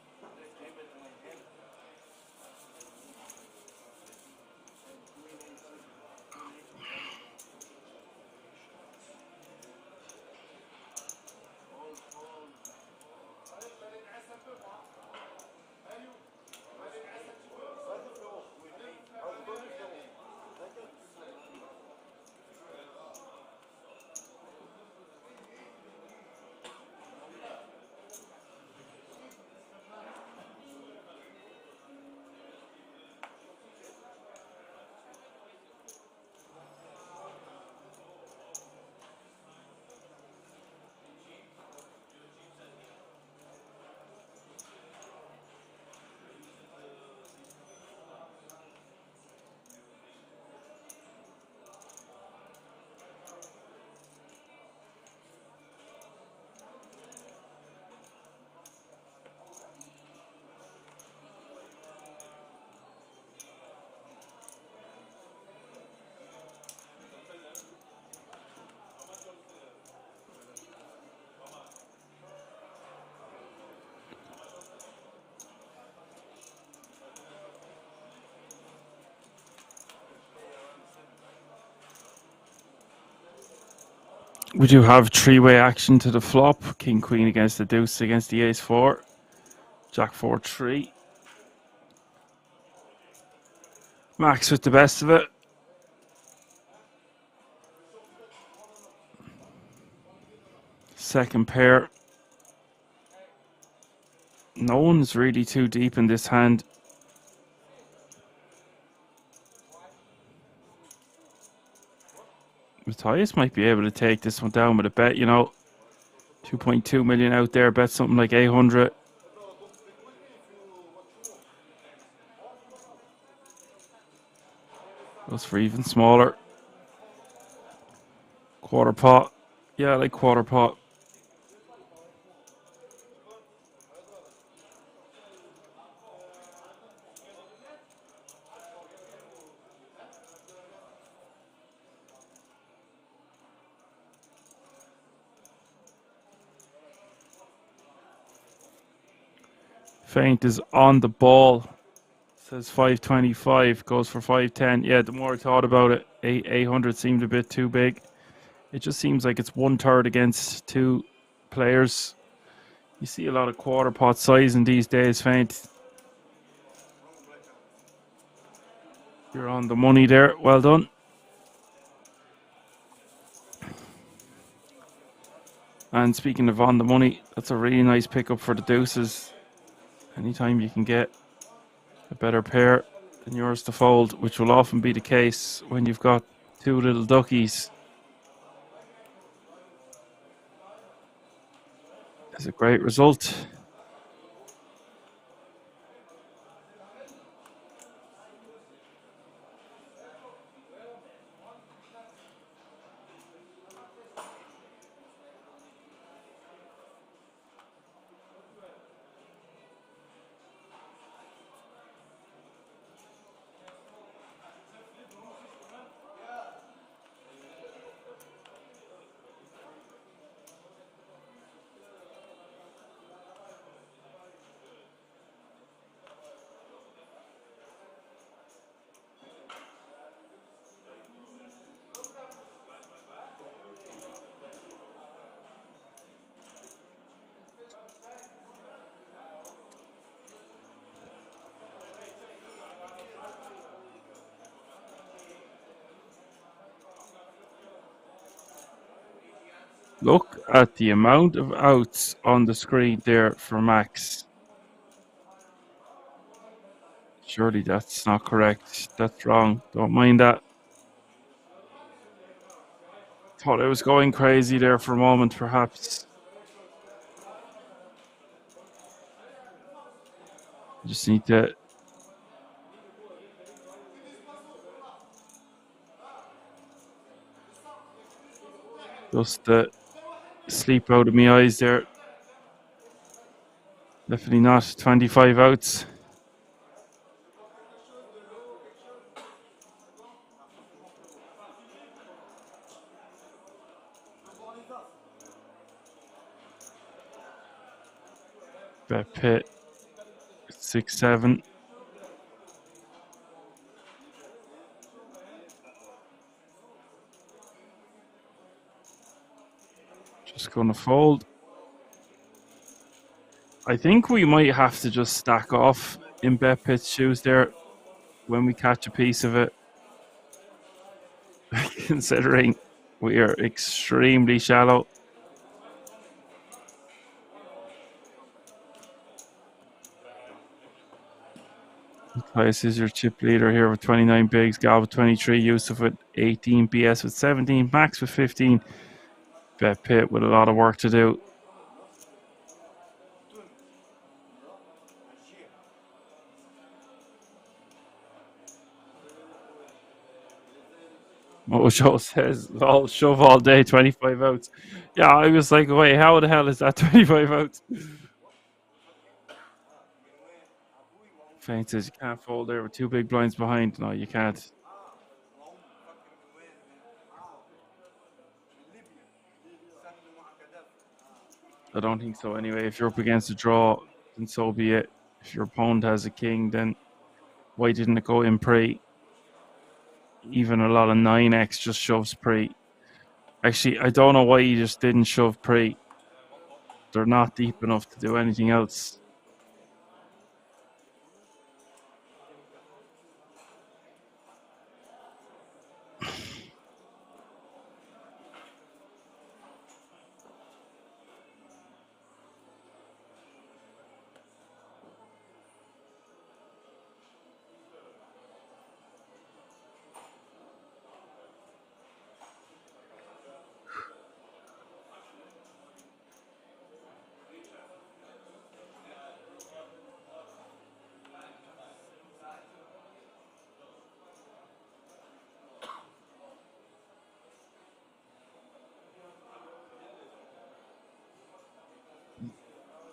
We do have three-way action to the flop. King Queen against the deuce against the ace 4. Jack 4 3. Max with the best of it. Second pair. No one's really too deep in this hand. Matthias might be able to take this one down with a bet, you know. 2.2 million out there, bet something like 800. Goes for even smaller. Quarter pot. Yeah, I like quarter pot. Feint is on the ball. Says 525, goes for 510. Yeah, the more I thought about it, 800 seemed a bit too big. It just seems like it's 1/3 against two players. You see a lot of quarter pot sizing these days, Feint. You're on the money there. Well done. And speaking of on the money, that's a really nice pickup for the deuces. Anytime you can get a better pair than yours to fold, which will often be the case when you've got two little duckies, is a great result. Look at the amount of outs on the screen there for Max. Surely that's not correct. That's wrong. Don't mind that. Thought I was going crazy there for a moment, perhaps. Just need to just sleep out of my eyes there. Definitely not 25 outs. Bet pit 6-7. Just gonna fold. I think we might have to just stack off in bet pit's shoes there when we catch a piece of it. Considering we are extremely shallow. This is your chip leader here with 29 bigs, Gal with 23, Yusuf with 18, BS with 17, Max with 15, Bet Pit with a lot of work to do. Mojo says, "I'll shove all day, 25 outs." Yeah, I was like, wait, how the hell is that 25 outs? Feint says you can't fold there with two big blinds behind. No, you can't. I don't think so anyway. If you're up against a draw, then so be it. If your opponent has a king, then why didn't it go in pre? Even a lot of 9x just shoves pre. Actually, I don't know why he just didn't shove pre. They're not deep enough to do anything else.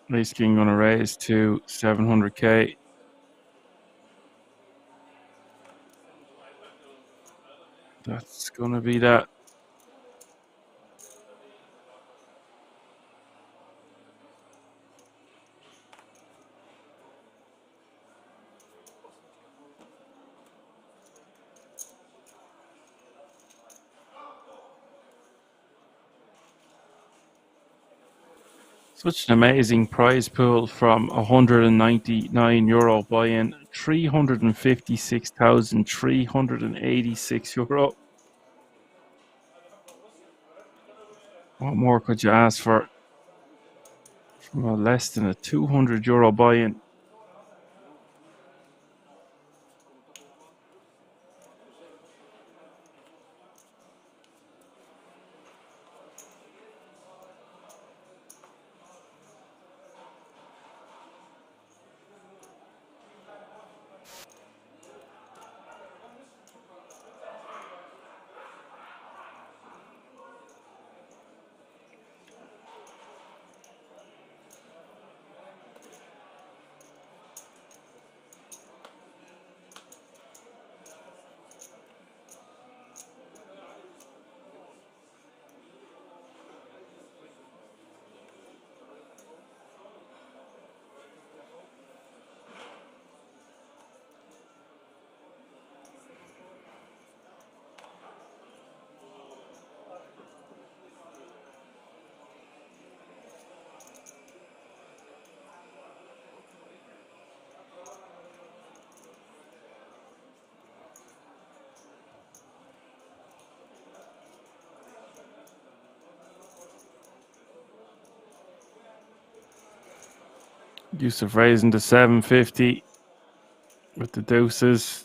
Ace King going to raise to 700k. That's going to be that. Such an amazing prize pool from €199 buy-in, €356,386. What more could you ask for from a less than a €200 buy-in? Yusuf raising to 750 with the deuces.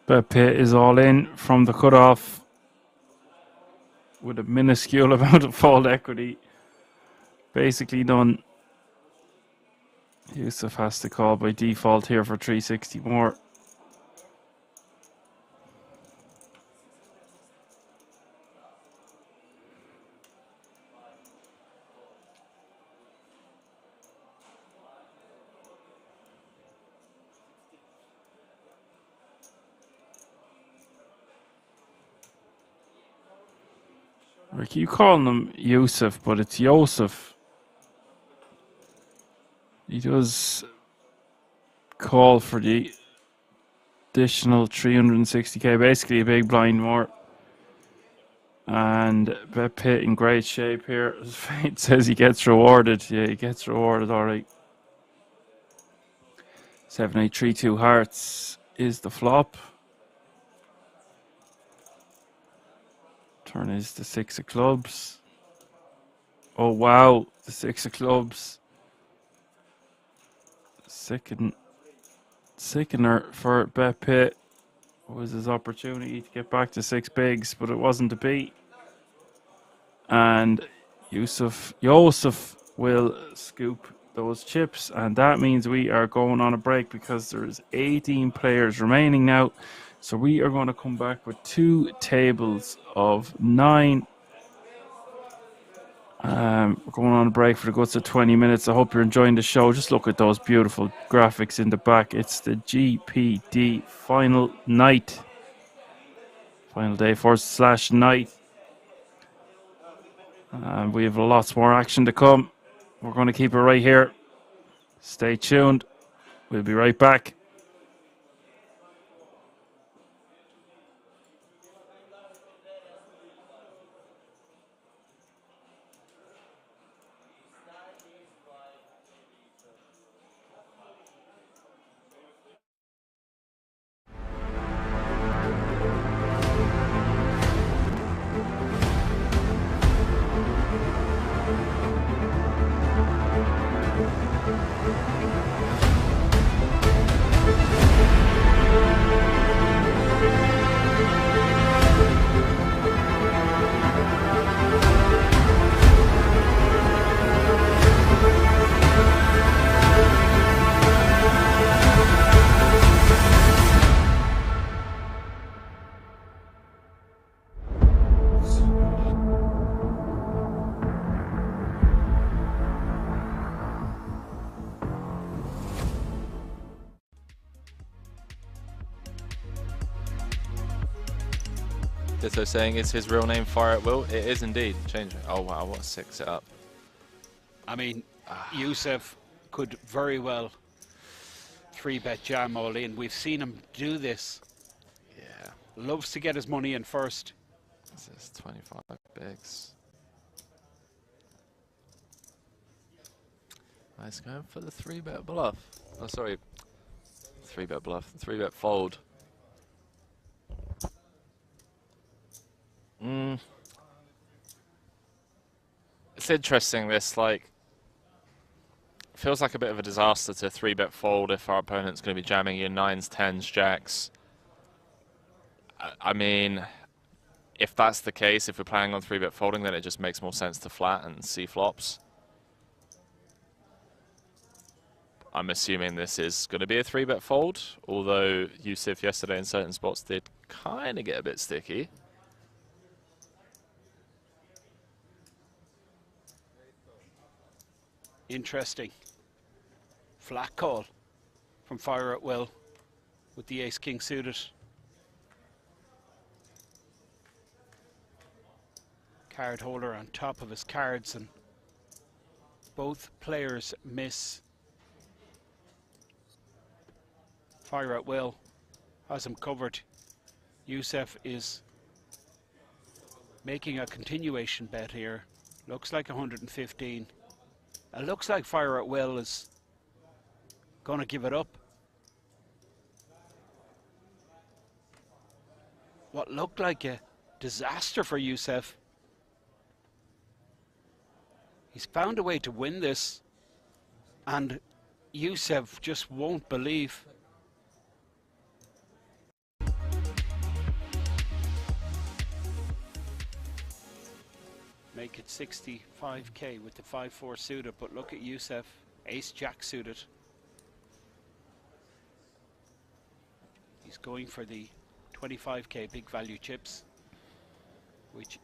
Bet Pitt is all in from the cutoff with a minuscule amount of fault equity. Basically done. Yusuf has to call by default here for 360 more. I keep calling him Yusuf, but it's Yosef. He does call for the additional 360k, basically a big blind more. And Bet Pitt in great shape here. It says he gets rewarded. Yeah, he gets rewarded, alright. 7832 hearts is the flop. Turn is the 6 of clubs. Oh wow, the 6 of clubs. Sickener for Bet Pitt. Was his opportunity to get back to 6 bigs, but it wasn't to be. And Yosef will scoop those chips, and that means we are going on a break because there's 18 players remaining now. So we are going to come back with 2 tables of 9. We're going on a break for the guts of 20 minutes. I hope you're enjoying the show. Just look at those beautiful graphics in the back. It's the GPD final night. Final day /night. And we have lots more action to come. We're going to keep it right here. Stay tuned. We'll be right back. Ditto saying, is his real name Fire at Will? It is indeed. Change it. Oh wow, what a sick setup. I mean, Yusuf could very well 3-bet jam all in. We've seen him do this. Yeah. Loves to get his money in first. This is 25 bigs. Nice, going for the 3-bet bluff. Oh, sorry. 3-bet bluff. 3-bet fold. It's interesting, this, like, feels like a bit of a disaster to 3-bet fold if our opponent's going to be jamming you 9s, 10s, jacks. I mean, if that's the case, if we're planning on 3-bet folding, then it just makes more sense to flat and see flops. I'm assuming this is going to be a 3-bet fold, although Yusuf yesterday in certain spots did kind of get a bit sticky. Interesting. Flat call from Fire at Will with the Ace-King suited. Card holder on top of his cards, and both players miss. Fire at Will has him covered. Yusuf is making a continuation bet here. Looks like 115. It looks like Fire at Will is going to give it up. What looked like a disaster for Yusuf. He's found a way to win this, and Yusuf just won't believe. Make it 65k with the 5-4 suited, but look at Yusuf, Ace-Jack suited. He's going for the 25k big value chips, which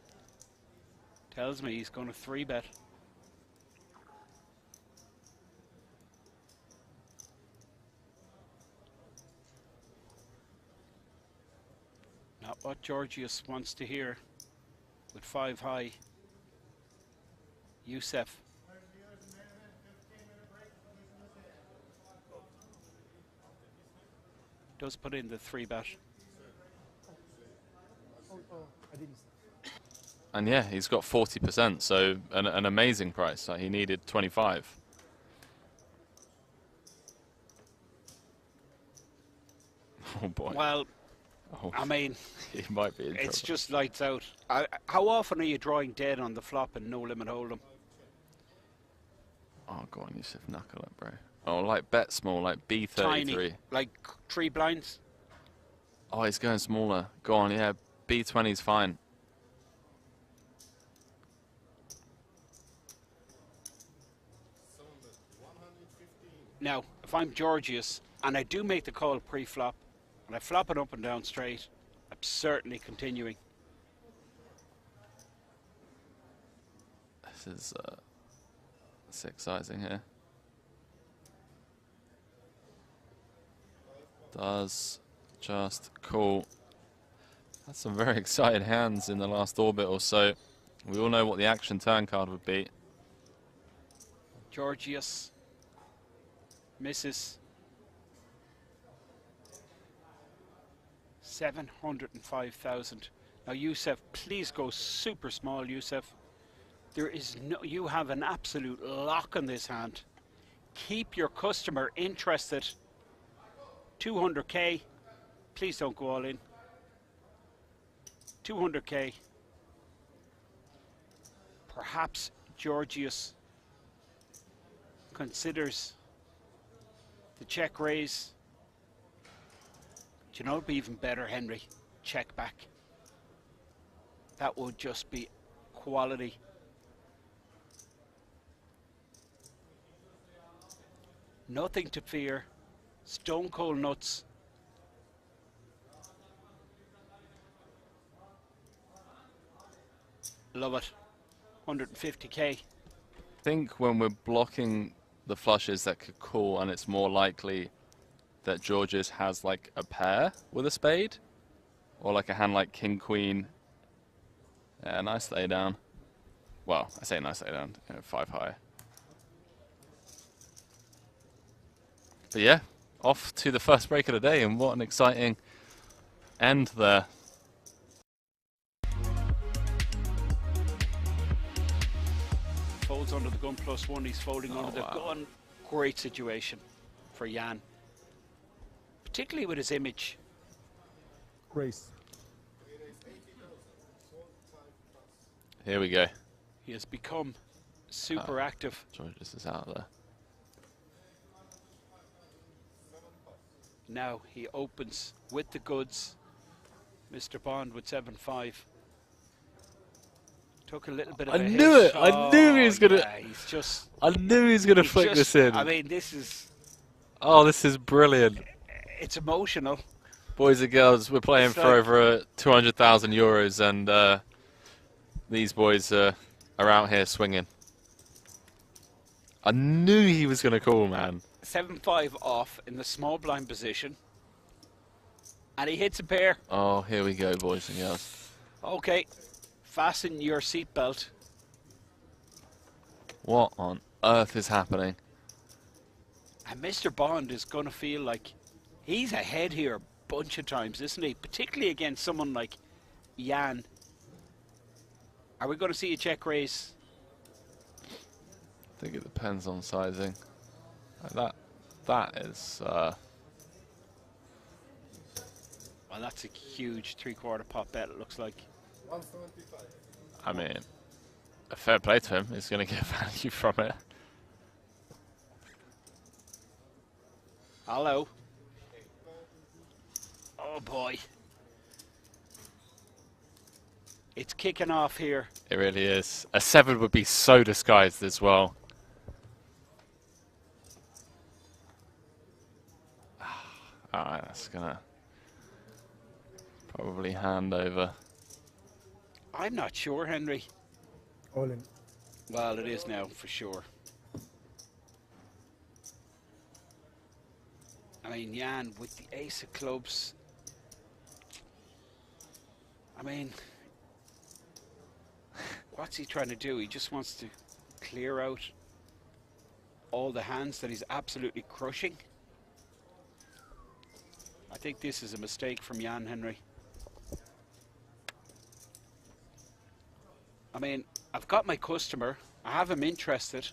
tells me he's going to 3-bet. Not what Georgios wants to hear with 5 high. Youssef. Does put in the 3-bet. And yeah, he's got 40%, so an amazing price. Like, he needed 25. Oh boy. Well, Oh, I mean, he might be in it's trouble. just lights out. How often are you drawing dead on the flop and no limit hold'em? Oh, go on, Yusuf, knuckle it, bro. Oh, like bet small, like B33. Tiny, like 3 blinds. Oh, he's going smaller. Go on, yeah, B20's fine. Now, if I'm Georgius and I do make the call pre-flop and I flop it up and down straight, I'm certainly continuing. This is six sizing here. Does just call. That's some very excited hands in the last orbit or so. We all know what the action turn card would be. Georgius misses 705,000. Now, Youssef, please go super small, Youssef. There is no, you have an absolute lock on this hand. Keep your customer interested. 200k. Please don't go all in. 200k. Perhaps Georgius considers the check raise. Do you know what would be even better, Henry? Check back. That would just be quality. Nothing to fear. Stone cold nuts. Love it. 150k. I think when we're blocking the flushes that could call, and it's more likely that Georgius has like a pair with a spade, or like a hand like King Queen. Yeah, nice lay down. Well, I say nice lay down, you know, 5 high. But yeah, off to the first break of the day, and what an exciting end there. Folds under the gun +1. He's folding under the wow. gun. Great situation for Jan, particularly with his image. Race. Here we go. He has become super active. Georgius is out there. Now he opens with the goods. Mr. Bond with 7-5. Took a little bit of I a knew hit. it! I knew he was gonna. Yeah, he's just. I knew he was gonna he's flick just- this in. I mean, this is. Oh, this is brilliant. It's emotional. Boys and girls, we're playing It's for like- over 200,000 euros, and these boys are out here swinging. I knew he was going to call, man. 7-5 off in the small blind position. And he hits a pair. Oh, here we go, boys and girls. Okay. Fasten your seatbelt. What on earth is happening? And Mr. Bond is going to feel like he's ahead here a bunch of times, isn't he? Particularly against someone like Jan. Are we going to see a check raise? I think it depends on sizing. Like that is... Well, that's a huge 3/4 pot bet, it looks like. I mean, a fair play to him. He's going to get value from it. Hello. Oh boy. It's kicking off here. It really is. A 7 would be so disguised as well. Alright, that's gonna probably hand over. I'm not sure, Henry. All in. Well, it is now for sure. I mean, Jan with the ace of clubs. I mean, what's he trying to do? He just wants to clear out all the hands that he's absolutely crushing. I think this is a mistake from Jan Henry. I mean, I've got my customer, I have him interested,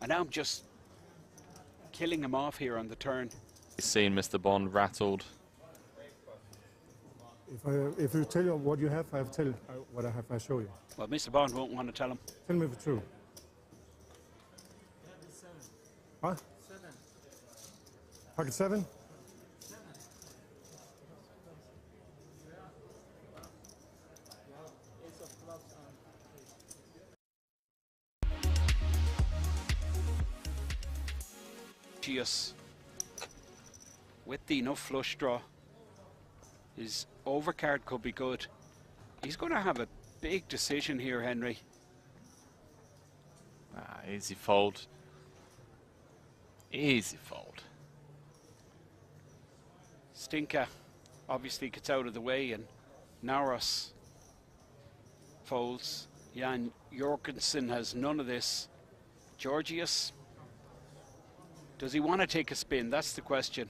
and now I'm just killing him off here on the turn. He's seen Mr. Bond rattled. If you tell you what you have, I have tell what I have. I show you. Well, Mr. Bond won't want to tell him. Tell me if it's true. Huh? 7. Pocket 7. Geos with the enough flush draw. His overcard could be good. He's going to have a big decision here, Henry. Easy fold. Easy fold. Stinka obviously gets out of the way and Naros folds. Jan Jorgensen has none of this. Georgius, does he want to take a spin? That's the question.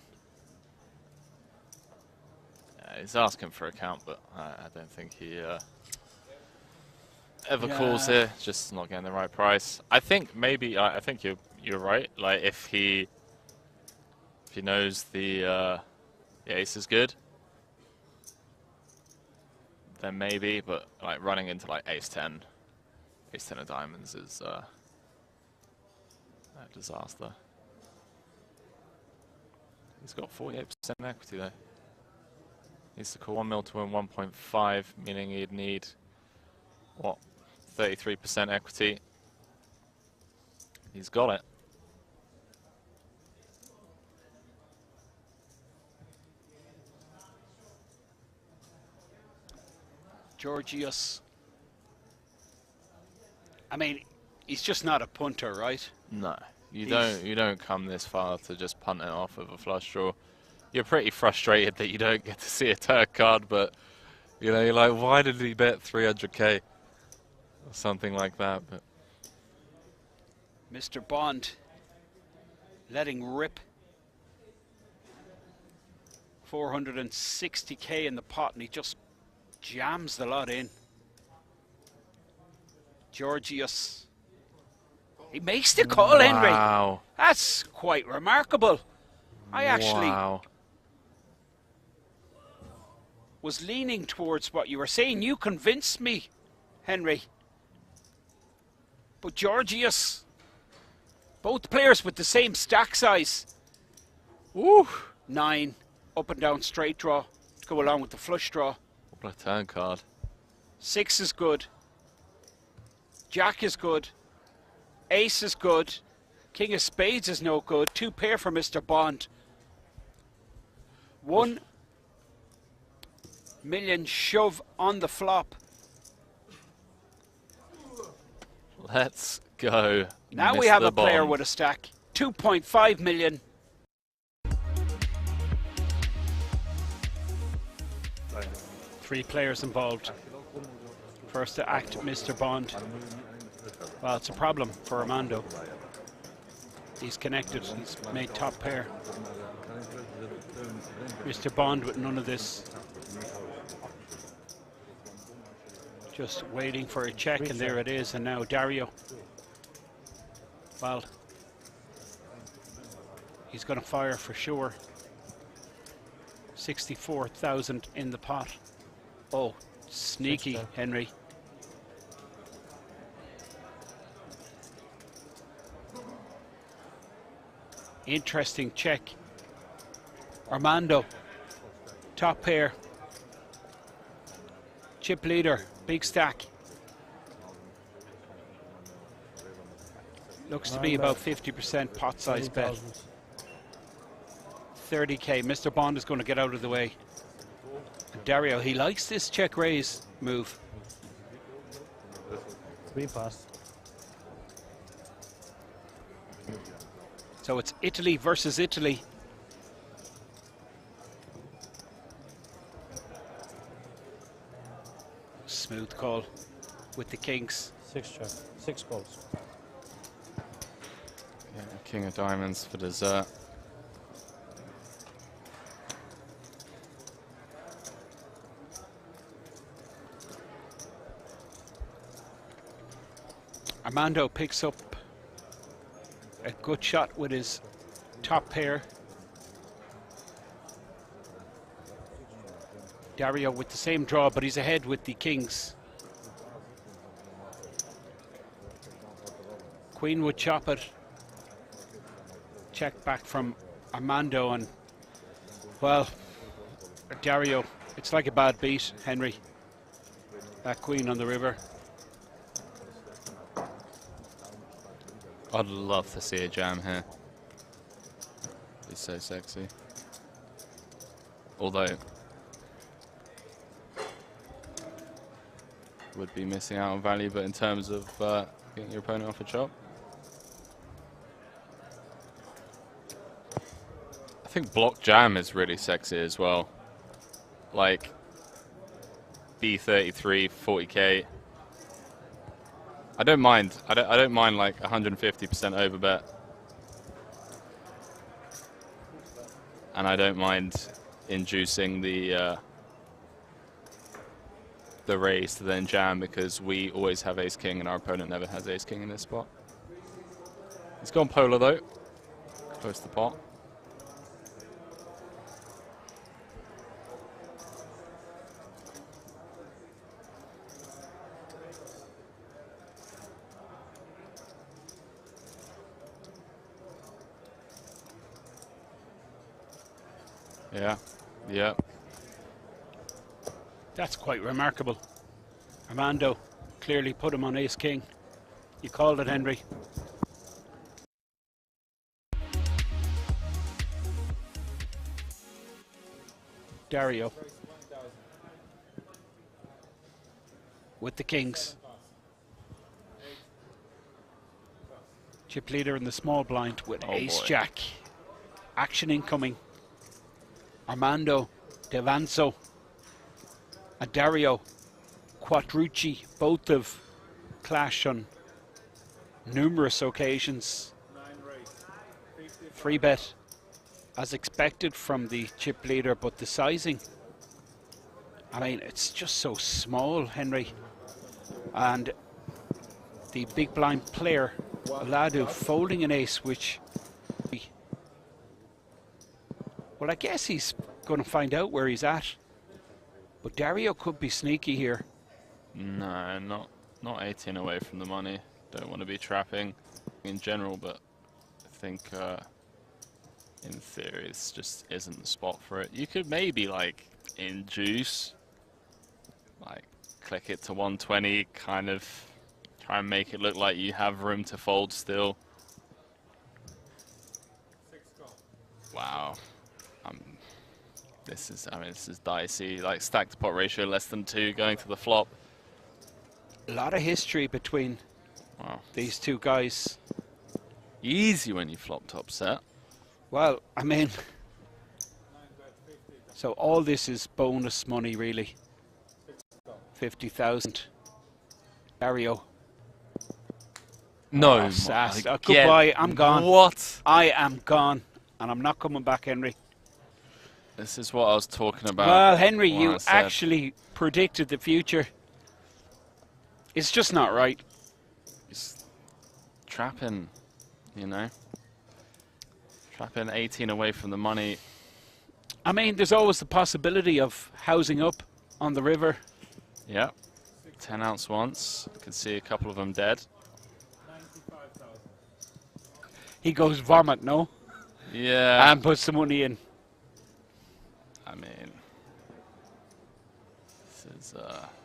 He's asking for a count, but I don't think he ever calls here. Just not getting the right price. I think maybe I think you're right. Like if he knows the ace is good, then maybe. But like running into like ace 10 of diamonds is a disaster. He's got 48% equity though. Needs to call 1 mil to win 1.5, meaning he'd need, what, 33% equity. He's got it. Georgius. I mean, he's just not a punter, right? No, you don't come this far to just punt it off with a flush draw. You're pretty frustrated that you don't get to see a turn card, but you know, you're like, why did he bet 300k or something like that? But Mr. Bond letting rip 460k in the pot, and he just jams the lot in. Georgius, he makes the call, Henry. Wow, That's quite remarkable. I actually was leaning towards what you were saying. You convinced me, Henry. But Georgius, both players with the same stack size. Woo! 9, up and down straight draw to go along with the flush draw. what a turn card. 6 is good. Jack is good. Ace is good. King of spades is no good. 2 pair for Mr. Bond. 1 million shove on the flop. Let's go. Now we Mr. have a player Bond. with a stack. 2.5 million. Three players involved. First to act, Mr. Bond. Well, it's a problem for Armando. He's connected. He's made top pair. Mr. Bond with none of this. Just waiting for a check, and there it is. And now Dario. Well, he's going to fire for sure. 64,000 in the pot. Oh, sneaky, Henry. Interesting check. Armando, top pair. Chip leader, big stack. Looks to be about 50% pot size bet. 30k. Mr. Bond is going to get out of the way. And Dario, he likes this check raise move. 3 pass. So it's Italy versus Italy. Smooth call with the kings. 6 check. 6 calls. Yeah, king of diamonds for dessert. Armando picks up a good shot with his top pair. Dario with the same draw, but he's ahead with the kings. Queen would chop it. Check back from Armando, and well, Dario, it's like a bad beat, Henry. That queen on the river. I'd love to see a jam here. It's so sexy. Although, would be missing out on value, but in terms of getting your opponent off a chop, I think block jam is really sexy as well. Like B33, 40k. I don't mind. I don't mind like 150% overbet, and I don't mind inducing the raise to then jam, because we always have ace king and our opponent never has ace king in this spot. He's gone polar though. Close to the pot. Yeah, yeah. That's quite remarkable. Armando clearly put him on ace king. You called it, Henry. Dario with the kings. Chip leader in the small blind with ace jack. Action incoming. Armando, Devanzo, and Dario Quattrucci both have clashed on numerous occasions. 3-bet as expected from the chip leader, but the sizing, I mean, it's just so small, Henry. And the big blind player, Ladu, folding an ace, which, well, I guess he's going to find out where he's at. But Dario could be sneaky here. No, not 18 away from the money. Don't want to be trapping in general, but I think in theory this just isn't the spot for it. You could maybe like induce, like click it to 120, kind of try and make it look like you have room to fold still. Wow. This is dicey. Like stack to pot ratio less than 2 going to the flop. A lot of history between these two guys. Easy when you flop top set. Well, I mean, so all this is bonus money, really. 50,000. Dario. No, sass. Goodbye. I'm gone. What? I am gone, and I'm not coming back, Henry. This is what I was talking about. Well, Henry, you actually predicted the future. It's just not right. It's trapping, you know. Trapping 18 away from the money. I mean, there's always the possibility of housing up on the river. Yeah. 10 ounce once. You can see a couple of them dead. He goes vomit, no? Yeah. And puts the money in. I mean, this is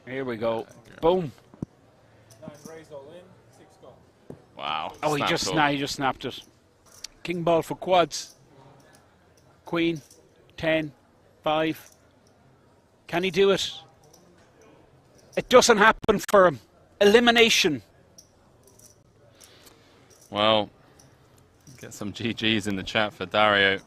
here we go. Boom. Wow. Oh, he just snapped it. King ball for quads. Queen, 10, 5. Can he do it? It doesn't happen for him. Elimination. Well, get some GGs in the chat for Dario.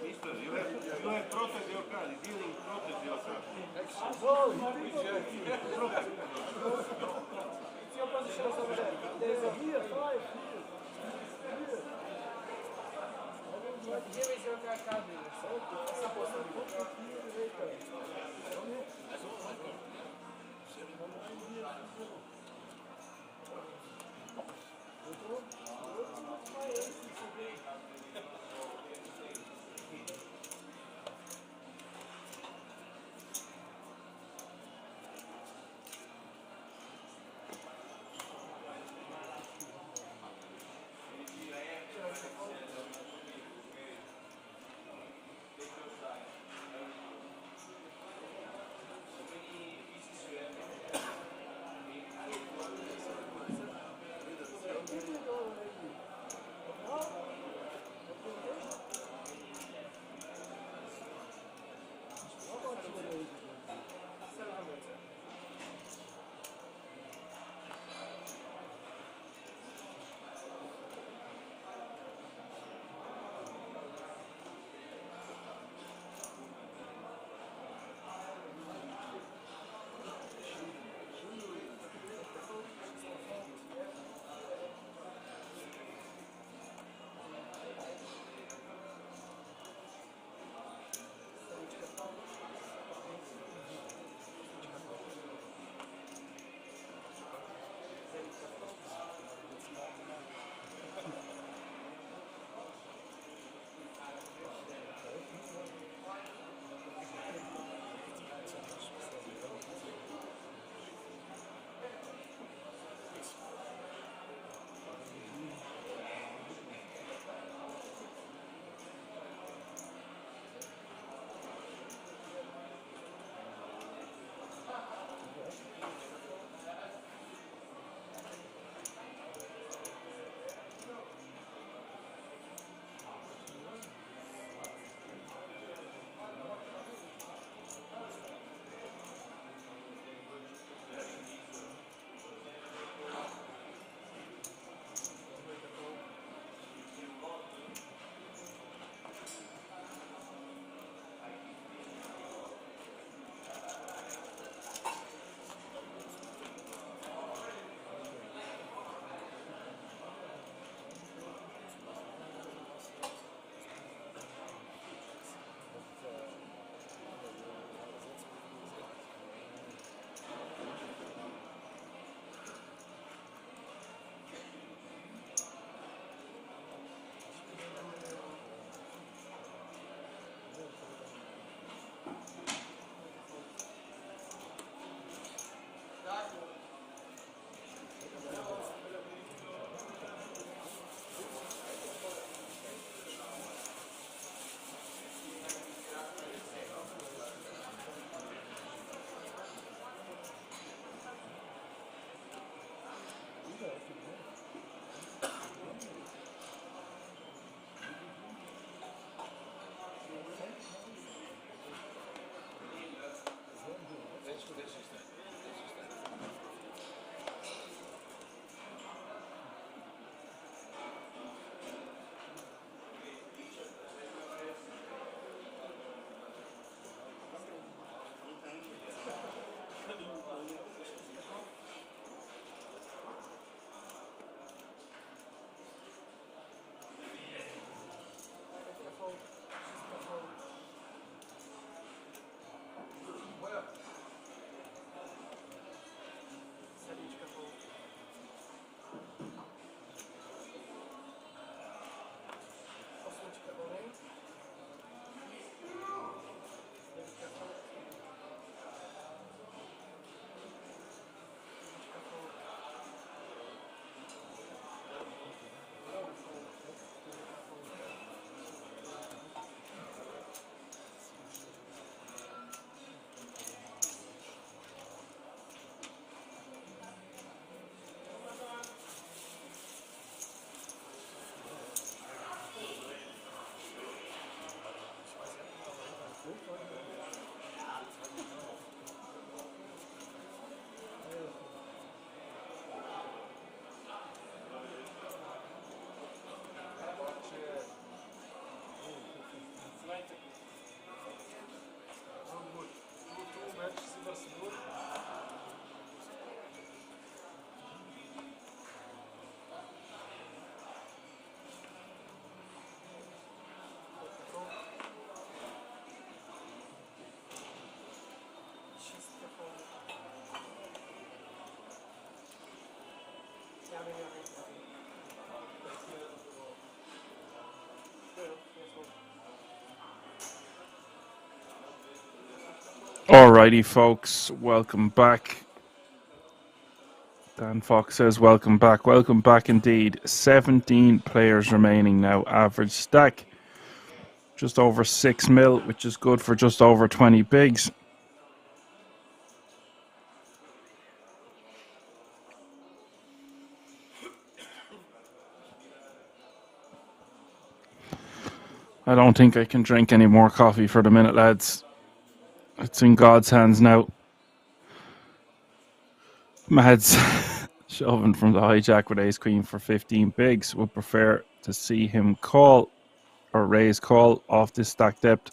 Mister, you have protect your card. Dealing protect your card. Alrighty, folks, welcome back. Dan Fox says, welcome back. Welcome back indeed. 17 players remaining now. Average stack just over 6 mil, which is good for just over 20 bigs. I don't think I can drink any more coffee for the minute, lads. It's in God's hands now. Mads shoving from the hijack with ace queen for 15 bigs. Would prefer to see him call or raise call off this stack depth.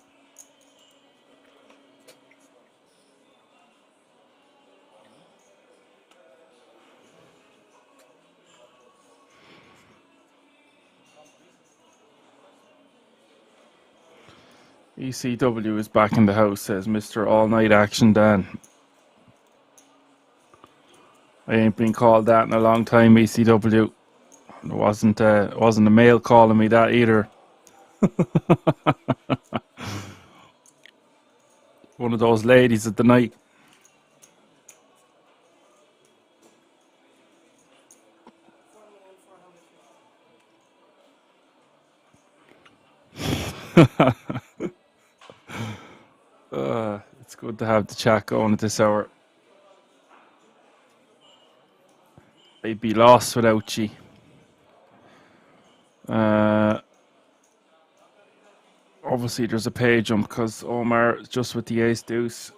ECW is back in the house, says Mr. All Night Action Dan. I ain't been called that in a long time, ECW. It wasn't a male calling me that either. One of those ladies of the night. It's good to have the chat going at this hour. I'd be lost without you. Obviously there's a pay jump because Omar is just with the ace deuce.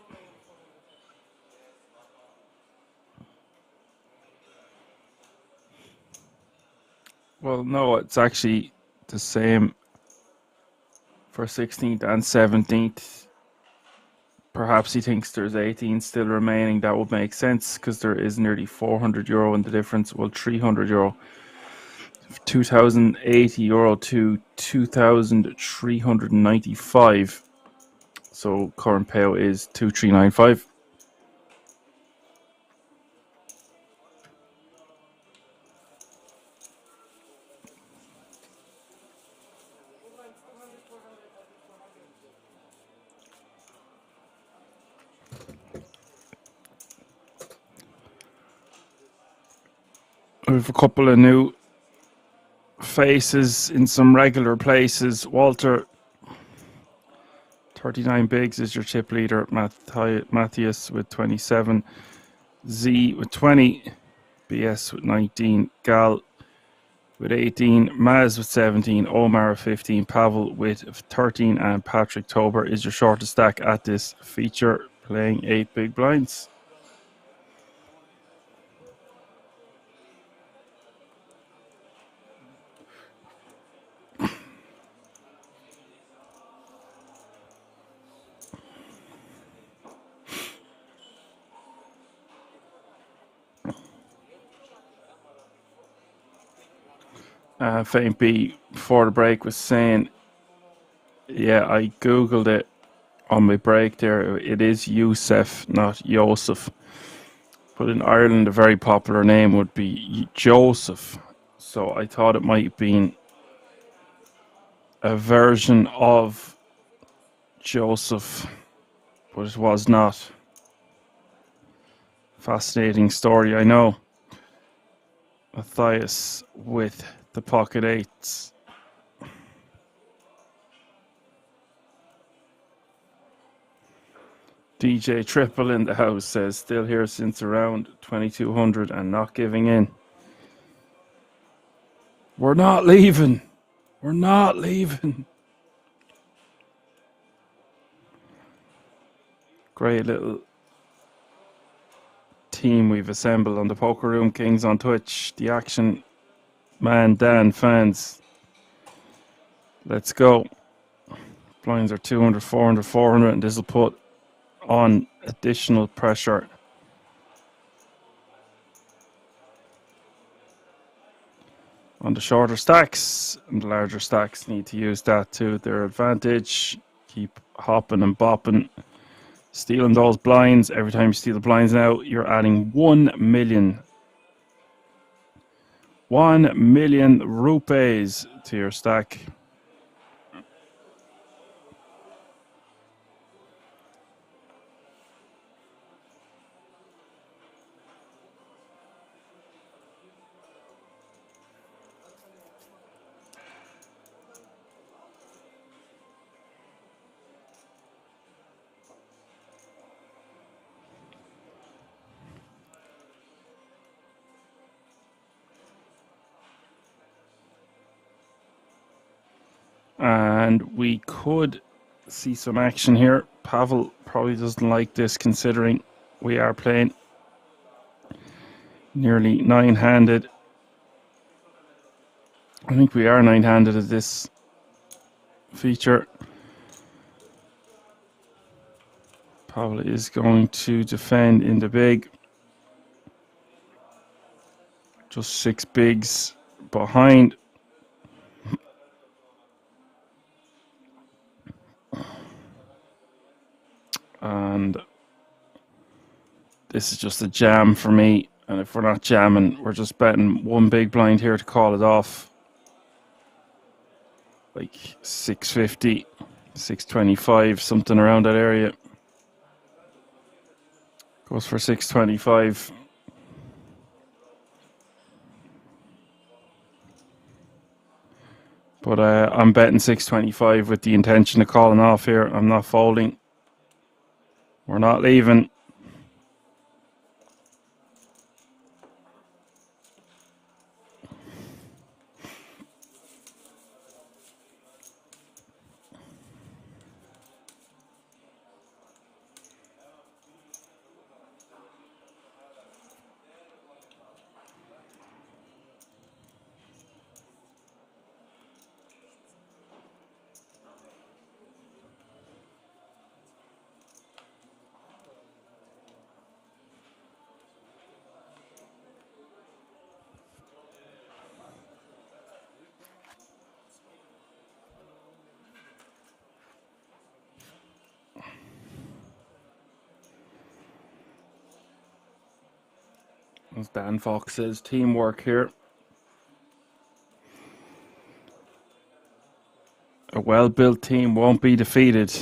Well, no, it's actually the same for 16th and 17th. Perhaps he thinks there's 18 still remaining. That would make sense because there is nearly €400 in the difference. Well, €300. 2,080 euro to 2,395. So current payout is 2,395. We have a couple of new faces in some regular places. Walter, 39 bigs is your chip leader. Matthias with 27. Z with 20. BS with 19. Gal with 18. Maz with 17. Omar with 15. Pavel with 13. And Patrick Tober is your shortest stack at this feature, playing 8 big blinds. Faint B before the break was saying, yeah, I googled it on my break there. It is Youssef, not Joseph. But in Ireland, a very popular name would be Joseph. So I thought it might have been a version of Joseph, but it was not. Fascinating story, I know. Matthias with the pocket eights. DJ Triple in the house says, still here since around 2200 and not giving in. We're not leaving. We're not leaving. Great little team we've assembled on the Poker Room Kings on Twitch. The Action Man Dan fans. Let's go. Blinds are 200, 400, 400, and this will put on additional pressure. On the shorter stacks, and the larger stacks need to use that to their advantage. Keep hopping and bopping. Stealing those blinds. Every time you steal the blinds now, you're adding 1 million 1,000,000 rupees to your stack. And we could see some action here. Pavel probably doesn't like this considering we are playing nearly nine-handed. I think we are nine-handed at this feature. Pavel is going to defend in the big. Just 6 bigs behind. And this is just a jam for me. And if we're not jamming, we're just betting one big blind here to call it off. Like 650, 625, something around that area. Goes for 625. But I'm betting 625 with the intention of calling off here. I'm not folding. We're not leaving. As Dan Fox says, teamwork here. A well-built team won't be defeated.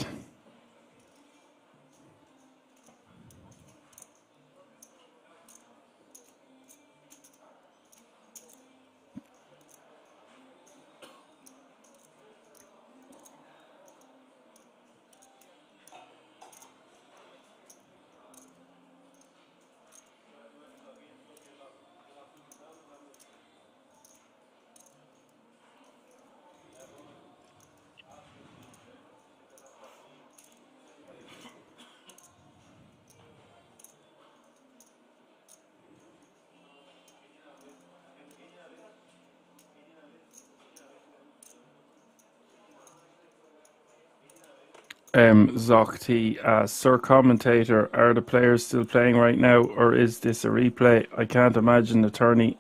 Zoc Sir Commentator, are the players still playing right now, or is this a replay? I can't imagine the tourney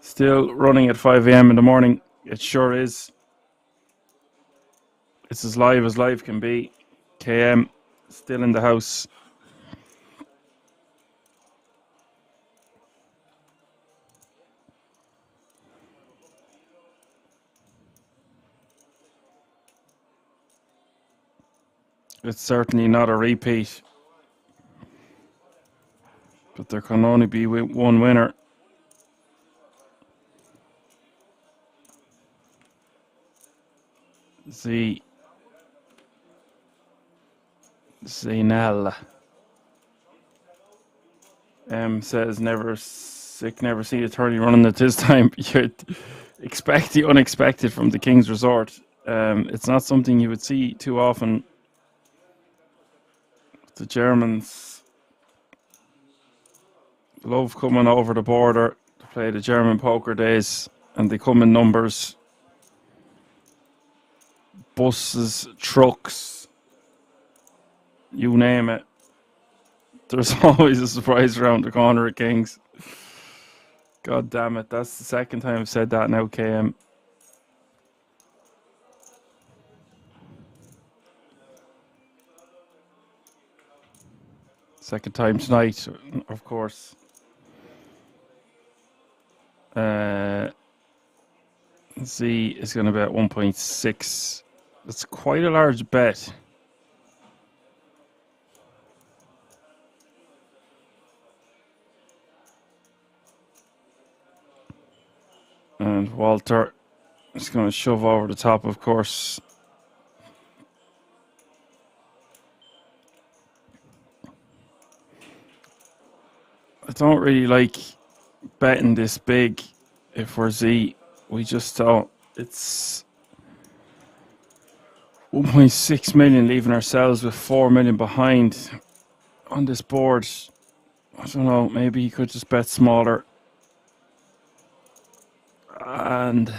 still running at 5 a.m. in the morning. It sure is. It's as live can be. KM still in the house. It's certainly not a repeat. But there can only be one winner. Zainal. Says never seen a tourney running at this time. You'd expect the unexpected from the King's Resort. It's not something you would see too often. The Germans love coming over the border to play the German poker days, and they come in numbers. Buses, trucks, you name it. There's always a surprise around the corner at King's. God damn it, that's the second time I've said that now, KM. Second time tonight, of course. Z is going to be at 1.6. That's quite a large bet. And Walter is going to shove over the top, of course. I don't really like betting this big if we're Z. We just don't. It's 1.6 million, leaving ourselves with 4 million behind on this board. I don't know, maybe you could just bet smaller. And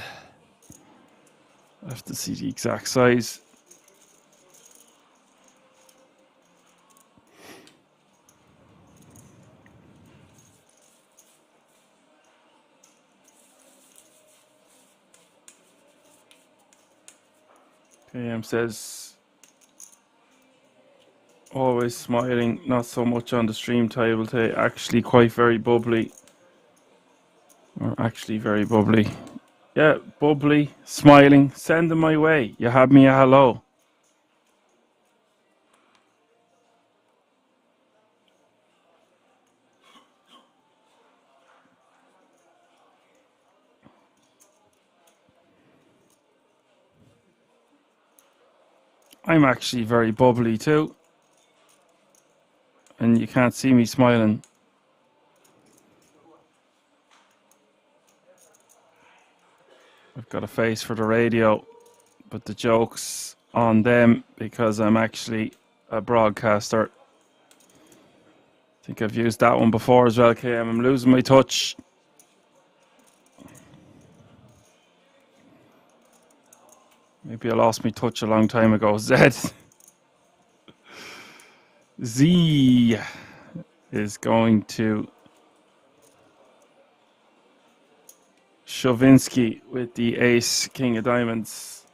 I have to see the exact size. PM says, always smiling, not so much on the stream table today. Actually quite very bubbly. Or actually very bubbly. Yeah, bubbly, smiling, send them my way. You have me a hello. I'm actually very bubbly too. And you can't see me smiling. I've got a face for the radio, but the joke's on them because I'm actually a broadcaster. I think I've used that one before as well, KM. I'm losing my touch. Maybe I lost my touch a long time ago. Z is going to Shavinsky with the ace, king of diamonds.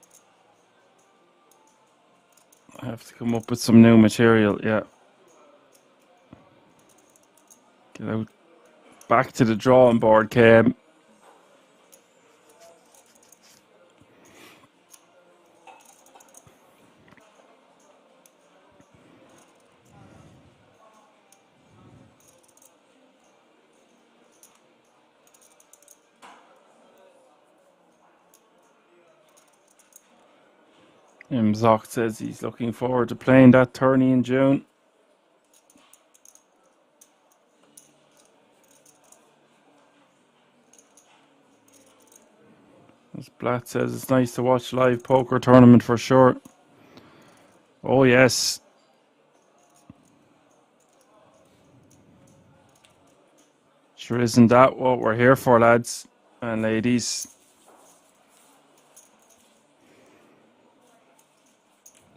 I have to come up with some new material, yeah. Get out. Back to the drawing board, KM. Zocht says he's looking forward to playing that tourney in June. As Blatt says, it's nice to watch live poker tournament for sure. Oh yes. Sure, isn't that what we're here for, lads and ladies?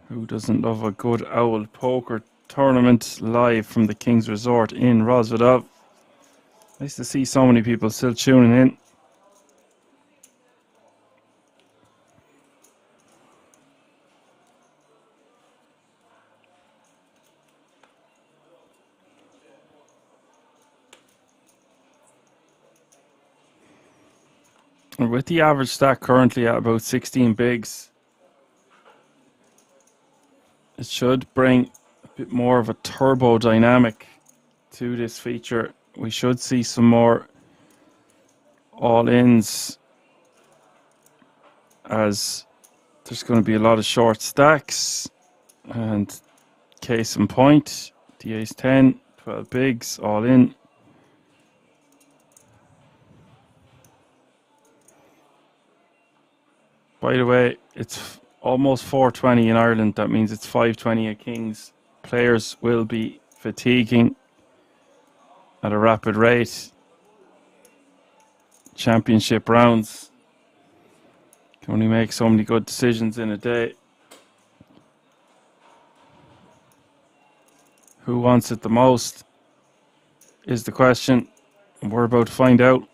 Who doesn't love a good owl poker tournament live from the King's Resort in Rosvedov? Nice to see so many people still tuning in. And with the average stack currently at about 16 bigs, it should bring a bit more of a turbo dynamic to this feature. We should see some more all-ins, as there's going to be a lot of short stacks. And case in point, the ace 10, 12 bigs, all in. By the way, it's almost 420 in Ireland. That means it's 520 at Kings. Players will be fatiguing at a rapid rate. Championship rounds can only make so many good decisions in a day. Who wants it the most is the question. We're about to find out.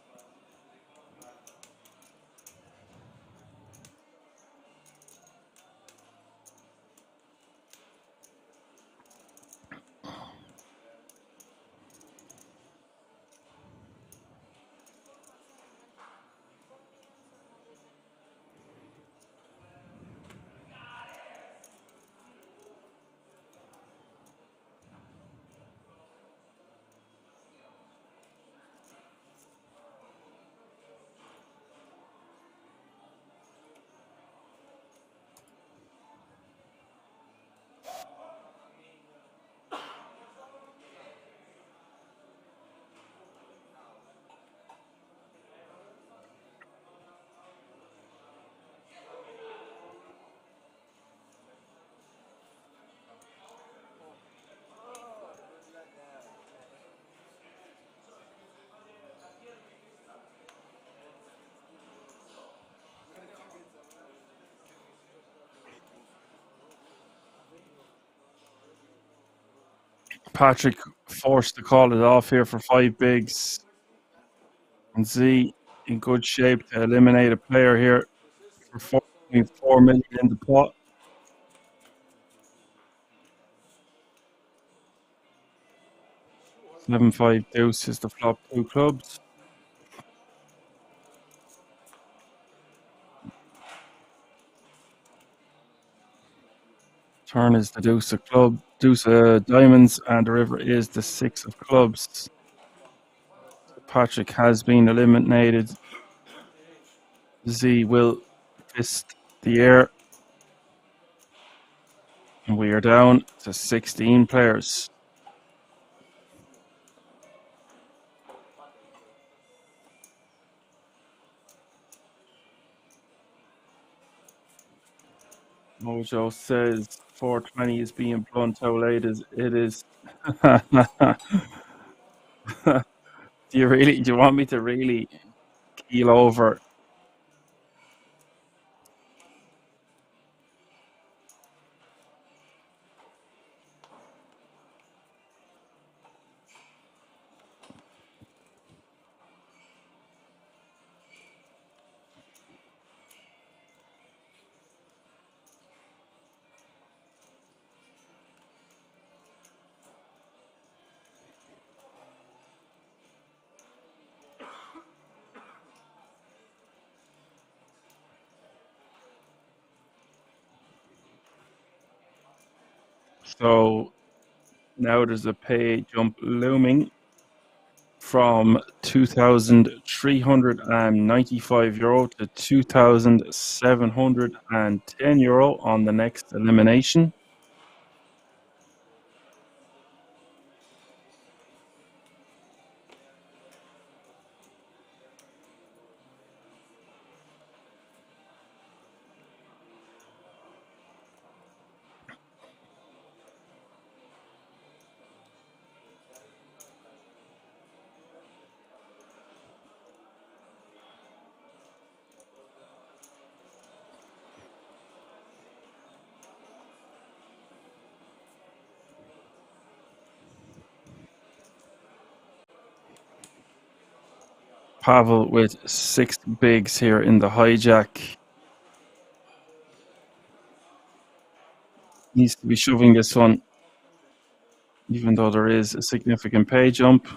Patrick forced to call it off here for 5 bigs. And Z in good shape to eliminate a player here for 4.4 million in the pot. 7-5 deuce is the flop 2 clubs. Turn is the deuce of diamonds, and the river is the 6 of clubs. Patrick has been eliminated. Z will fist the air. And we are down to 16 players. Mojo says 420 is being blunt. How late is it? Is do you want me to really keel over? So now there's a pay jump looming from €2,395 to €2,710 on the next elimination. Pavel with 6 bigs here in the hijack. Needs to be shoving this one, even though there is a significant pay jump.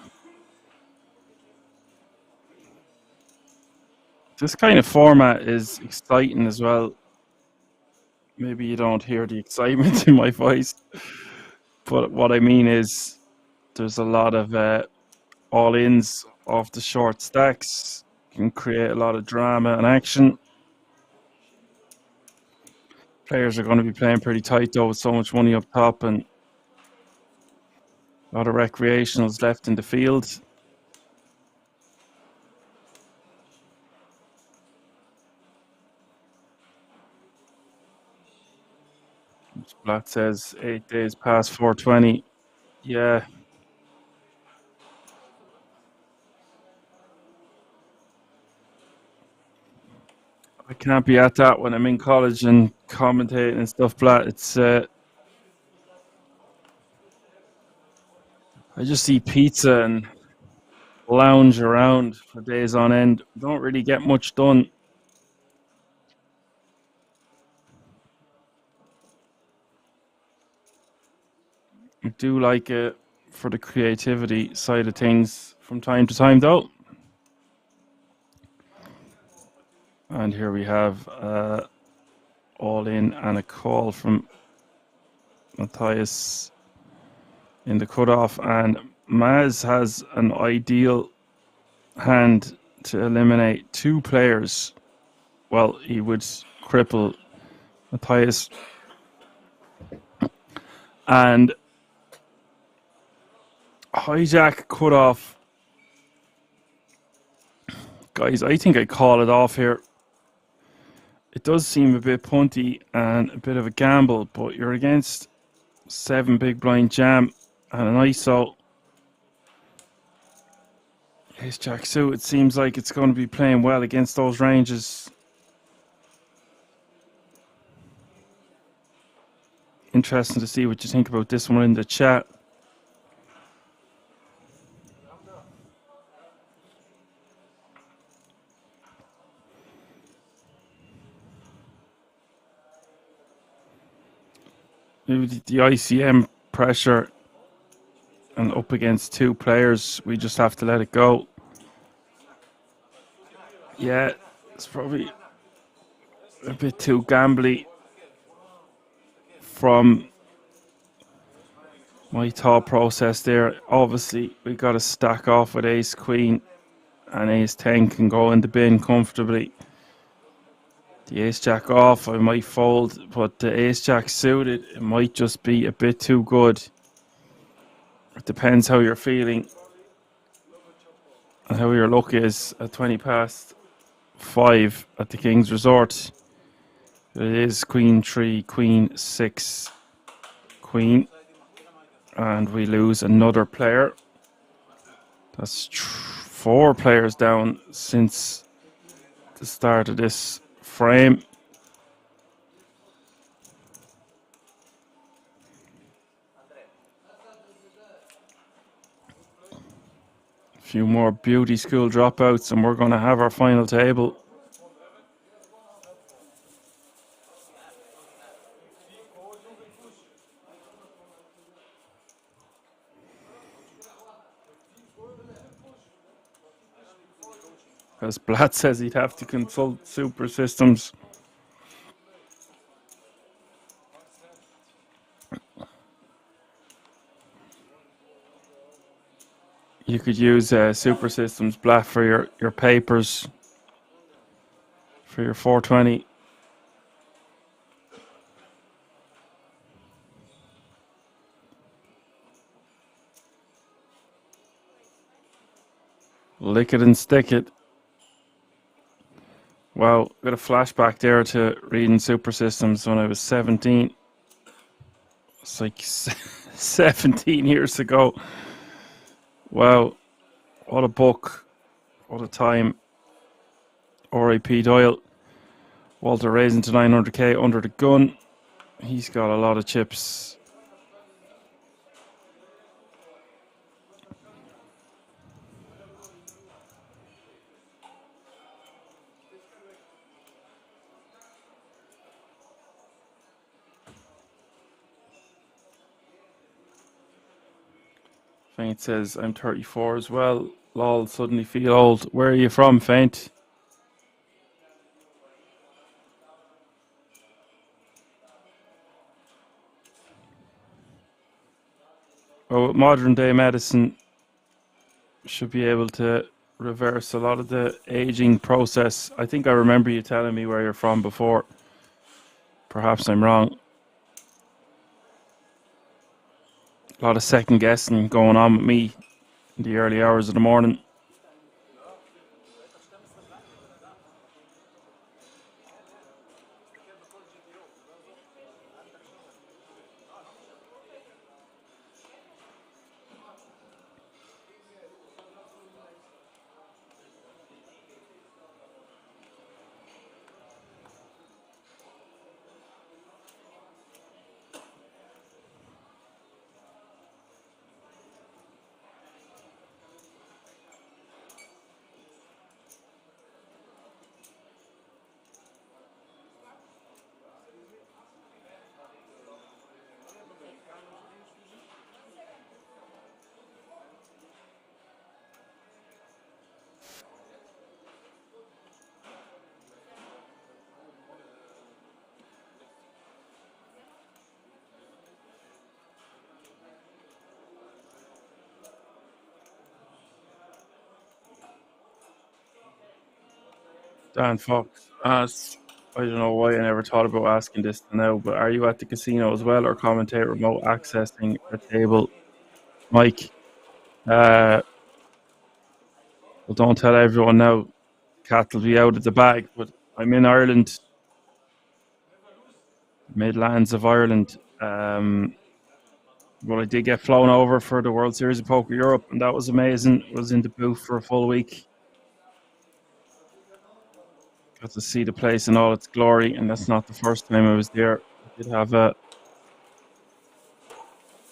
This kind of format is exciting as well. Maybe you don't hear the excitement in my voice, but what I mean is there's a lot of all-ins off the short stacks. Can create a lot of drama and action. Players are going to be playing pretty tight though, with so much money up top and a lot of recreationals left in the field. Blatt says 8 days past 420. Yeah. I can't be at that when I'm in college and commentating and stuff, Blatt. It's I just eat pizza and lounge around for days on end. Don't really get much done. I do like it for the creativity side of things from time to time, though. And here we have all in and a call from Matthias in the cutoff, and Maz has an ideal hand to eliminate 2 players. Well, he would cripple Matthias. And hijack cutoff. Guys, I think I call it off here. It does seem a bit punty and a bit of a gamble, but you're against 7 big blind jam and an ISO. Ace Jack suit, it seems like it's going to be playing well against those ranges. Interesting to see what you think about this one in the chat. maybe the ICM pressure and up against two players, we just have to let it go. Yeah, it's probably a bit too gambly from my thought process there. Obviously, we got to stack off with ace queen, and ace 10 can go in the bin comfortably. The ace jack off, I might fold, but the ace jack suited, it might just be a bit too good. It depends how you're feeling and how your luck is at 20 past 5 at the King's Resort. It is queen 3, queen 6, queen, and we lose another player. That's 4 players down since the start of this frame. A few more beauty school dropouts and we're going to have our final table. As Blatt says, he'd have to consult super systems. You could use super systems, Blatt, for your papers, for your 420. Lick it and stick it. Wow, got a flashback there to reading super systems when I was 17. It's like 17 years ago. Wow, what a book, what a time. R.I.P. Doyle. Walter raising to 900k under the gun. He's got a lot of chips. Faint says, I'm 34 as well. Lol, suddenly feel old. Where are you from, Faint? Well, with modern day medicine, should be able to reverse a lot of the aging process. I think I remember you telling me where you're from before. Perhaps I'm wrong. A lot of second guessing going on with me in the early hours of the morning. Dan Fox asks, I don't know why I never thought about asking this now, but are you at the casino as well or commentate remote accessing a table? Mike, well, don't tell everyone now. Cat will be out of the bag, but I'm in Ireland, Midlands of Ireland. But I did get flown over for the World Series of Poker Europe, and that was amazing. I was in the booth for a full week. Got to see the place in all its glory, and that's not the first time I was there. I did have a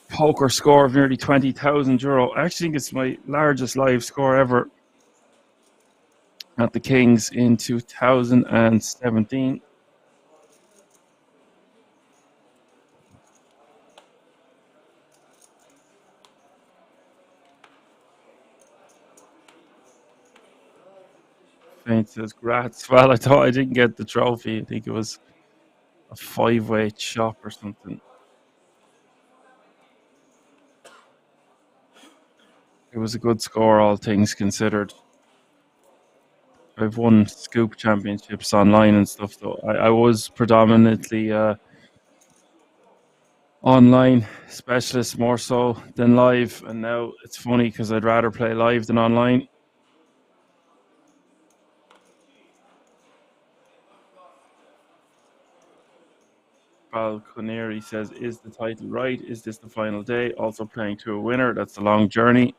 poker score of nearly €20,000. I actually think it's my largest live score ever at the Kings in 2017. Faint says, "Grats." Well, I thought I didn't get the trophy. I think it was a 5-weight shop or something. It was a good score, all things considered. I've won scoop championships online and stuff, though. I was predominantly online specialist more so than live, and now it's funny because I'd rather play live than online. Balconeri says, "Is the title right? Is this the final day? Also playing to a winner. That's a long journey."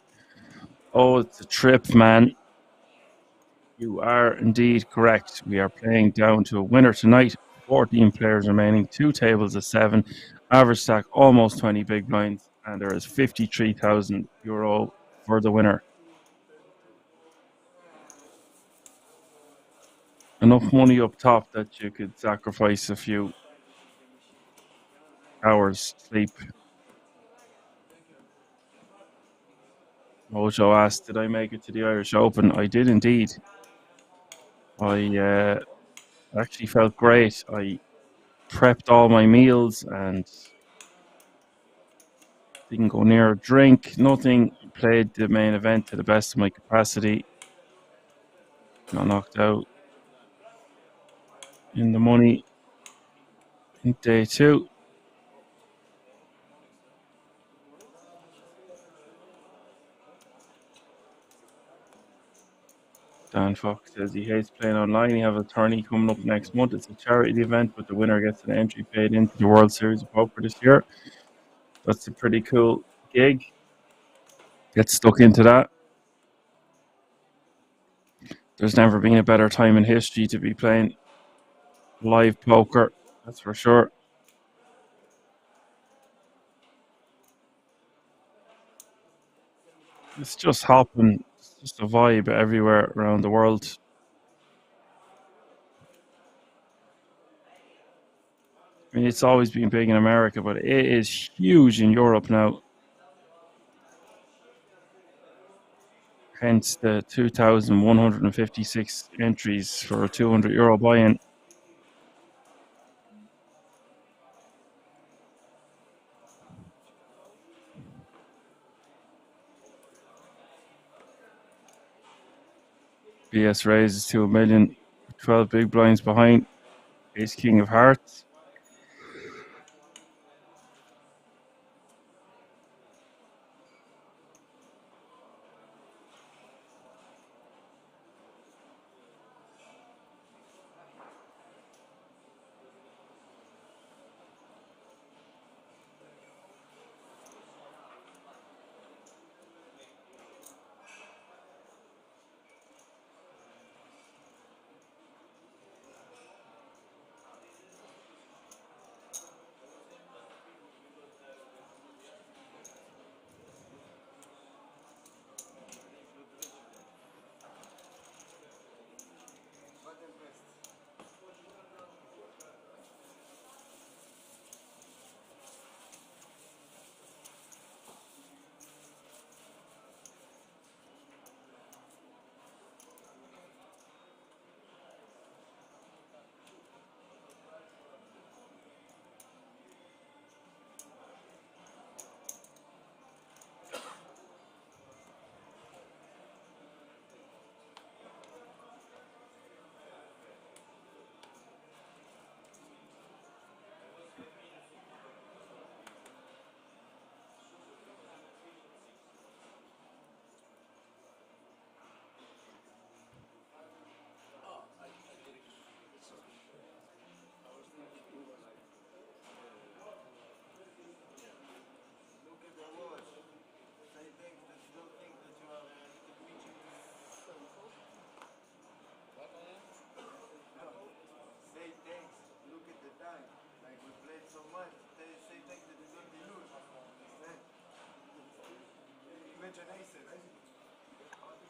Oh, it's a trip, man. You are indeed correct. We are playing down to a winner tonight. 14 players remaining, 2 tables of 7, average stack almost 20 big blinds, and there is €53,000 for the winner. Enough money up top that you could sacrifice a few hours sleep. Mojo asked, "Did I make it to the Irish Open?" I did indeed. I actually felt great. I prepped all my meals and didn't go near a drink. Nothing. Played the main event to the best of my capacity. Got knocked out in the money in day 2. Dan Fox says he hates playing online. He have a tourney coming up next month. It's a charity event, but the winner gets an entry paid into the World Series of Poker this year. That's a pretty cool gig. Get stuck into that. There's never been a better time in history to be playing live poker, that's for sure. It's just hopping. It's just a vibe everywhere around the world. I mean, it's always been big in America, but it is huge in Europe now. Hence the 2,156 entries for a €200 buy-in. BS raises to $1 million, 12 big blinds behind. Ace King of Hearts.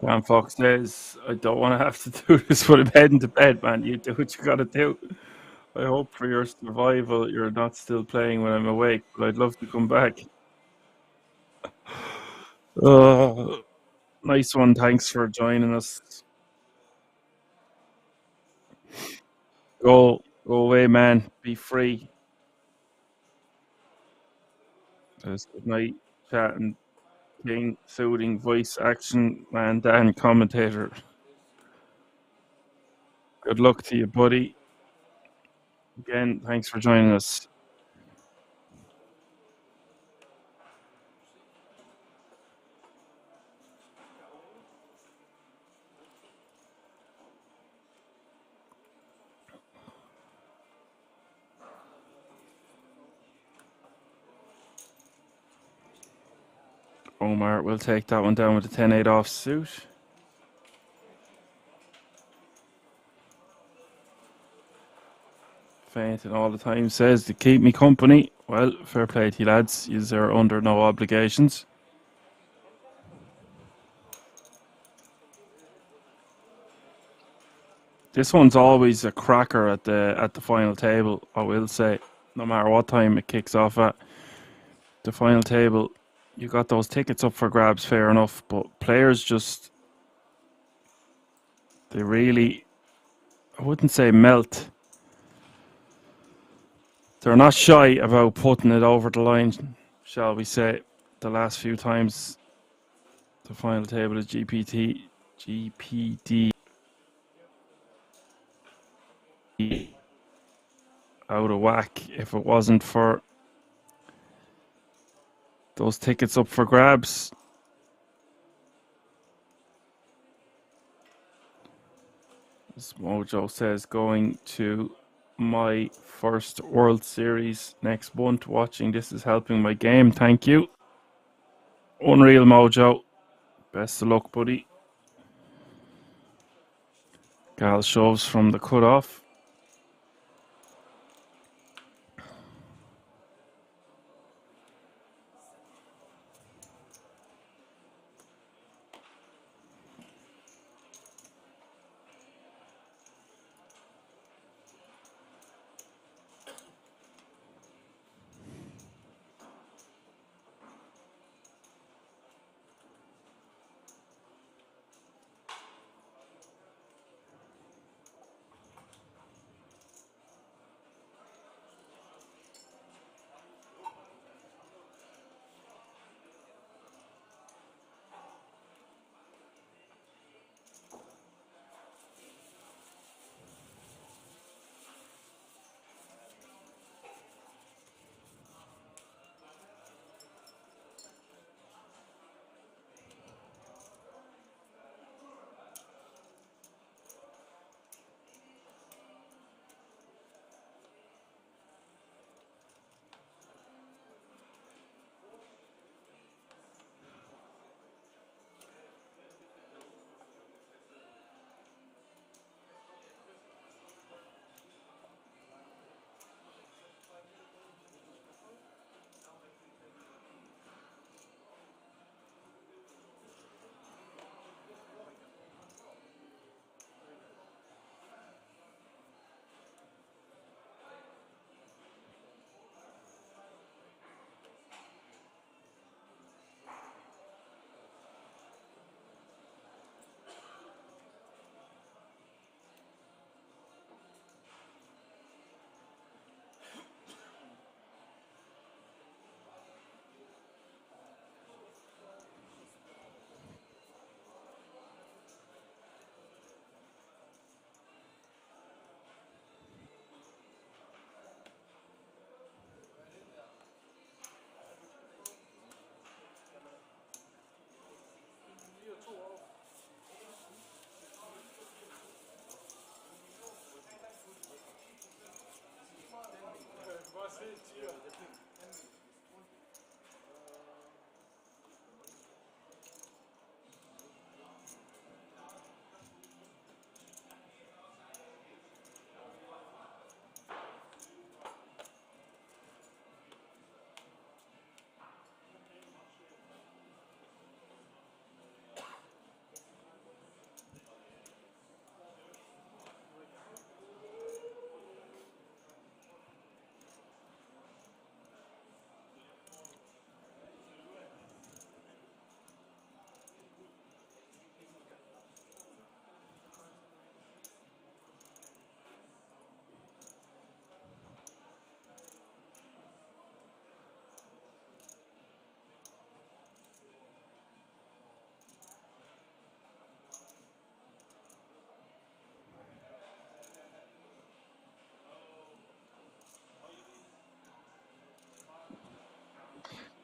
Dan Fox says, "I don't want to have to do this, but I'm heading to bed, man. You do what you got to do. I hope for your survival you're not still playing when I'm awake, but I'd love to come back." Nice one. Thanks for joining us. Go away, man. Be free. There's good night, chat and King, soothing voice, action, man, Dan, commentator. Good luck to you, buddy. Again, thanks for joining us. Omar will take that one down with the 10-8 off suit. Fainting all the time, says to keep me company. Well, fair play to you lads. You're under no obligations. This one's always a cracker at the final table, I will say. No matter what time it kicks off at. The final table, you got those tickets up for grabs, fair enough, but players just, they really, I wouldn't say melt. They're not shy about putting it over the line, shall we say. The last few times the final table is GPD out of whack. If it wasn't for those tickets up for grabs. As Mojo says, going to my first World Series next month. Watching this is helping my game. Thank you. Unreal, Mojo. Best of luck, buddy. Gal shoves from the cutoff.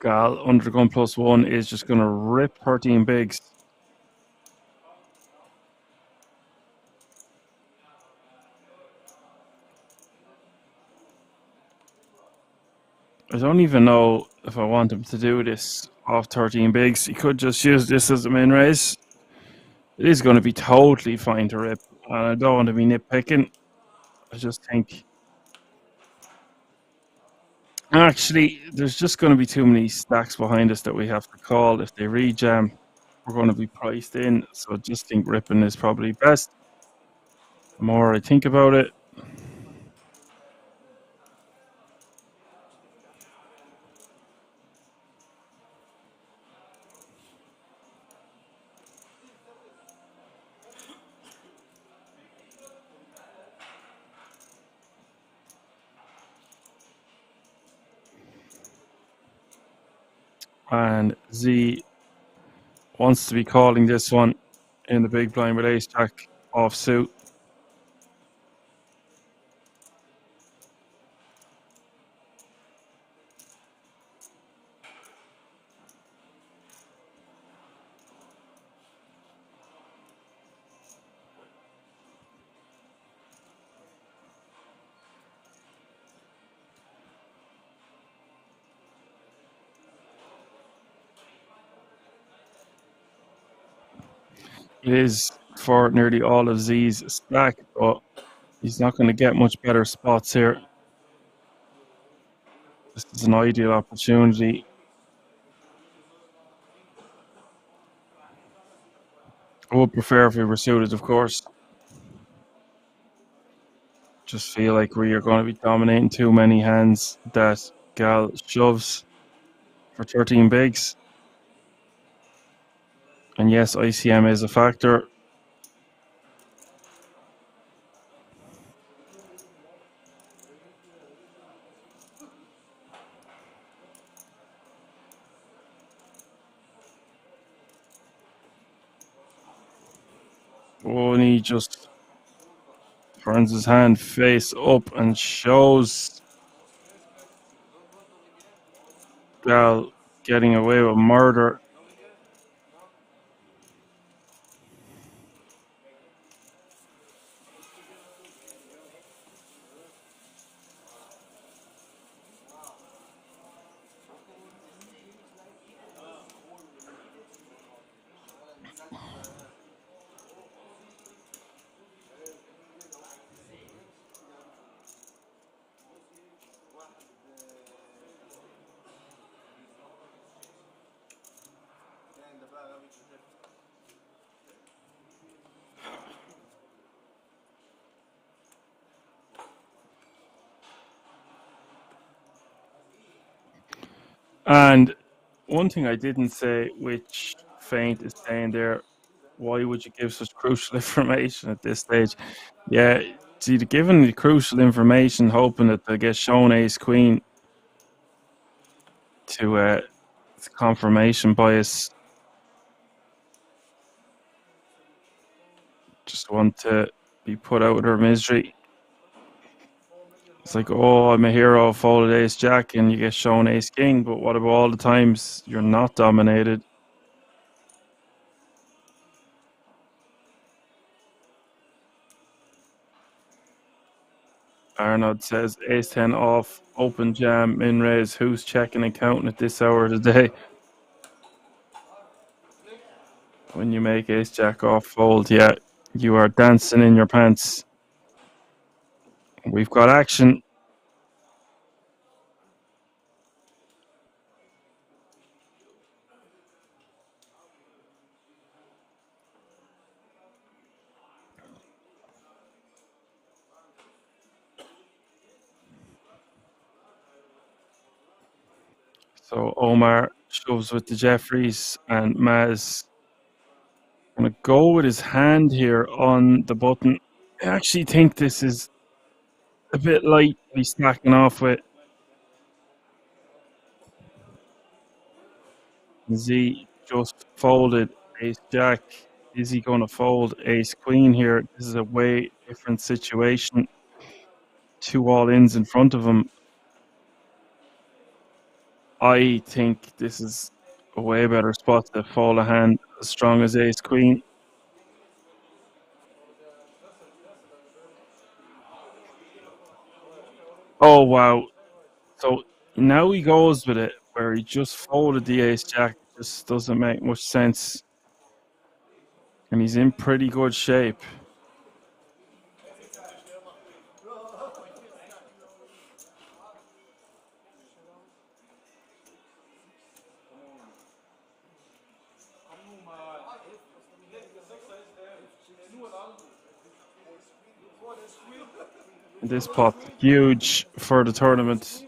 Gal under the gun +1 is just going to rip 13 bigs. I don't even know if I want him to do this off 13 bigs. He could just use this as a min raise. It is going to be totally fine to rip, and I don't want to be nitpicking. I just think... Actually, there's just going to be too many stacks behind us that we have to call. If they rejam, we're going to be priced in, so I just think ripping is probably best. The more I think about it. And Z wants to be calling this one in the big blind with ace jack off suit. It is for nearly all of Z's stack, but he's not going to get much better spots here. This is an ideal opportunity. I would prefer if we were suited, of course. Just feel like we are going to be dominating too many hands that Gal shoves for 13 bigs. And yes, ICM is a factor. Oh, and he just turns his hand face up and shows Gal getting away with murder. And one thing I didn't say, which Feint is saying there, why would you give such crucial information at this stage? Yeah, see, given the crucial information, hoping that they get shown ace queen to confirmation bias. Just want to be put out of their misery. It's like, oh, I'm a hero, folded ace jack, and you get shown ace king, but what about all the times you're not dominated? Arnold says ace 10 off, open jam, min raise. Who's checking and counting at this hour of the day? When you make ace jack off fold, yeah, you are dancing in your pants. We've got action. So Omar shoves with the Jeffries, and Maz going to go with his hand here on the button. I actually think this is a bit light to be stacking off with. Z just folded ace jack. Is he going to fold ace queen here? This is a way different situation. Two all ins in front of him. I think this is a way better spot to fold a hand as strong as ace queen. Oh wow. So now he goes with it where he just folded the ace jack. Just doesn't make much sense. And he's in pretty good shape. This pot's huge for the tournament.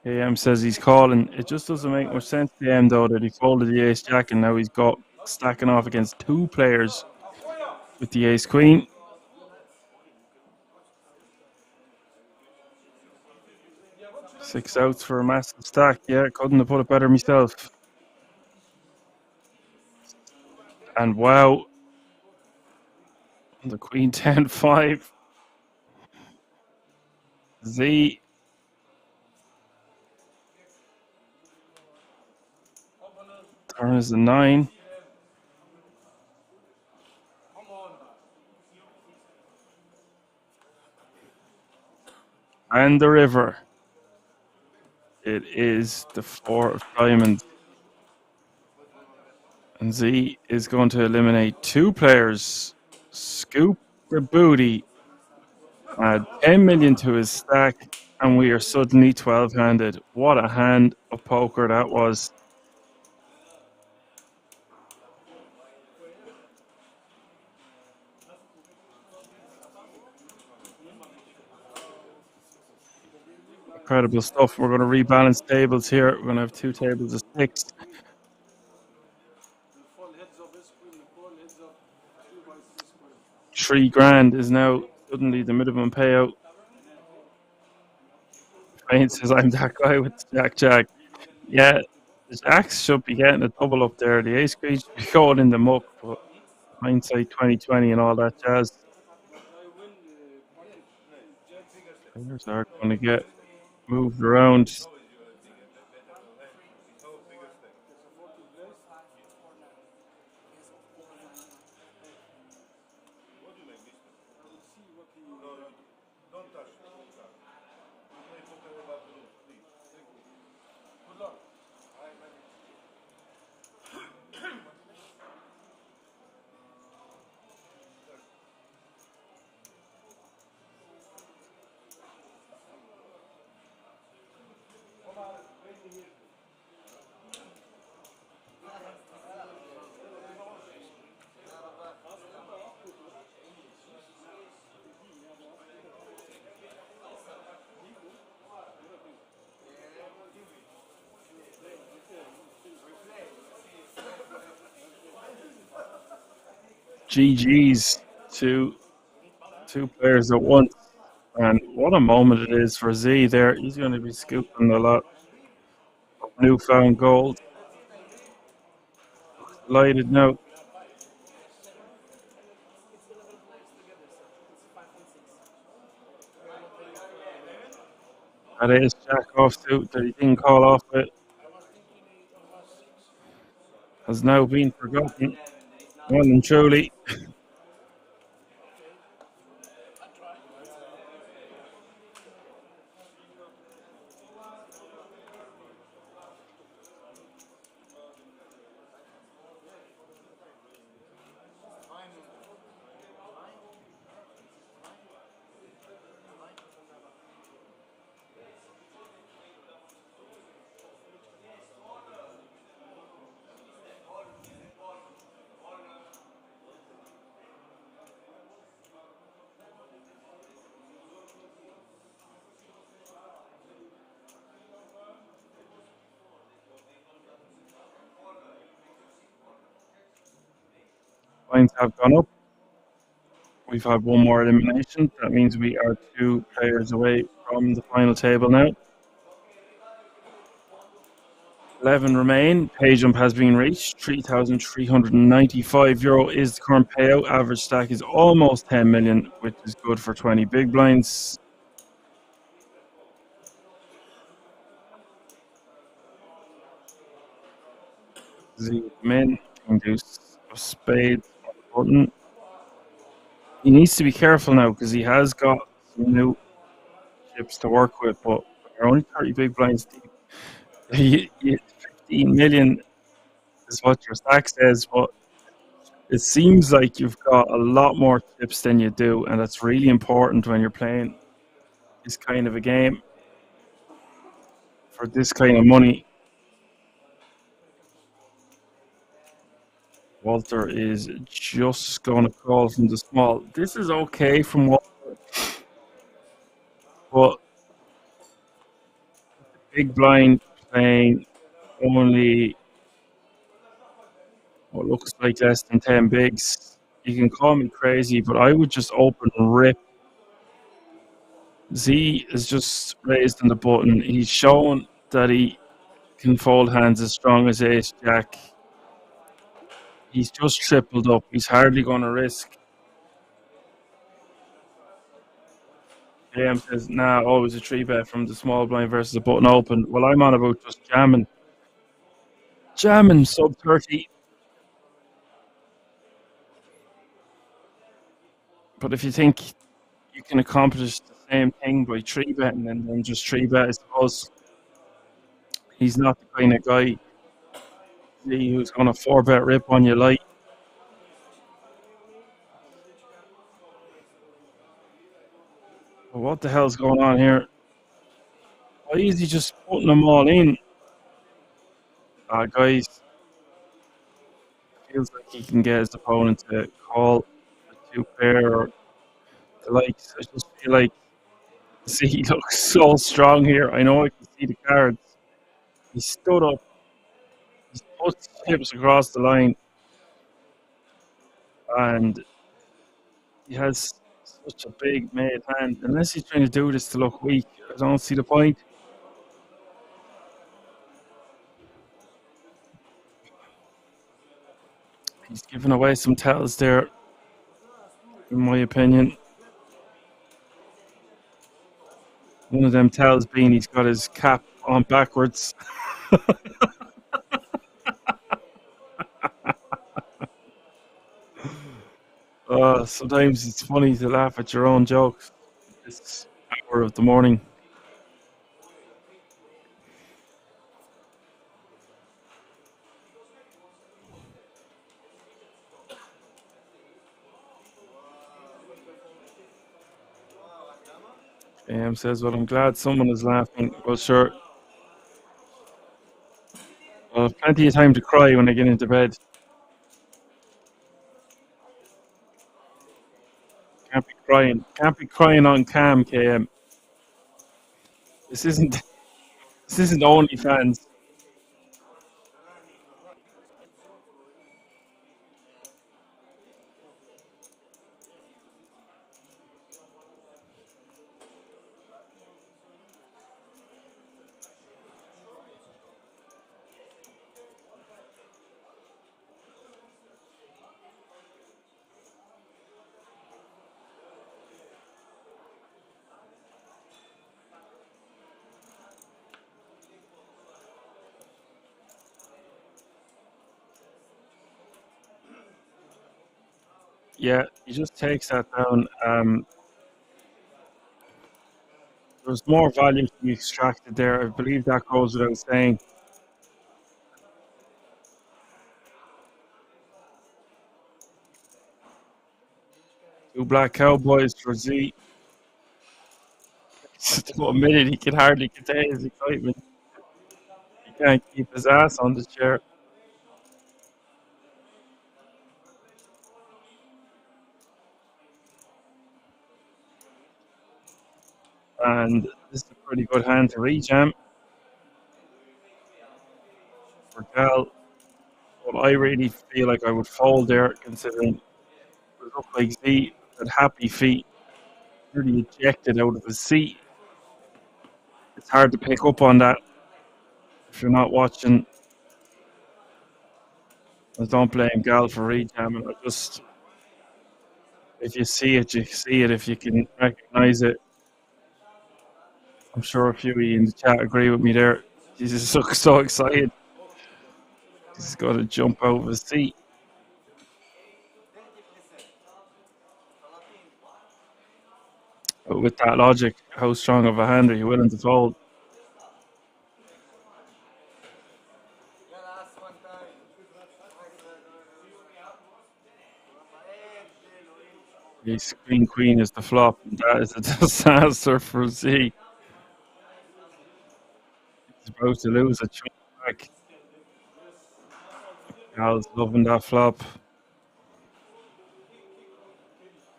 AM says he's calling. It just doesn't make much sense to AM though that he folded the ace jack and now he's got stacking off against two players with the ace queen. Six outs for a massive stack. Yeah, couldn't have put it better myself. And wow, the queen 10-5. Z. Turn is a 9. And the river. It is the 4 of diamonds. And Z is going to eliminate two players. Scoop the booty. Add 10 million to his stack. And we are suddenly 12-handed. What a hand of poker that was. Incredible stuff. We're going to rebalance tables here. We're going to have two tables of 6. $3,000 is now suddenly the minimum payout. Wayne says, I'm that guy with the Jack. Yeah, the Jacks should be getting a double up there. The ace queen should be going in the muck, but hindsight 2020 and all that jazz. Players are going to get moved around. GG's to two players at once. And what a moment it is for Z there. He's going to be scooping a lot of newfound gold. Lighted now. That is jack off suit that he didn't call off it has now been forgotten. Well and truly. Points have gone up. We've had one more elimination. That means we are two players away from the final table now. 11 remain. Pay jump has been reached. €3,395 is the current payout. Average stack is almost 10 million, which is good for 20 big blinds. because he men can do spades on the button. He needs to be careful now because he has got some new chips to work with, but they're only 30 big blinds deep. 15 million is what your stack says, but it seems like you've got a lot more chips than you do, and that's really important when you're playing this kind of a game for this kind of money. Walter is just going to call from the small. This is okay from Walter, but big blind playing only what looks like less than 10 bigs. You can call me crazy, but I would just open rip. Z is just raised on the button. He's shown that he can fold hands as strong as ace jack. He's just tripled up. He's hardly going to risk. AM says, nah, always a 3-bet from the small blind versus a button open. Well, I'm on about just jamming. Jamming sub 30. But if you think you can accomplish the same thing by 3-betting and then just 3-bet, I suppose he's not the kind of guy who's going to 4-bet rip on you light. But what the hell's going on here? Why is he just putting them all in? Guys, feels like he can get his opponent to call a 2-pair or the likes. I just feel like he looks so strong here. I know I can see the cards. He stood up. He's put chips across the line. And he has such a big made hand. Unless he's trying to do this to look weak, I don't see the point. He's giving away some tells there, in my opinion. One of them tells being he's got his cap on backwards. Sometimes it's funny to laugh at your own jokes this hour of the morning. Says, well, I'm glad someone is laughing. Well, sure. I'll have plenty of time to cry when I get into bed. Can't be crying. Can't be crying on cam, KM. This isn't OnlyFans. Yeah, he just takes that down. There's more value to be extracted there. I believe that goes without saying. Two black cowboys for Z. To a minute, he can hardly contain his excitement. He can't keep his ass on the chair. And this is a pretty good hand to rejam. For Cal, well, I really feel like I would fold there, considering it looked like Z had happy feet, really ejected out of his seat. It's hard to pick up on that if you're not watching. I don't blame Gal for rejamming. I just, if you see it, you see it. If you can recognize it, I'm sure a few of you in the chat agree with me there. Jesus looks so excited. He's got to jump out of his seat. But with that logic, how strong of a hand are you willing to fold? Ace Queen is the flop, and that is a disaster for Z. He's about to lose a chunk back. Al's loving that flop.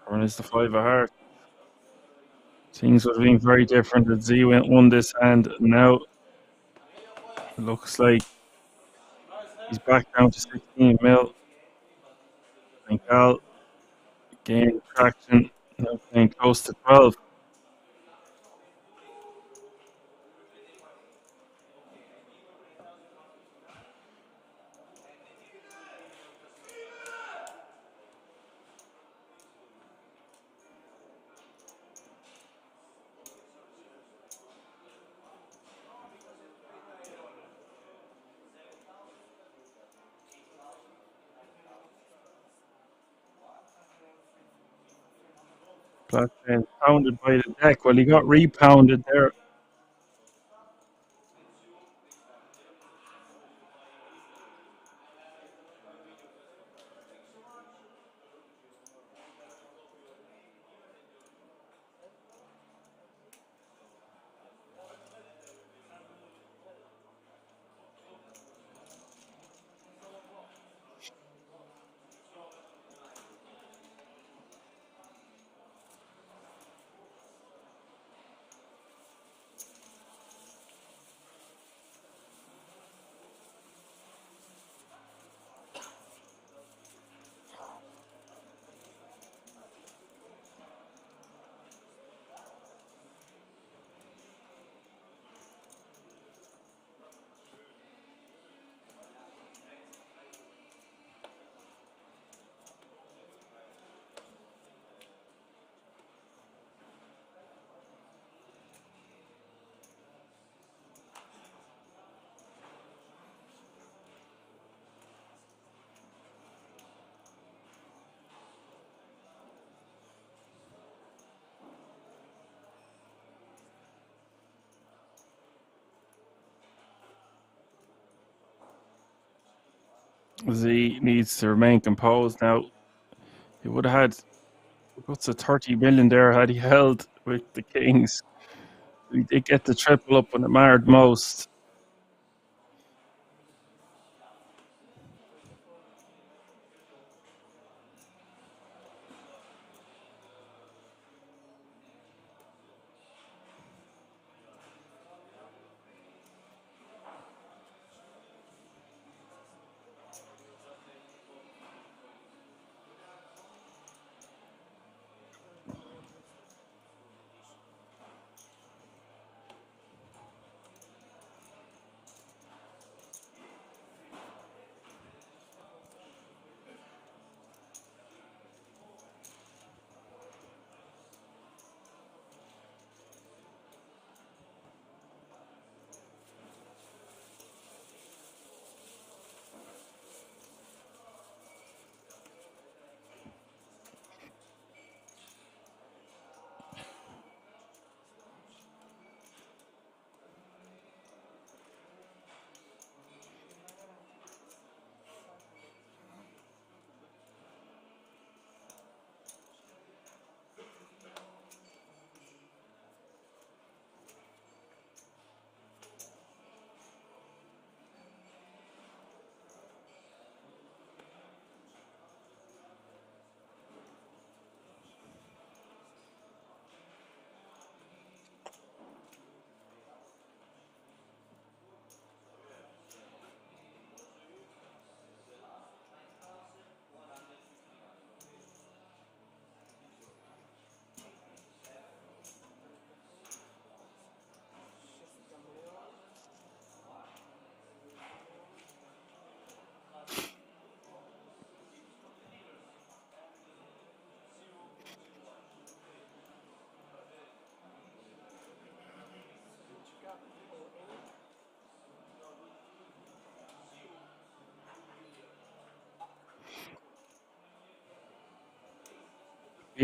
Turn is the 5 of hearts. Things would have been very different if Z won this hand. Now it looks like he's back down to 16 mil. And Cal gained traction, now playing close to 12. Blackman pounded by the deck. Well, he got repounded there. Z needs to remain composed now. He would have had what's a 30 million there had he held with the Kings. He did get the triple up when it mattered most.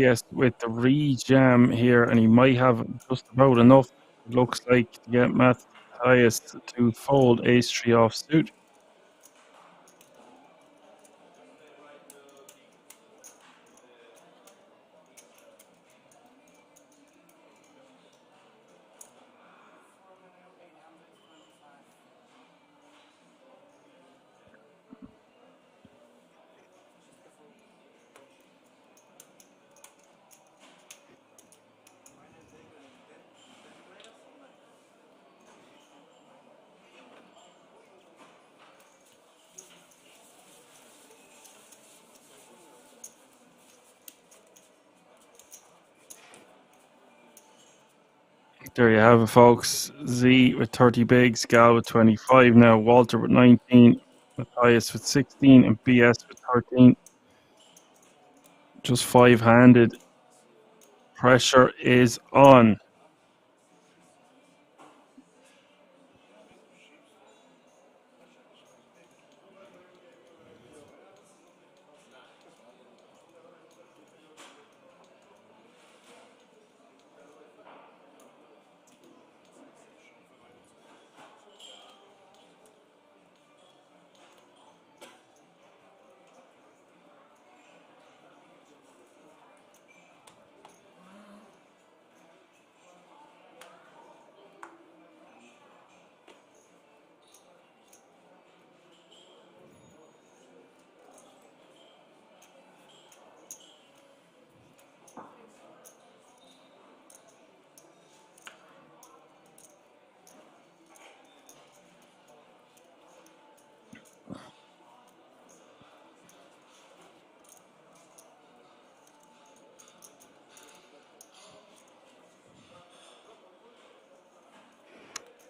PS with the rejam here, and he might have just about enough, it looks like, to get Matthias to fold ace-3 off suit. There you have it, folks. Z with 30 bigs, Gal with 25 now, Walter with 19, Matthias with 16, and BS with 13. Just five-handed. Pressure is on.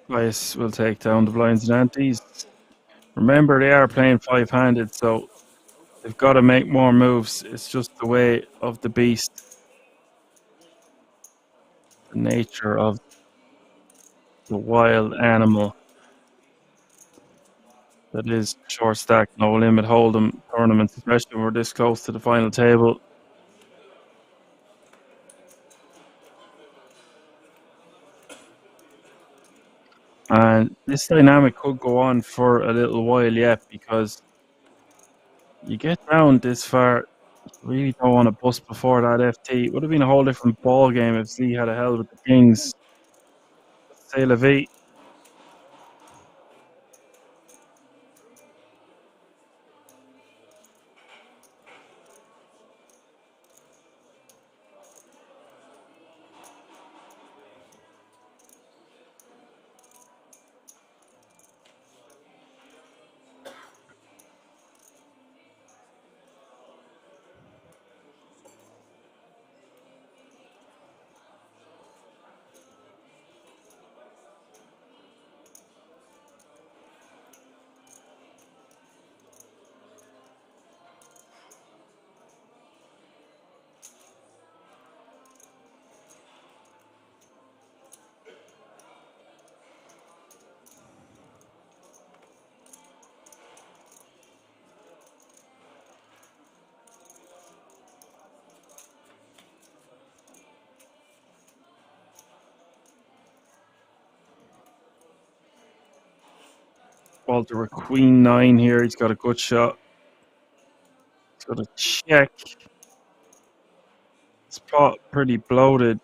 Bias will take down the blinds and antes. Remember, they are playing five-handed, so they've got to make more moves. It's just the way of the beast. The nature of the wild animal that is short stack, no limit hold'em tournaments, especially when we're this close to the final table. And this dynamic could go on for a little while yet, because you get down this far, you really don't want to bust before that FT. It would have been a whole different ball game if Z had a hell with the kings. C'est la vie. Walter with queen 9 here. He's got a good shot. He's got a check. Spot pretty bloated.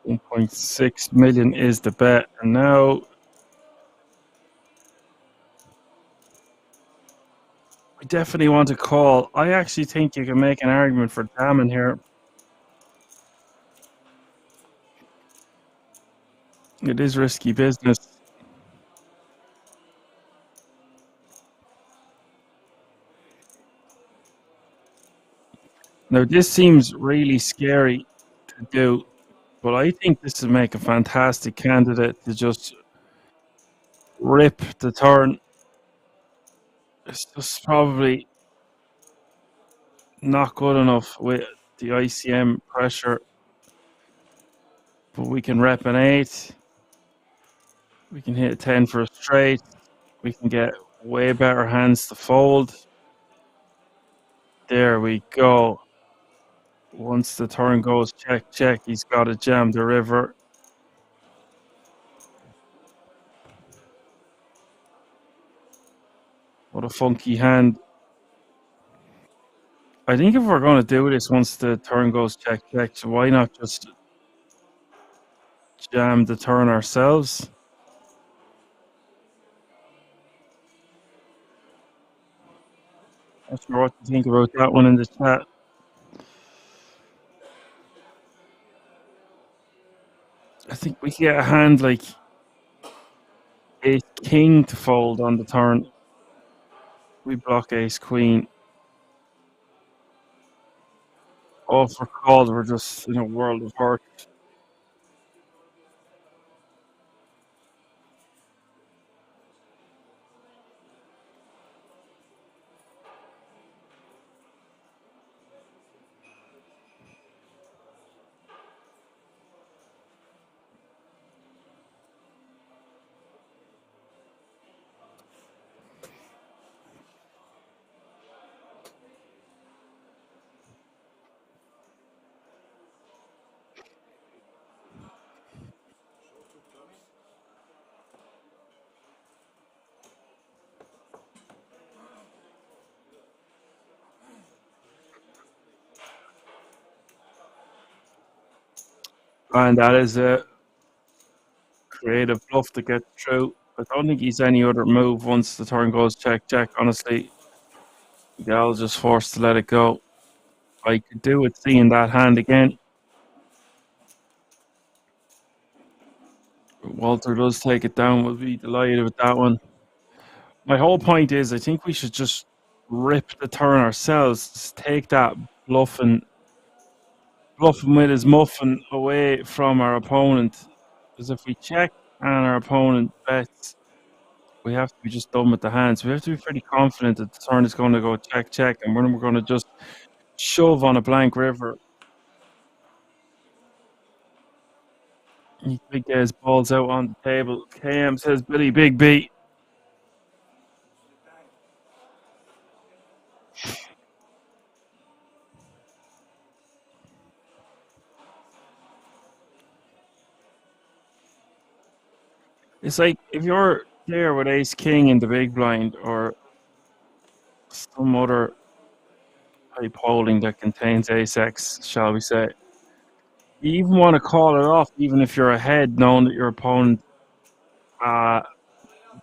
$1.6 million is the bet, and now I definitely want to call. I actually think you can make an argument for Damon here. It is risky business. Now, this seems really scary to do, but I think this would make a fantastic candidate to just rip the turn. It's just probably not good enough with the ICM pressure. But we can rep an 8. We can hit a 10 for a straight. We can get way better hands to fold. There we go. Once the turn goes check, check, he's got to jam the river. What a funky hand. I think if we're going to do this once the turn goes check, check, so why not just jam the turn ourselves? Not sure what to think about that one in the chat. I think we get a hand like ace king to fold on the turn. We block ace queen. Oh, if we're called, we're just in a world of hurt. And that is a creative bluff to get through. I don't think he's any other move once the turn goes check, check, honestly. Gal's just forced to let it go. I could do with seeing that hand again. Walter does take it down. We'll be delighted with that one. My whole point is I think we should just rip the turn ourselves. Just take that bluffing with his muffin away from our opponent. Because if we check and our opponent bets, we have to be just done with the hands. We have to be pretty confident that the turn is going to go check, check, and we're going to just shove on a blank river. He could get his balls out on the table. KM says, Billy, big B. It's like if you're there with ace king in the big blind or some other type holding that contains ace x, shall we say, you even want to call it off, even if you're ahead, knowing that your opponent,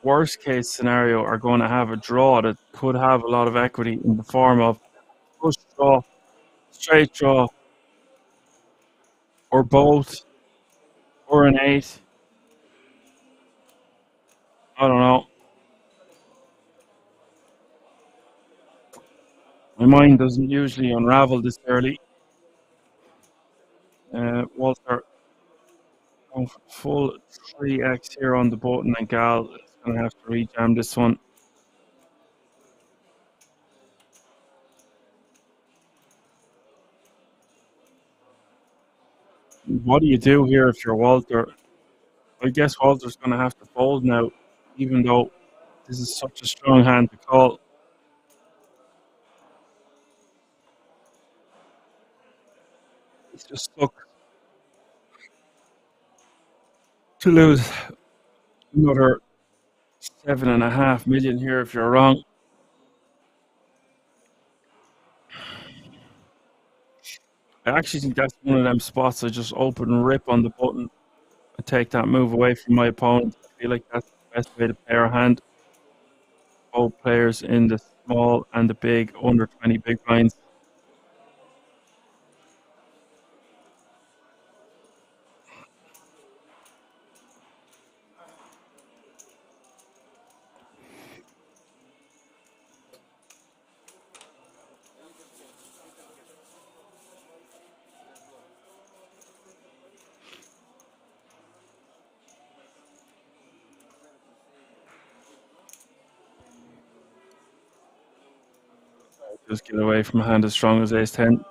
worst case scenario, are going to have a draw that could have a lot of equity in the form of push draw, straight draw, or both, or an 8. I don't know. My mind doesn't usually unravel this early. Walter going for full 3x here on the button, and Gal is going to have to rejam this one. What do you do here if you're Walter? I guess Walter's going to have to fold now, even though this is such a strong hand to call. He's just stuck to lose another 7.5 million here if you're wrong. I actually think that's one of them spots I just open and rip on the button. I take that move away from my opponent. I feel like that's the best way to play our hand. Both players in the small and the big, under 20 big blinds. Just get away from a hand as strong as ace 10.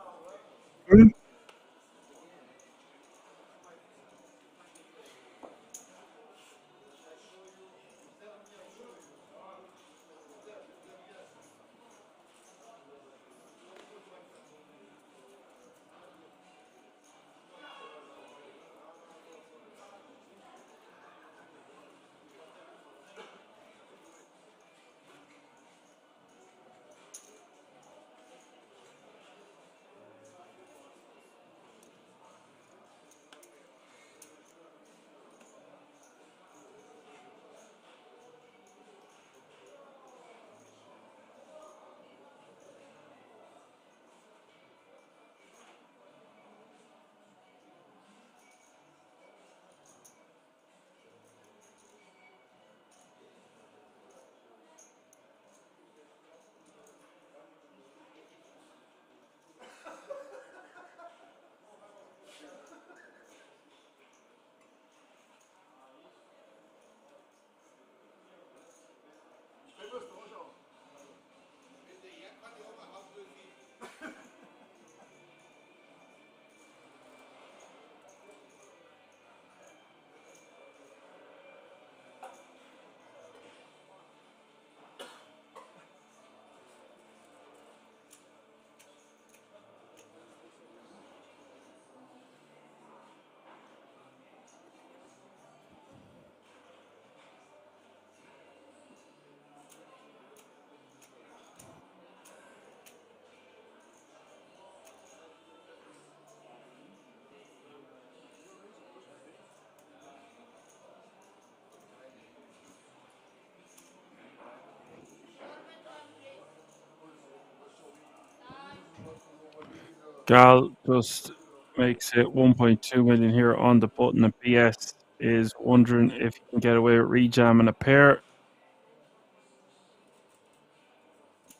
Gal just makes it 1.2 million here on the button, and BS is wondering if he can get away with rejamming a pair.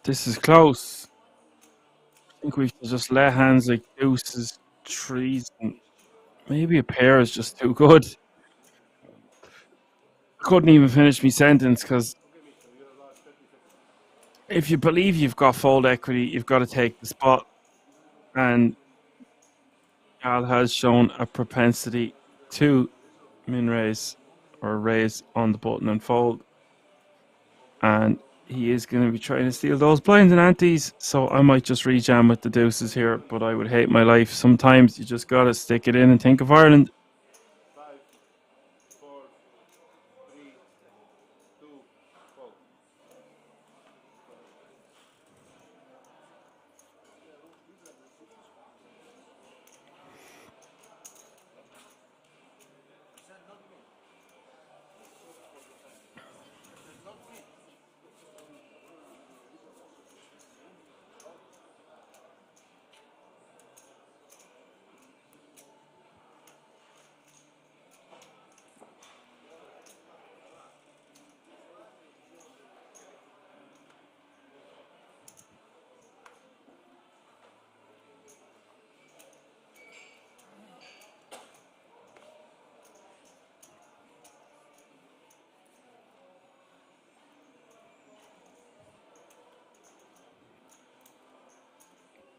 This is close. I think we should just let hands like deuces, trees, and maybe a pair is just too good. Couldn't even finish my sentence because if you believe you've got fold equity, you've got to take the spot. And Gal has shown a propensity to min raise or raise on the button and fold. And he is going to be trying to steal those blinds and antes. So I might just rejam with the deuces here, but I would hate my life. Sometimes you just got to stick it in and think of Ireland. 5, 4, 3, 2, fold.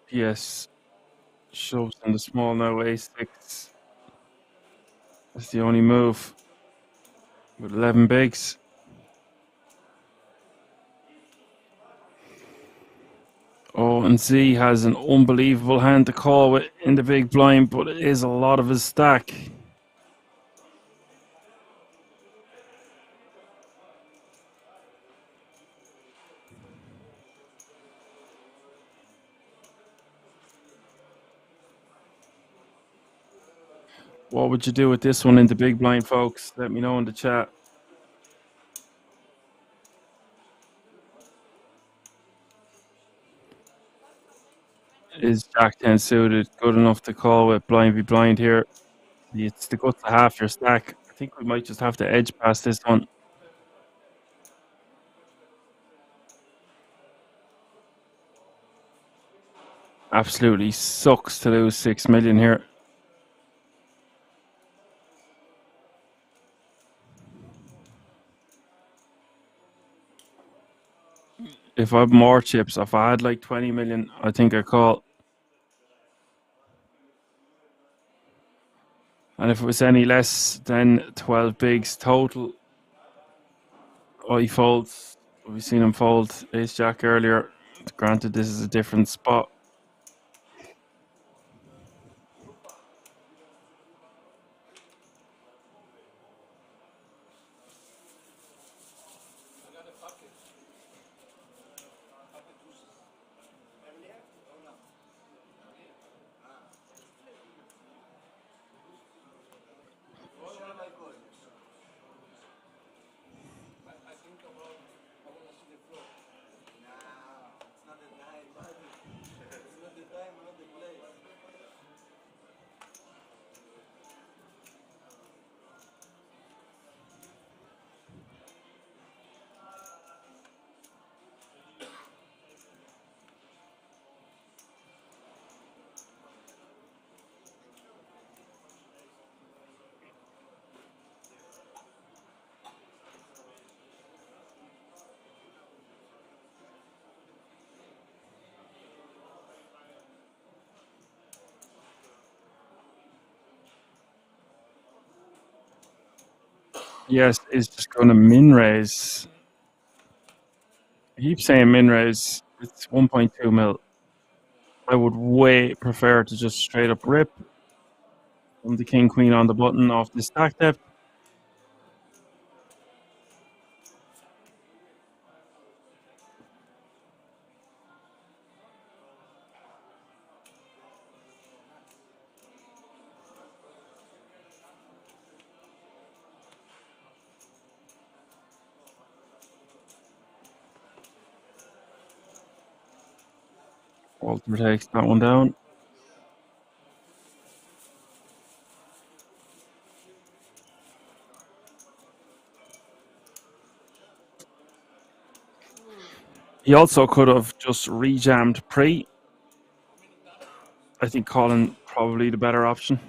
PS shoves in the small now, a6. That's the only move with 11 bigs. Oh, and Z has an unbelievable hand to call with in the big blind, but it is a lot of his stack. What would you do with this one in the big blind, folks? Let me know in the chat. Is Jack 10 suited good enough to call with blind v blind here? It's the guts of half your stack. I think we might just have to edge past this one. Absolutely sucks to lose 6 million here. If I have more chips, if I had like 20 million, I think I call. And if it was any less than 12 bigs total, he folds. We've seen him fold ace jack earlier. Granted, this is a different spot. Yes, is just going to min raise. I keep saying min raise. It's 1.2 mil. I would way prefer to just straight up rip from the king queen on the button off the stack depth. Walter takes that one down. He also could have just rejammed pre. I think calling probably the better option.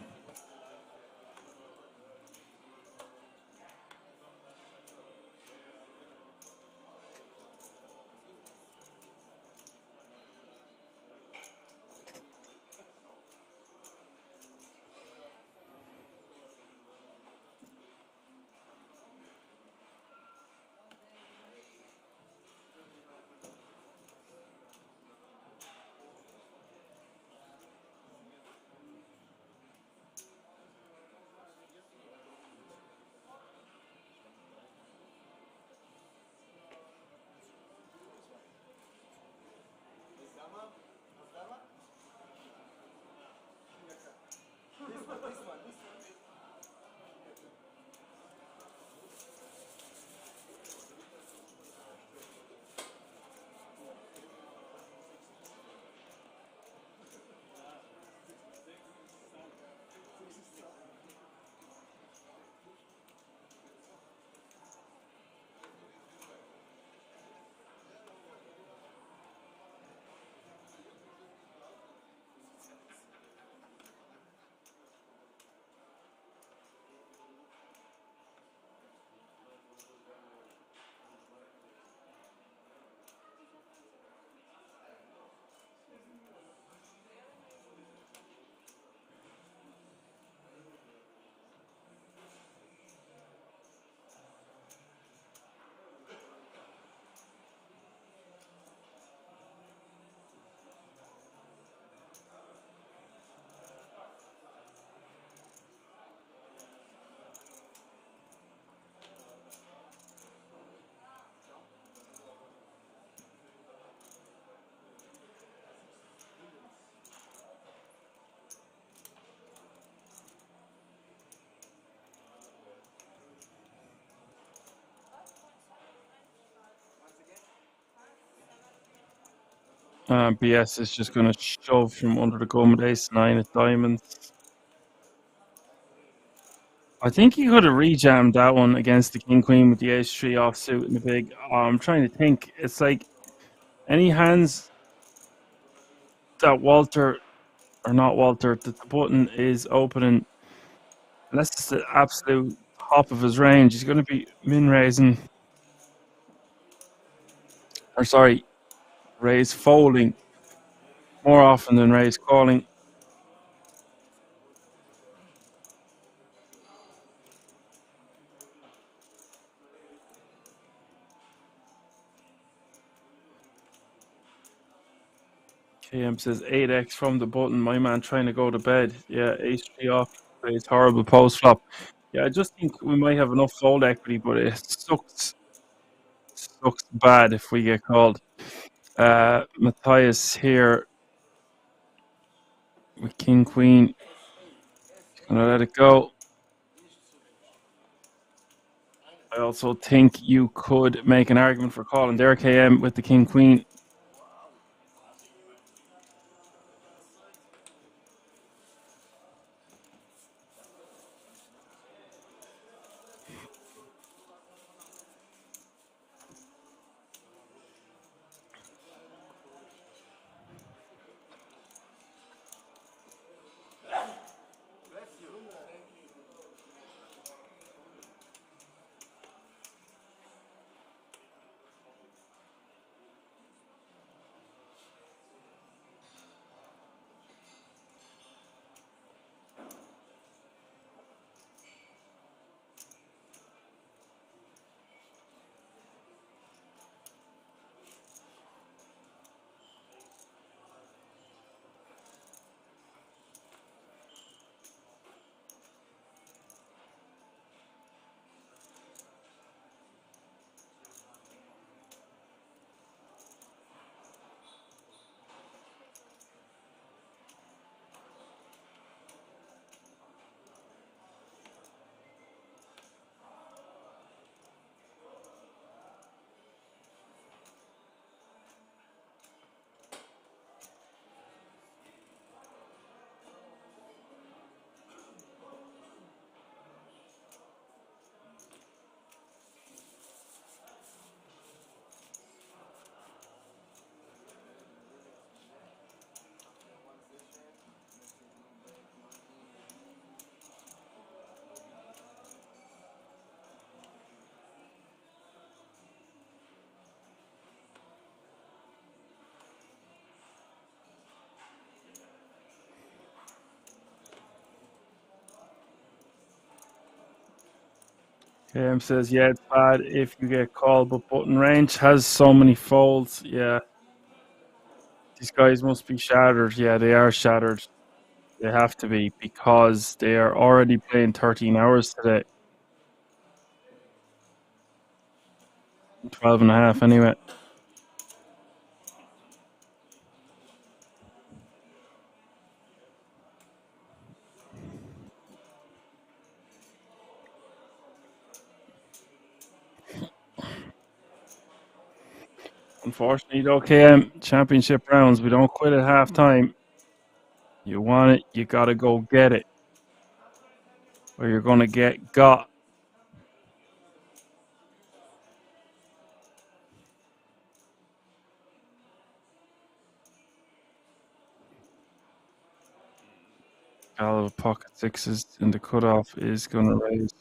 BS is just going to shove from under the gun with ace-9 of diamonds. I think he could have rejammed that one against the king-queen with the ace-3 offsuit and the big. I'm trying to think. It's like any hands that Walter, or not Walter, that the button is opening, unless it's the absolute top of his range, he's going to be min-raising. Or sorry, raise folding more often than raise calling. KM says 8x from the button. My man trying to go to bed. Yeah, ace-3 off. Plays horrible post flop. Yeah, I just think we might have enough fold equity, but it sucks bad if we get called. Matthias here with king queen. Gonna let it go. I also think you could make an argument for calling there, KM, with the king queen. KM says, yeah, it's bad if you get called, but button range has so many folds. Yeah. These guys must be shattered. Yeah, they are shattered. They have to be because they are already playing 13 hours today. 12 and a half anyway. Unfortunately, though, KM, championship rounds, we don't quit at halftime. You want it, you got to go get it. Or you're going to get got. All of pocket sixes in the cutoff is going to raise.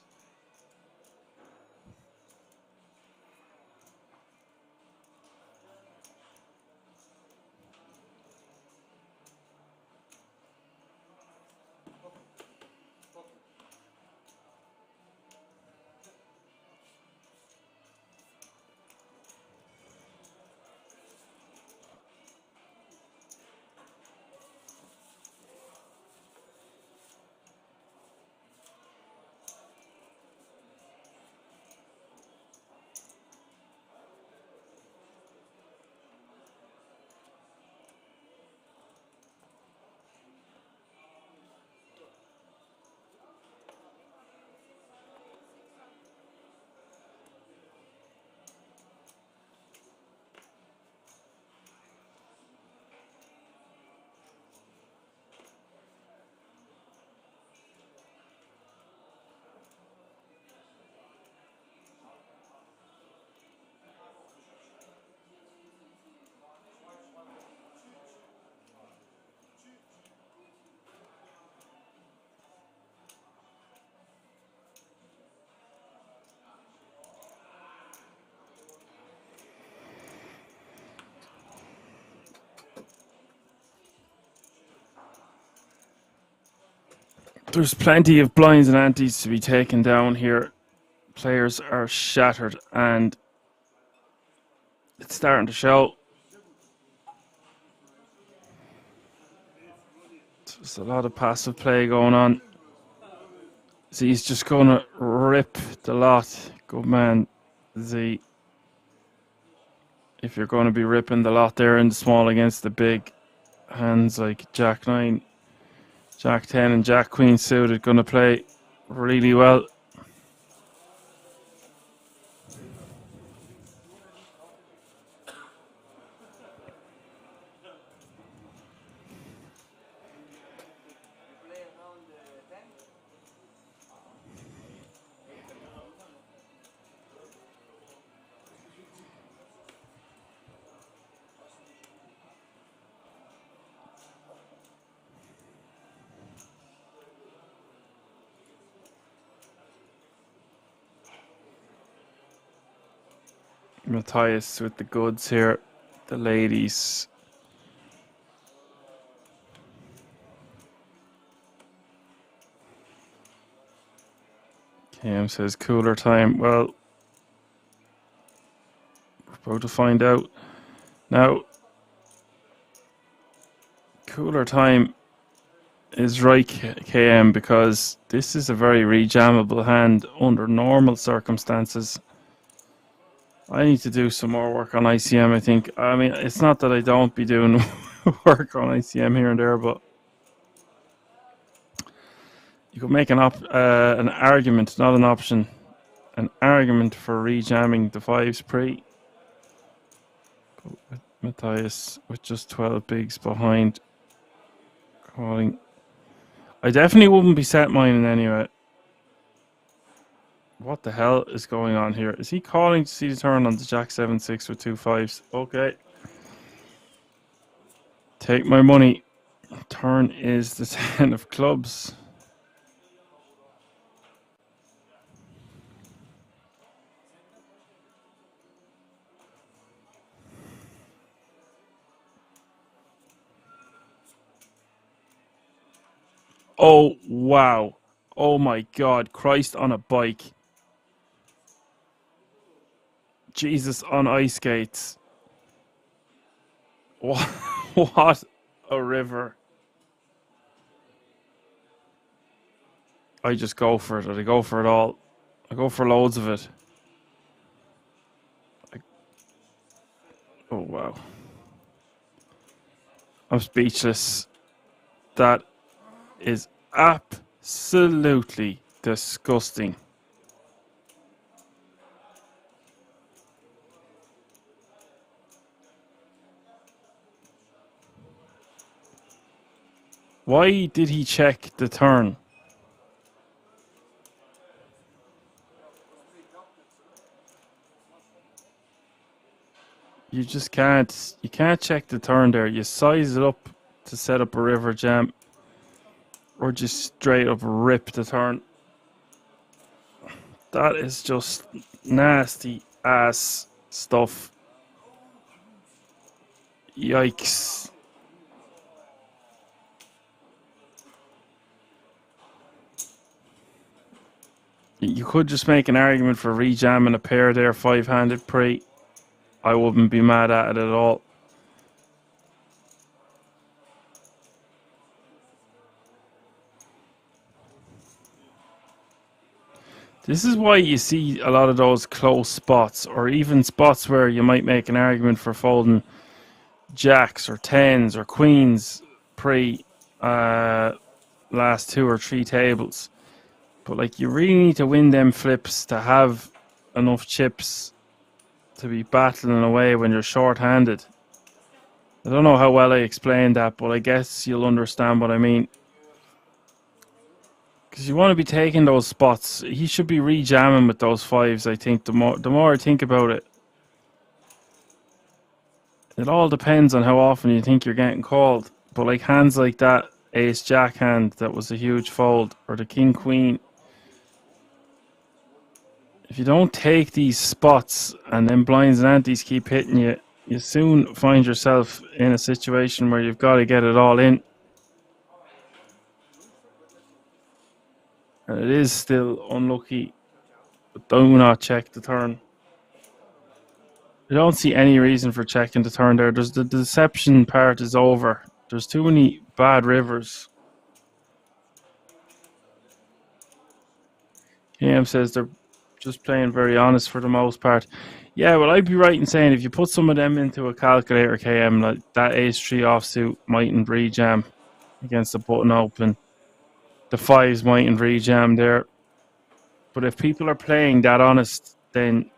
There's plenty of blinds and antes to be taken down here. Players are shattered and it's starting to show. There's a lot of passive play going on. Z he's just going to rip the lot. Good man, Z. If you're going to be ripping the lot there in the small against the big hands like Jack 9, Jack 10 and Jack Queen suited, going to play really well. Matthias with the goods here. The ladies. Cam says cooler time. Well, we're about to find out. Now, cooler time is right, KM, because this is a very rejammable hand under normal circumstances. I need to do some more work on ICM, I think. I mean, it's not that I don't be doing work on ICM here and there, but you could make an argument, not an option, an argument for rejamming the fives pre. But Matthias with just 12 bigs behind, calling. I definitely wouldn't be set mining anyway. What the hell is going on here? Is he calling to see the turn on the Jack 7-6 with 2 5s? Okay. Take my money. Turn is the 10 of clubs. Oh, wow. Oh my God. Christ on a bike. Jesus, on ice skates. What a river. I just go for it. I go for it all. I go for loads of it. Oh, wow. I'm speechless. That is absolutely disgusting. Why did he check the turn? You just can't. You can't check the turn there. You size it up to set up a river jam, or just straight up rip the turn. That is just nasty ass stuff. Yikes. You could just make an argument for rejamming a pair there, 5-handed pre. I wouldn't be mad at it at all. This is why you see a lot of those close spots, or even spots where you might make an argument for folding jacks or tens or queens pre last 2 or 3 tables. But like, you really need to win them flips to have enough chips to be battling away when you're short-handed. I don't know how well I explained that, but I guess you'll understand what I mean. Because you want to be taking those spots. He should be rejamming with those 5s, I think. The more I think about it. It all depends on how often you think you're getting called. But like hands like that, ace-jack hand, that was a huge fold, or the king-queen. If you don't take these spots and then blinds and antes keep hitting you, you soon find yourself in a situation where you've got to get it all in. And it is still unlucky, but do not check the turn. I don't see any reason for checking the turn there. The deception part is over. There's too many bad rivers. KM says they're just playing very honest for the most part. Yeah, well, I'd be right in saying if you put some of them into a calculator, KM, like that ace-3 offsuit mightn't rejam against the button open. The 5s mightn't rejam there. But if people are playing that honest, then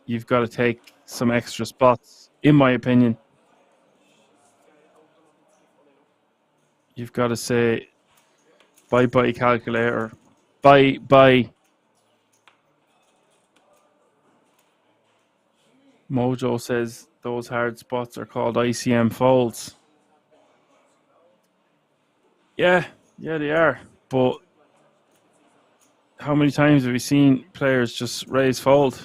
you've got to take some extra spots, in my opinion. You've got to say, bye-bye calculator. Bye-bye. Mojo says those hard spots are called ICM folds. Yeah, they are. But how many times have we seen players just raise fold?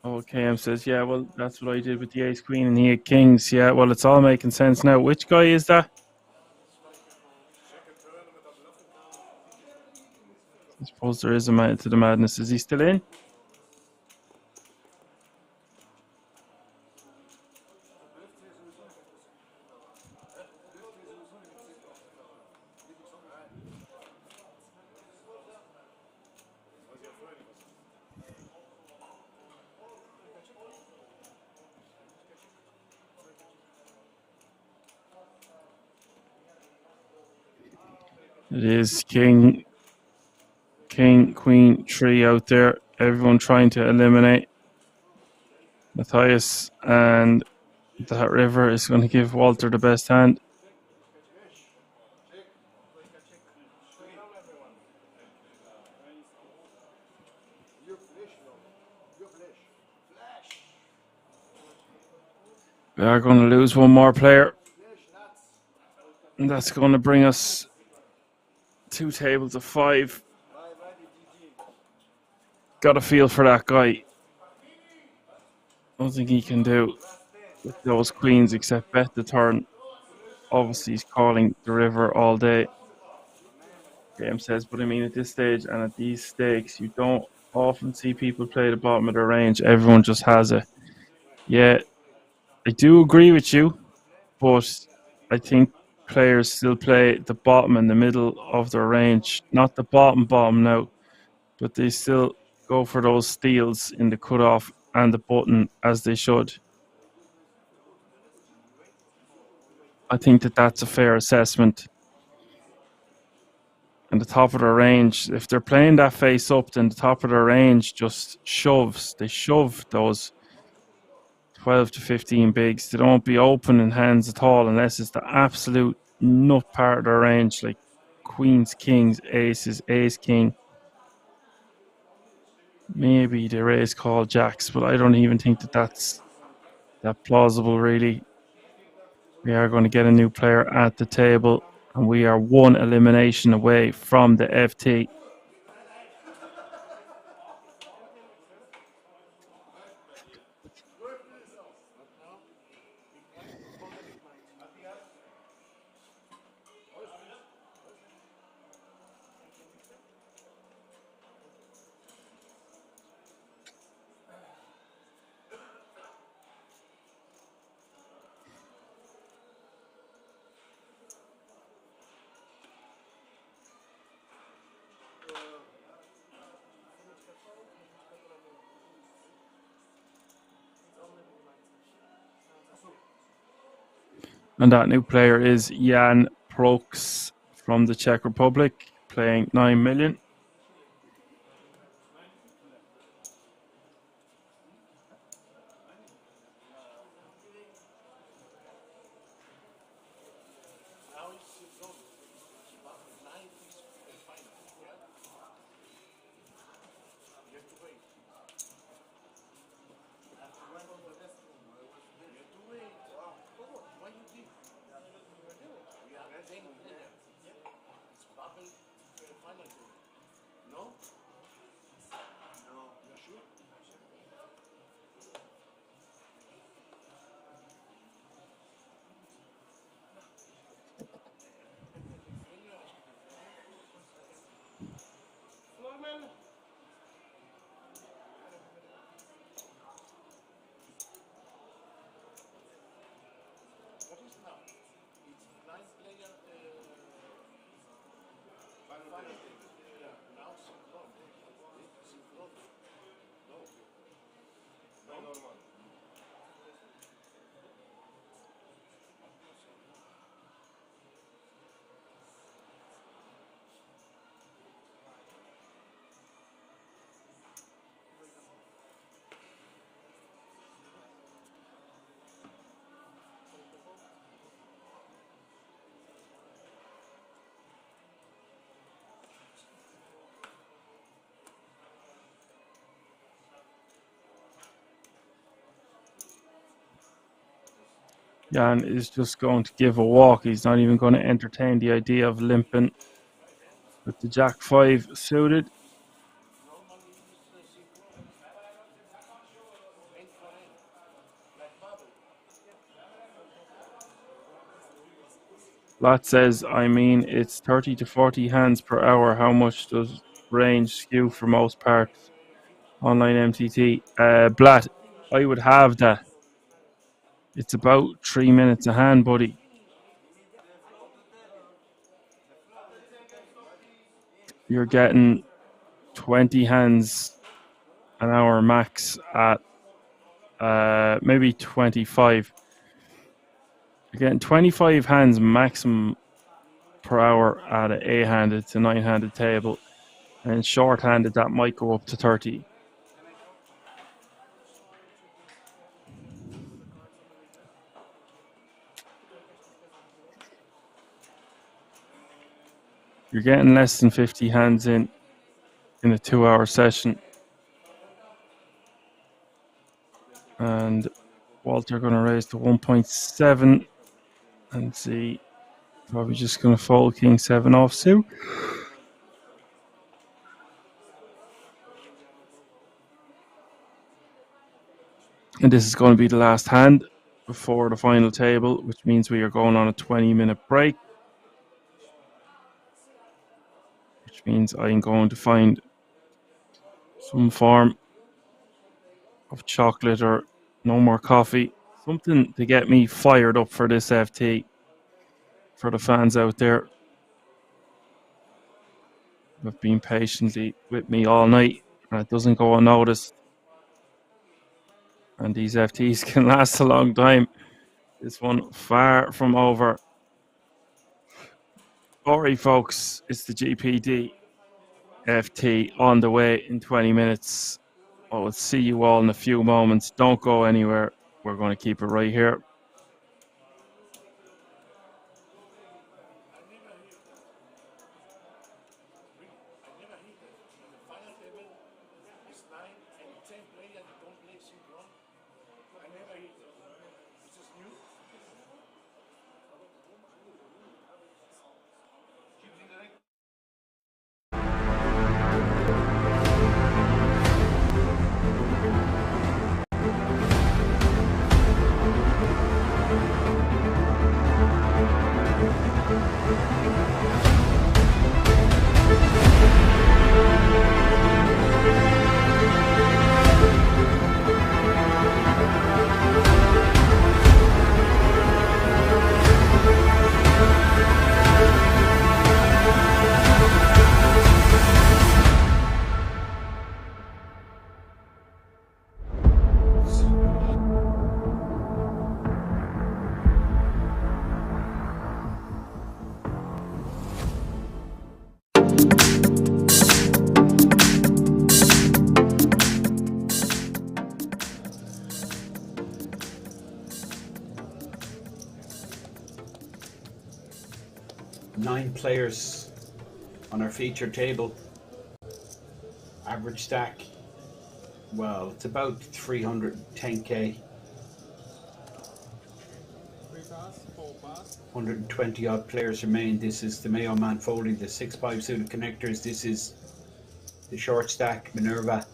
Oh, KM says, yeah, well, that's what I did with the ace queen and he had kings. Yeah, well, it's all making sense now. Which guy is that? I suppose there is a man to the madness. Is he still in? It is king, queen, 3 out there. Everyone trying to eliminate Matthias, and that river is going to give Walter the best hand. We are going to lose one more player, and that's going to bring us 2 tables of 5. Got a feel for that guy. Nothing he can do with those queens except bet the turn. Obviously, he's calling the river all day. Game says, but I mean, at this stage and at these stakes, you don't often see people play the bottom of their range. Everyone just has it. Yeah, I do agree with you, but I think players still play the bottom and the middle of their range. Not the bottom now, but they still go for those steals in the cutoff and the button as they should. I think that's a fair assessment. And the top of their range, if they're playing that face up, then the top of their range just shoves. They shove those 12 to 15 bigs. They don't be opening hands at all unless it's the absolute nut part of their range, like queens, kings, aces, ace, king. Maybe they raise call jacks, but I don't even think that's that plausible, really. We are going to get a new player at the table, and we are one elimination away from the FT. And that new player is Jan Prox from the Czech Republic, playing 9 million. Jan is just going to give a walk. He's not even going to entertain the idea of limping with the Jack 5 suited. Lot says, I mean, it's 30 to 40 hands per hour. How much does range skew for most parts? Online MTT. Blatt, I would have that. It's about 3 minutes a hand, buddy. You're getting 20 hands an hour max at maybe 25. You're getting 25 hands maximum per hour at an 8-handed to 9-handed table. And short-handed, that might go up to 30. You're getting less than 50 hands in a 2-hour session. And Walter going to raise to 1.7 and see. Probably just going to fold King 7 offsuit. And this is going to be the last hand before the final table, which means we are going on a 20-minute break. Which means I'm going to find some form of chocolate or no more coffee. Something to get me fired up for this FT. For the fans out there who have been patiently with me all night, and it doesn't go unnoticed. And these FTs can last a long time. This one far from over. Alright, folks, it's the GPD FT on the way in 20 minutes. I will see you all in a few moments. Don't go anywhere. We're going to keep it right here. Nine players on our feature table. Average stack, well, it's about 310k. 120 odd players remain. This is the Mayo man folding the 6-5 suited connectors. This is the short stack Minerva,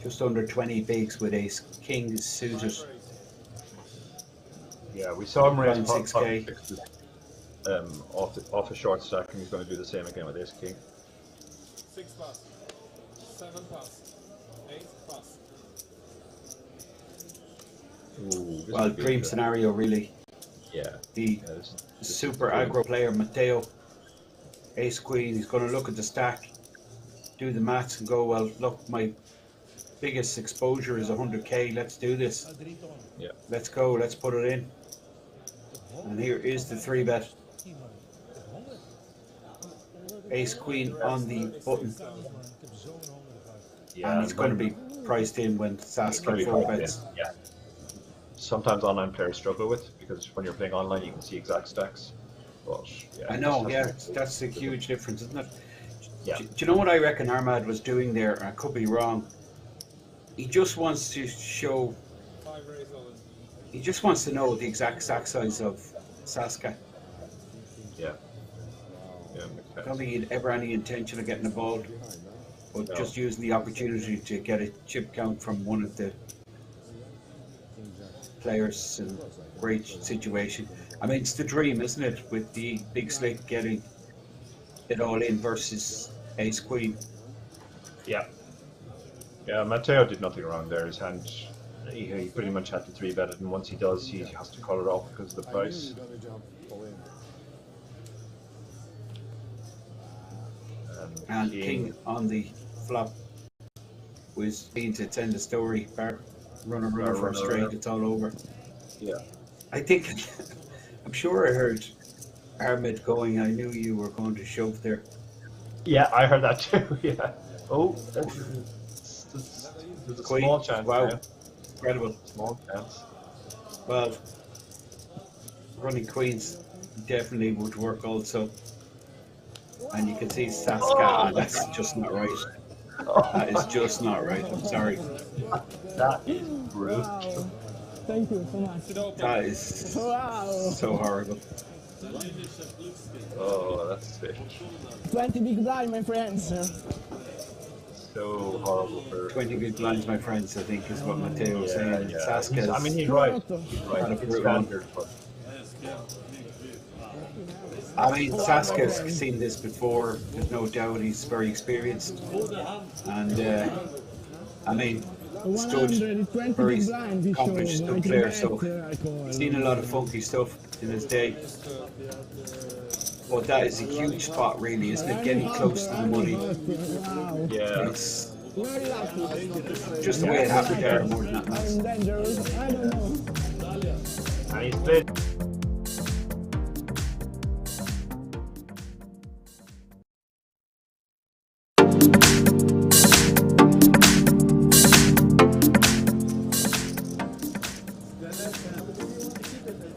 just under 20 bigs with ace king suited. Yeah, we saw him raise 6k. Off a short stack, and he's going to do the same again with ace king. 6 plus, 7 plus, 8 plus. Ooh, Well, dream scenario really. Yeah. The super aggro player Matteo, ace queen, he's going to look at the stack, do the maths and go, well, look, my biggest exposure is 100k, let's do this. Yeah. Let's go, let's put it in. And here is the 3-bet. Ace queen on the button. Yeah, and it's going to be priced in when Saskia 4-bets. Yeah. Sometimes online players struggle with, because when you're playing online you can see exact stacks. But yeah, I know, yeah, that's a huge difference, isn't it? Yeah. Do you know what I reckon Armad was doing there? I could be wrong. He just wants to show. He just wants to know the exact stack size of Saskia. Yeah. Yeah. I don't think he'd ever any intention of getting the ball, but just using the opportunity to get a chip count from one of the players in a great situation. I mean, it's the dream, isn't it? With the big slick getting it all in versus ace queen. Yeah. Yeah, Matteo did nothing wrong there. His hand, he pretty much had to 3-bet it, and once he does, he has to call it off because of the price. And king on the flop was keen to tend the story. Runner for a straight, it's all over. Yeah. I think, I'm sure I heard Armid going, I knew you were going to shove there. Yeah, I heard that too, yeah. Oh, there's a Queen. small chance. Wow, yeah. incredible. Small chance. Well, running queens definitely would work also. And you can see Saskia, that's just not right. That is just not right, I'm sorry. That is brutal. Wow. Thank you so much. That is so horrible. Oh, that's sick. 20 big blind, my friends. so horrible for 20 big blinds, my friends, I think is what Matteo was saying. Saska's I mean, he's right. He's right. had a It's brutal one. standard, but I mean, Saska's seen this before. There's no doubt he's very experienced. And, I mean, stood very accomplished stood player, so he's seen a lot of funky stuff in his day. But that is a huge spot, really, isn't it? Getting close to the money. yeah. It's just the way it happened there more than that else. And he's played.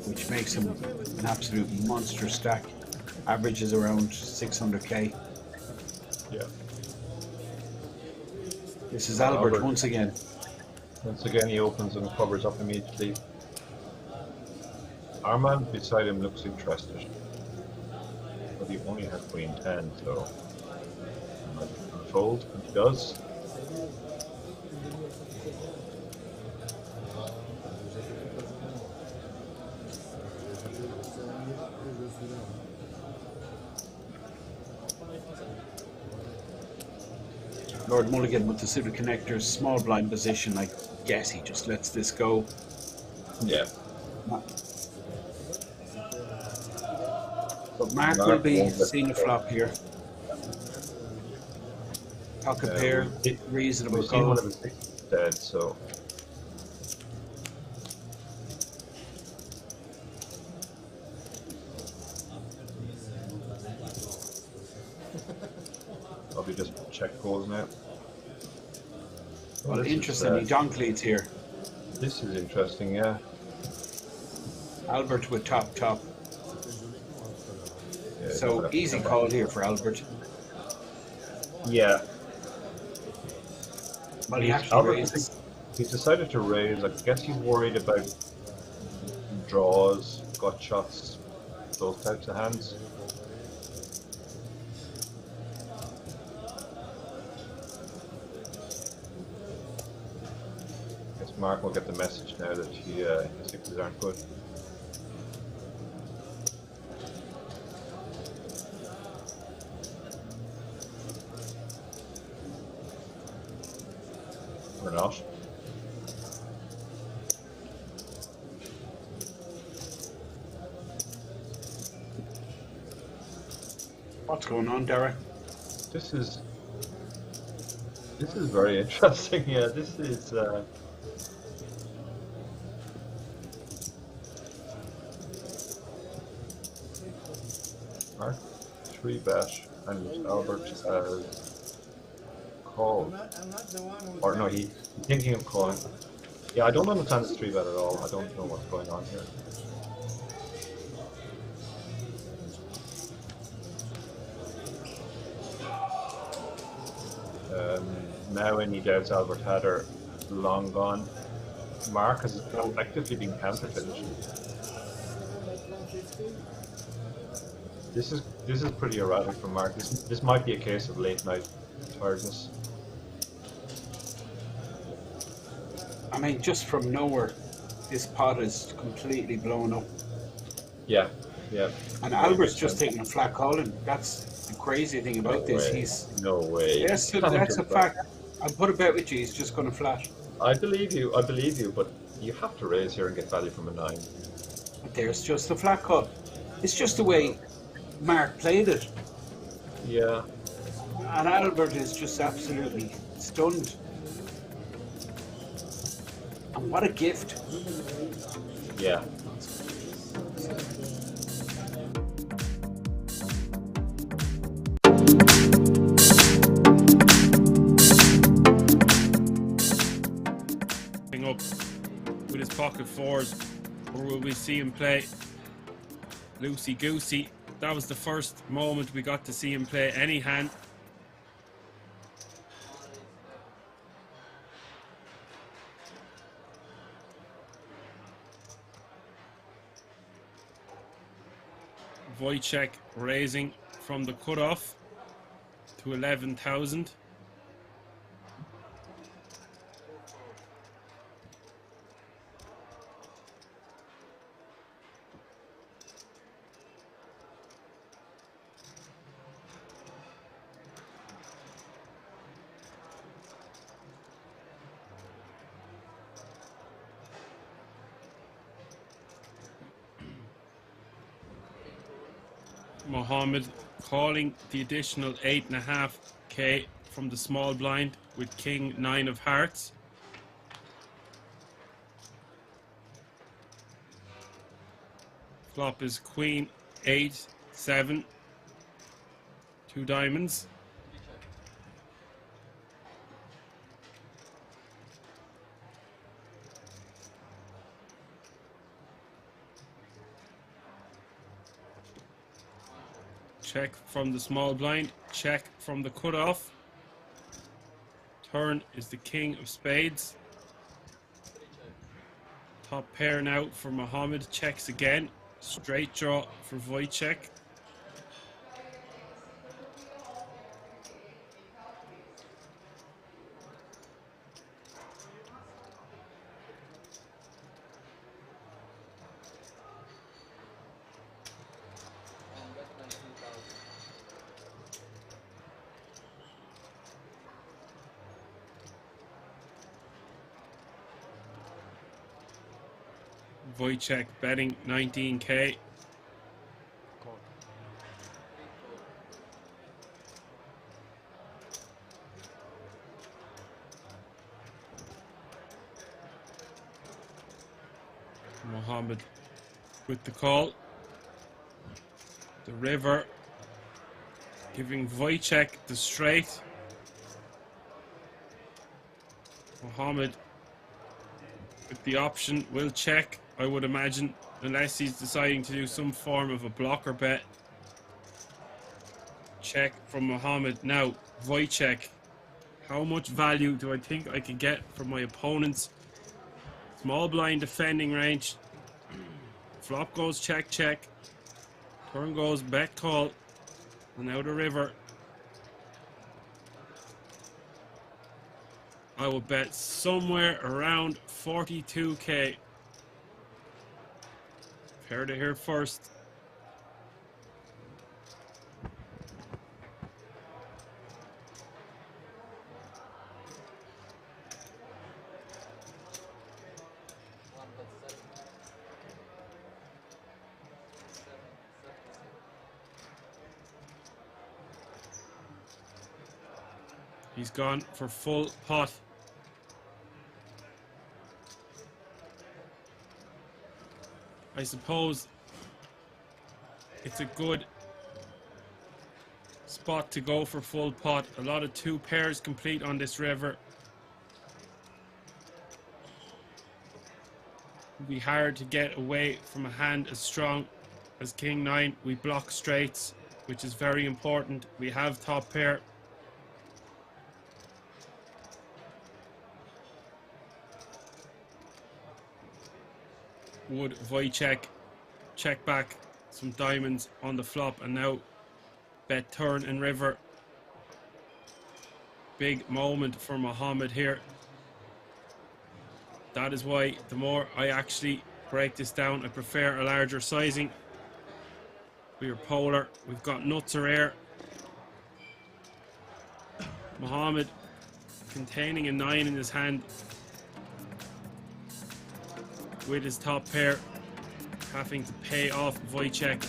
Which makes him an absolute monster stack. Averages around 600k. Yeah. This is Albert once again. Once again, he opens and covers up immediately. Our man beside him looks interested, but he only has queen 10, so he might fold, and he does. Lord Mulligan with the suited connectors, small blind position. I guess he just lets this go. Yeah. But Mark will be seeing a flop here. Pocket pair, reasonable We've seen call. one of his sixes dead, so. Probably just check calls now. Well, this interestingly, is, John leads here. This is interesting, yeah. Albert with top. Yeah, So easy call here for Albert. Yeah. Well, he actually Albert, raises. he's decided to raise. I guess he's worried about draws, gut shots, those types of hands. Guess Mark will get the message now that his sixes aren't good. Or not. What's going on, Derek? This is very interesting. Yeah, this is. Mark 3-bet and Albert call. Or no, he's thinking of calling. Yeah, I don't understand this 3-bet at all. I don't know what's going on here. Now any doubts Albert had are long gone. Mark has effectively been counterfeited. This is pretty erratic from Mark. This might be a case of late night tiredness. I mean, just from nowhere, this pot is completely blown up. Yeah, yeah. And Albert's just taking a flat calling. That's the crazy thing about this. He's no way. Yes, that's a fact. I'll put a bet with you. He's just going to flat. I believe you, but you have to raise here and get value from a 9. But there's just a flat call. It's just the way Mark played it. Yeah. And Albert is just absolutely stunned. And what a gift. Yeah. Up with his pocket fours, or will we see him play loosey goosey? That was the first moment we got to see him play any hand. Wojciech raising from the cutoff to 11,000. Mohammed calling the additional 8.5k from the small blind with King 9 of hearts. Flop is Queen 8, 7, 2 diamonds. Check from the small blind, check from the cutoff. Turn is the King of Spades. Top pair now for Mohammed, checks again. Straight draw for Wojciech. Wojciech betting 19k. Mohammed with the call. The river giving Wojciech the straight. Mohammed with the option will check, I would imagine, unless he's deciding to do some form of a blocker bet. Check from Mohammed. Now, Wojciech, how much value do I think I can get from my opponent's small blind defending range? Flop goes check, check. Turn goes bet call. And now the river. I will bet somewhere around 42k. Heard it here first. He's gone for full pot. I suppose it's a good spot to go for full pot. A lot of 2 pairs complete on this river. It'll be hard to get away from a hand as strong as King 9. We block straights, which is very important. We have top pair. Would Wojciech check back some diamonds on the flop and now bet turn and river? Big moment for Mohammed here. That is why the more I actually break this down, I prefer a larger sizing. We are polar, we've got nuts or air. Mohammed containing a 9 in his hand with his top pair, having to pay off Wojciech.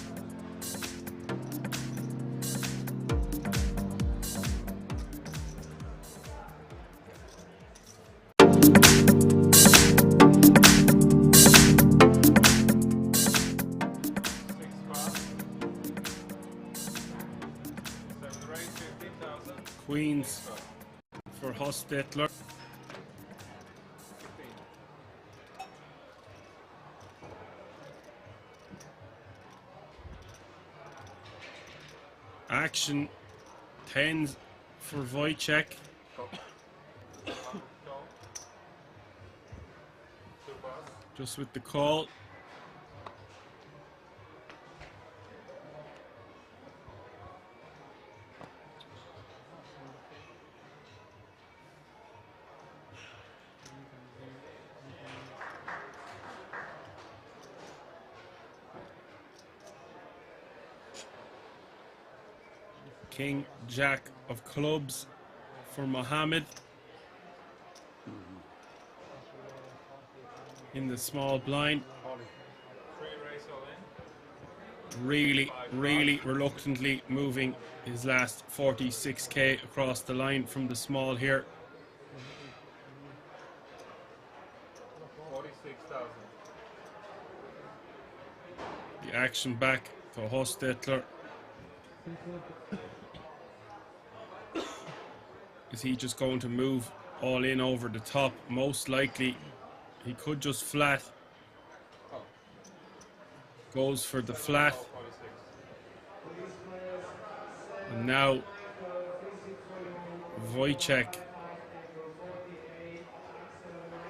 Queens for Hostetler. Action 10s for Wojciech. Just with the call. King Jack of clubs for Mohammed in the small blind. really reluctantly moving his last 46k across the line from the small here. 46,000. The action back to Hostetler. Is he just going to move all in over the top? Most likely he could just flat. Goes for the flat. And now Wojciech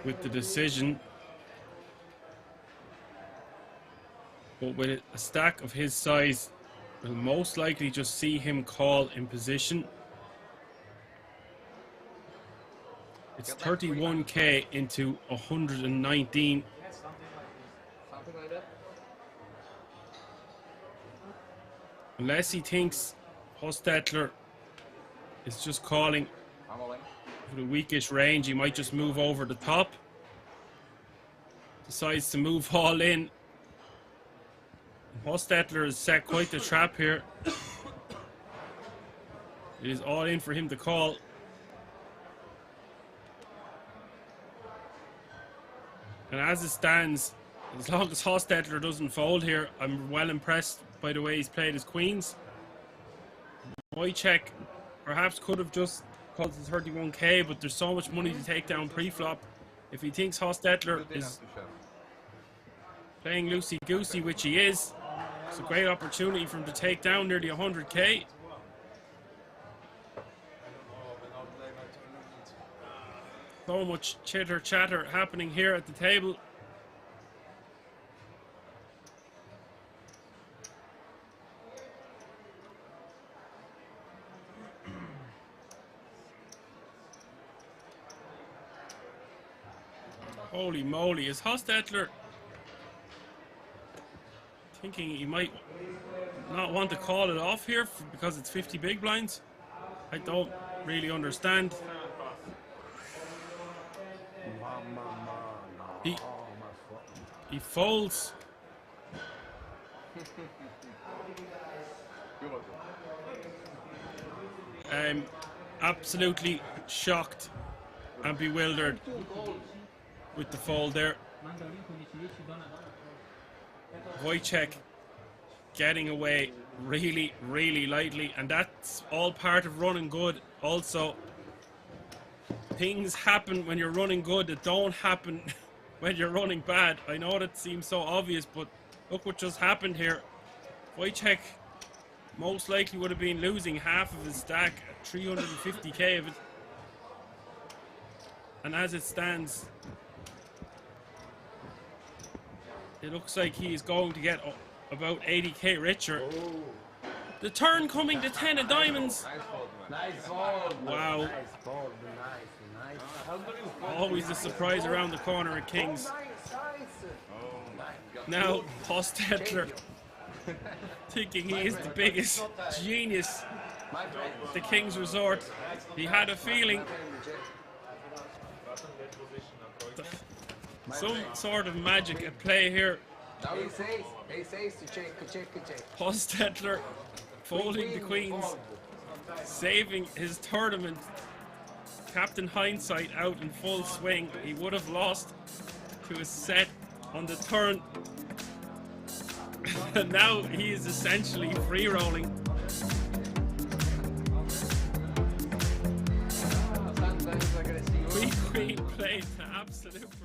with the decision. But with a stack of his size, we'll most likely just see him call in position. It's 31k into 119. Something like that. Unless he thinks Hostetler is just calling for the weakish range, he might just move over the top. Decides to move all in. Hostetler has set quite the trap here. It is all in for him to call. And as it stands, as long as Hostetler doesn't fold here, I'm well impressed by the way he's played his queens. Wojciech perhaps could have just called the 31k, but there's so much money to take down pre-flop. If he thinks Hostetler is playing loosey-goosey, which he is, it's a great opportunity for him to take down nearly 100k. So much chitter-chatter happening here at the table. Holy moly, is Hostetler thinking he might not want to call it off here because it's 50 big blinds? I don't really understand. He folds. I'm absolutely shocked and bewildered with the fold there. Wojciech getting away really lightly, and that's all part of running good. Also, things happen when you're running good that don't happen when you're running bad. I know that seems so obvious, but look what just happened here. Wojciech most likely would have been losing half of his stack at 350k of it. And as it stands, it looks like he is going to get about 80k richer. The turn coming to 10 of diamonds. Nice fold. Wow. Nice fold. Nice. Always a surprise around the corner at Kings. Now, Hostetler thinking he is the biggest genius at the Kings Resort. He had a feeling some sort of magic at play here. Hostetler folding the queens, saving his tournament. Captain Hindsight out in full swing. He would have lost to a set on the turn. And now he is essentially free rolling. Queen played to absolute perfection.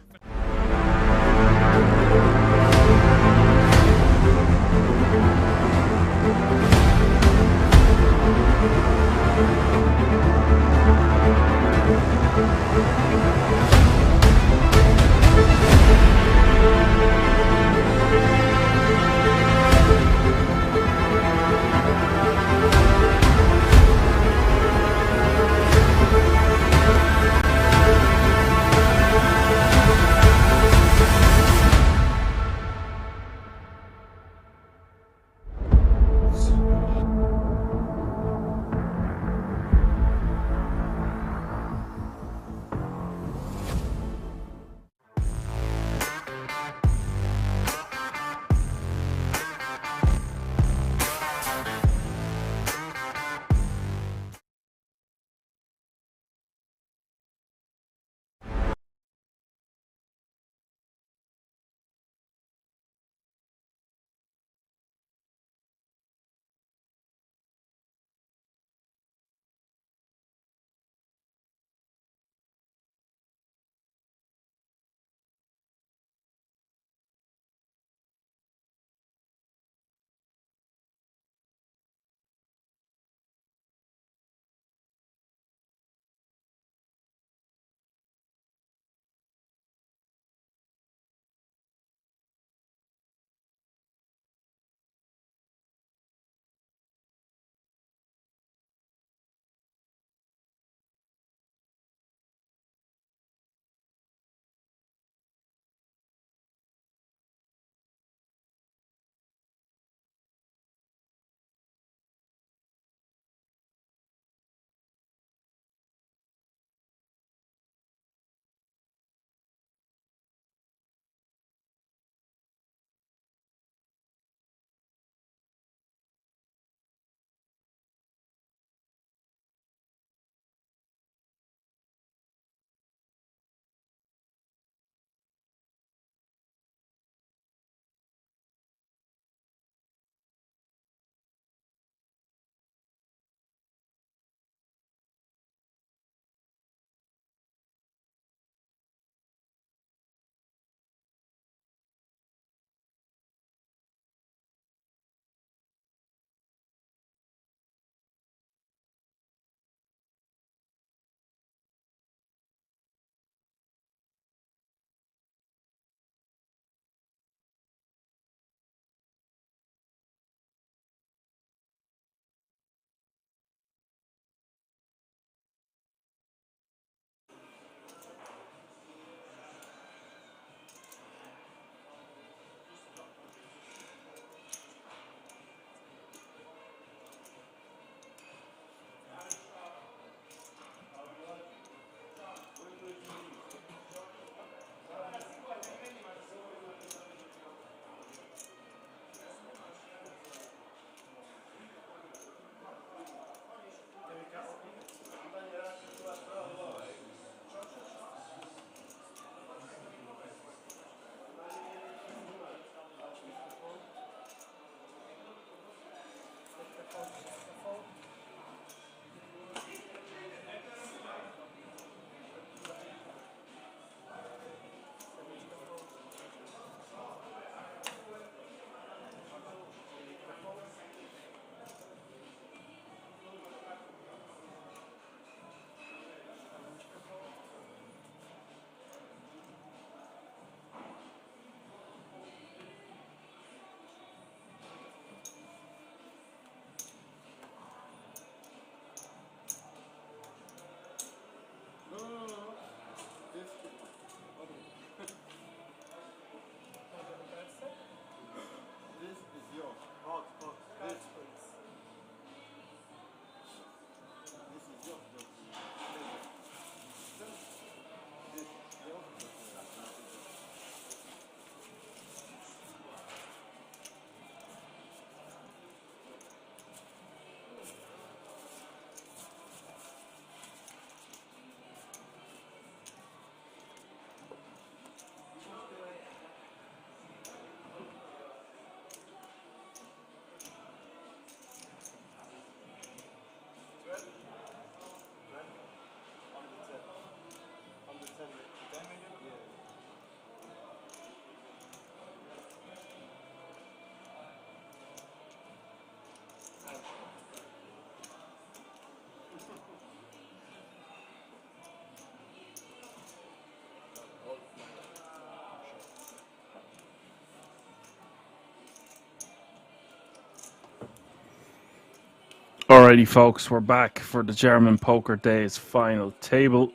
Alrighty, folks, we're back for the German Poker Days final table.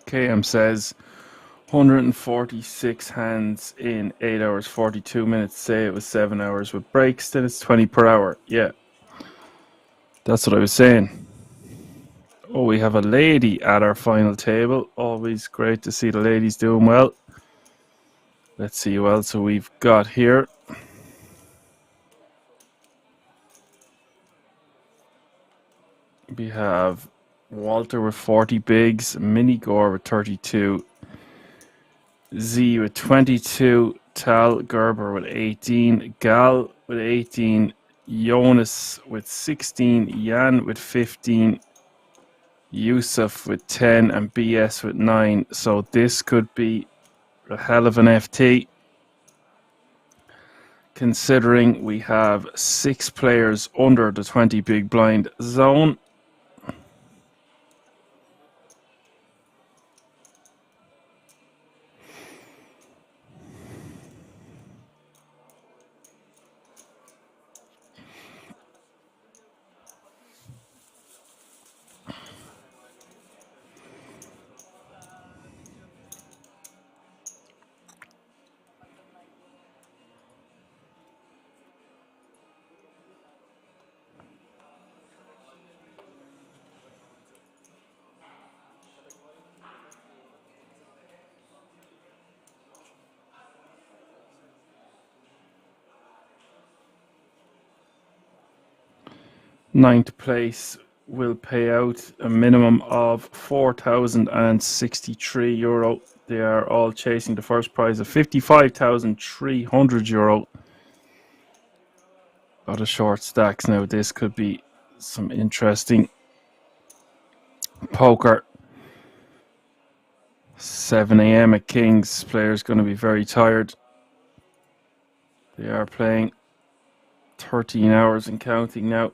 KM says 146 hands in 8 hours 42 minutes. Say it was 7 hours with breaks, then it's 20 per hour. Yeah, that's what I was saying. Oh, we have a lady at our final table. Always great to see the ladies doing well. Let's see who else we've got here. We have Walter with 40 bigs, Mini Gore with 32, Z with 22, Tal Gerber with 18, Gal with 18, Jonas with 16, Jan with 15, Yusuf with 10, and BS with 9. So this could be a hell of an FT, considering we have 6 players under the 20 big blind zone. Ninth place will pay out a minimum of €4,063. They are all chasing the first prize of €55,300. A lot of short stacks now. This could be some interesting poker. 7 a.m. at Kings. Players going to be very tired. They are playing 13 hours and counting now.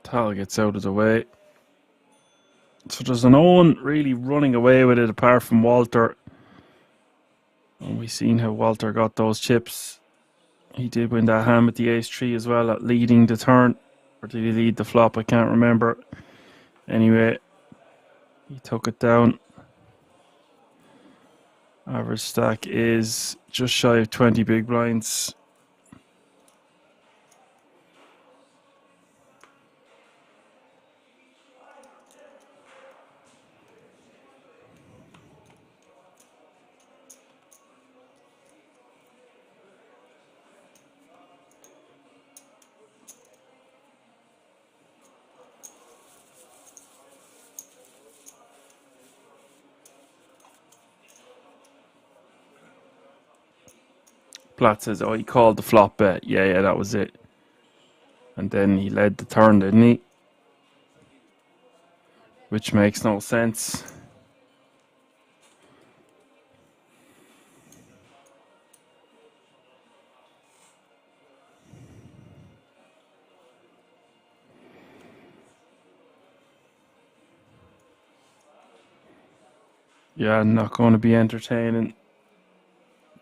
Tal gets out of the way. So there's no one really running away with it apart from Walter. And we've seen how Walter got those chips. He did win that hand with the ace-3 as well at leading the turn. Or did he lead the flop? I can't remember. Anyway, he took it down. Average stack is just shy of 20 big blinds. Platt says, oh, he called the flop bet. Yeah, that was it. And then he led the turn, didn't he? Which makes no sense. Yeah, I'm not going to be entertaining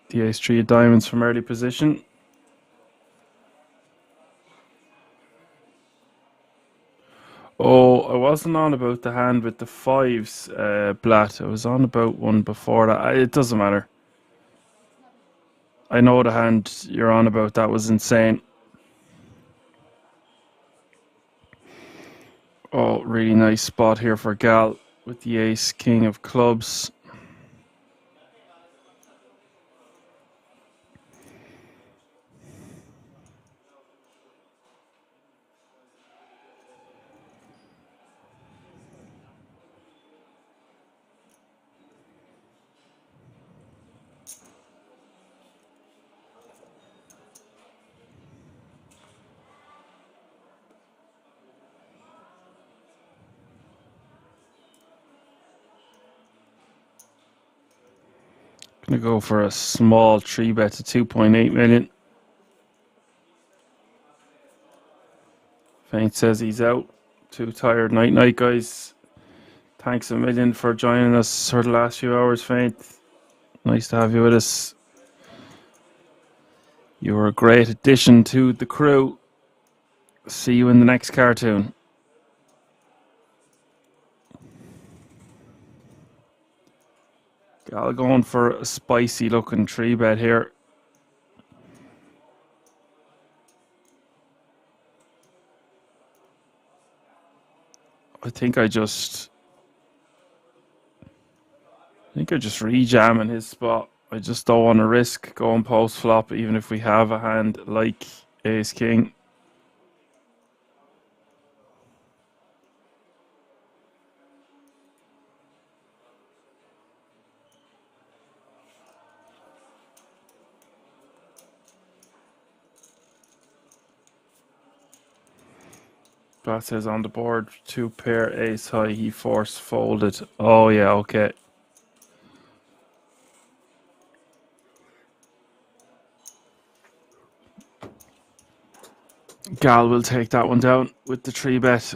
the ace-3 of diamonds from early position. Oh, I wasn't on about the hand with the 5s, Blatt. I was on about one before that. It doesn't matter. I know the hand you're on about. That was insane. Oh, really nice spot here for Gal with the ace-king of clubs. Gonna go for a small 3-bet to 2.8 million. Faint says he's out. Too tired. Night night, guys. Thanks a million for joining us for the last few hours, Faint. Nice to have you with us. You were a great addition to the crew. See you in the next cartoon. Gal going for a spicy looking 3-bet here. I think I just rejam in his spot. I just don't want to risk going post flop even if we have a hand like Ace King. That says on the board 2 pair ace high, he force folded. Oh yeah, okay. Gal will take that one down with the 3-bet.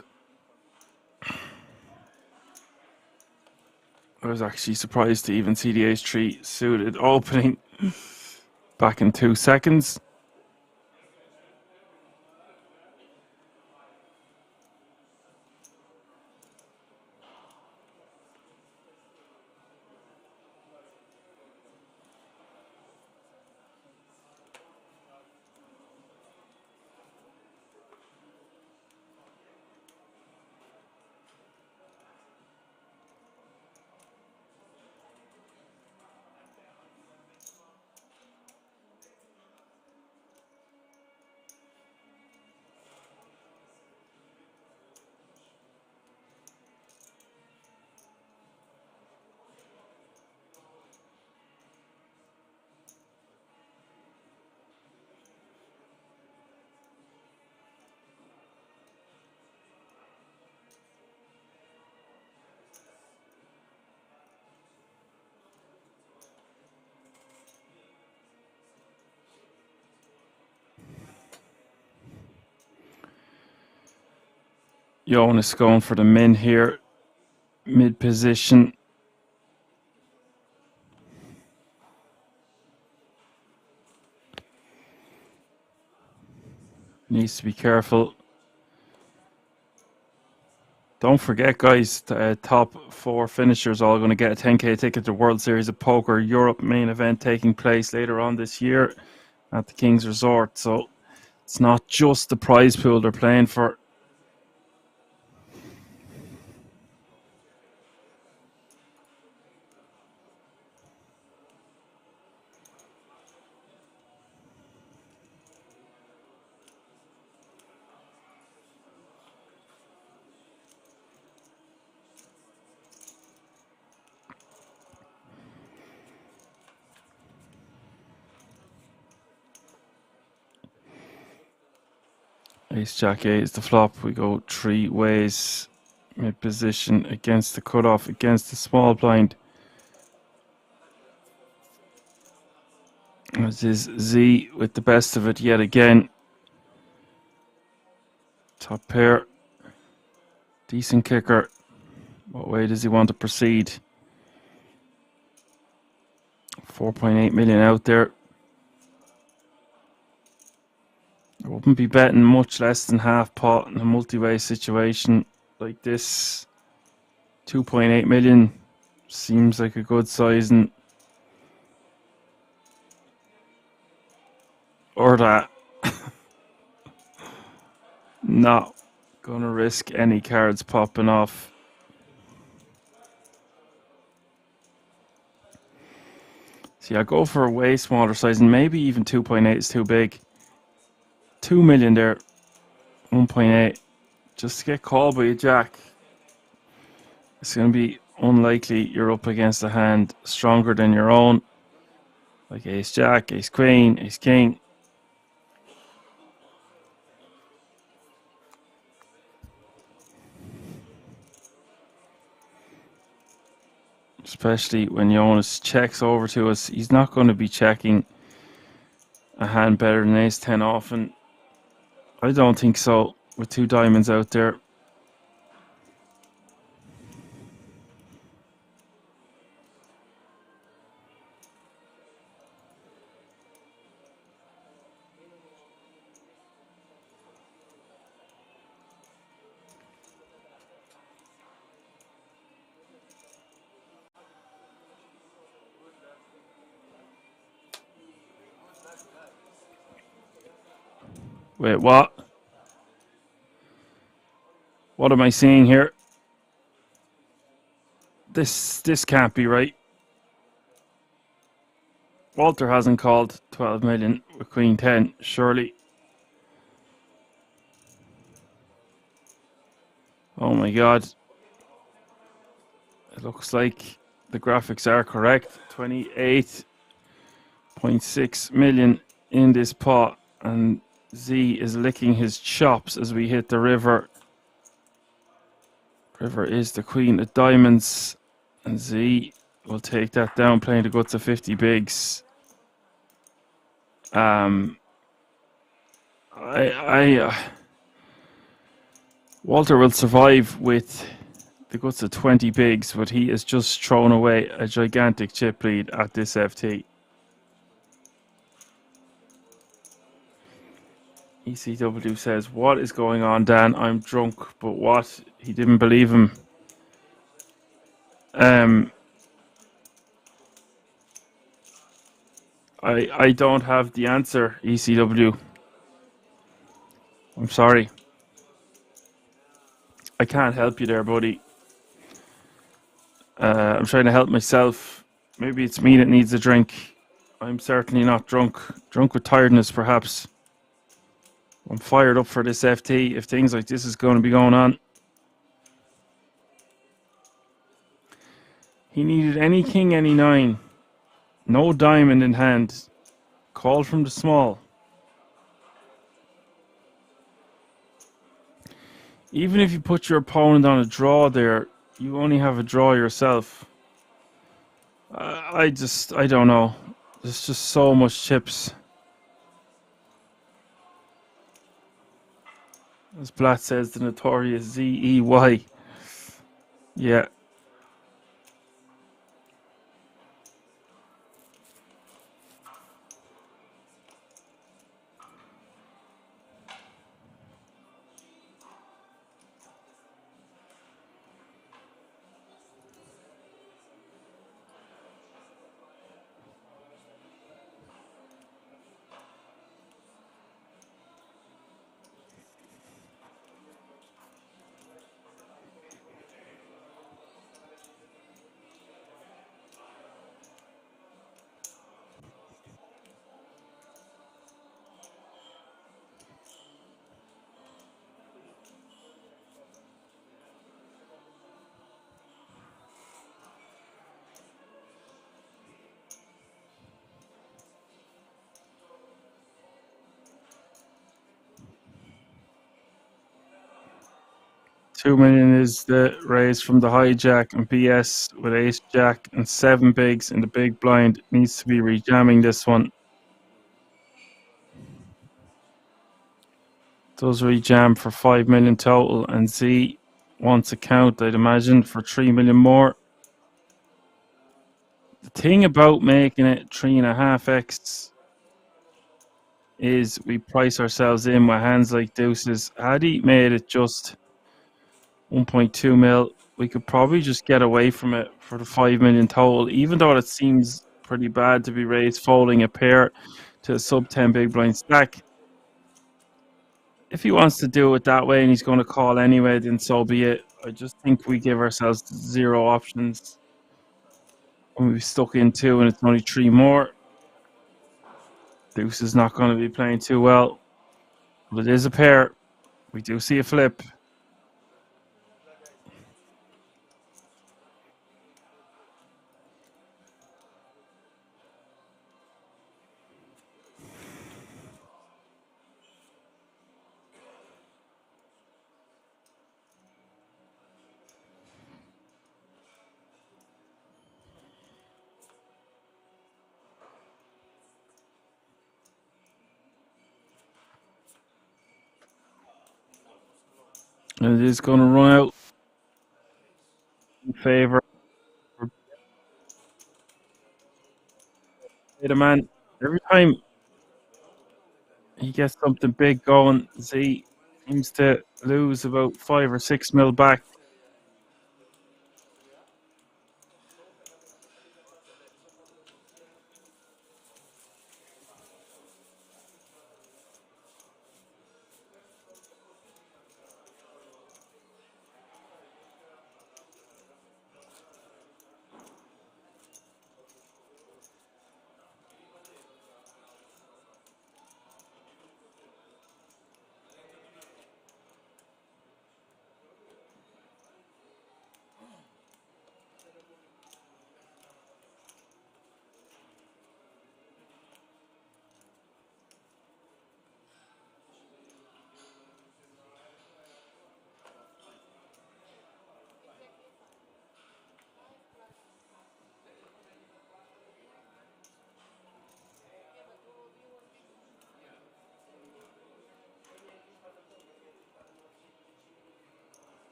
I was actually surprised to even see the ace 3 suited opening back in 2 seconds. Jonas going for the min here. Mid position. Needs to be careful. Don't forget, guys, the top 4 finishers all going to get a 10k ticket to World Series of Poker Europe main event taking place later on this year at the King's Resort. So it's not just the prize pool they're playing for. Ace Jack 8 is the flop. We go 3 ways. Mid position against the cutoff, against the small blind. This is Z with the best of it yet again. Top pair. Decent kicker. What way does he want to proceed? 4.8 million out there. I wouldn't be betting much less than half pot in a multi-way situation like this. 2.8 million seems like a good sizing. Or that. Not gonna risk any cards popping off. See, I go for a way smaller size, and maybe even 2.8 is too big. 2 million there. 1.8. Just to get called by a jack. It's going to be unlikely you're up against a hand stronger than your own. Like ace jack, ace queen, ace king. Especially when Jonas checks over to us. He's not going to be checking a hand better than ace 10 often. I don't think so, with 2 diamonds out there. Wait, what? What am I seeing here? This can't be right. Walter hasn't called 12 million with Queen 10, surely. Oh my god. It looks like the graphics are correct. 28.6 million in this pot, and Z is licking his chops as we hit the river. River is the queen of diamonds, and Z will take that down, playing the guts of 50 bigs. Walter will survive with the guts of 20 bigs, but he has just thrown away a gigantic chip lead at this FT. ECW says, what is going on, Dan? I'm drunk, but what? He didn't believe him. I don't have the answer, ECW. I'm sorry. I can't help you there, buddy. I'm trying to help myself. Maybe it's me that needs a drink. I'm certainly not drunk. Drunk with tiredness, perhaps. I'm fired up for this FT if things like this is going to be going on. He needed any king, any 9. No diamond in hand. Call from the small. Even if you put your opponent on a draw there, you only have a draw yourself. I don't know. There's just so much chips. As Blatt says, the notorious ZEY. Yeah. $2 million is the raise from the hijack, and BS with ace jack and 7 bigs in the big blind needs to be rejamming this one. Does rejam for 5 million total, and Z wants a count, I'd imagine, for 3 million more. The thing about making it 3.5x is we price ourselves in with hands like deuces. Had he made it just 1.2 mil, we could probably just get away from it for the 5 million total, even though it seems pretty bad to be raised folding a pair to a sub 10 big blind stack. If he wants to do it that way and he's going to call anyway, then so be it. I just think we give ourselves 0 options when we've stuck in 2 and it's only 3 more. Deuce is not going to be playing too well, but it is a pair. We do see a flip. And it is going to run out in favor of the man. Every time he gets something big going, Z seems to lose about 5 or 6 mil back.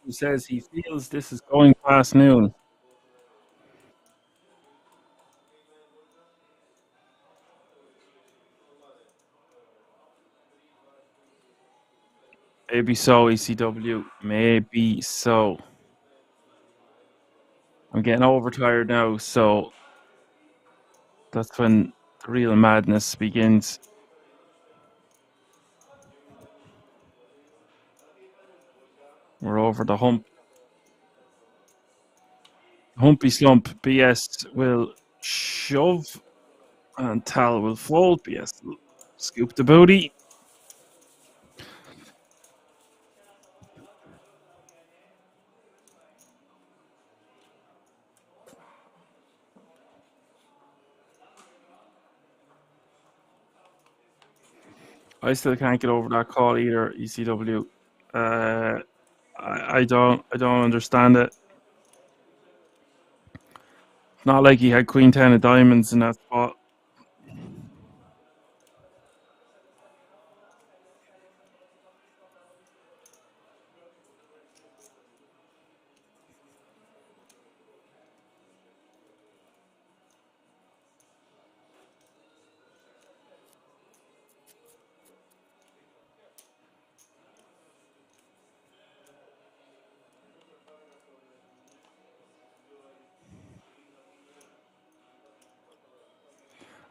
He says he feels this is going past noon. Maybe so, ECW. Maybe so. I'm getting overtired now, so that's when the real madness begins. We're over the hump. Humpy slump. BS will shove and Tal will fold. BS will scoop the booty. I still can't get over that call either, ECW. I don't understand it. Not like he had Queen 10 of diamonds in that spot.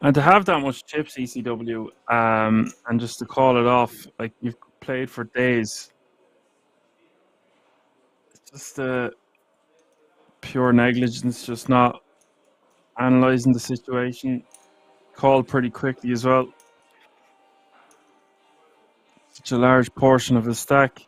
And to have that much chips, ECW, and just to call it off, like you've played for days, it's just pure negligence, just not analysing the situation. Called pretty quickly as well. Such a large portion of his stack.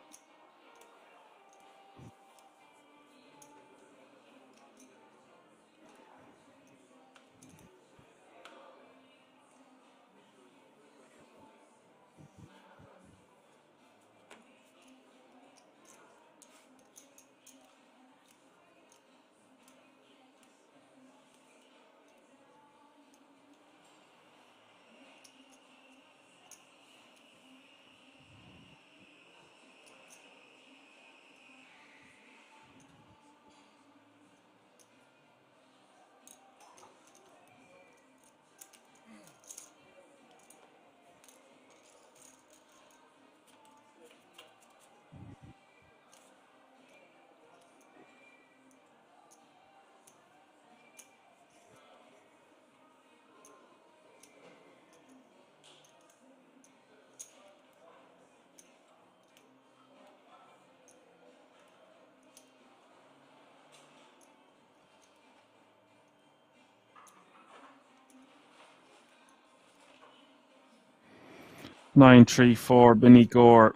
Nine three four Benny Gore.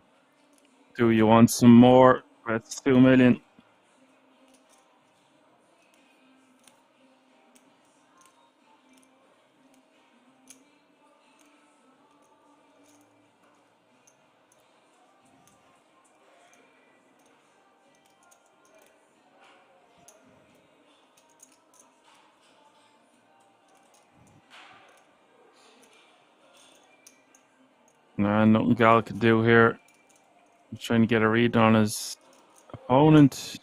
Do you want some more? That's 2 million. Nah, nothing Gal can do here. He's trying to get a read on his opponent.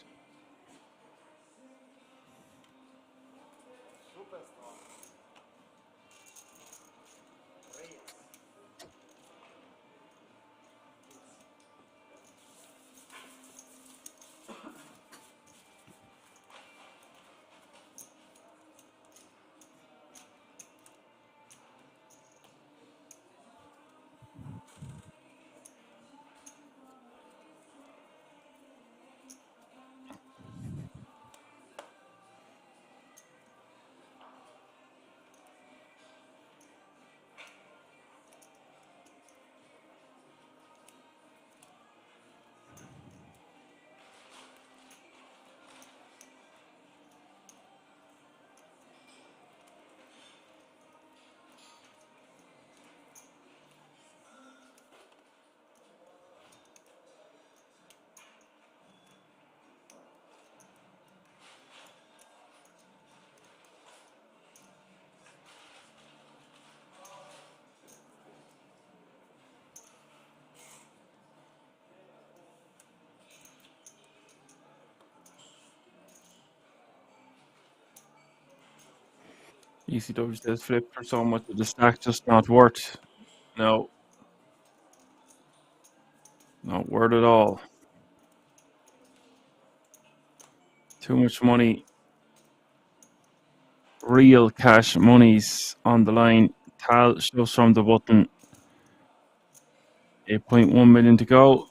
ECW says flip for so much of the stack just not worth. No. Not worth at all. Too much money. Real cash money's on the line. Tal shows from the button. 8.1 million to go.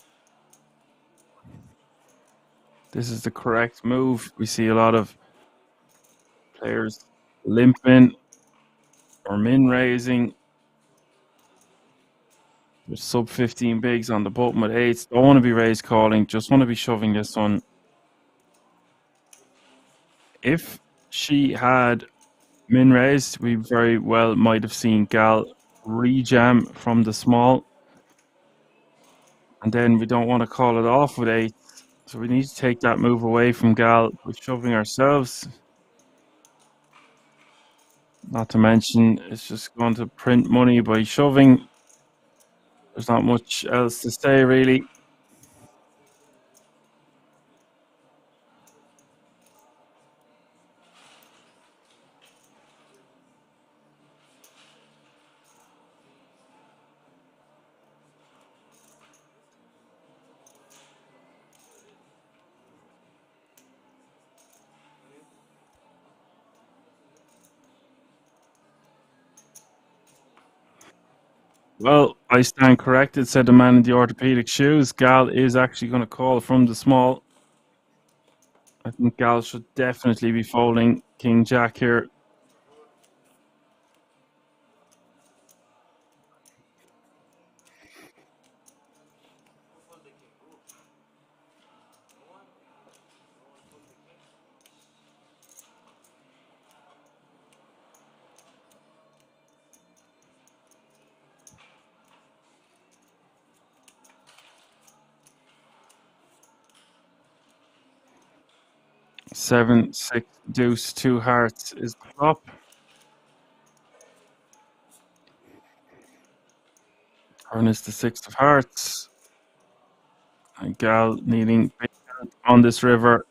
This is the correct move. We see a lot of players limping or min raising. With sub 15 bigs on the button with 8s. Don't want to be raise calling. Just want to be shoving this one. If she had min raised, we very well might have seen Gal re-jam from the small. And then we don't want to call it off with 8. So we need to take that move away from Gal with shoving ourselves. Not to mention, it's just going to print money by shoving. There's not much else to say, really. Well, I stand corrected, said the man in the orthopedic shoes. Gal is actually going to call from the small. I think Gal should definitely be folding King Jack here. Seven, six, deuce, 2 hearts is the flop. Turn is the 6 of hearts. And Gal needing big hand on this river.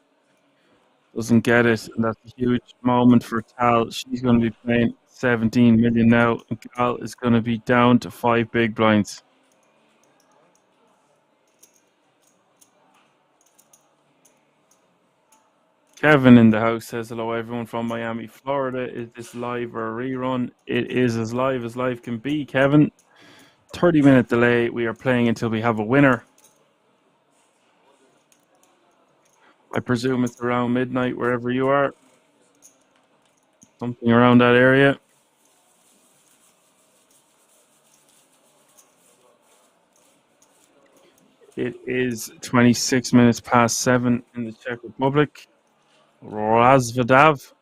Doesn't get it. And that's a huge moment for Tal. She's going to be playing 17 million now. And Gal is going to be down to 5 big blinds. Kevin in the house says, hello everyone from Miami, Florida. Is this live or a rerun? It is as live can be, Kevin. 30-minute delay. We are playing until we have a winner. I presume it's around midnight wherever you are. Something around that area. It is 26 minutes past 7 in the Czech Republic. Razvadav.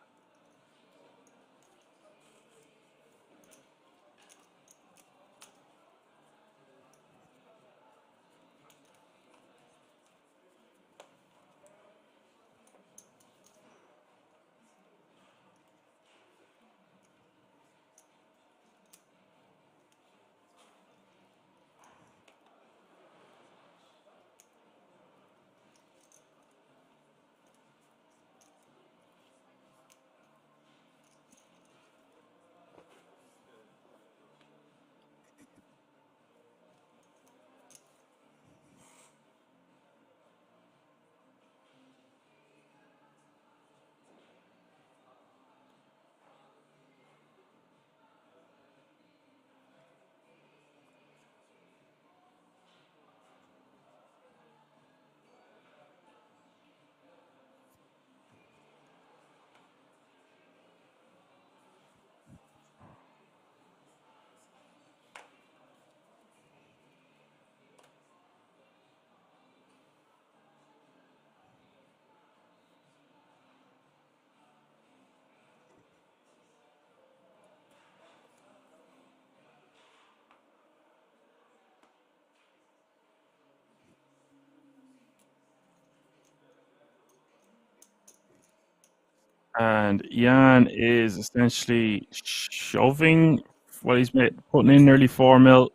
And Jan is essentially shoving. Well, he's putting in nearly 4 mil.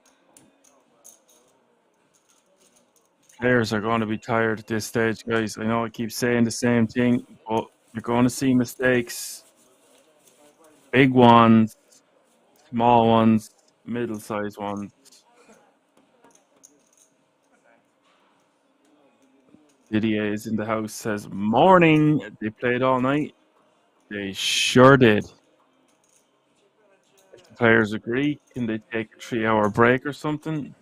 Players are going to be tired at this stage, guys. I know I keep saying the same thing, but you're going to see mistakes. Big ones, small ones, middle-sized ones. Didier is in the house, says, morning. They played all night. They sure did. If the players agree, can they take a 3-hour break or something?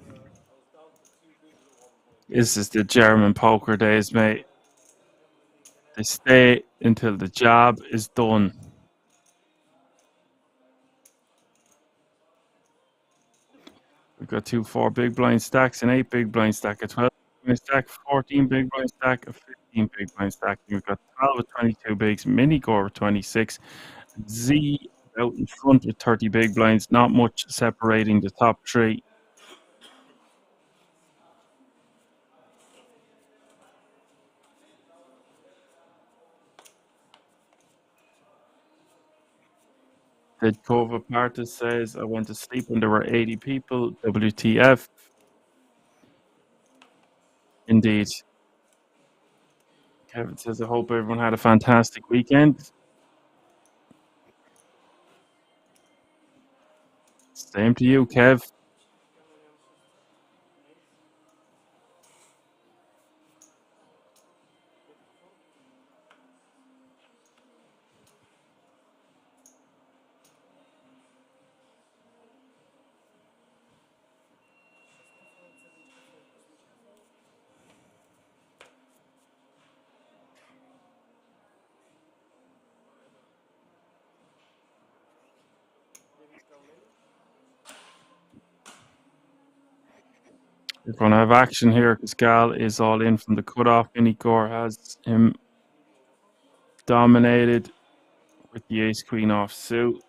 This is the German poker days, mate. They stay until the job is done. We've got 2 4 big blind stacks, an 8 big blind stack, a 12 big blind stack, 14 big blind stack, a 15 big blind stack. And we've got 12 with 22 bigs, mini gore with 26, Z out in front with 30 big blinds, not much separating the top 3. Dedkova Partis says, I went to sleep when there were 80 people. WTF. Indeed. Kevin says, I hope everyone had a fantastic weekend. Same to you, Kev. We're going to have action here because Gal is all in from the cutoff. Minikor has him dominated with the ace queen off suit.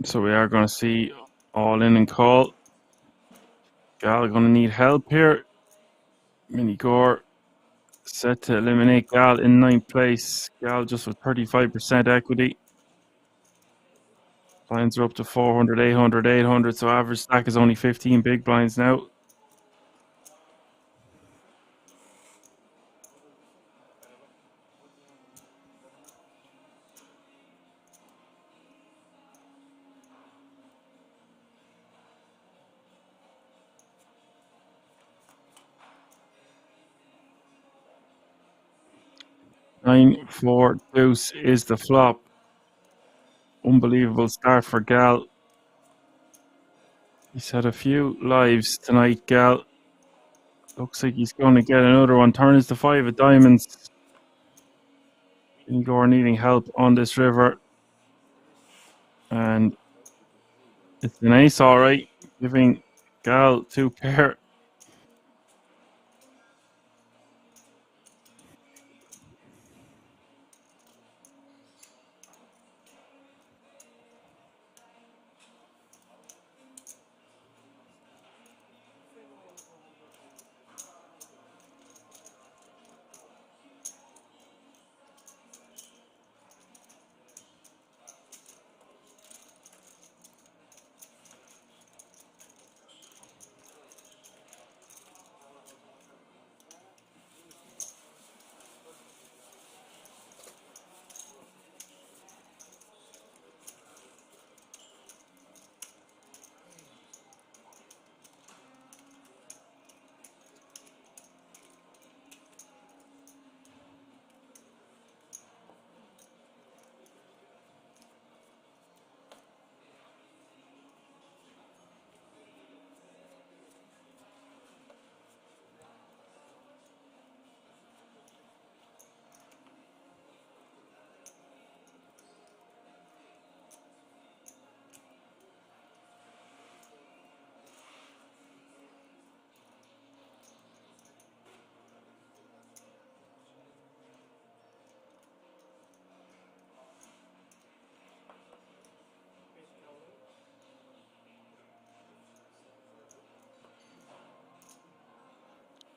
So we are going to see all in and call. Gal going to need help here. Minikor set to eliminate Gal in 9th place. Gal just with 35% equity. Blinds are up to 400, 800, 800. So average stack is only 15 big blinds now. Nine, 4, deuce is the flop. Unbelievable start for Gal. He's had a few lives tonight, Gal. Looks like he's going to get another one. Turn is the 5 of diamonds. Igor needing help on this river. And it's an ace, all right. Giving Gal 2 pair.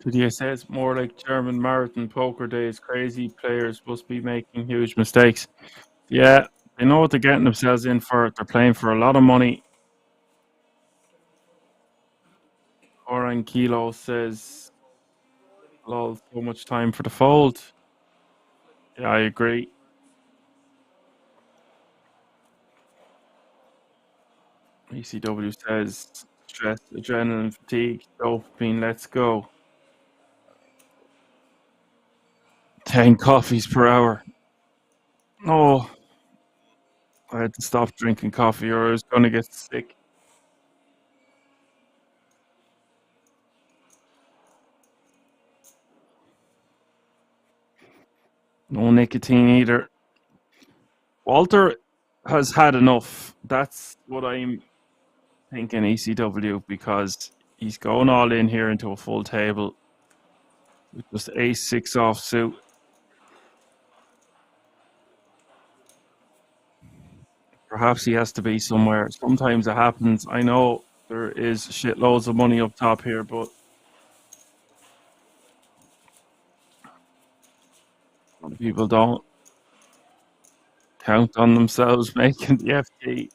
Did say it's more like German marathon poker days? Crazy players must be making huge mistakes. Yeah, they know what they're getting themselves in for. They're playing for a lot of money. Oran Kilo says, lol, so much time for the fold. Yeah, I agree. ECW says, stress, adrenaline, fatigue, dopamine, let's go. 10 coffees per hour. Oh, I had to stop drinking coffee or I was going to get sick. No nicotine either. Walter has had enough. That's what I'm thinking, ECW, because he's going all in here into a full table with just ace-6 offsuit. Perhaps he has to be somewhere. Sometimes it happens. I know there is shitloads of money up top here, but a lot of people don't count on themselves making the FT.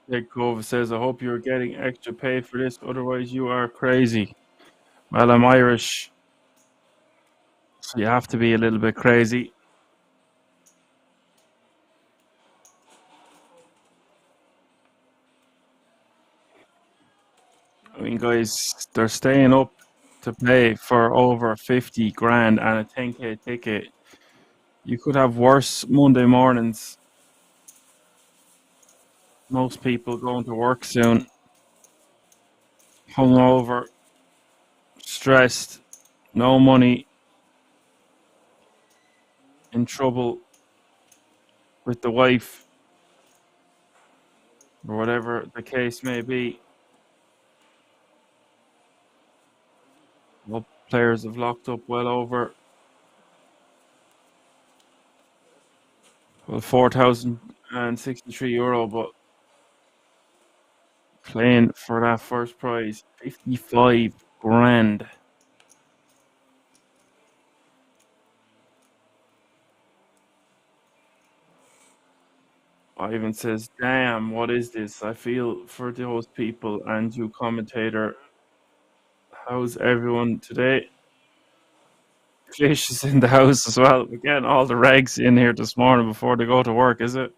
Dick Cove says, I hope you're getting extra pay for this, otherwise you are crazy. Well, I'm Irish, so you have to be a little bit crazy. I mean, guys, they're staying up to play for over 50 grand and a 10k ticket. You could have worse Monday mornings. Most people going to work soon, hungover, stressed, no money, in trouble with the wife, or whatever the case may be. Well, players have locked up well over 4,063 euro, but playing for that first prize, 55 grand. Ivan says, damn, what is this? I feel for those people and you commentator. How's everyone today? Fish is in the house as well. Again, all the regs in here this morning before they go to work, is it?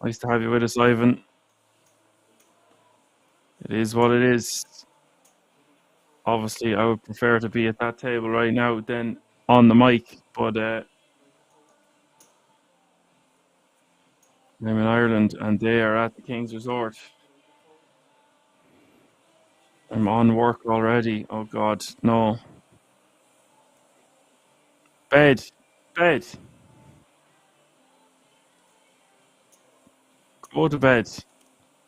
Nice to have you with us, Ivan. It is what it is. Obviously, I would prefer to be at that table right now than on the mic, but I'm in Ireland and they are at the King's Resort. I'm on work already. Oh God, no. Bed. Bed. Go to bed.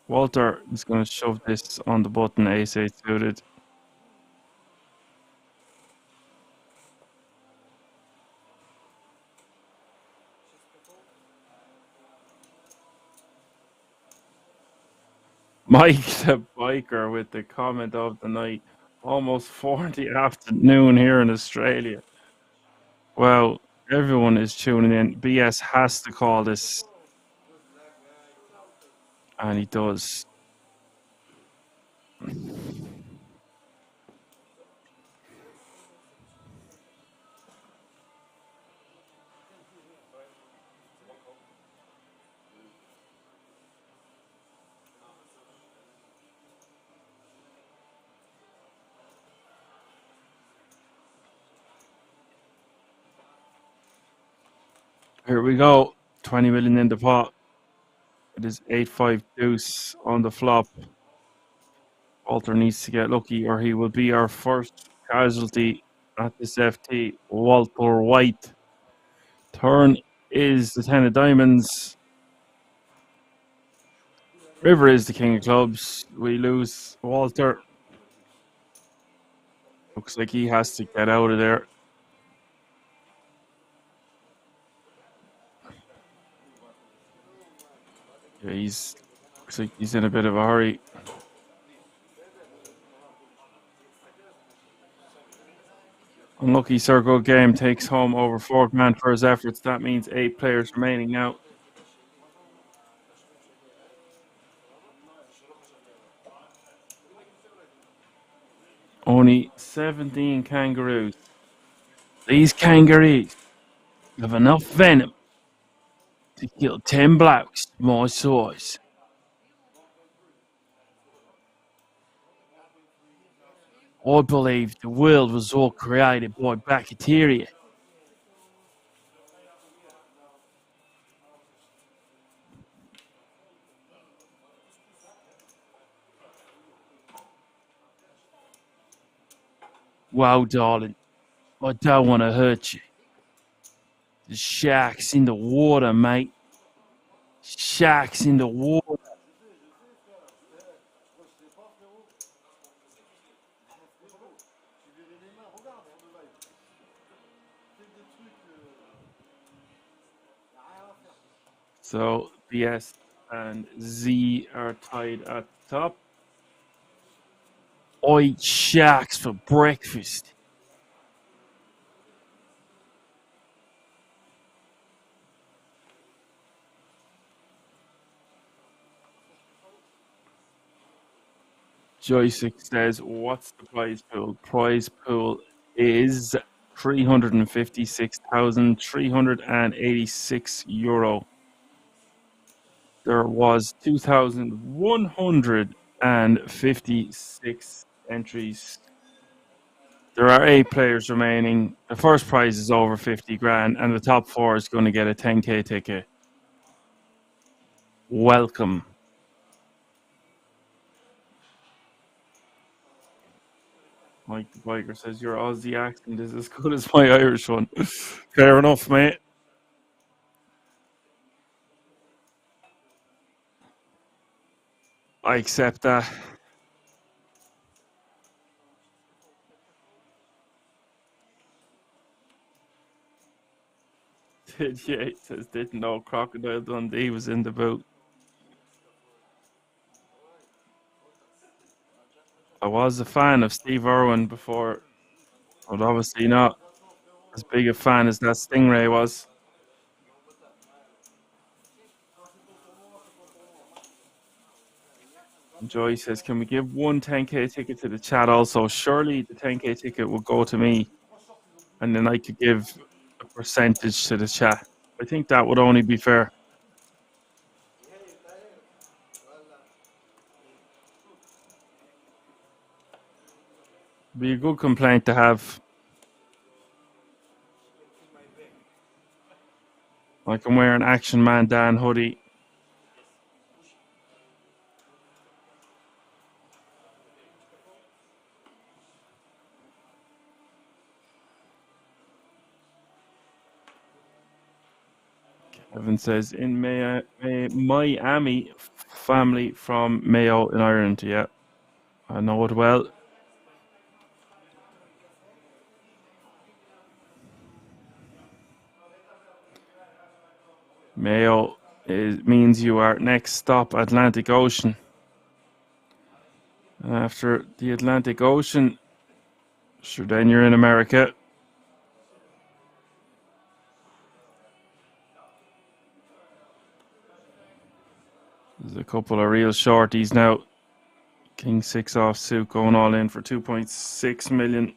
Walter is going to shove this on the button, ace-8 suited. Mike the biker with the comment of the night. Almost 4 in the afternoon here in Australia. Well, everyone is tuning in. BS has to call this. And he does. Here we go. 20 million in the pot. It is 8-5 deuce on the flop. Walter needs to get lucky or he will be our first casualty at this FT. Walter White. Turn is the 10 of diamonds. River is the king of clubs. We lose Walter. Looks like he has to get out of there. Yeah, looks like he's in a bit of a hurry. Unlucky circle game takes home over 4 grand for his efforts. That means 8 players remaining now. Only 17 kangaroos. These kangaroos have enough venom to kill 10 blokes my size. I believe the world was all created by bacteria. Well, darling, I don't want to hurt you. The shark's in the water, mate. Shark's in the water. So BS and Z are tied at the top. I eat sharks for breakfast. Joystick says, what's the prize pool? Prize pool is €356,386. There was 2,156 entries. There are 8 players remaining. The first prize is over 50 grand, and the top 4 is going to get a 10k ticket. Welcome. Mike the biker says your Aussie accent is as good as my Irish one. Fair enough, mate. I accept that. Yeah, he says didn't know Crocodile Dundee was in the boot. I was a fan of Steve Irwin before, but obviously not as big a fan as that Stingray was. Joy says, can we give one 10k ticket to the chat also? Surely the 10k ticket will go to me, and then I could give a percentage to the chat. I think that would only be fair. Be a good complaint to have. I can wear an Action Man Dan hoodie. Evan says, in Miami, family from Mayo in Ireland. Yeah, I know it well. Mayo means you are next stop Atlantic Ocean. And after the Atlantic Ocean, sure, then you're in America. There's a couple of real shorties now. King 6 off suit going all in for 2.6 million.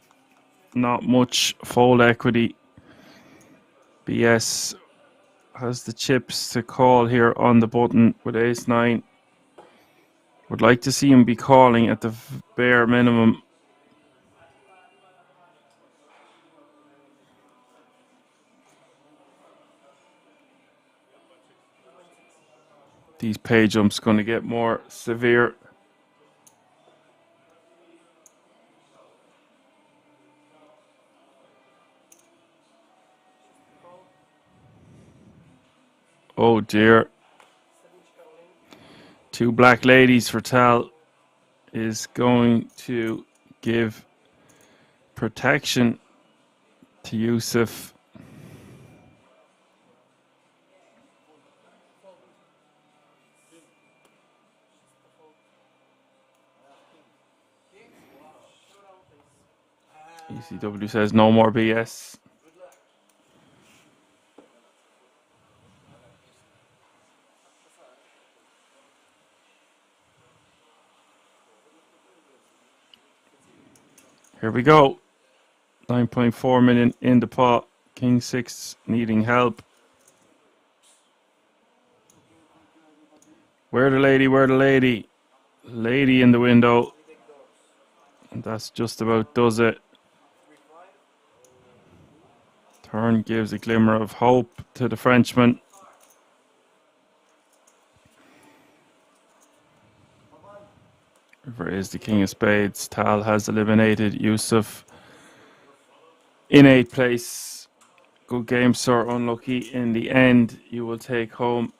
Not much fold equity. BS has the chips to call here on the button with ace 9. Would like to see him be calling at the bare minimum. These pay jumps going to get more severe. Oh dear. 2 black ladies for Tal is going to give protection to Yusuf. ECW says no more BS. Here we go. 9.4 million in the pot. King 6 needing help. Where the lady? Where the lady? Lady in the window. And that's just about does it. Turn gives a glimmer of hope to the Frenchman. River is the king of spades. Tal has eliminated Yusuf in 8th place. Good game, sir. Unlucky in the end. You will take home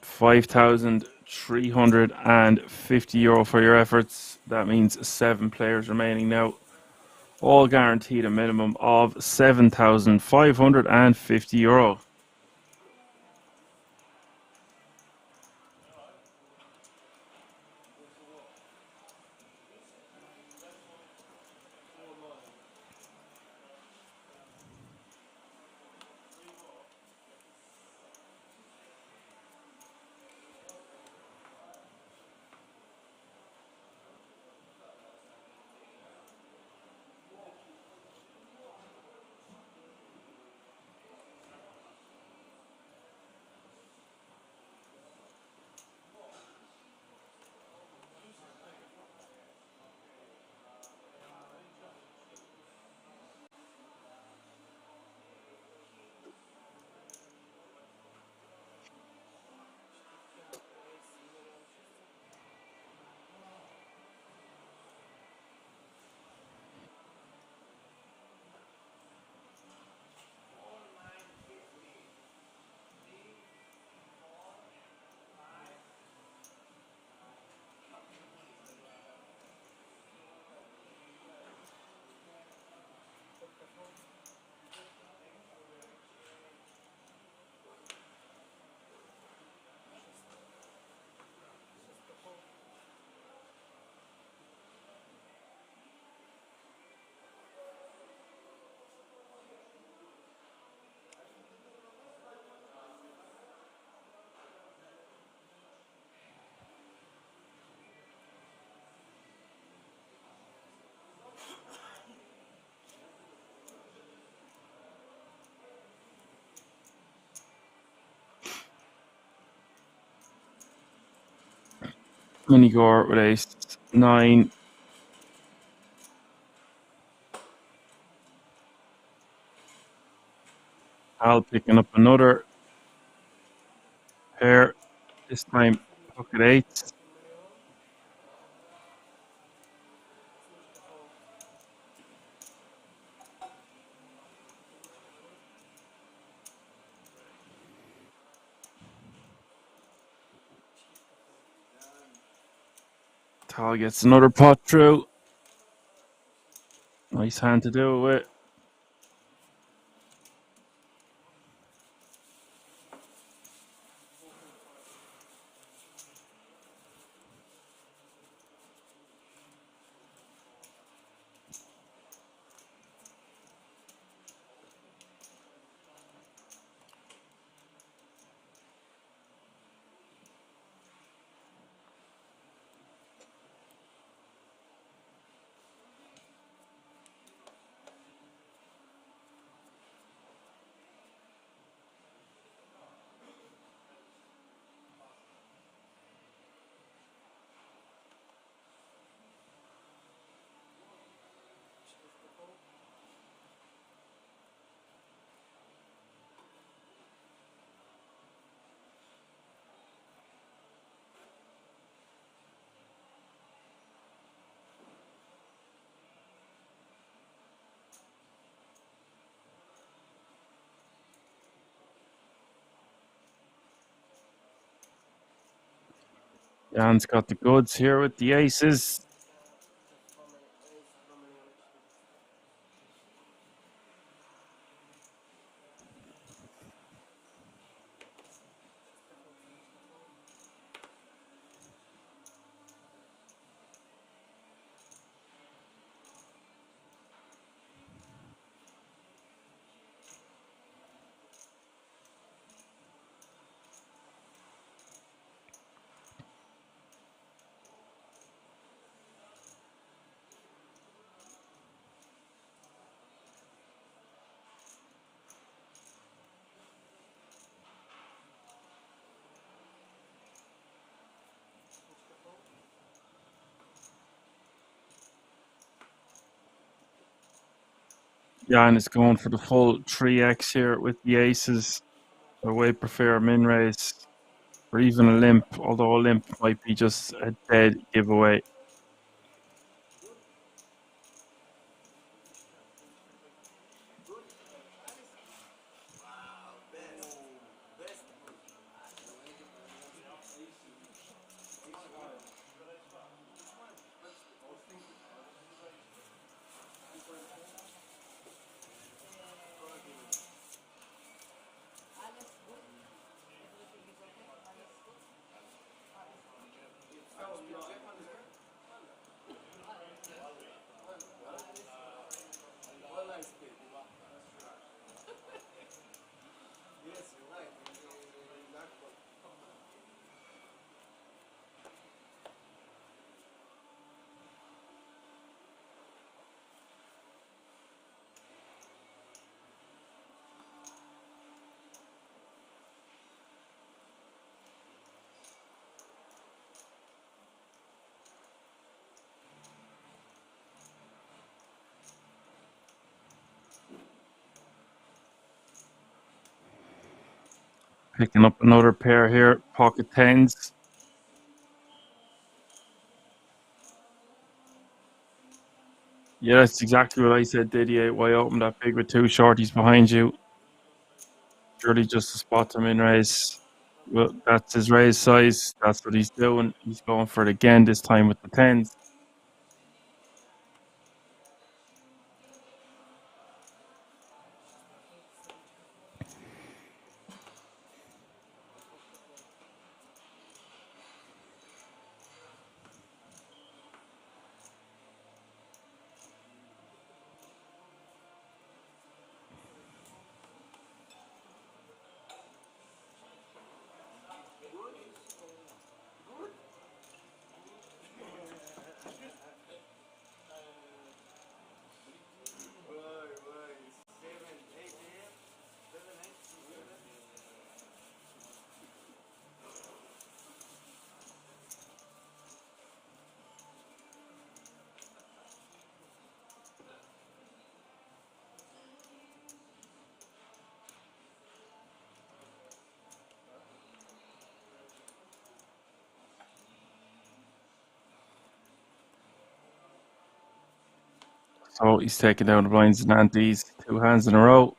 €5,350 for your efforts. That means 7 players remaining now. All guaranteed a minimum of €7,550. Minigore with ace 9. Al picking up another pair. This time pocket 8. Tal gets another pot through. Nice hand to do it with. Jan's got the goods here with the aces. Jan is going for the full 3x here with the aces. I would prefer a min raise or even a limp, although a limp might be just a dead giveaway. Picking up another pair here, pocket 10s. Yeah, that's exactly what I said, Didier. Why open that big with two shorties behind you? Surely just a spot him in raise. Well, that's his raise size. That's what he's doing. He's going for it again, this time with the 10s. So he's taking down the blinds and antes 2 hands in a row.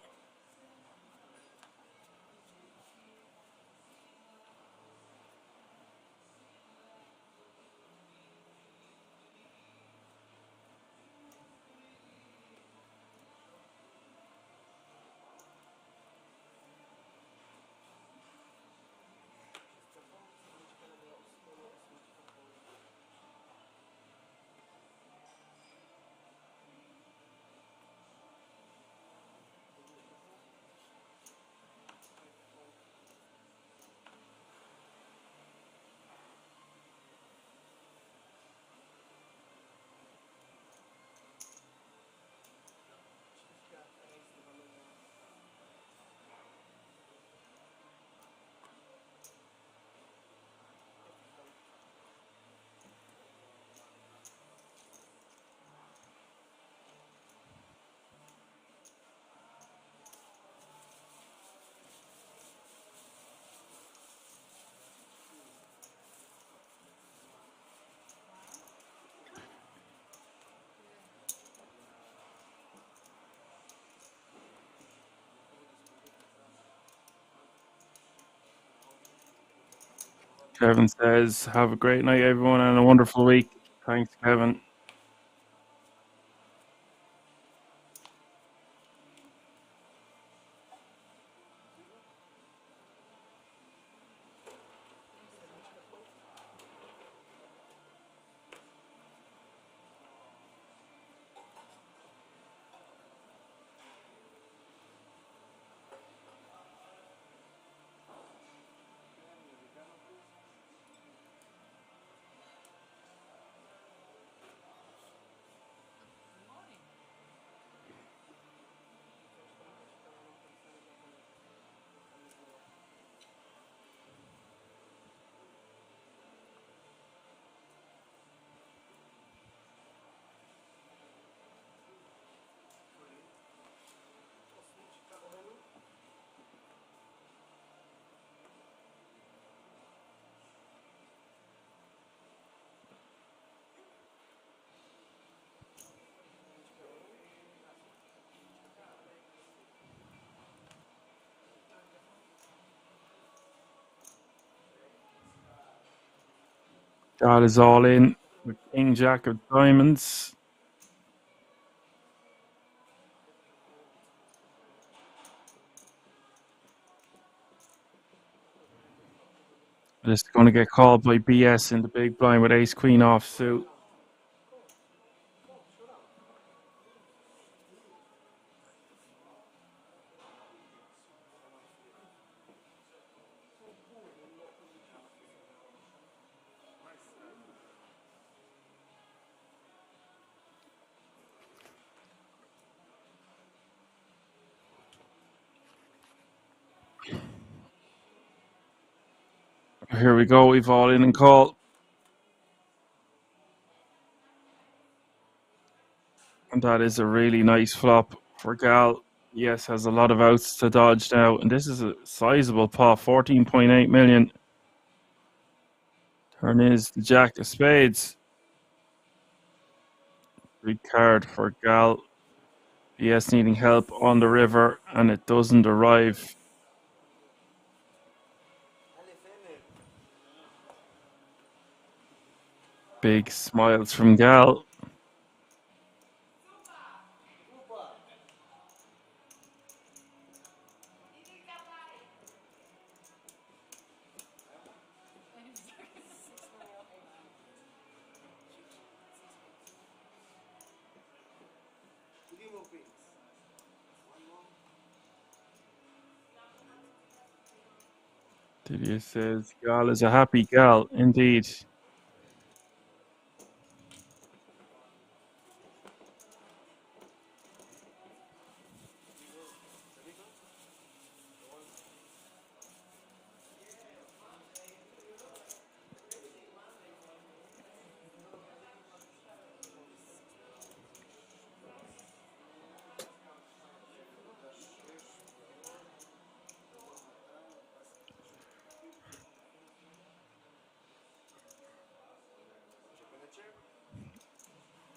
Kevin says, have a great night, everyone, and a wonderful week. Thanks, Kevin. God is all in with King Jack of Diamonds. This is going to get called by BS in the big blind with ace queen off suit. Here we go. We've all in and call. And that is a really nice flop for Gal. Yes, has a lot of outs to dodge now. And this is a sizable pot, 14.8 million. Turn is the Jack of Spades. Big card for Gal. BS needing help on the river, and it doesn't arrive. Big smiles from Gal. Didier says Gal is a happy gal, indeed.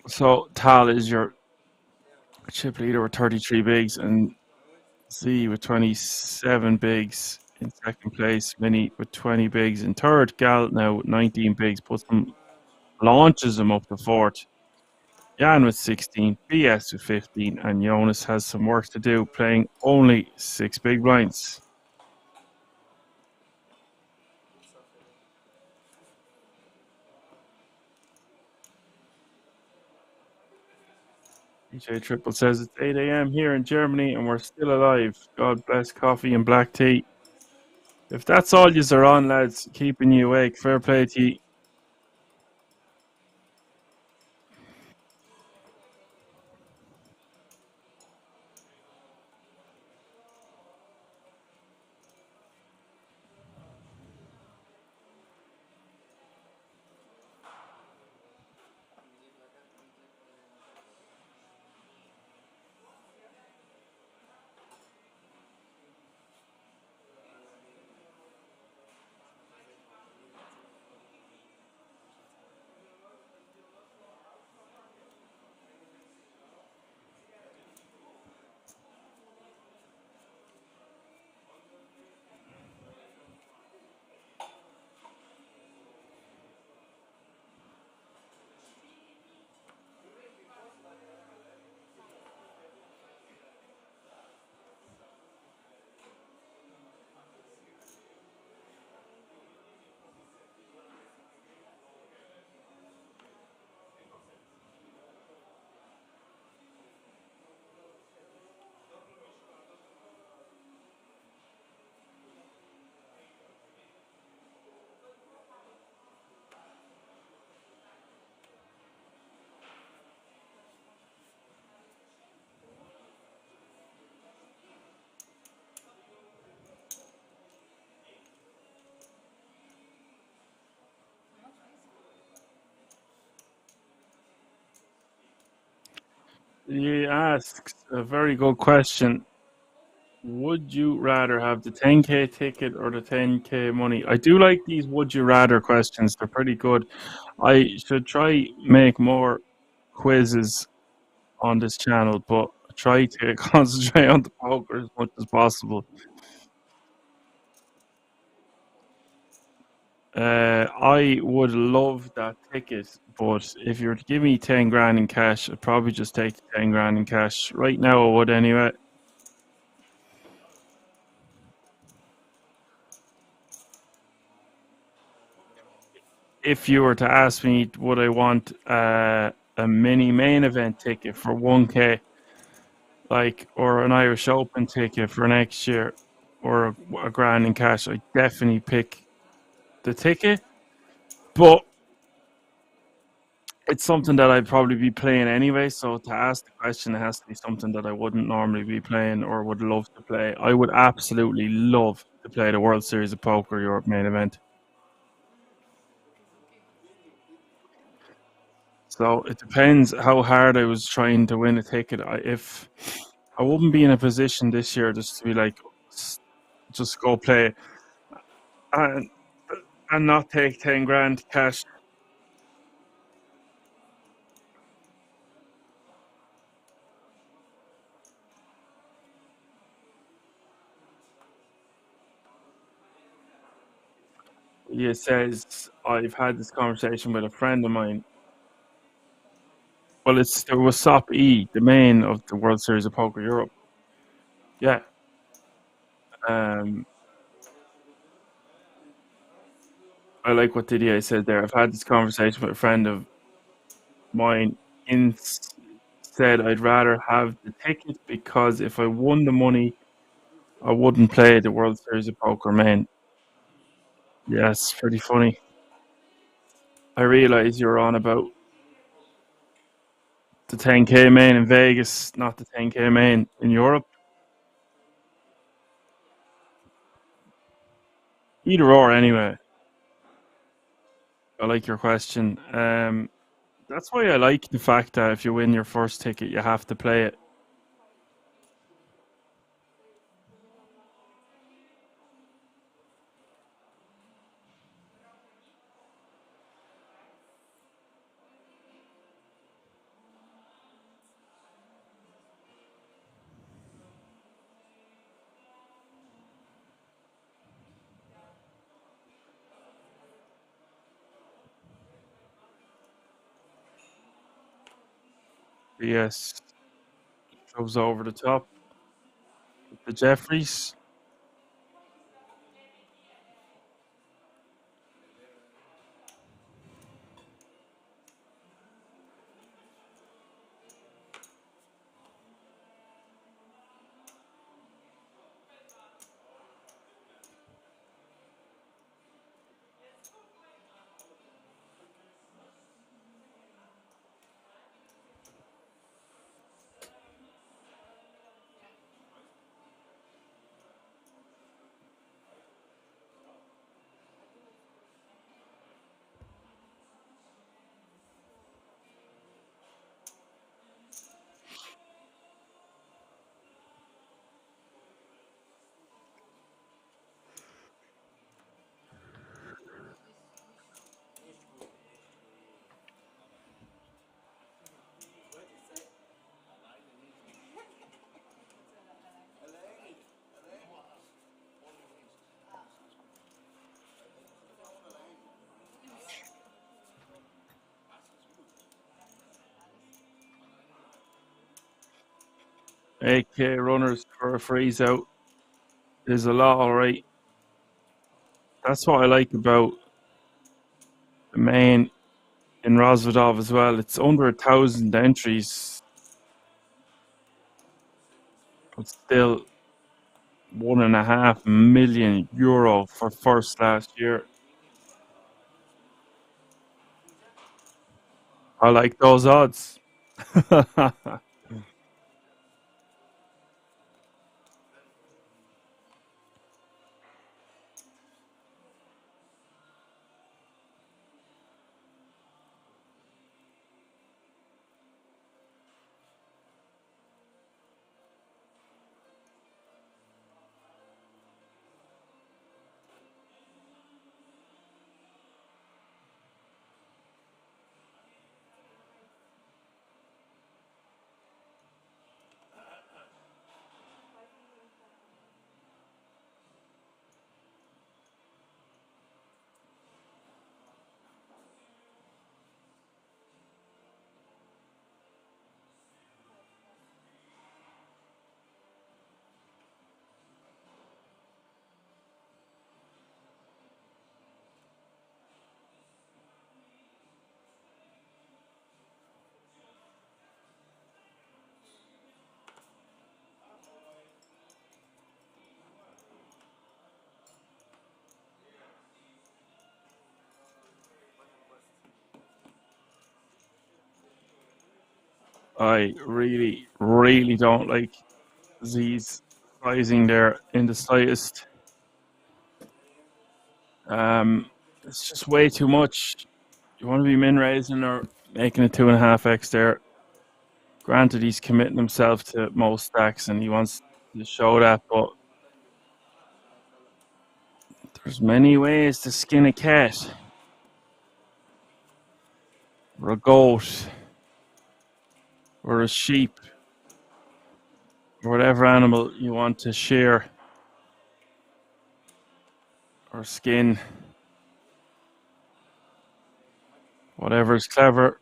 So Tal is your Chip leader with 33 bigs, and Z with 27 bigs in second place. Minnie with 20 bigs in third. Gal now with 19 bigs, launches him up to fourth. Jan with 16, BS with 15, and Jonas has some work to do, playing only 6 big blinds. DJ Triple says it's 8 a.m. here in Germany and we're still alive. God bless coffee and black tea. If that's all yous are on, lads, keeping you awake, fair play to you. He asks a very good question. Would you rather have the 10k ticket or the 10k money? I do like these would you rather questions. They're pretty good. I should try make more quizzes on this channel, but I try to concentrate on the poker as much as possible. I would love that ticket, but if you were to give me 10 grand in cash, I'd probably just take the 10 grand in cash. Right now I would anyway. If you were to ask me, would I want a mini main event ticket for 1k, like, or an Irish Open ticket for next year, or a grand in cash, I definitely pick the ticket. But it's something that I'd probably be playing anyway. So to ask the question, it has to be something that I wouldn't normally be playing or would love to play. I would absolutely love to play the World Series of Poker Europe main event. So it depends how hard I was trying to win a ticket. If I wouldn't be in a position this year just to be like, just go play and not take 10 grand cash. He says, I've had this conversation with a friend of mine. Well, it's the WSOP E, the main of the World Series of Poker Europe. Yeah. I like what Didier said there. I've had this conversation with a friend of mine and said I'd rather have the ticket because if I won the money, I wouldn't play the World Series of Poker main. Yeah, it's pretty funny. I realize you're on about the 10k main in Vegas, not the 10k main in Europe. Either or, anyway. I like your question. That's why I like the fact that if you win your first ticket, you have to play it. Yes. Goes over the top. The Jeffries. AK runners for a freeze out is a lot, alright. That's what I like about the main in Rosvedov as well. It's under 1,000 entries, but still €1.5 million for first last year. I like those odds. I really, really don't like Z's sizing there in the slightest. It's just way too much. You want to be min raising or making a 2.5x there. Granted, he's committing himself to most stacks and he wants to show that, but there's many ways to skin a cat or a goat or a sheep or whatever animal you want to shear or skin. Whatever's clever.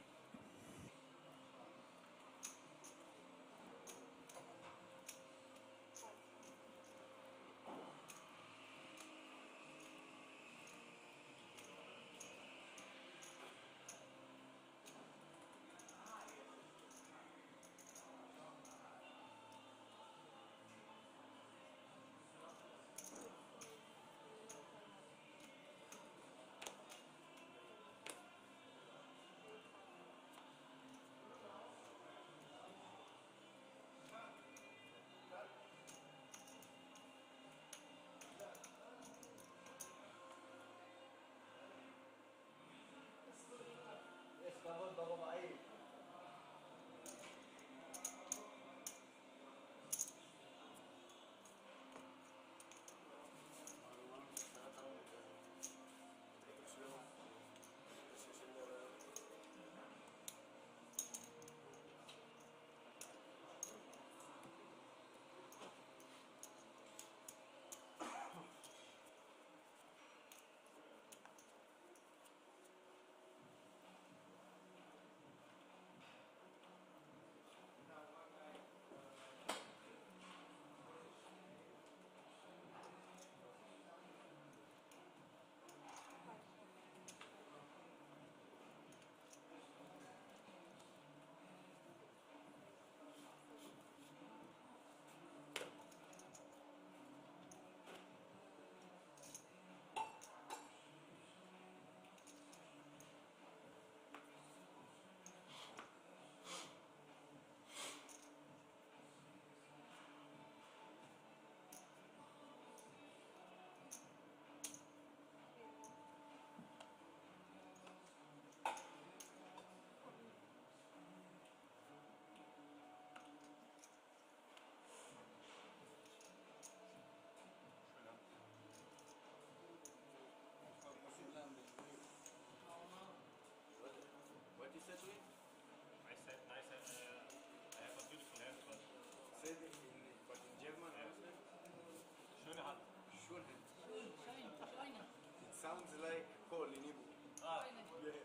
sounds like call in Hebrew. Ah. Yeah.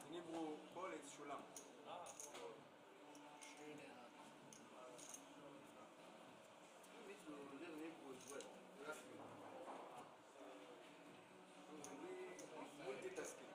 In Hebrew, call it's shulam. Ah. You need to learn Hebrew as well. Trust me. Multitasking.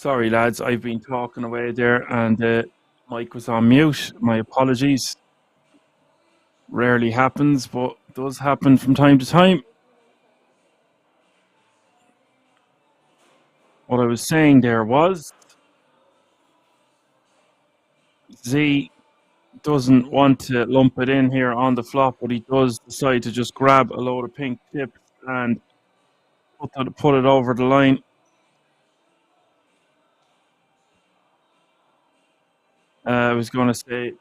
Sorry, lads, I've been talking away there and the mic was on mute. My apologies. Rarely happens, but does happen from time to time. What I was saying there was Z doesn't want to lump it in here on the flop, but he does decide to just grab a load of pink chips and put it over the line. I was going to say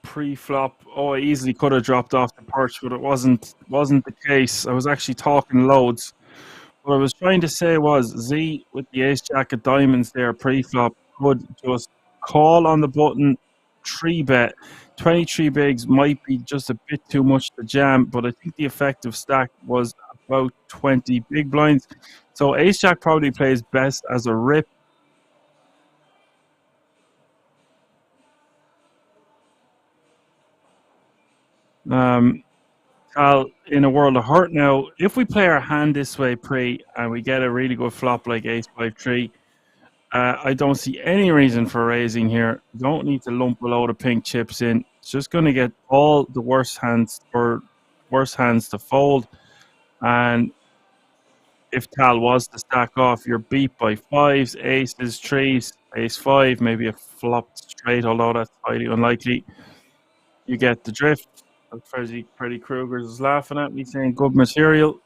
pre-flop. Oh, I easily could have dropped off the perch, but it wasn't the case. I was actually talking loads. What I was trying to say was Z with the ace jack of diamonds there pre-flop could just call on the button, 3-bet. 23 bigs might be just a bit too much to jam, but I think the effective stack was about 20 big blinds. So ace jack probably plays best as a rip. Tal, in a world of hurt now, if we play our hand this way pre and we get a really good flop like ace 5-3, I don't see any reason for raising here. You don't need to lump a load of pink chips in. It's just going to get all the worst hands to fold. And if Tal was to stack off, you're beat by fives, aces, threes, ace 5, maybe a flop straight, although that's highly unlikely. You get the drift. Freddy Krueger is laughing at me saying good material.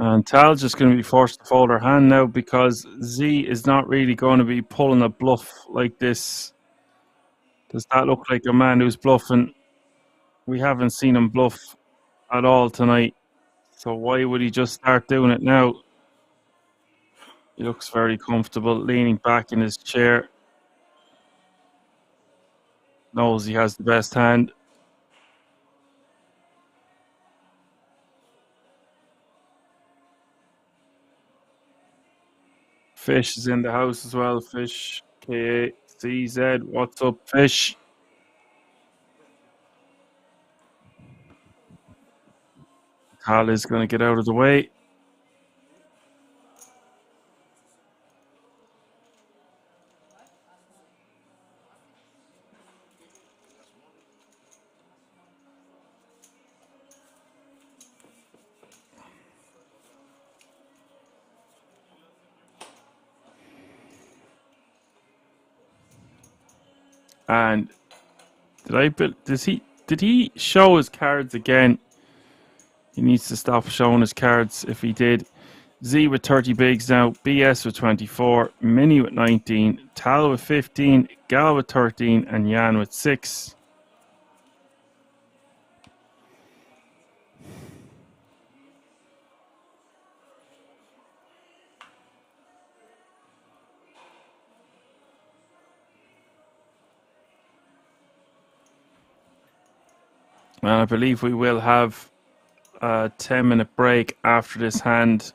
And Tal's just going to be forced to fold her hand now because Z is not really going to be pulling a bluff like this. Does that look like a man who's bluffing? We haven't seen him bluff at all tonight. So why would he just start doing it now? He looks very comfortable, leaning back in his chair. Knows he has the best hand. Fish is in the house as well. Fish, K-A-C-Z. What's up, Fish? Tal is going to get out of the way. And did he show his cards again? He needs to stop showing his cards if he did. Z with 30 bigs now, BS with 24, Mini with 19, Tal with 15, Gal with 13, and Jan with 6. And I believe we will have a 10-minute break after this hand.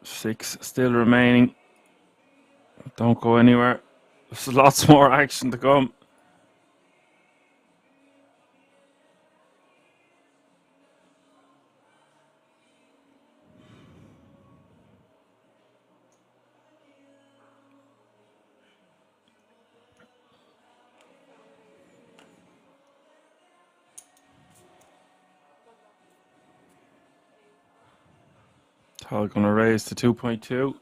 6 still remaining. Don't go anywhere. There's lots more action to come. Tal going to raise to 2.2.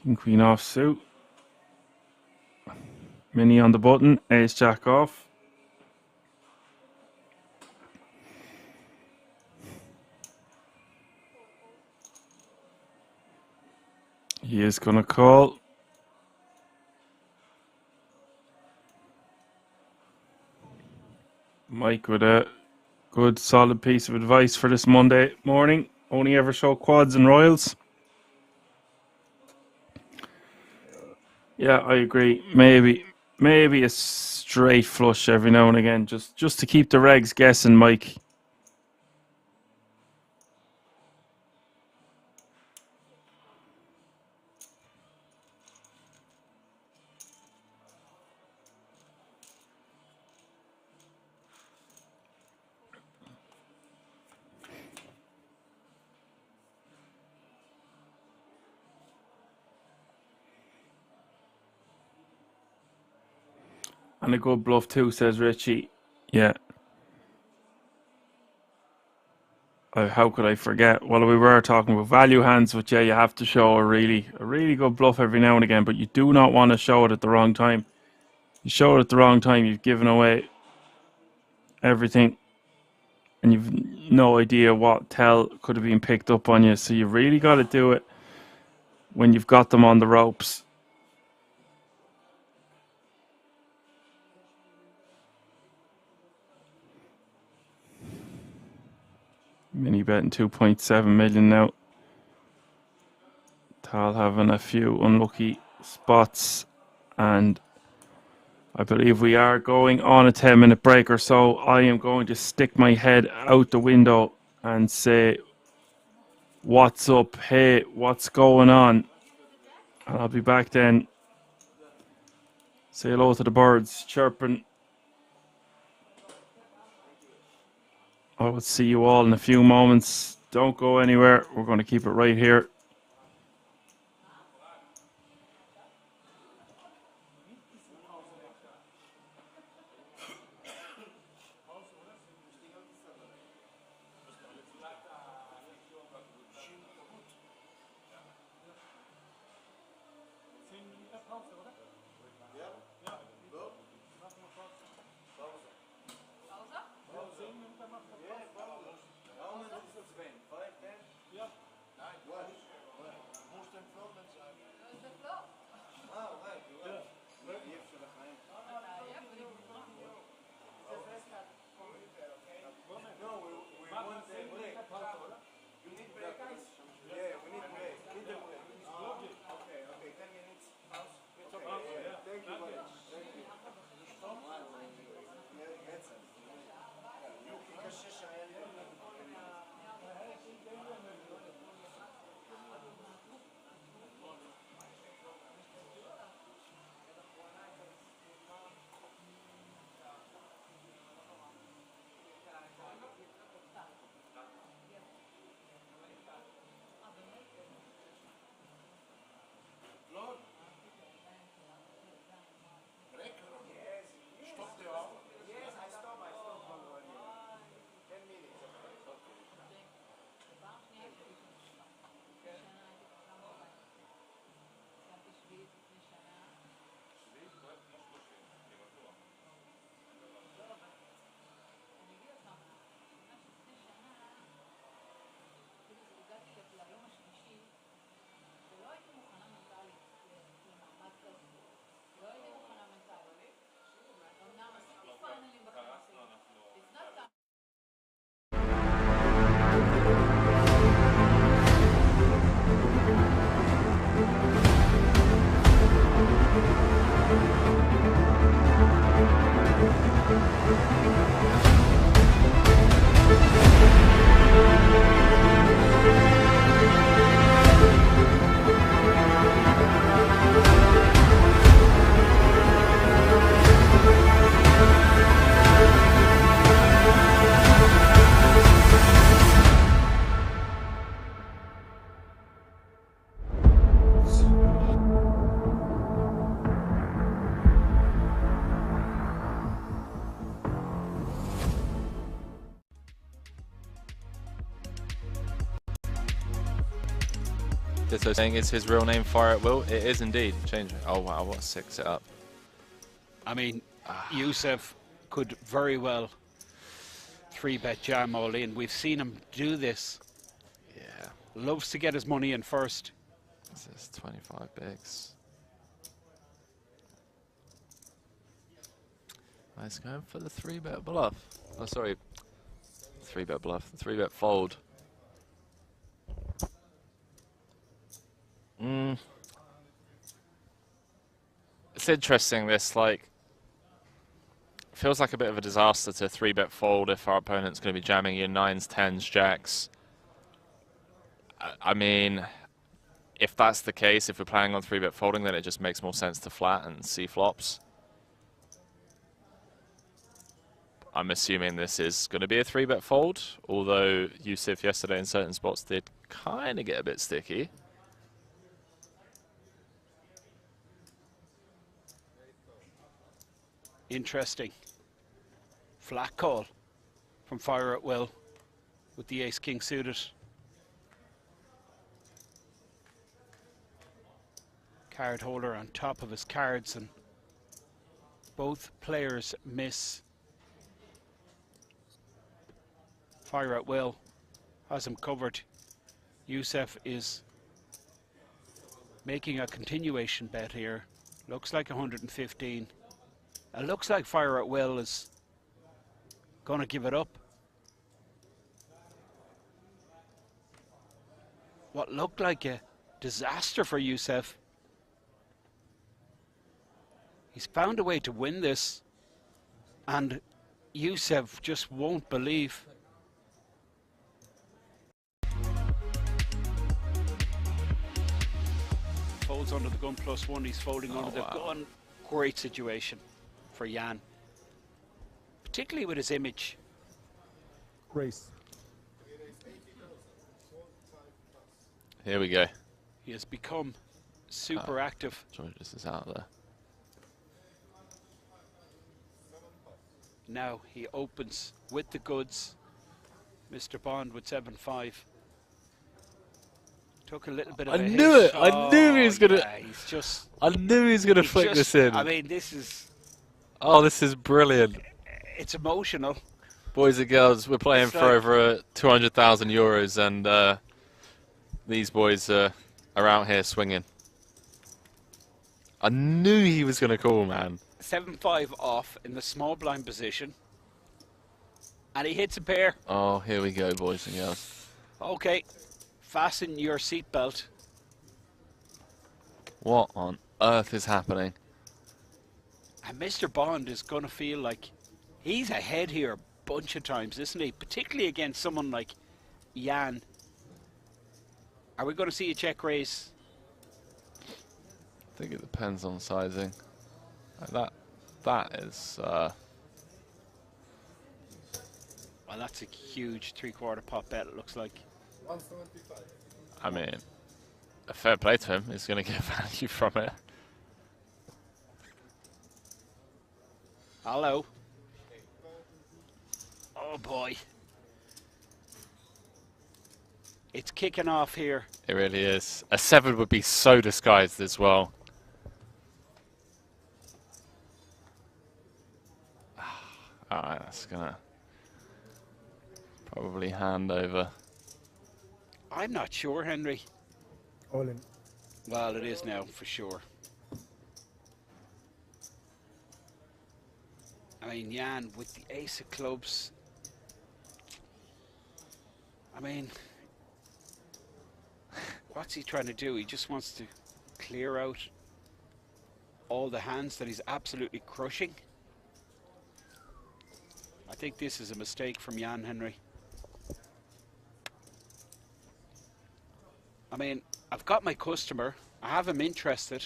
King Queen off suit. Mini on the button. Ace Jack off. He is going to call. Mike with a good solid piece of advice for this Monday morning. Only ever show quads and royals. Yeah, I agree. Maybe a straight flush every now and again, just to keep the regs guessing, Mike. And a good bluff too, says Richie. Yeah. How could I forget? Well, we were talking about value hands, but yeah, you have to show a really good bluff every now and again, but you do not want to show it at the wrong time. You show it at the wrong time, you've given away everything, and you've no idea what tell could have been picked up on you. So you really got to do it when you've got them on the ropes. Mini betting 2.7 million now. Tal having a few unlucky spots, and I believe we are going on a 10-minute break or so. I am going to stick my head out the window and say, what's up? Hey, what's going on? And I'll be back then. Say hello to the birds chirping. I will see you all in a few moments. Don't go anywhere. We're going to keep it right here. Ditto saying is his real name Fire at Will. It is indeed. Change it. Oh wow, what a sick setup. I mean, Youssef could very well 3-bet jam all in. We've seen him do this. Yeah. Loves to get his money in first. This is 25 bigs. He's going for the 3-bet bluff. Oh, sorry. 3-bet bluff. The 3-bet fold. It's interesting, this, like, feels like a bit of a disaster to 3-bet fold if our opponent's going to be jamming you 9s, 10s, jacks. I mean, if that's the case, if we're planning on 3-bet folding, then it just makes more sense to flat and see flops. I'm assuming this is going to be a 3-bet fold, although Yusuf yesterday in certain spots did kind of get a bit sticky. Interesting. Flat call from Fire at Will with the ace-king suited. Card holder on top of his cards, and both players miss. Fire at Will has him covered. Yusuf is making a continuation bet here. Looks like 115. It looks like Fire at Will is going to give it up. What looked like a disaster for Yusuf. He's found a way to win this, and Yusuf just won't believe. Folds under the gun +1, he's folding under the gun. Great situation for Jan, particularly with his image. Race. Here we go. He has become super active. George, this is out there. Now he opens with the goods. Mr. Bond with 7-5. Took a little bit of I a knew hit. it! I knew he was gonna. Yeah, he's just. I knew he was gonna flick just, this in. I mean, this is. Oh, this is brilliant. It's emotional. Boys and girls, we're playing for over 200,000 euros, and these boys are out here swinging. I knew he was gonna call, man. 7-5 off in the small blind position, and he hits a pair. Oh, here we go, boys and girls. Okay, fasten your seatbelt. What on earth is happening? And Mr. Bond is going to feel like he's ahead here a bunch of times, isn't he? Particularly against someone like Jan. Are we going to see a check raise? I think it depends on sizing. That is. Well, that's a huge 3/4 pot bet. It looks like. 175. I mean, a fair play to him. He's going to get value from it. Hello. Oh boy. It's kicking off here. It really is. A 7 would be so disguised as well. Alright, that's gonna probably hand over. I'm not sure, Henry. All in. Well, it is now for sure. I mean, Jan with the ace of clubs. I mean, what's he trying to do? He just wants to clear out all the hands that he's absolutely crushing. I think this is a mistake from Jan, Henry. I mean, I've got my customer. I have him interested.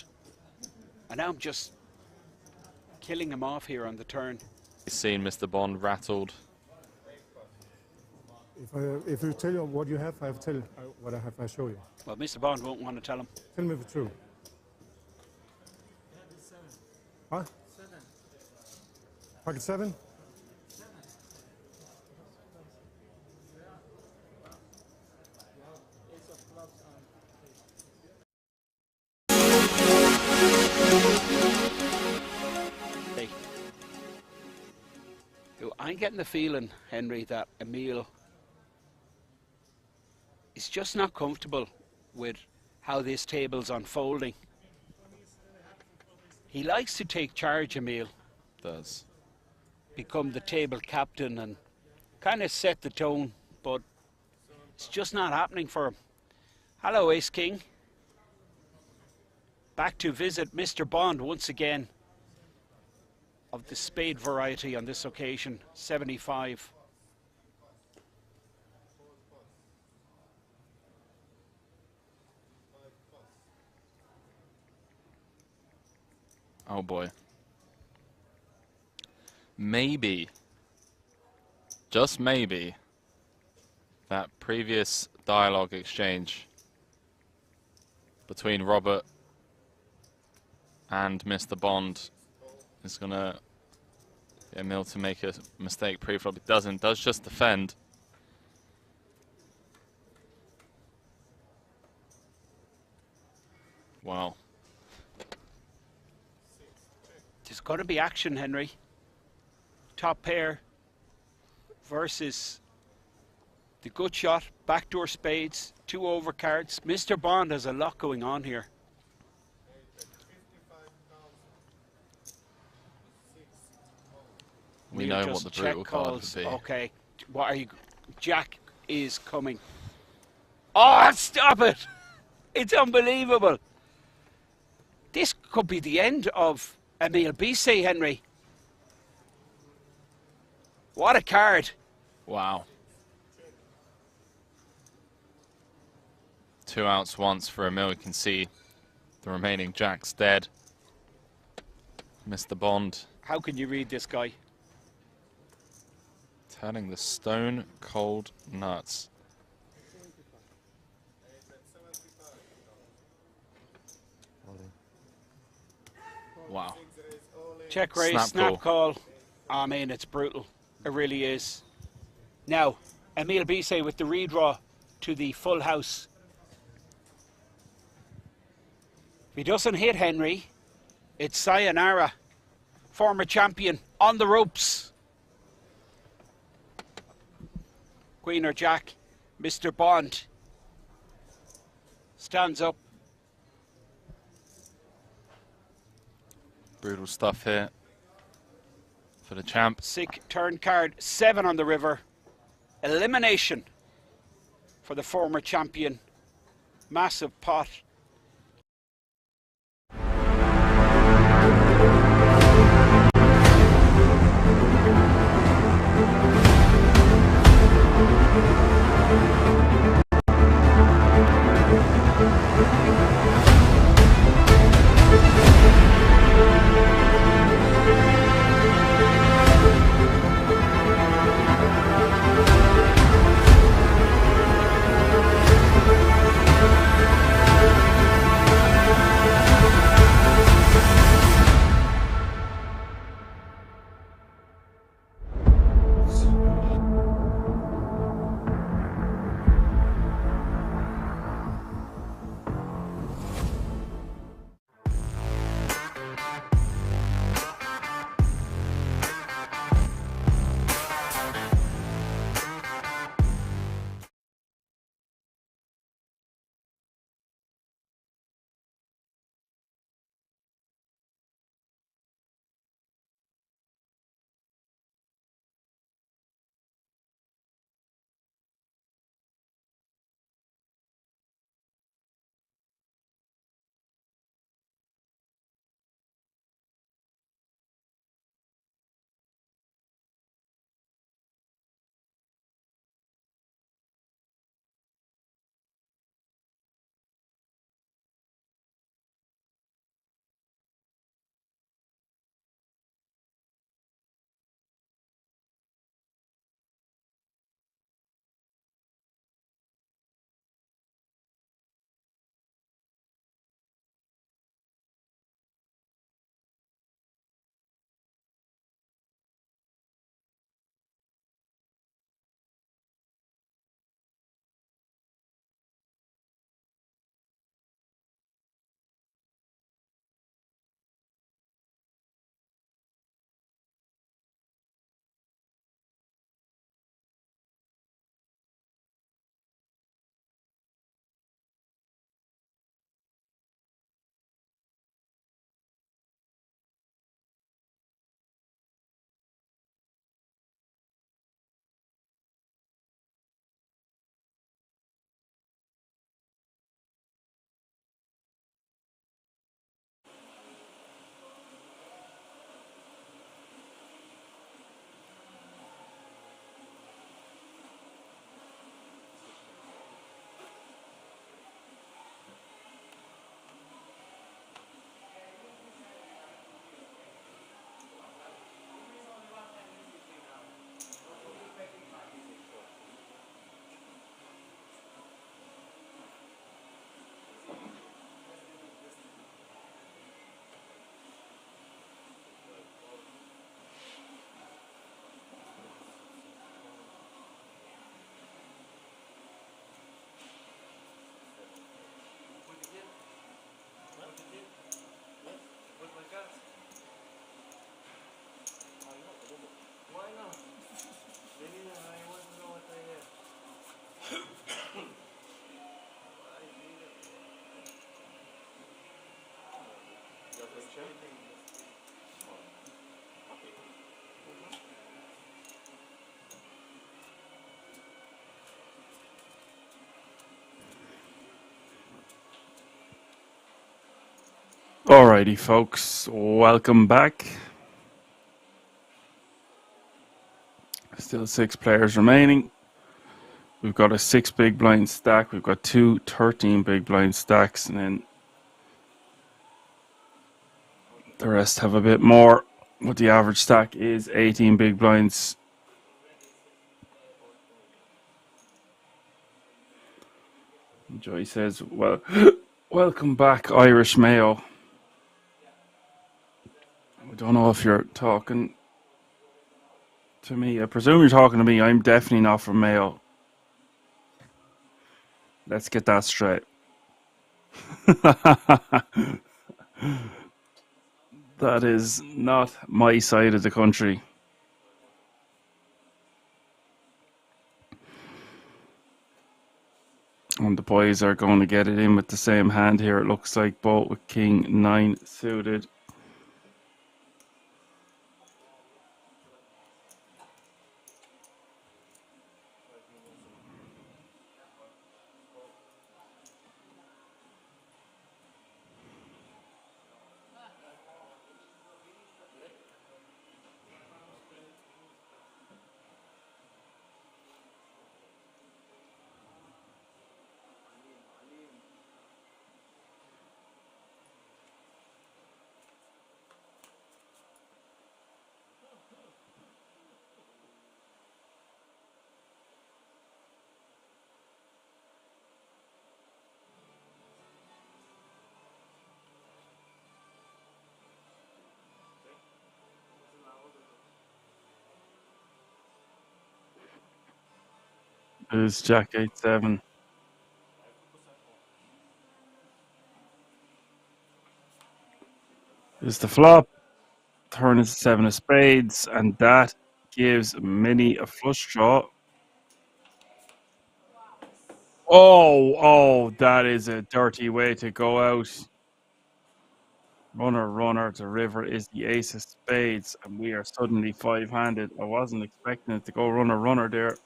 And now I'm just killing him off here on the turn. You've seen Mr. Bond rattled. If you tell you what you have, I have tell what I have. I show you. Well, Mr. Bond won't want to tell him. Tell me the truth. Huh? 7. Pocket 7? Hey. I'm getting the feeling, Henry, that Emil is just not comfortable with how this table's unfolding. He likes to take charge, Emil. Does. Become the table captain and kind of set the tone, but it's just not happening for him. Hello, Ace King. Back to visit Mr. Bond once again, of the spade variety on this occasion, 75. Oh boy. Maybe, just maybe, that previous dialogue exchange between Robert and Mr. Bond is going to get Emil to make a mistake pre-flop. It doesn't, does just defend. Wow. There's got to be action, Henry. Top pair versus the good shot, backdoor spades, 2 overcards. Mr. Bond has a lot going on here. We know what the brutal card would be. Okay, what are you? Jack is coming. Oh, stop it! It's unbelievable. This could be the end of Emil Bissey, Henry. What a card. Wow. 2 outs once for Emil. You can see the remaining jacks dead. Mr. Bond. How can you read this guy? Telling the stone cold nuts. Wow. Check raise, snap call. I mean, it's brutal. It really is. Now, Emil Bissey with the redraw to the full house. If he doesn't hit Henry, it's sayonara. Former champion on the ropes. Queen or Jack, Mr. Bond stands up. Brutal stuff here for the champ. Sick turn card, 7 on the river. Elimination for the former champion. Massive pot. Alrighty, folks, welcome back. Still 6 players remaining. We've got a 6 big blind stack. We've got 2 13 big blind stacks, and then the rest have a bit more. But the average stack is 18 big blinds. Joy says, well, welcome back, Irish Mayo. I don't know if you're talking to me. I presume you're talking to me. I'm definitely not from Mayo. Let's get that straight. That is not my side of the country. And the boys are going to get it in with the same hand here. It looks like both with King 9 suited. There's Jack 8-7. There's the flop. Turn is 7 of spades, and that gives Minnie a flush draw. Oh, that is a dirty way to go out. Runner to river is the ace of spades, and we are suddenly 5-handed. I wasn't expecting it to go runner there.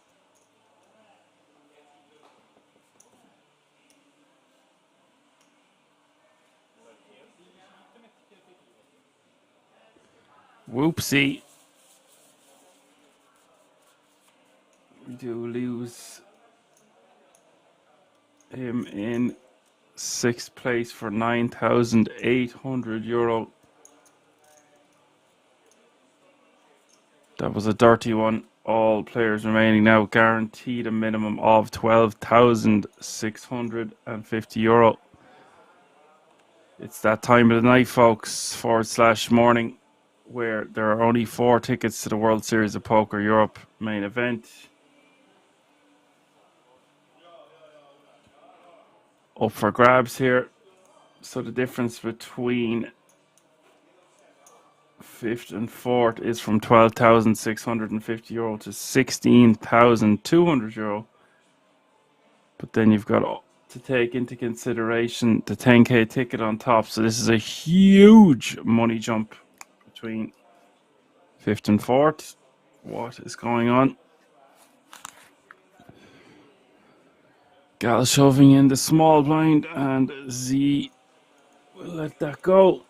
Whoopsie. We do lose him in 6th place for €9,800. That was a dirty one. All players remaining now guaranteed a minimum of €12,650. It's that time of the night, folks, /morning, where there are only 4 tickets to the World Series of Poker Europe main event. Up for grabs here. So the difference between 5th and 4th is from €12,650 to €16,200. But then you've got to take into consideration the 10K ticket on top. So this is a huge money jump between 5th and 4th. What is going on? Gal shoving in the small blind, and Z will let that go.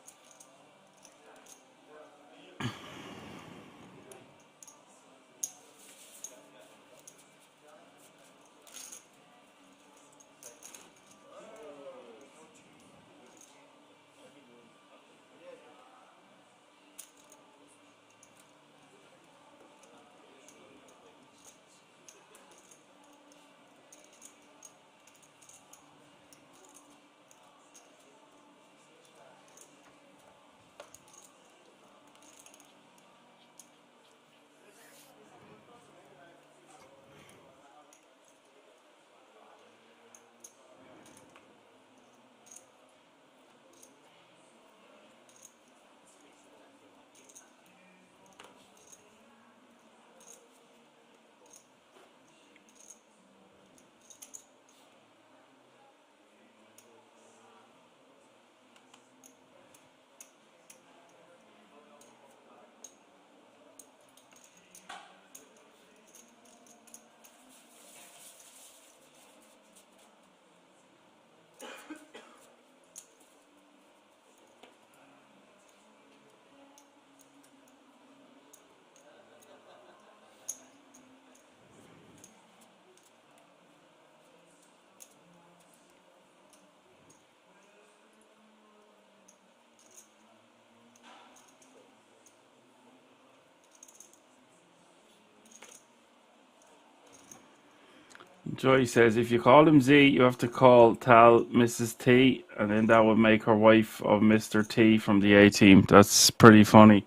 Joy says if you call him Z, you have to call Tal Mrs. T, and then that would make her wife of Mr. T from the A team. That's pretty funny.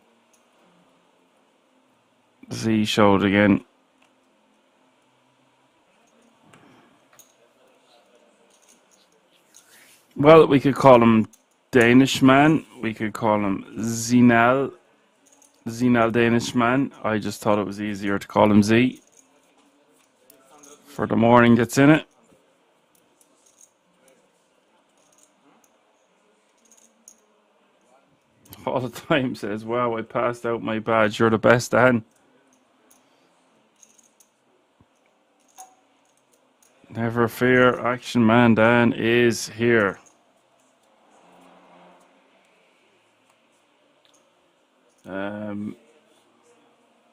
Z showed again. Well, we could call him Danish man. We could call him Zinal Danish man. I just thought it was easier to call him Z for the morning that's in it. All the time says, wow, I passed out my badge. You're the best, Dan. Never fear, Action Man Dan is here.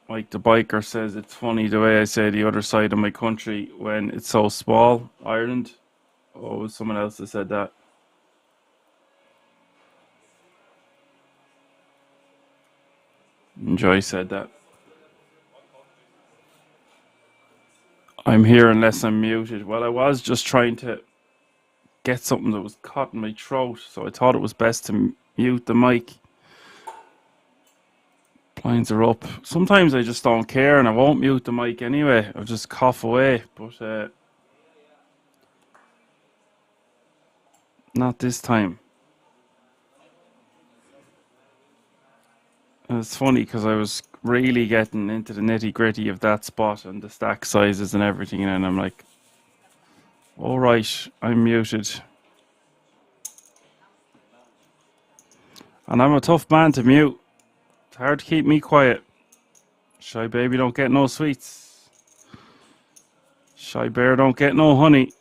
Mike the Biker says it's funny the way I say the other side of my country when it's so small. Ireland. Oh, someone else has said that. Joy said that. I'm here unless I'm muted. Well, I was just trying to get something that was caught in my throat, so I thought it was best to mute the mic. Blinds are up. Sometimes I just don't care and I won't mute the mic anyway. I'll just cough away, but not this time. And it's funny because I was really getting into the nitty gritty of that spot and the stack sizes and everything, and I'm like, all right, I'm muted. And I'm a tough man to mute. It's hard to keep me quiet. Shy baby don't get no sweets. Shy bear don't get no honey.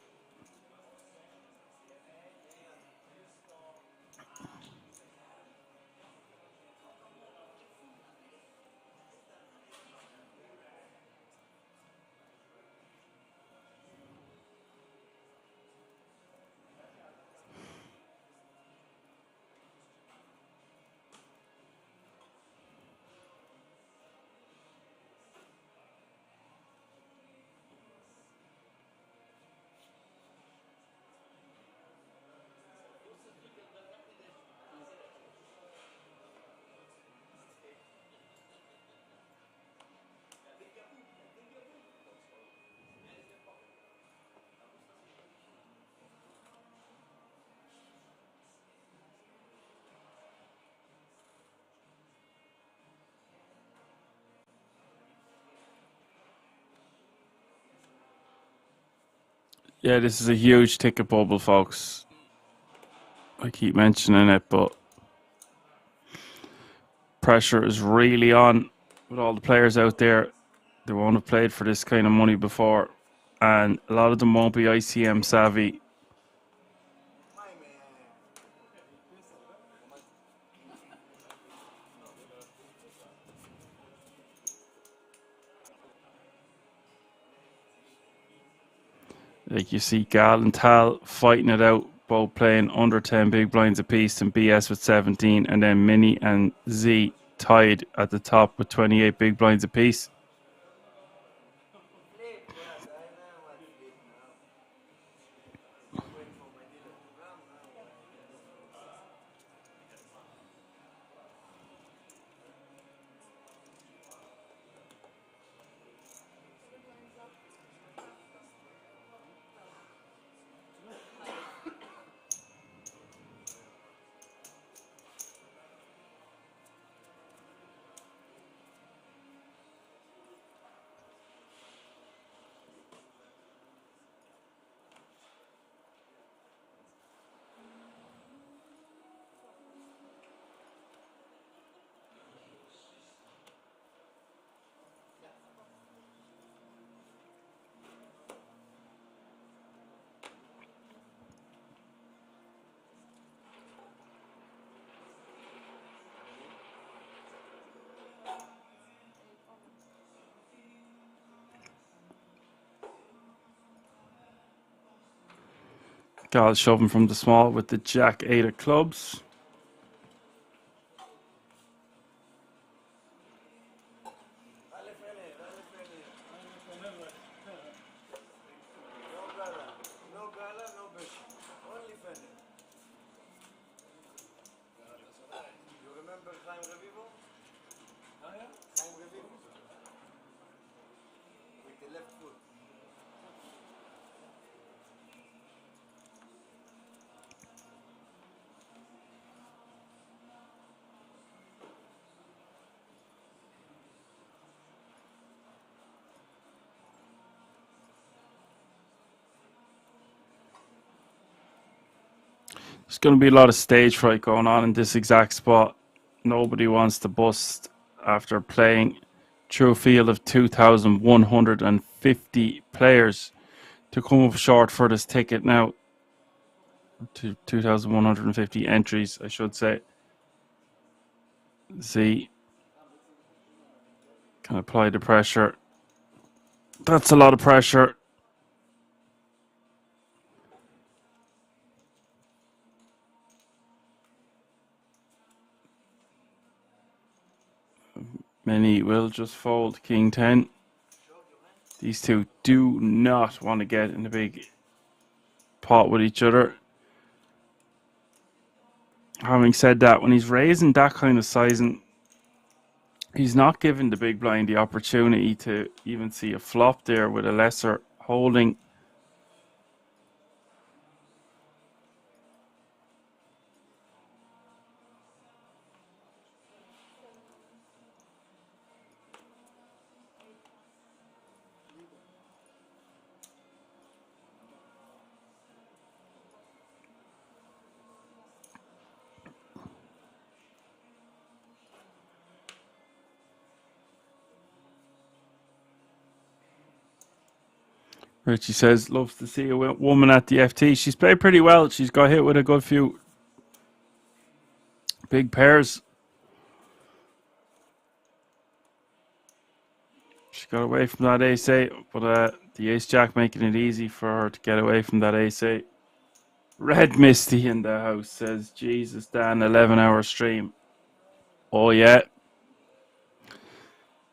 Yeah, this is a huge ticket bubble, folks. I keep mentioning it, but pressure is really on with all the players out there. They won't have played for this kind of money before, and a lot of them won't be ICM savvy. Like you see Gal and Tal fighting it out, both playing under 10 big blinds apiece, and BS with 17, and then Mini and Z tied at the top with 28 big blinds apiece. Gal shoving from the small with the Jack 8 of clubs. There's going to be a lot of stage fright going on in this exact spot. Nobody wants to bust after playing through a field of 2,150 players to come up short for this ticket now. 2,150 entries, I should say. See, can apply the pressure. That's a lot of pressure. Many will just fold King 10. These two do not want to get in a big pot with each other. Having said that, when he's raising that kind of sizing, he's not giving the big blind the opportunity to even see a flop there with a lesser holding. Richie says, loves to see a woman at the FT. She's played pretty well. She's got hit with a good few big pairs. She got away from that ace-8, but the ace-jack making it easy for her to get away from that ace-8. Red Misty in the house says, Jesus, Dan, 11-hour stream. Oh, yeah.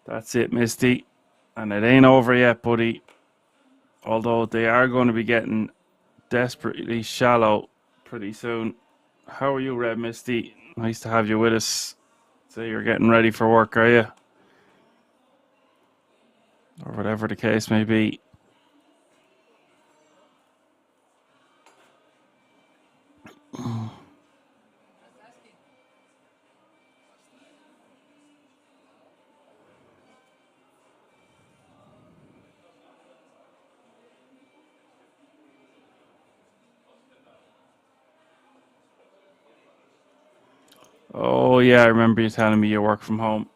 That's it, Misty. And it ain't over yet, buddy. Although they are going to be getting desperately shallow pretty soon. How are you, Red Misty? Nice to have you with us. So you're getting ready for work, are you? Or whatever the case may be. Oh, yeah, I remember you telling me you work from home.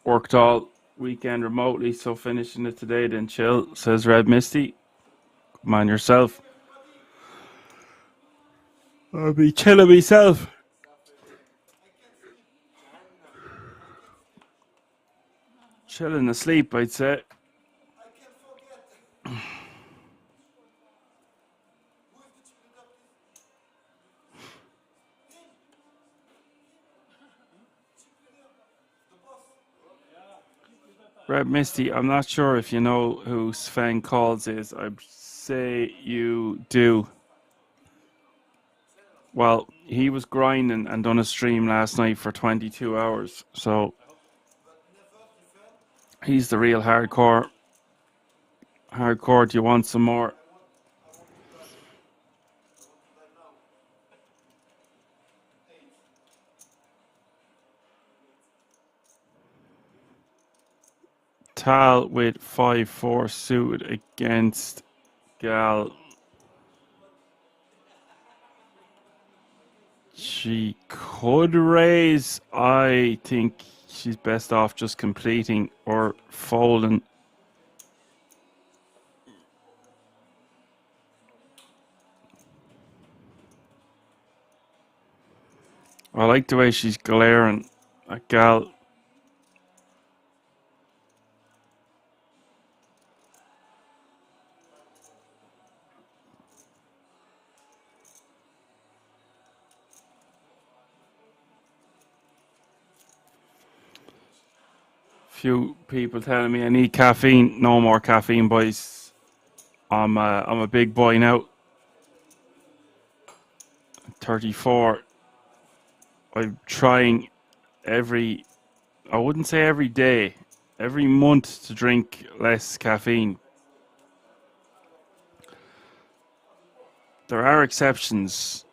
Worked all weekend remotely, so finishing it today, then chill, says Red Misty. Come on yourself. I'll be chilling myself. Chilling asleep, I'd say. Red Misty, I'm not sure if you know who Sven Calls is. I'd say you do. Well, he was grinding and done a stream last night for 22 hours. So he's the real hardcore. Hardcore, do you want some more? Tal with 5-4 suited against Gal. She could raise. I think she's best off just completing or folding. I like the way she's glaring at Gal. Few people telling me I need caffeine. No more caffeine, boys. I'm a big boy now. 34. I'm trying I wouldn't say every day, every month to drink less caffeine. There are exceptions,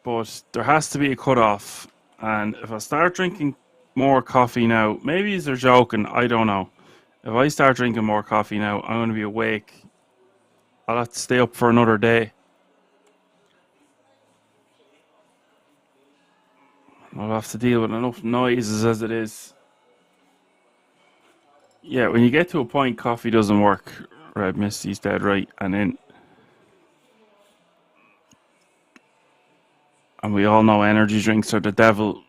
but there has to be a cutoff. And if I start drinking more coffee now, maybe they're joking, I don't know. If I start drinking more coffee now, I'm going to be awake. I'll have to stay up for another day. I'll have to deal with enough noises as it is. Yeah, when you get to a point, coffee doesn't work. Red Misty's dead right. And we all know energy drinks are the devil.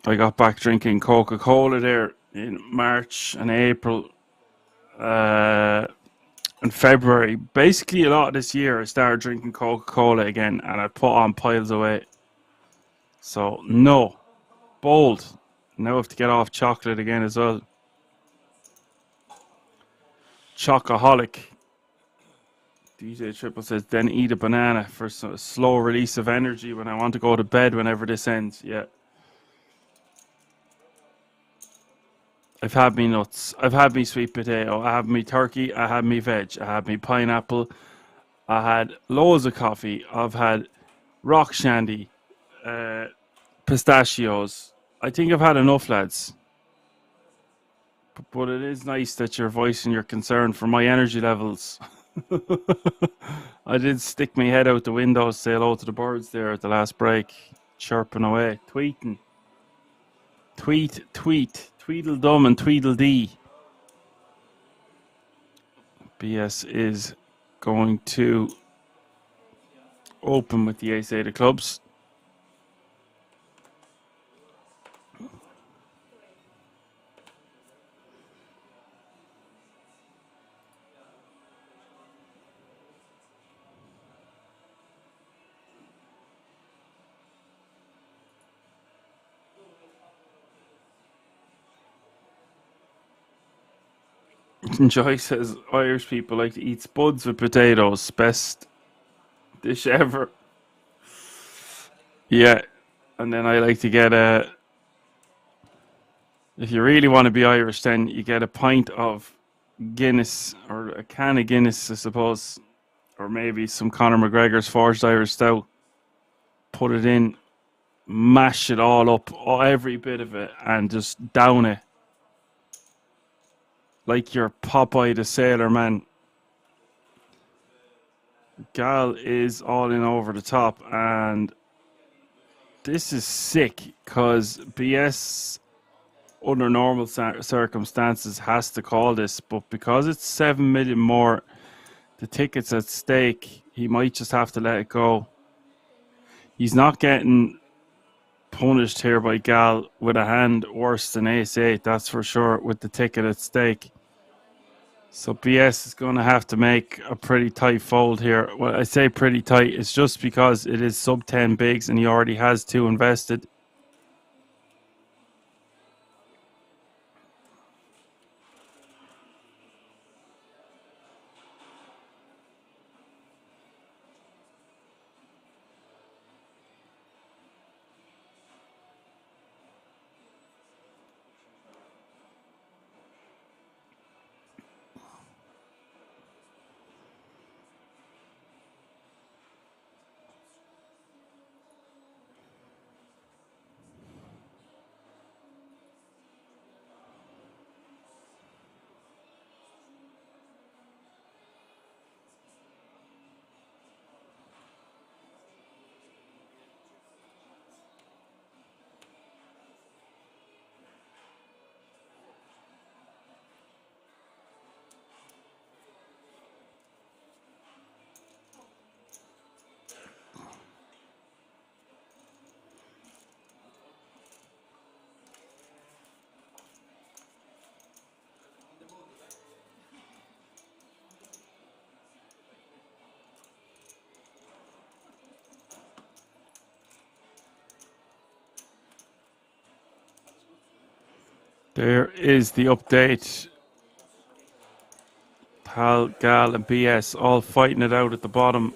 I got back drinking Coca-Cola there in March and April. In February. Basically, a lot of this year, I started drinking Coca-Cola again, and I put on piles of weight. So, no. Bold. Now I have to get off chocolate again as well. Chocoholic. DJ Triple says, then eat a banana for a slow release of energy when I want to go to bed whenever this ends. Yeah. I've had me nuts. I've had me sweet potato. I have me turkey. I had me veg. I had me pineapple. I had loads of coffee. I've had rock shandy, pistachios. I think I've had enough, lads. But it is nice that you're voicing your concern for my energy levels. I did stick my head out the window, say hello to the birds there at the last break, chirping away, tweeting. Tweet, Tweedledum and Tweedledee. BS is going to open with the ace-8 of clubs. Joy says Irish people like to eat spuds with potatoes. Best dish ever. Yeah. And then I like to get if you really want to be Irish, then you get a pint of Guinness or a can of Guinness, I suppose. Or maybe some Conor McGregor's Forged Irish Stout. Put it in, mash it all up, every bit of it, and just down it. Like your Popeye the Sailor Man. Gal is all in over the top, and this is sick because BS under normal circumstances has to call this, but because it's 7 million more, the tickets at stake, he might just have to let it go. He's not getting punished here by Gal with a hand worse than ace-8, that's for sure, with the ticket at stake. So BS is going to have to make a pretty tight fold here. Well, I say pretty tight, it's just because it is sub 10 bigs and he already has 2 invested. There is the update. Hal, Gal, and BS all fighting it out at the bottom.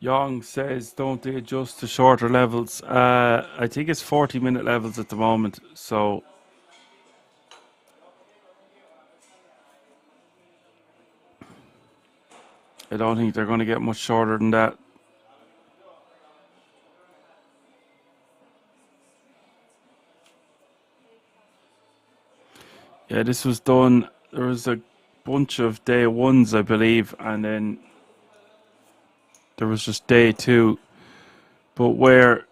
Young says, don't they adjust to shorter levels? I think it's 40-minute levels at the moment, so I don't think they're going to get much shorter than that. Yeah, this was done. There was a bunch of day ones, I believe, and then there was just day two. But where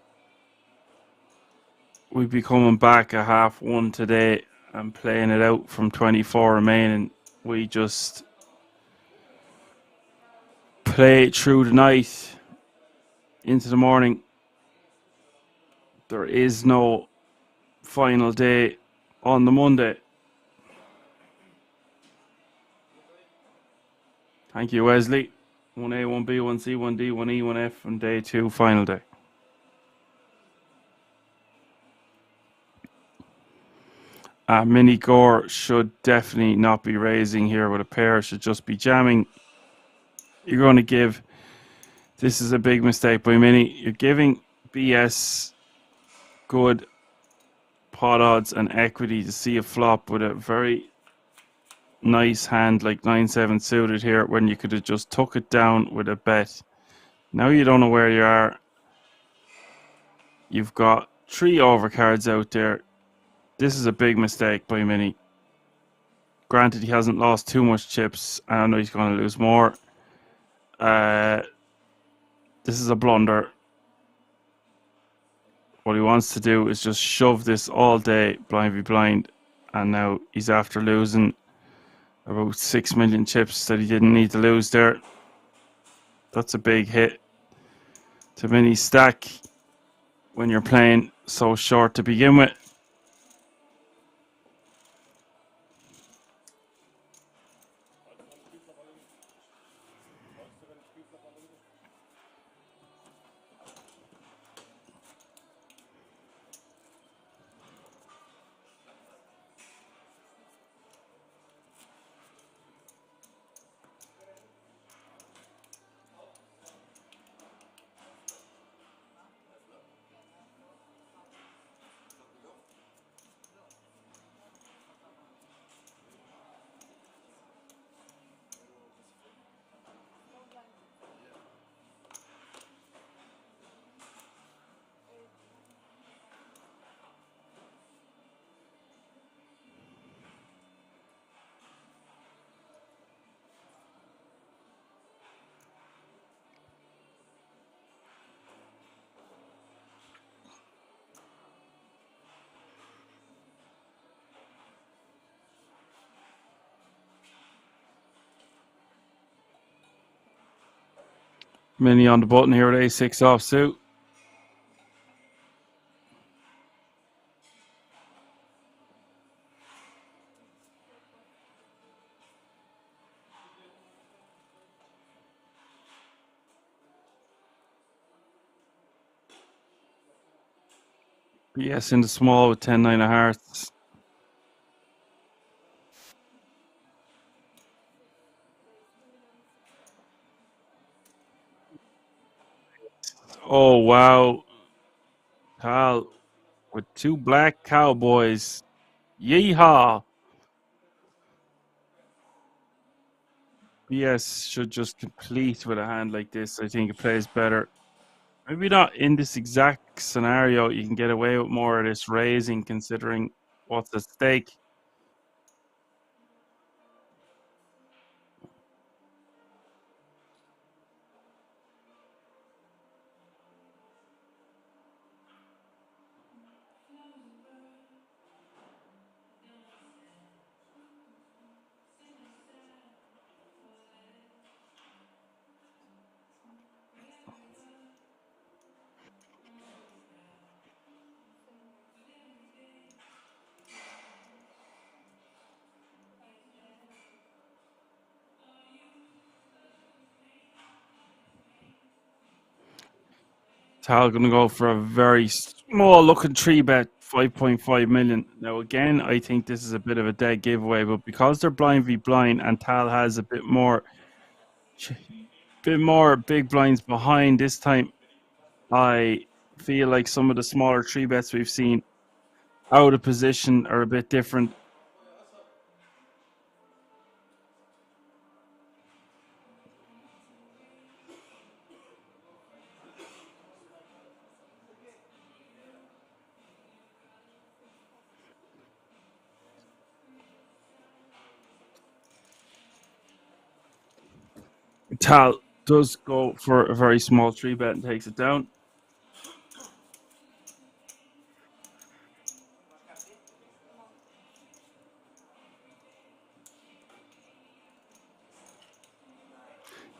we'd be coming back at half one today and playing it out from 24 remaining, we just play it through the night into the morning. There is no final day on the Monday. Thank you, Wesley. 1A, 1B, 1C, 1D, 1E, 1F, and day two, final day. Mini Gore should definitely not be raising here with a pair, should just be jamming. You're going to give, this is a big mistake by Mini, you're giving BS good pot odds and equity to see a flop with a very nice hand like 9-7 suited here when you could have just took it down with a bet. Now you don't know where you are. You've got 3 overcards out there. This is a big mistake by Mini. Granted, he hasn't lost too much chips. I know he's going to lose more. This is a blunder. What he wants to do is just shove this all day, blind v blind. And now he's after losing about 6 million chips that he didn't need to lose there. That's a big hit to Mini's stack when you're playing so short to begin with. Mini on the button here at A6 offsuit. BS in the small with 10-9 of hearts. Oh, wow. Hal with 2 black cowboys. Yeehaw. BS should just complete with a hand like this. I think it plays better. Maybe not in this exact scenario. You can get away with more of this raising considering what's at stake. Tal going to go for a very small looking 3-bet, 5.5 million. Now, again, I think this is a bit of a dead giveaway, but because they're blind v blind and Tal has a bit more big blinds behind this time, I feel like some of the smaller 3-bets we've seen out of position are a bit different. Tal does go for a very small 3-bet and takes it down.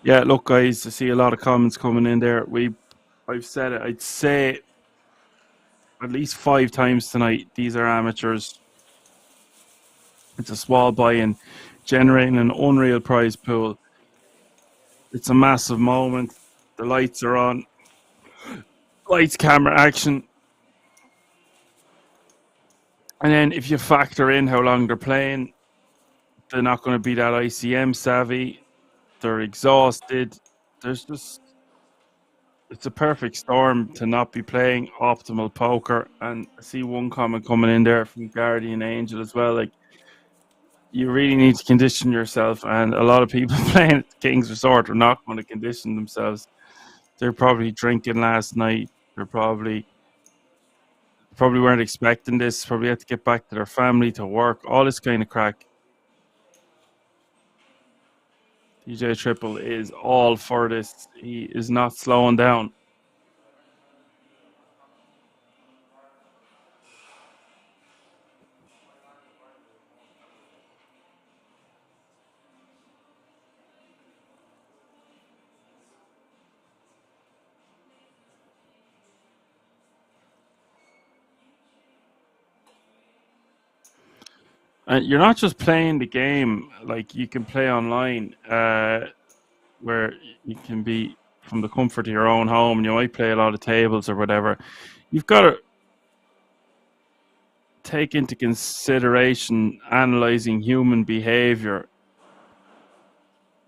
Yeah, look, guys, I see a lot of comments coming in there. I've said it. I'd say at least 5 times tonight. These are amateurs. It's a small buy-in, generating an unreal prize pool. It's a massive moment. The lights are on. Lights, camera, action. And then if you factor in how long they're playing, they're not going to be that ICM savvy. They're exhausted. It's a perfect storm to not be playing optimal poker. And I see one comment coming in there from Guardian Angel as well. Like, you really need to condition yourself, and a lot of people playing at King's Resort are not going to condition themselves. They're probably drinking last night. They're probably weren't expecting this. Probably had to get back to their family, to work, all this kind of crack. DJ Triple is all for this. He is not slowing down. And you're not just playing the game, like you can play online, where you can be from the comfort of your own home, and you might play a lot of tables or whatever. You've got to take into consideration analyzing human behavior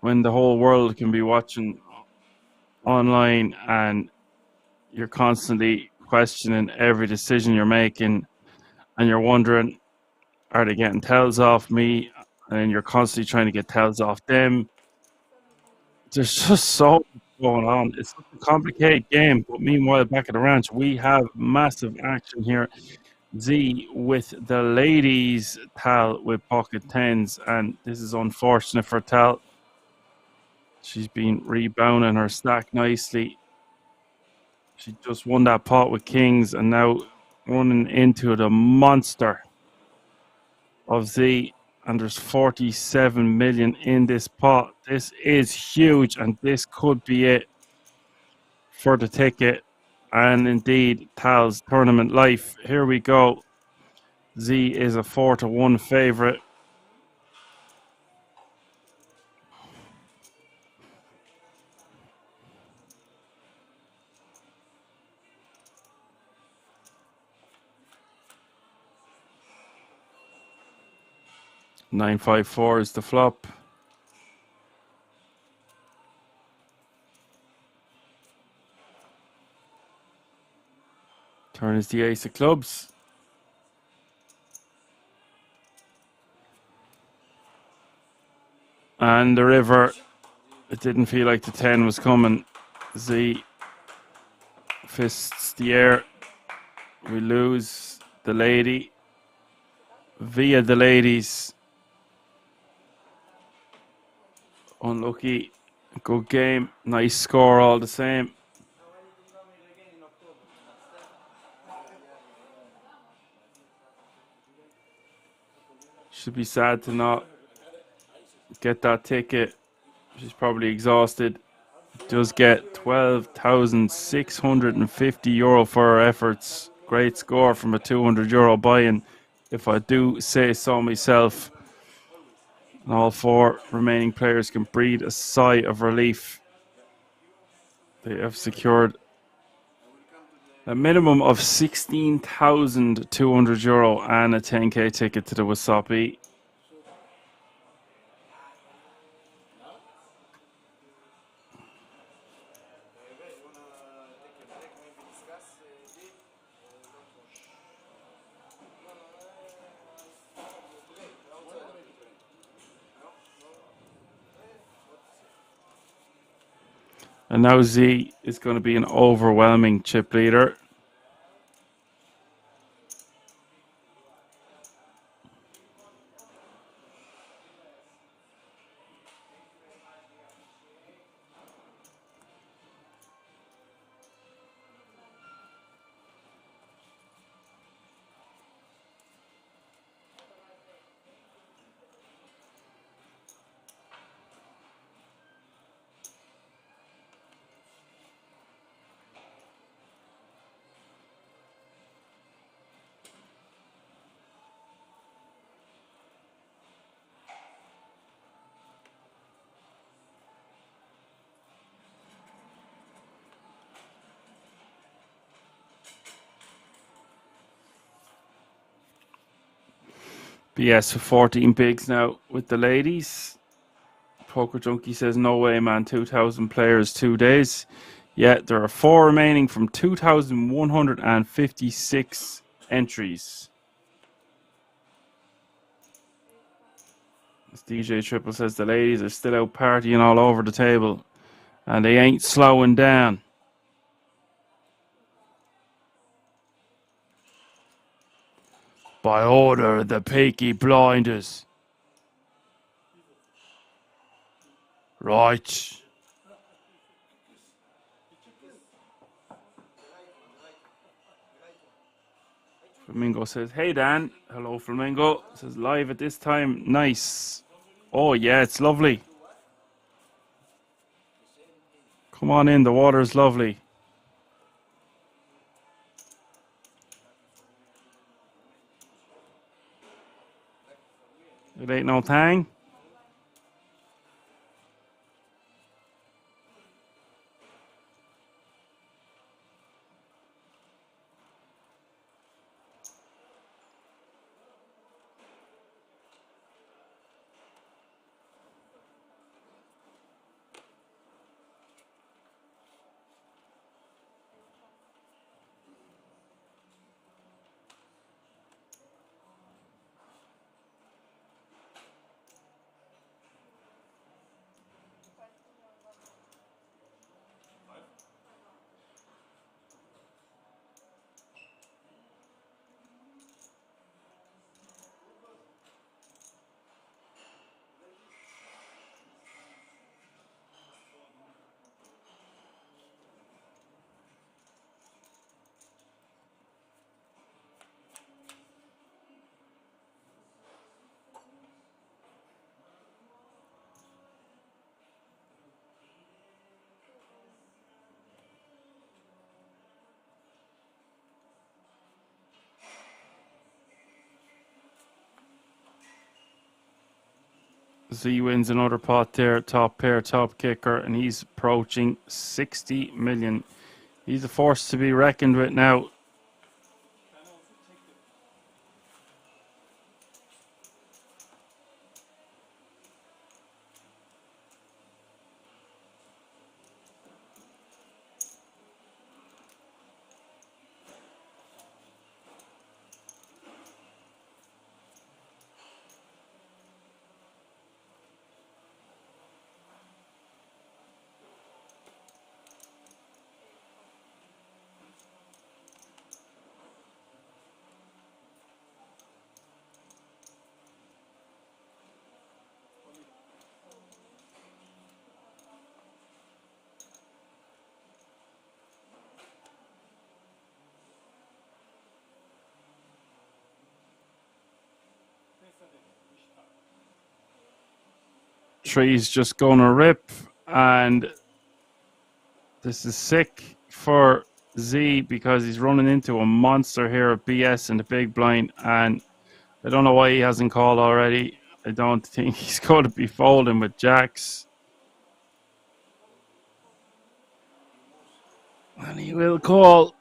when the whole world can be watching online and you're constantly questioning every decision you're making, and you're wondering, are they getting tells off me? And you're constantly trying to get tells off them. There's just so much going on. It's a complicated game, but meanwhile, back at the ranch, we have massive action here. Z with the ladies, Tal with pocket tens, and this is unfortunate for Tal. She's been rebounding her stack nicely. She just won that pot with kings, and now running into the monster of Z. And there's 47 million in this pot. This is huge, and this could be it for the ticket. And indeed, Tal's tournament life. Here we go. Z is a 4-1 favorite. $954 is the flop. Turn is the ace of clubs. And the river, it didn't feel like the 10 was coming. Z fists the air. We lose the lady via the ladies. Unlucky. Good game. Nice score all the same. Should be sad to not get that ticket. She's probably exhausted. Does get €12,650 for her efforts. Great score from a €200 buy-in, if I do say so myself. And all 4 remaining players can breathe a sigh of relief. They have secured A minimum of €16,200 and a 10k ticket to the WSOP. And now Z is going to be an overwhelming chip leader. BS for 14 bigs now with the ladies. Poker Junkie says, no way, man. 2,000 players, 2 days. Yeah, there are 4 remaining from 2,156 entries. As DJ Triple says, the ladies are still out partying all over the table. And they ain't slowing down. By order of the Peaky Blinders. Right. Flamingo says, hey Dan. Hello Flamingo. Says live at this time. Nice. Oh yeah, it's lovely. Come on in, the water is lovely. It ain't no thing. Z wins another pot there, top pair, top kicker, and he's approaching 60 million. He's a force to be reckoned with now. Tree's just gonna rip, and this is sick for Z because he's running into a monster here at BS in the big blind, and I don't know why he hasn't called already. I don't think he's going to be folding with jacks. And he will call.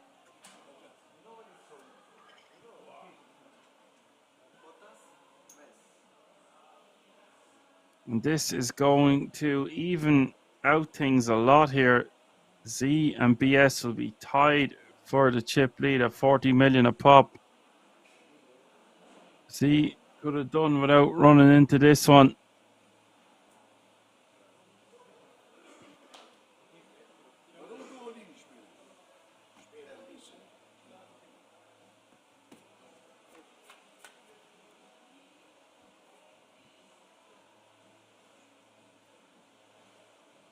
And this is going to even out things a lot here. Z and BS will be tied for the chip lead at 40 million a pop. Z could have done without running into this one.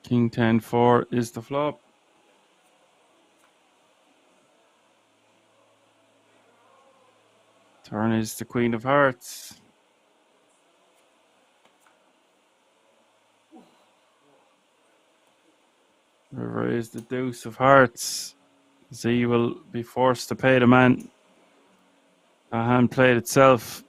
King 10-4 is the flop. Turn is the Queen of Hearts. River is the Deuce of Hearts. Z will be forced to pay the man. A hand played itself.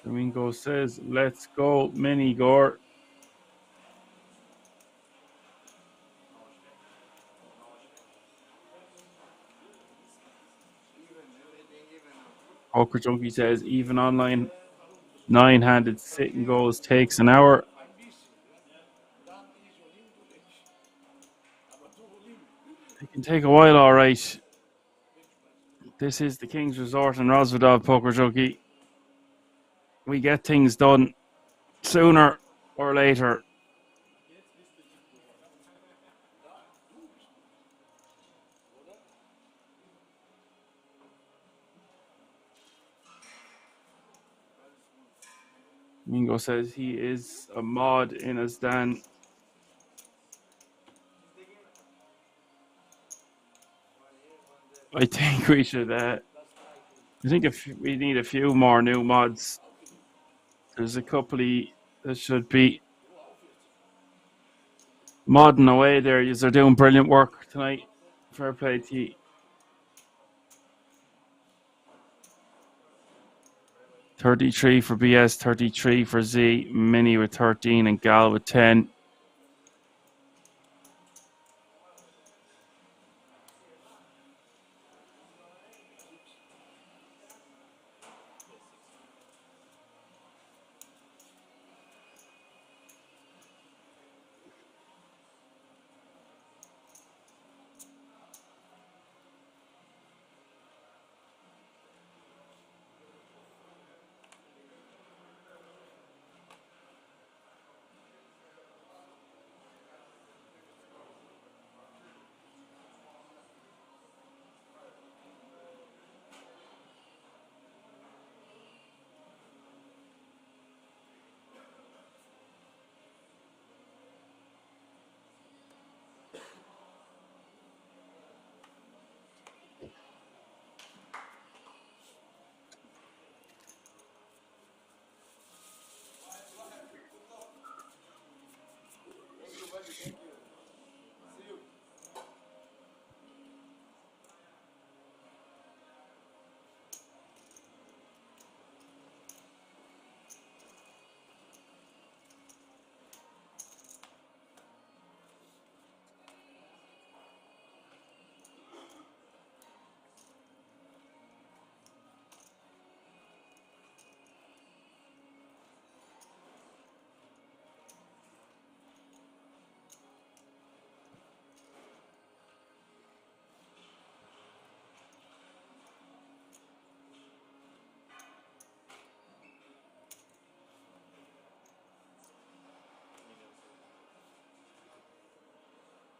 Domingo says, let's go, Mini Gore. Poker Junkie says, even online 9-handed sitting goals takes an hour. It can take a while, all right. This is the King's Resort in Rosvedov, Poker Junkie. We get things done sooner or later. Mingo says he is a mod in his den. I think we should. I think we need a few more new mods. There's a couple that should be modding away there. You're doing brilliant work tonight. Fair play to you. 33 for BS, 33 for Z, Mini with 13, and Gal with 10.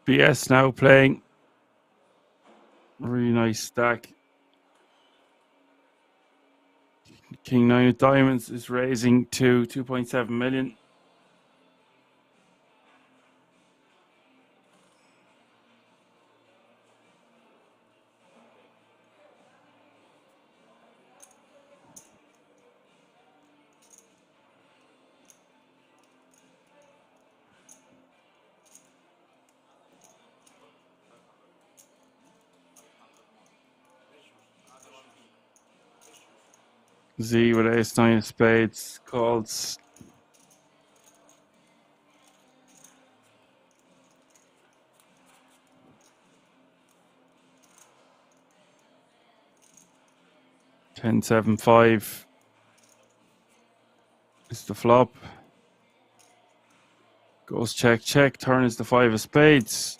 BS now playing. Really nice stack. King 9 of diamonds is raising to 2.7 million. Z with ace 9 of spades calls. Ten, 7, 5 is the flop. Goes check, check. Turn is the 5 of spades.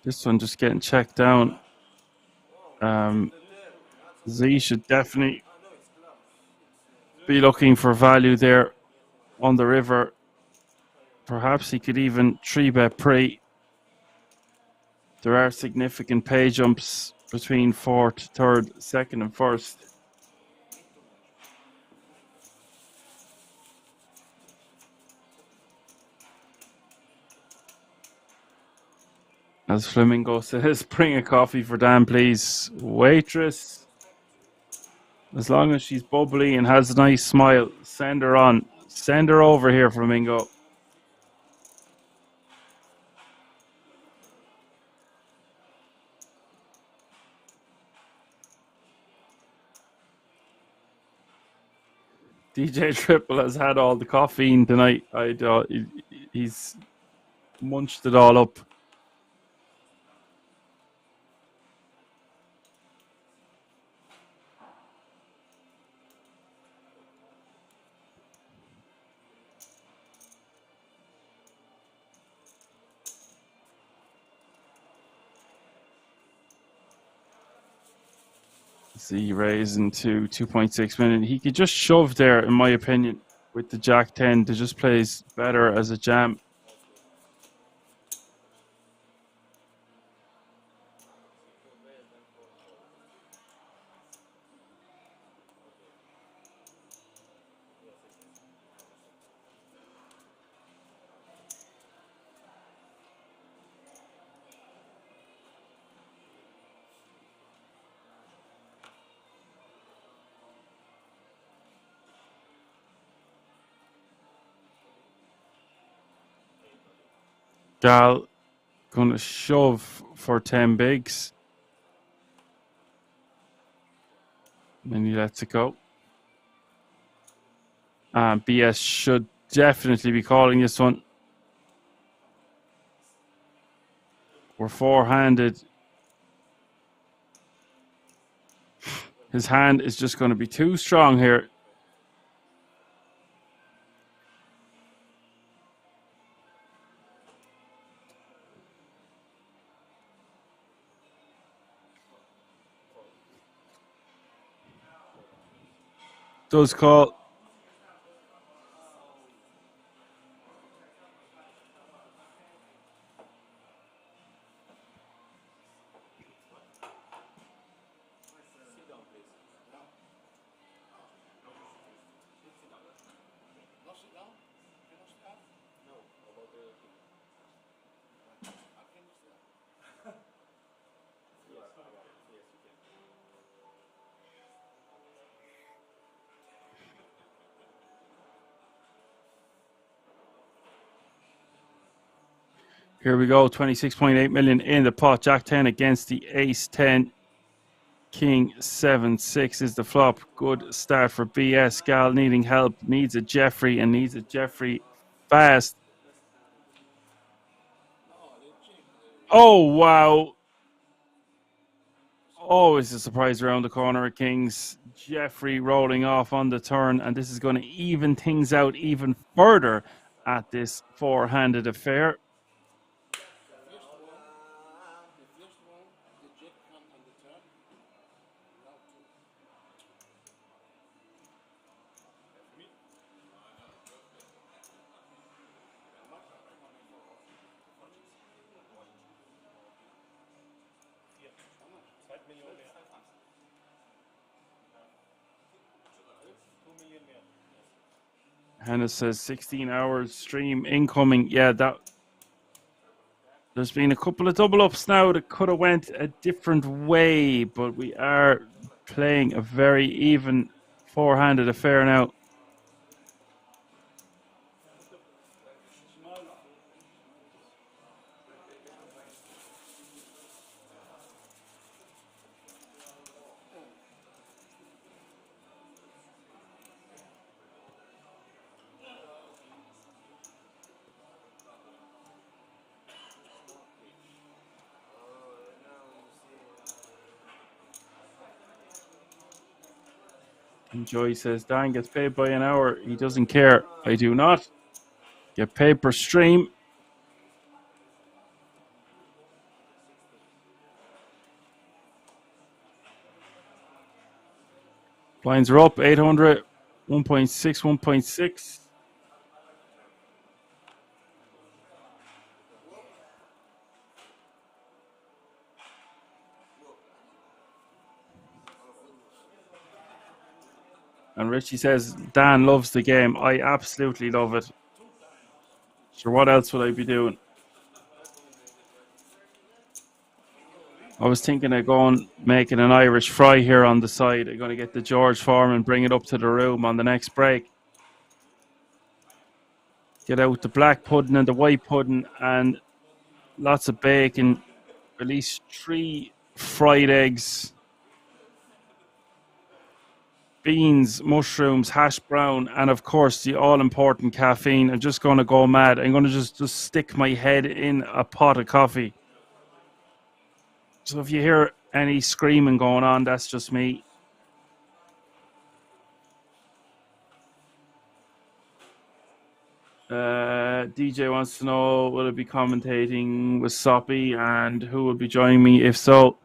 This one just getting checked down. Z should definitely be looking for value there on the river. Perhaps he could even 3-bet pre. There are significant pay jumps between 4th, 3rd, 2nd and 1st. As Flamingo says, bring a coffee for Dan, please. Waitress, as long as she's bubbly and has a nice smile, send her on. Send her over here, Flamingo. DJ Triple has had all the caffeine tonight. He's munched it all up. Z raising to 2.6 million. He could just shove there, in my opinion, with the Jack 10 to just plays better as a jam. Gal gonna shove for 10 bigs. And he lets it go. BS should definitely be calling this one. We're four-handed. His hand is just going to be too strong here. Does call. Here we go, 26.8 million in the pot. Jack 10 against the ace 10. King 7, 6 is the flop. Good start for BS. Gal needing help, needs a Jeffrey and needs a Jeffrey fast. Oh, wow. Always a surprise around the corner at Kings. Jeffrey rolling off on the turn, and this is going to even things out even further at this four-handed affair. Hannah says 16 hours stream incoming. Yeah, there's been a couple of double ups now that could have went a different way, but we are playing a very even four-handed affair now. And Joy says, Dan gets paid by an hour. He doesn't care. I do not. Get paid per stream. Blinds are up, 800, 1.6, 1.6. And Richie says, Dan loves the game. I absolutely love it. Sure, what else would I be doing? I was thinking of going making an Irish fry here on the side. I'm going to get the George Foreman, bring it up to the room on the next break. Get out the black pudding and the white pudding and lots of bacon. At least 3 fried eggs. Beans, mushrooms, hash brown, and of course the all-important caffeine. I'm just going to go mad. I'm going to just stick my head in a pot of coffee. So if you hear any screaming going on, that's just me. DJ wants to know, will I be commentating with Soppy and who will be joining me if so.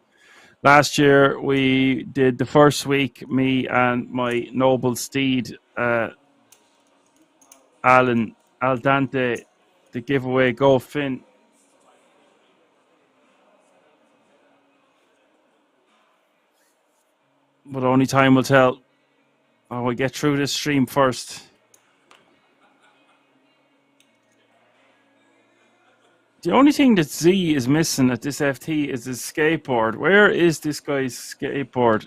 Last year we did the first week, me and my noble steed, Alan Aldante, the giveaway. Go Finn. But only time will tell. Oh, we'll get through this stream first. The only thing that Z is missing at this FT is his skateboard. Where is this guy's skateboard?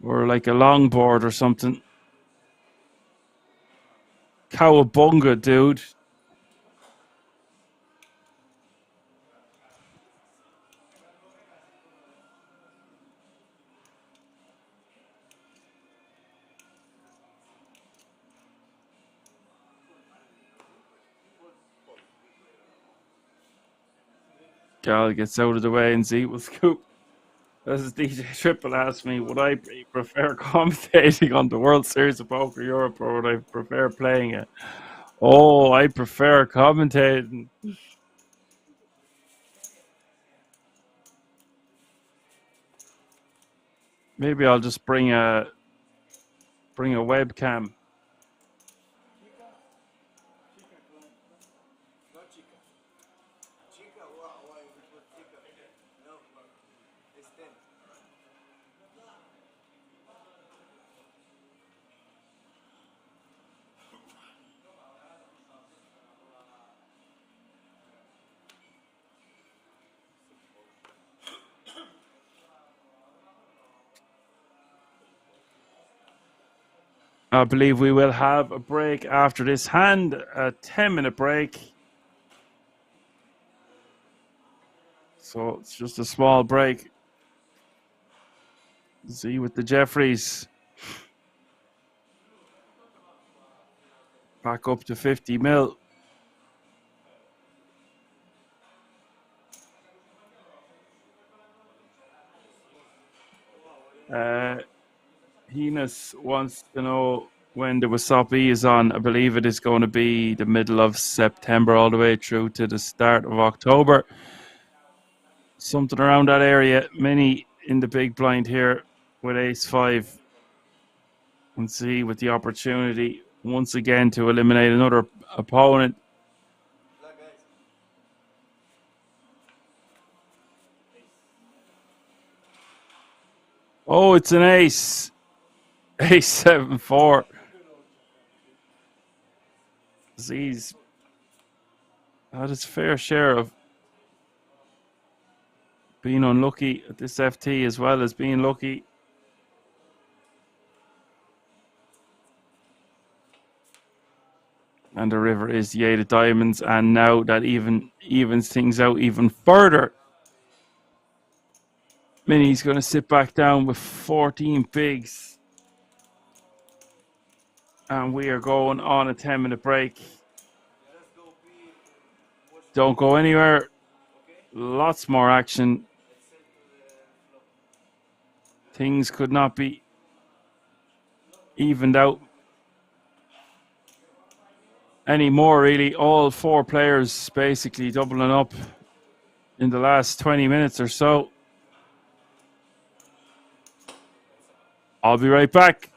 Or like a longboard or something. Cowabunga, dude. Gal gets out of the way and Z will scoop. This is DJ Triple asked me, would I prefer commentating on the World Series of Poker Europe or would I prefer playing it? Oh, I prefer commentating. Maybe I'll just bring a webcam. I believe we will have a break after this hand, a 10-minute break. So it's just a small break. Z with the Jeffries. Back up to 50 mil. Heenus wants to know when the WSOP is on. I believe it is going to be the middle of September all the way through to the start of October. Something around that area. Many in the big blind here with ace-5. And see with the opportunity once again to eliminate another opponent. Oh, it's an ace. Ace 7-4. He's had his fair share of being unlucky at this FT as well as being lucky. And the river is the 8 of diamonds, and now that evens things out even further. Minnie's going to sit back down with 14 bigs. And we are going on a 10-minute break. Don't go anywhere. Lots more action. Things could not be evened out anymore, really. All 4 players basically doubling up in the last 20 minutes or so. I'll be right back.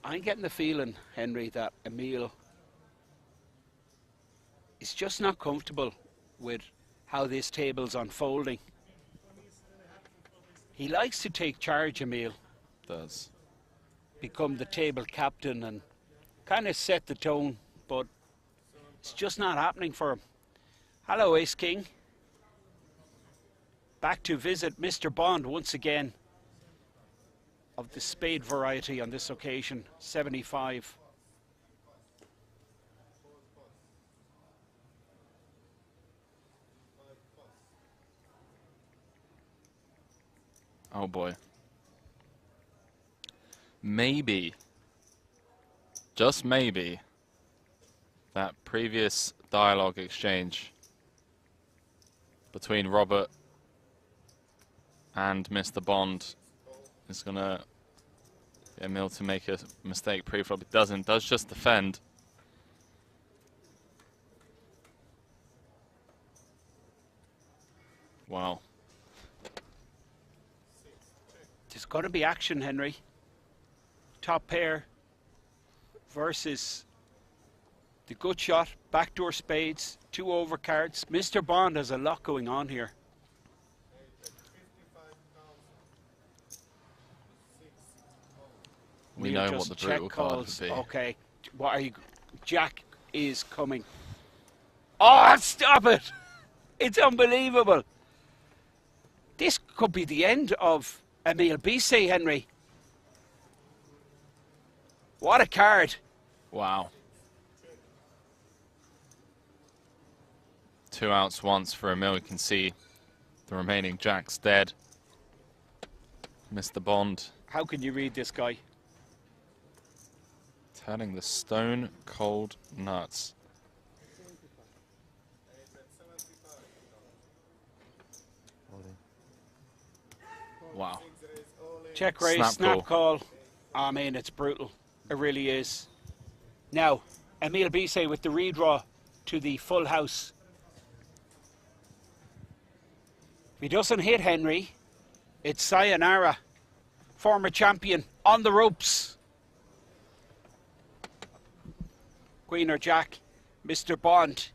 I'm getting the feeling, Henry, that Emil is just not comfortable with how this table's unfolding. He likes to take charge, Emil. Does. Become the table captain and kind of set the tone, but it's just not happening for him. Hello, Ace King. Back to visit Mr. Bond once again, of the spade variety on this occasion, 75. Oh boy. Maybe, just maybe, that previous dialogue exchange between Robert and Mr. Bond is going to get Emil to make a mistake pre-flop. It doesn't, does just defend. Wow. There's got to be action, Henry. top pair versus the gut shot, backdoor spades, 2 overcards. Mr. Bond has a lot going on here. We We'll know what just the check brutal card calls. would be. Okay, what are you? Jack is coming. Oh, stop it! It's unbelievable. This could be the end of Emile Bisset, Henry. What a card. Wow. 2 outs once for Emile. You can see the remaining jacks dead. Mr. Bond How can you read this guy? turning the stone cold nuts. Wow. Check raise, snap call. I mean, it's brutal. It really is. Now, Emile Bisset with the redraw to the full house. If he doesn't hit Henry, it's sayonara. Former champion on the ropes. Queen or Jack, Mr. Bond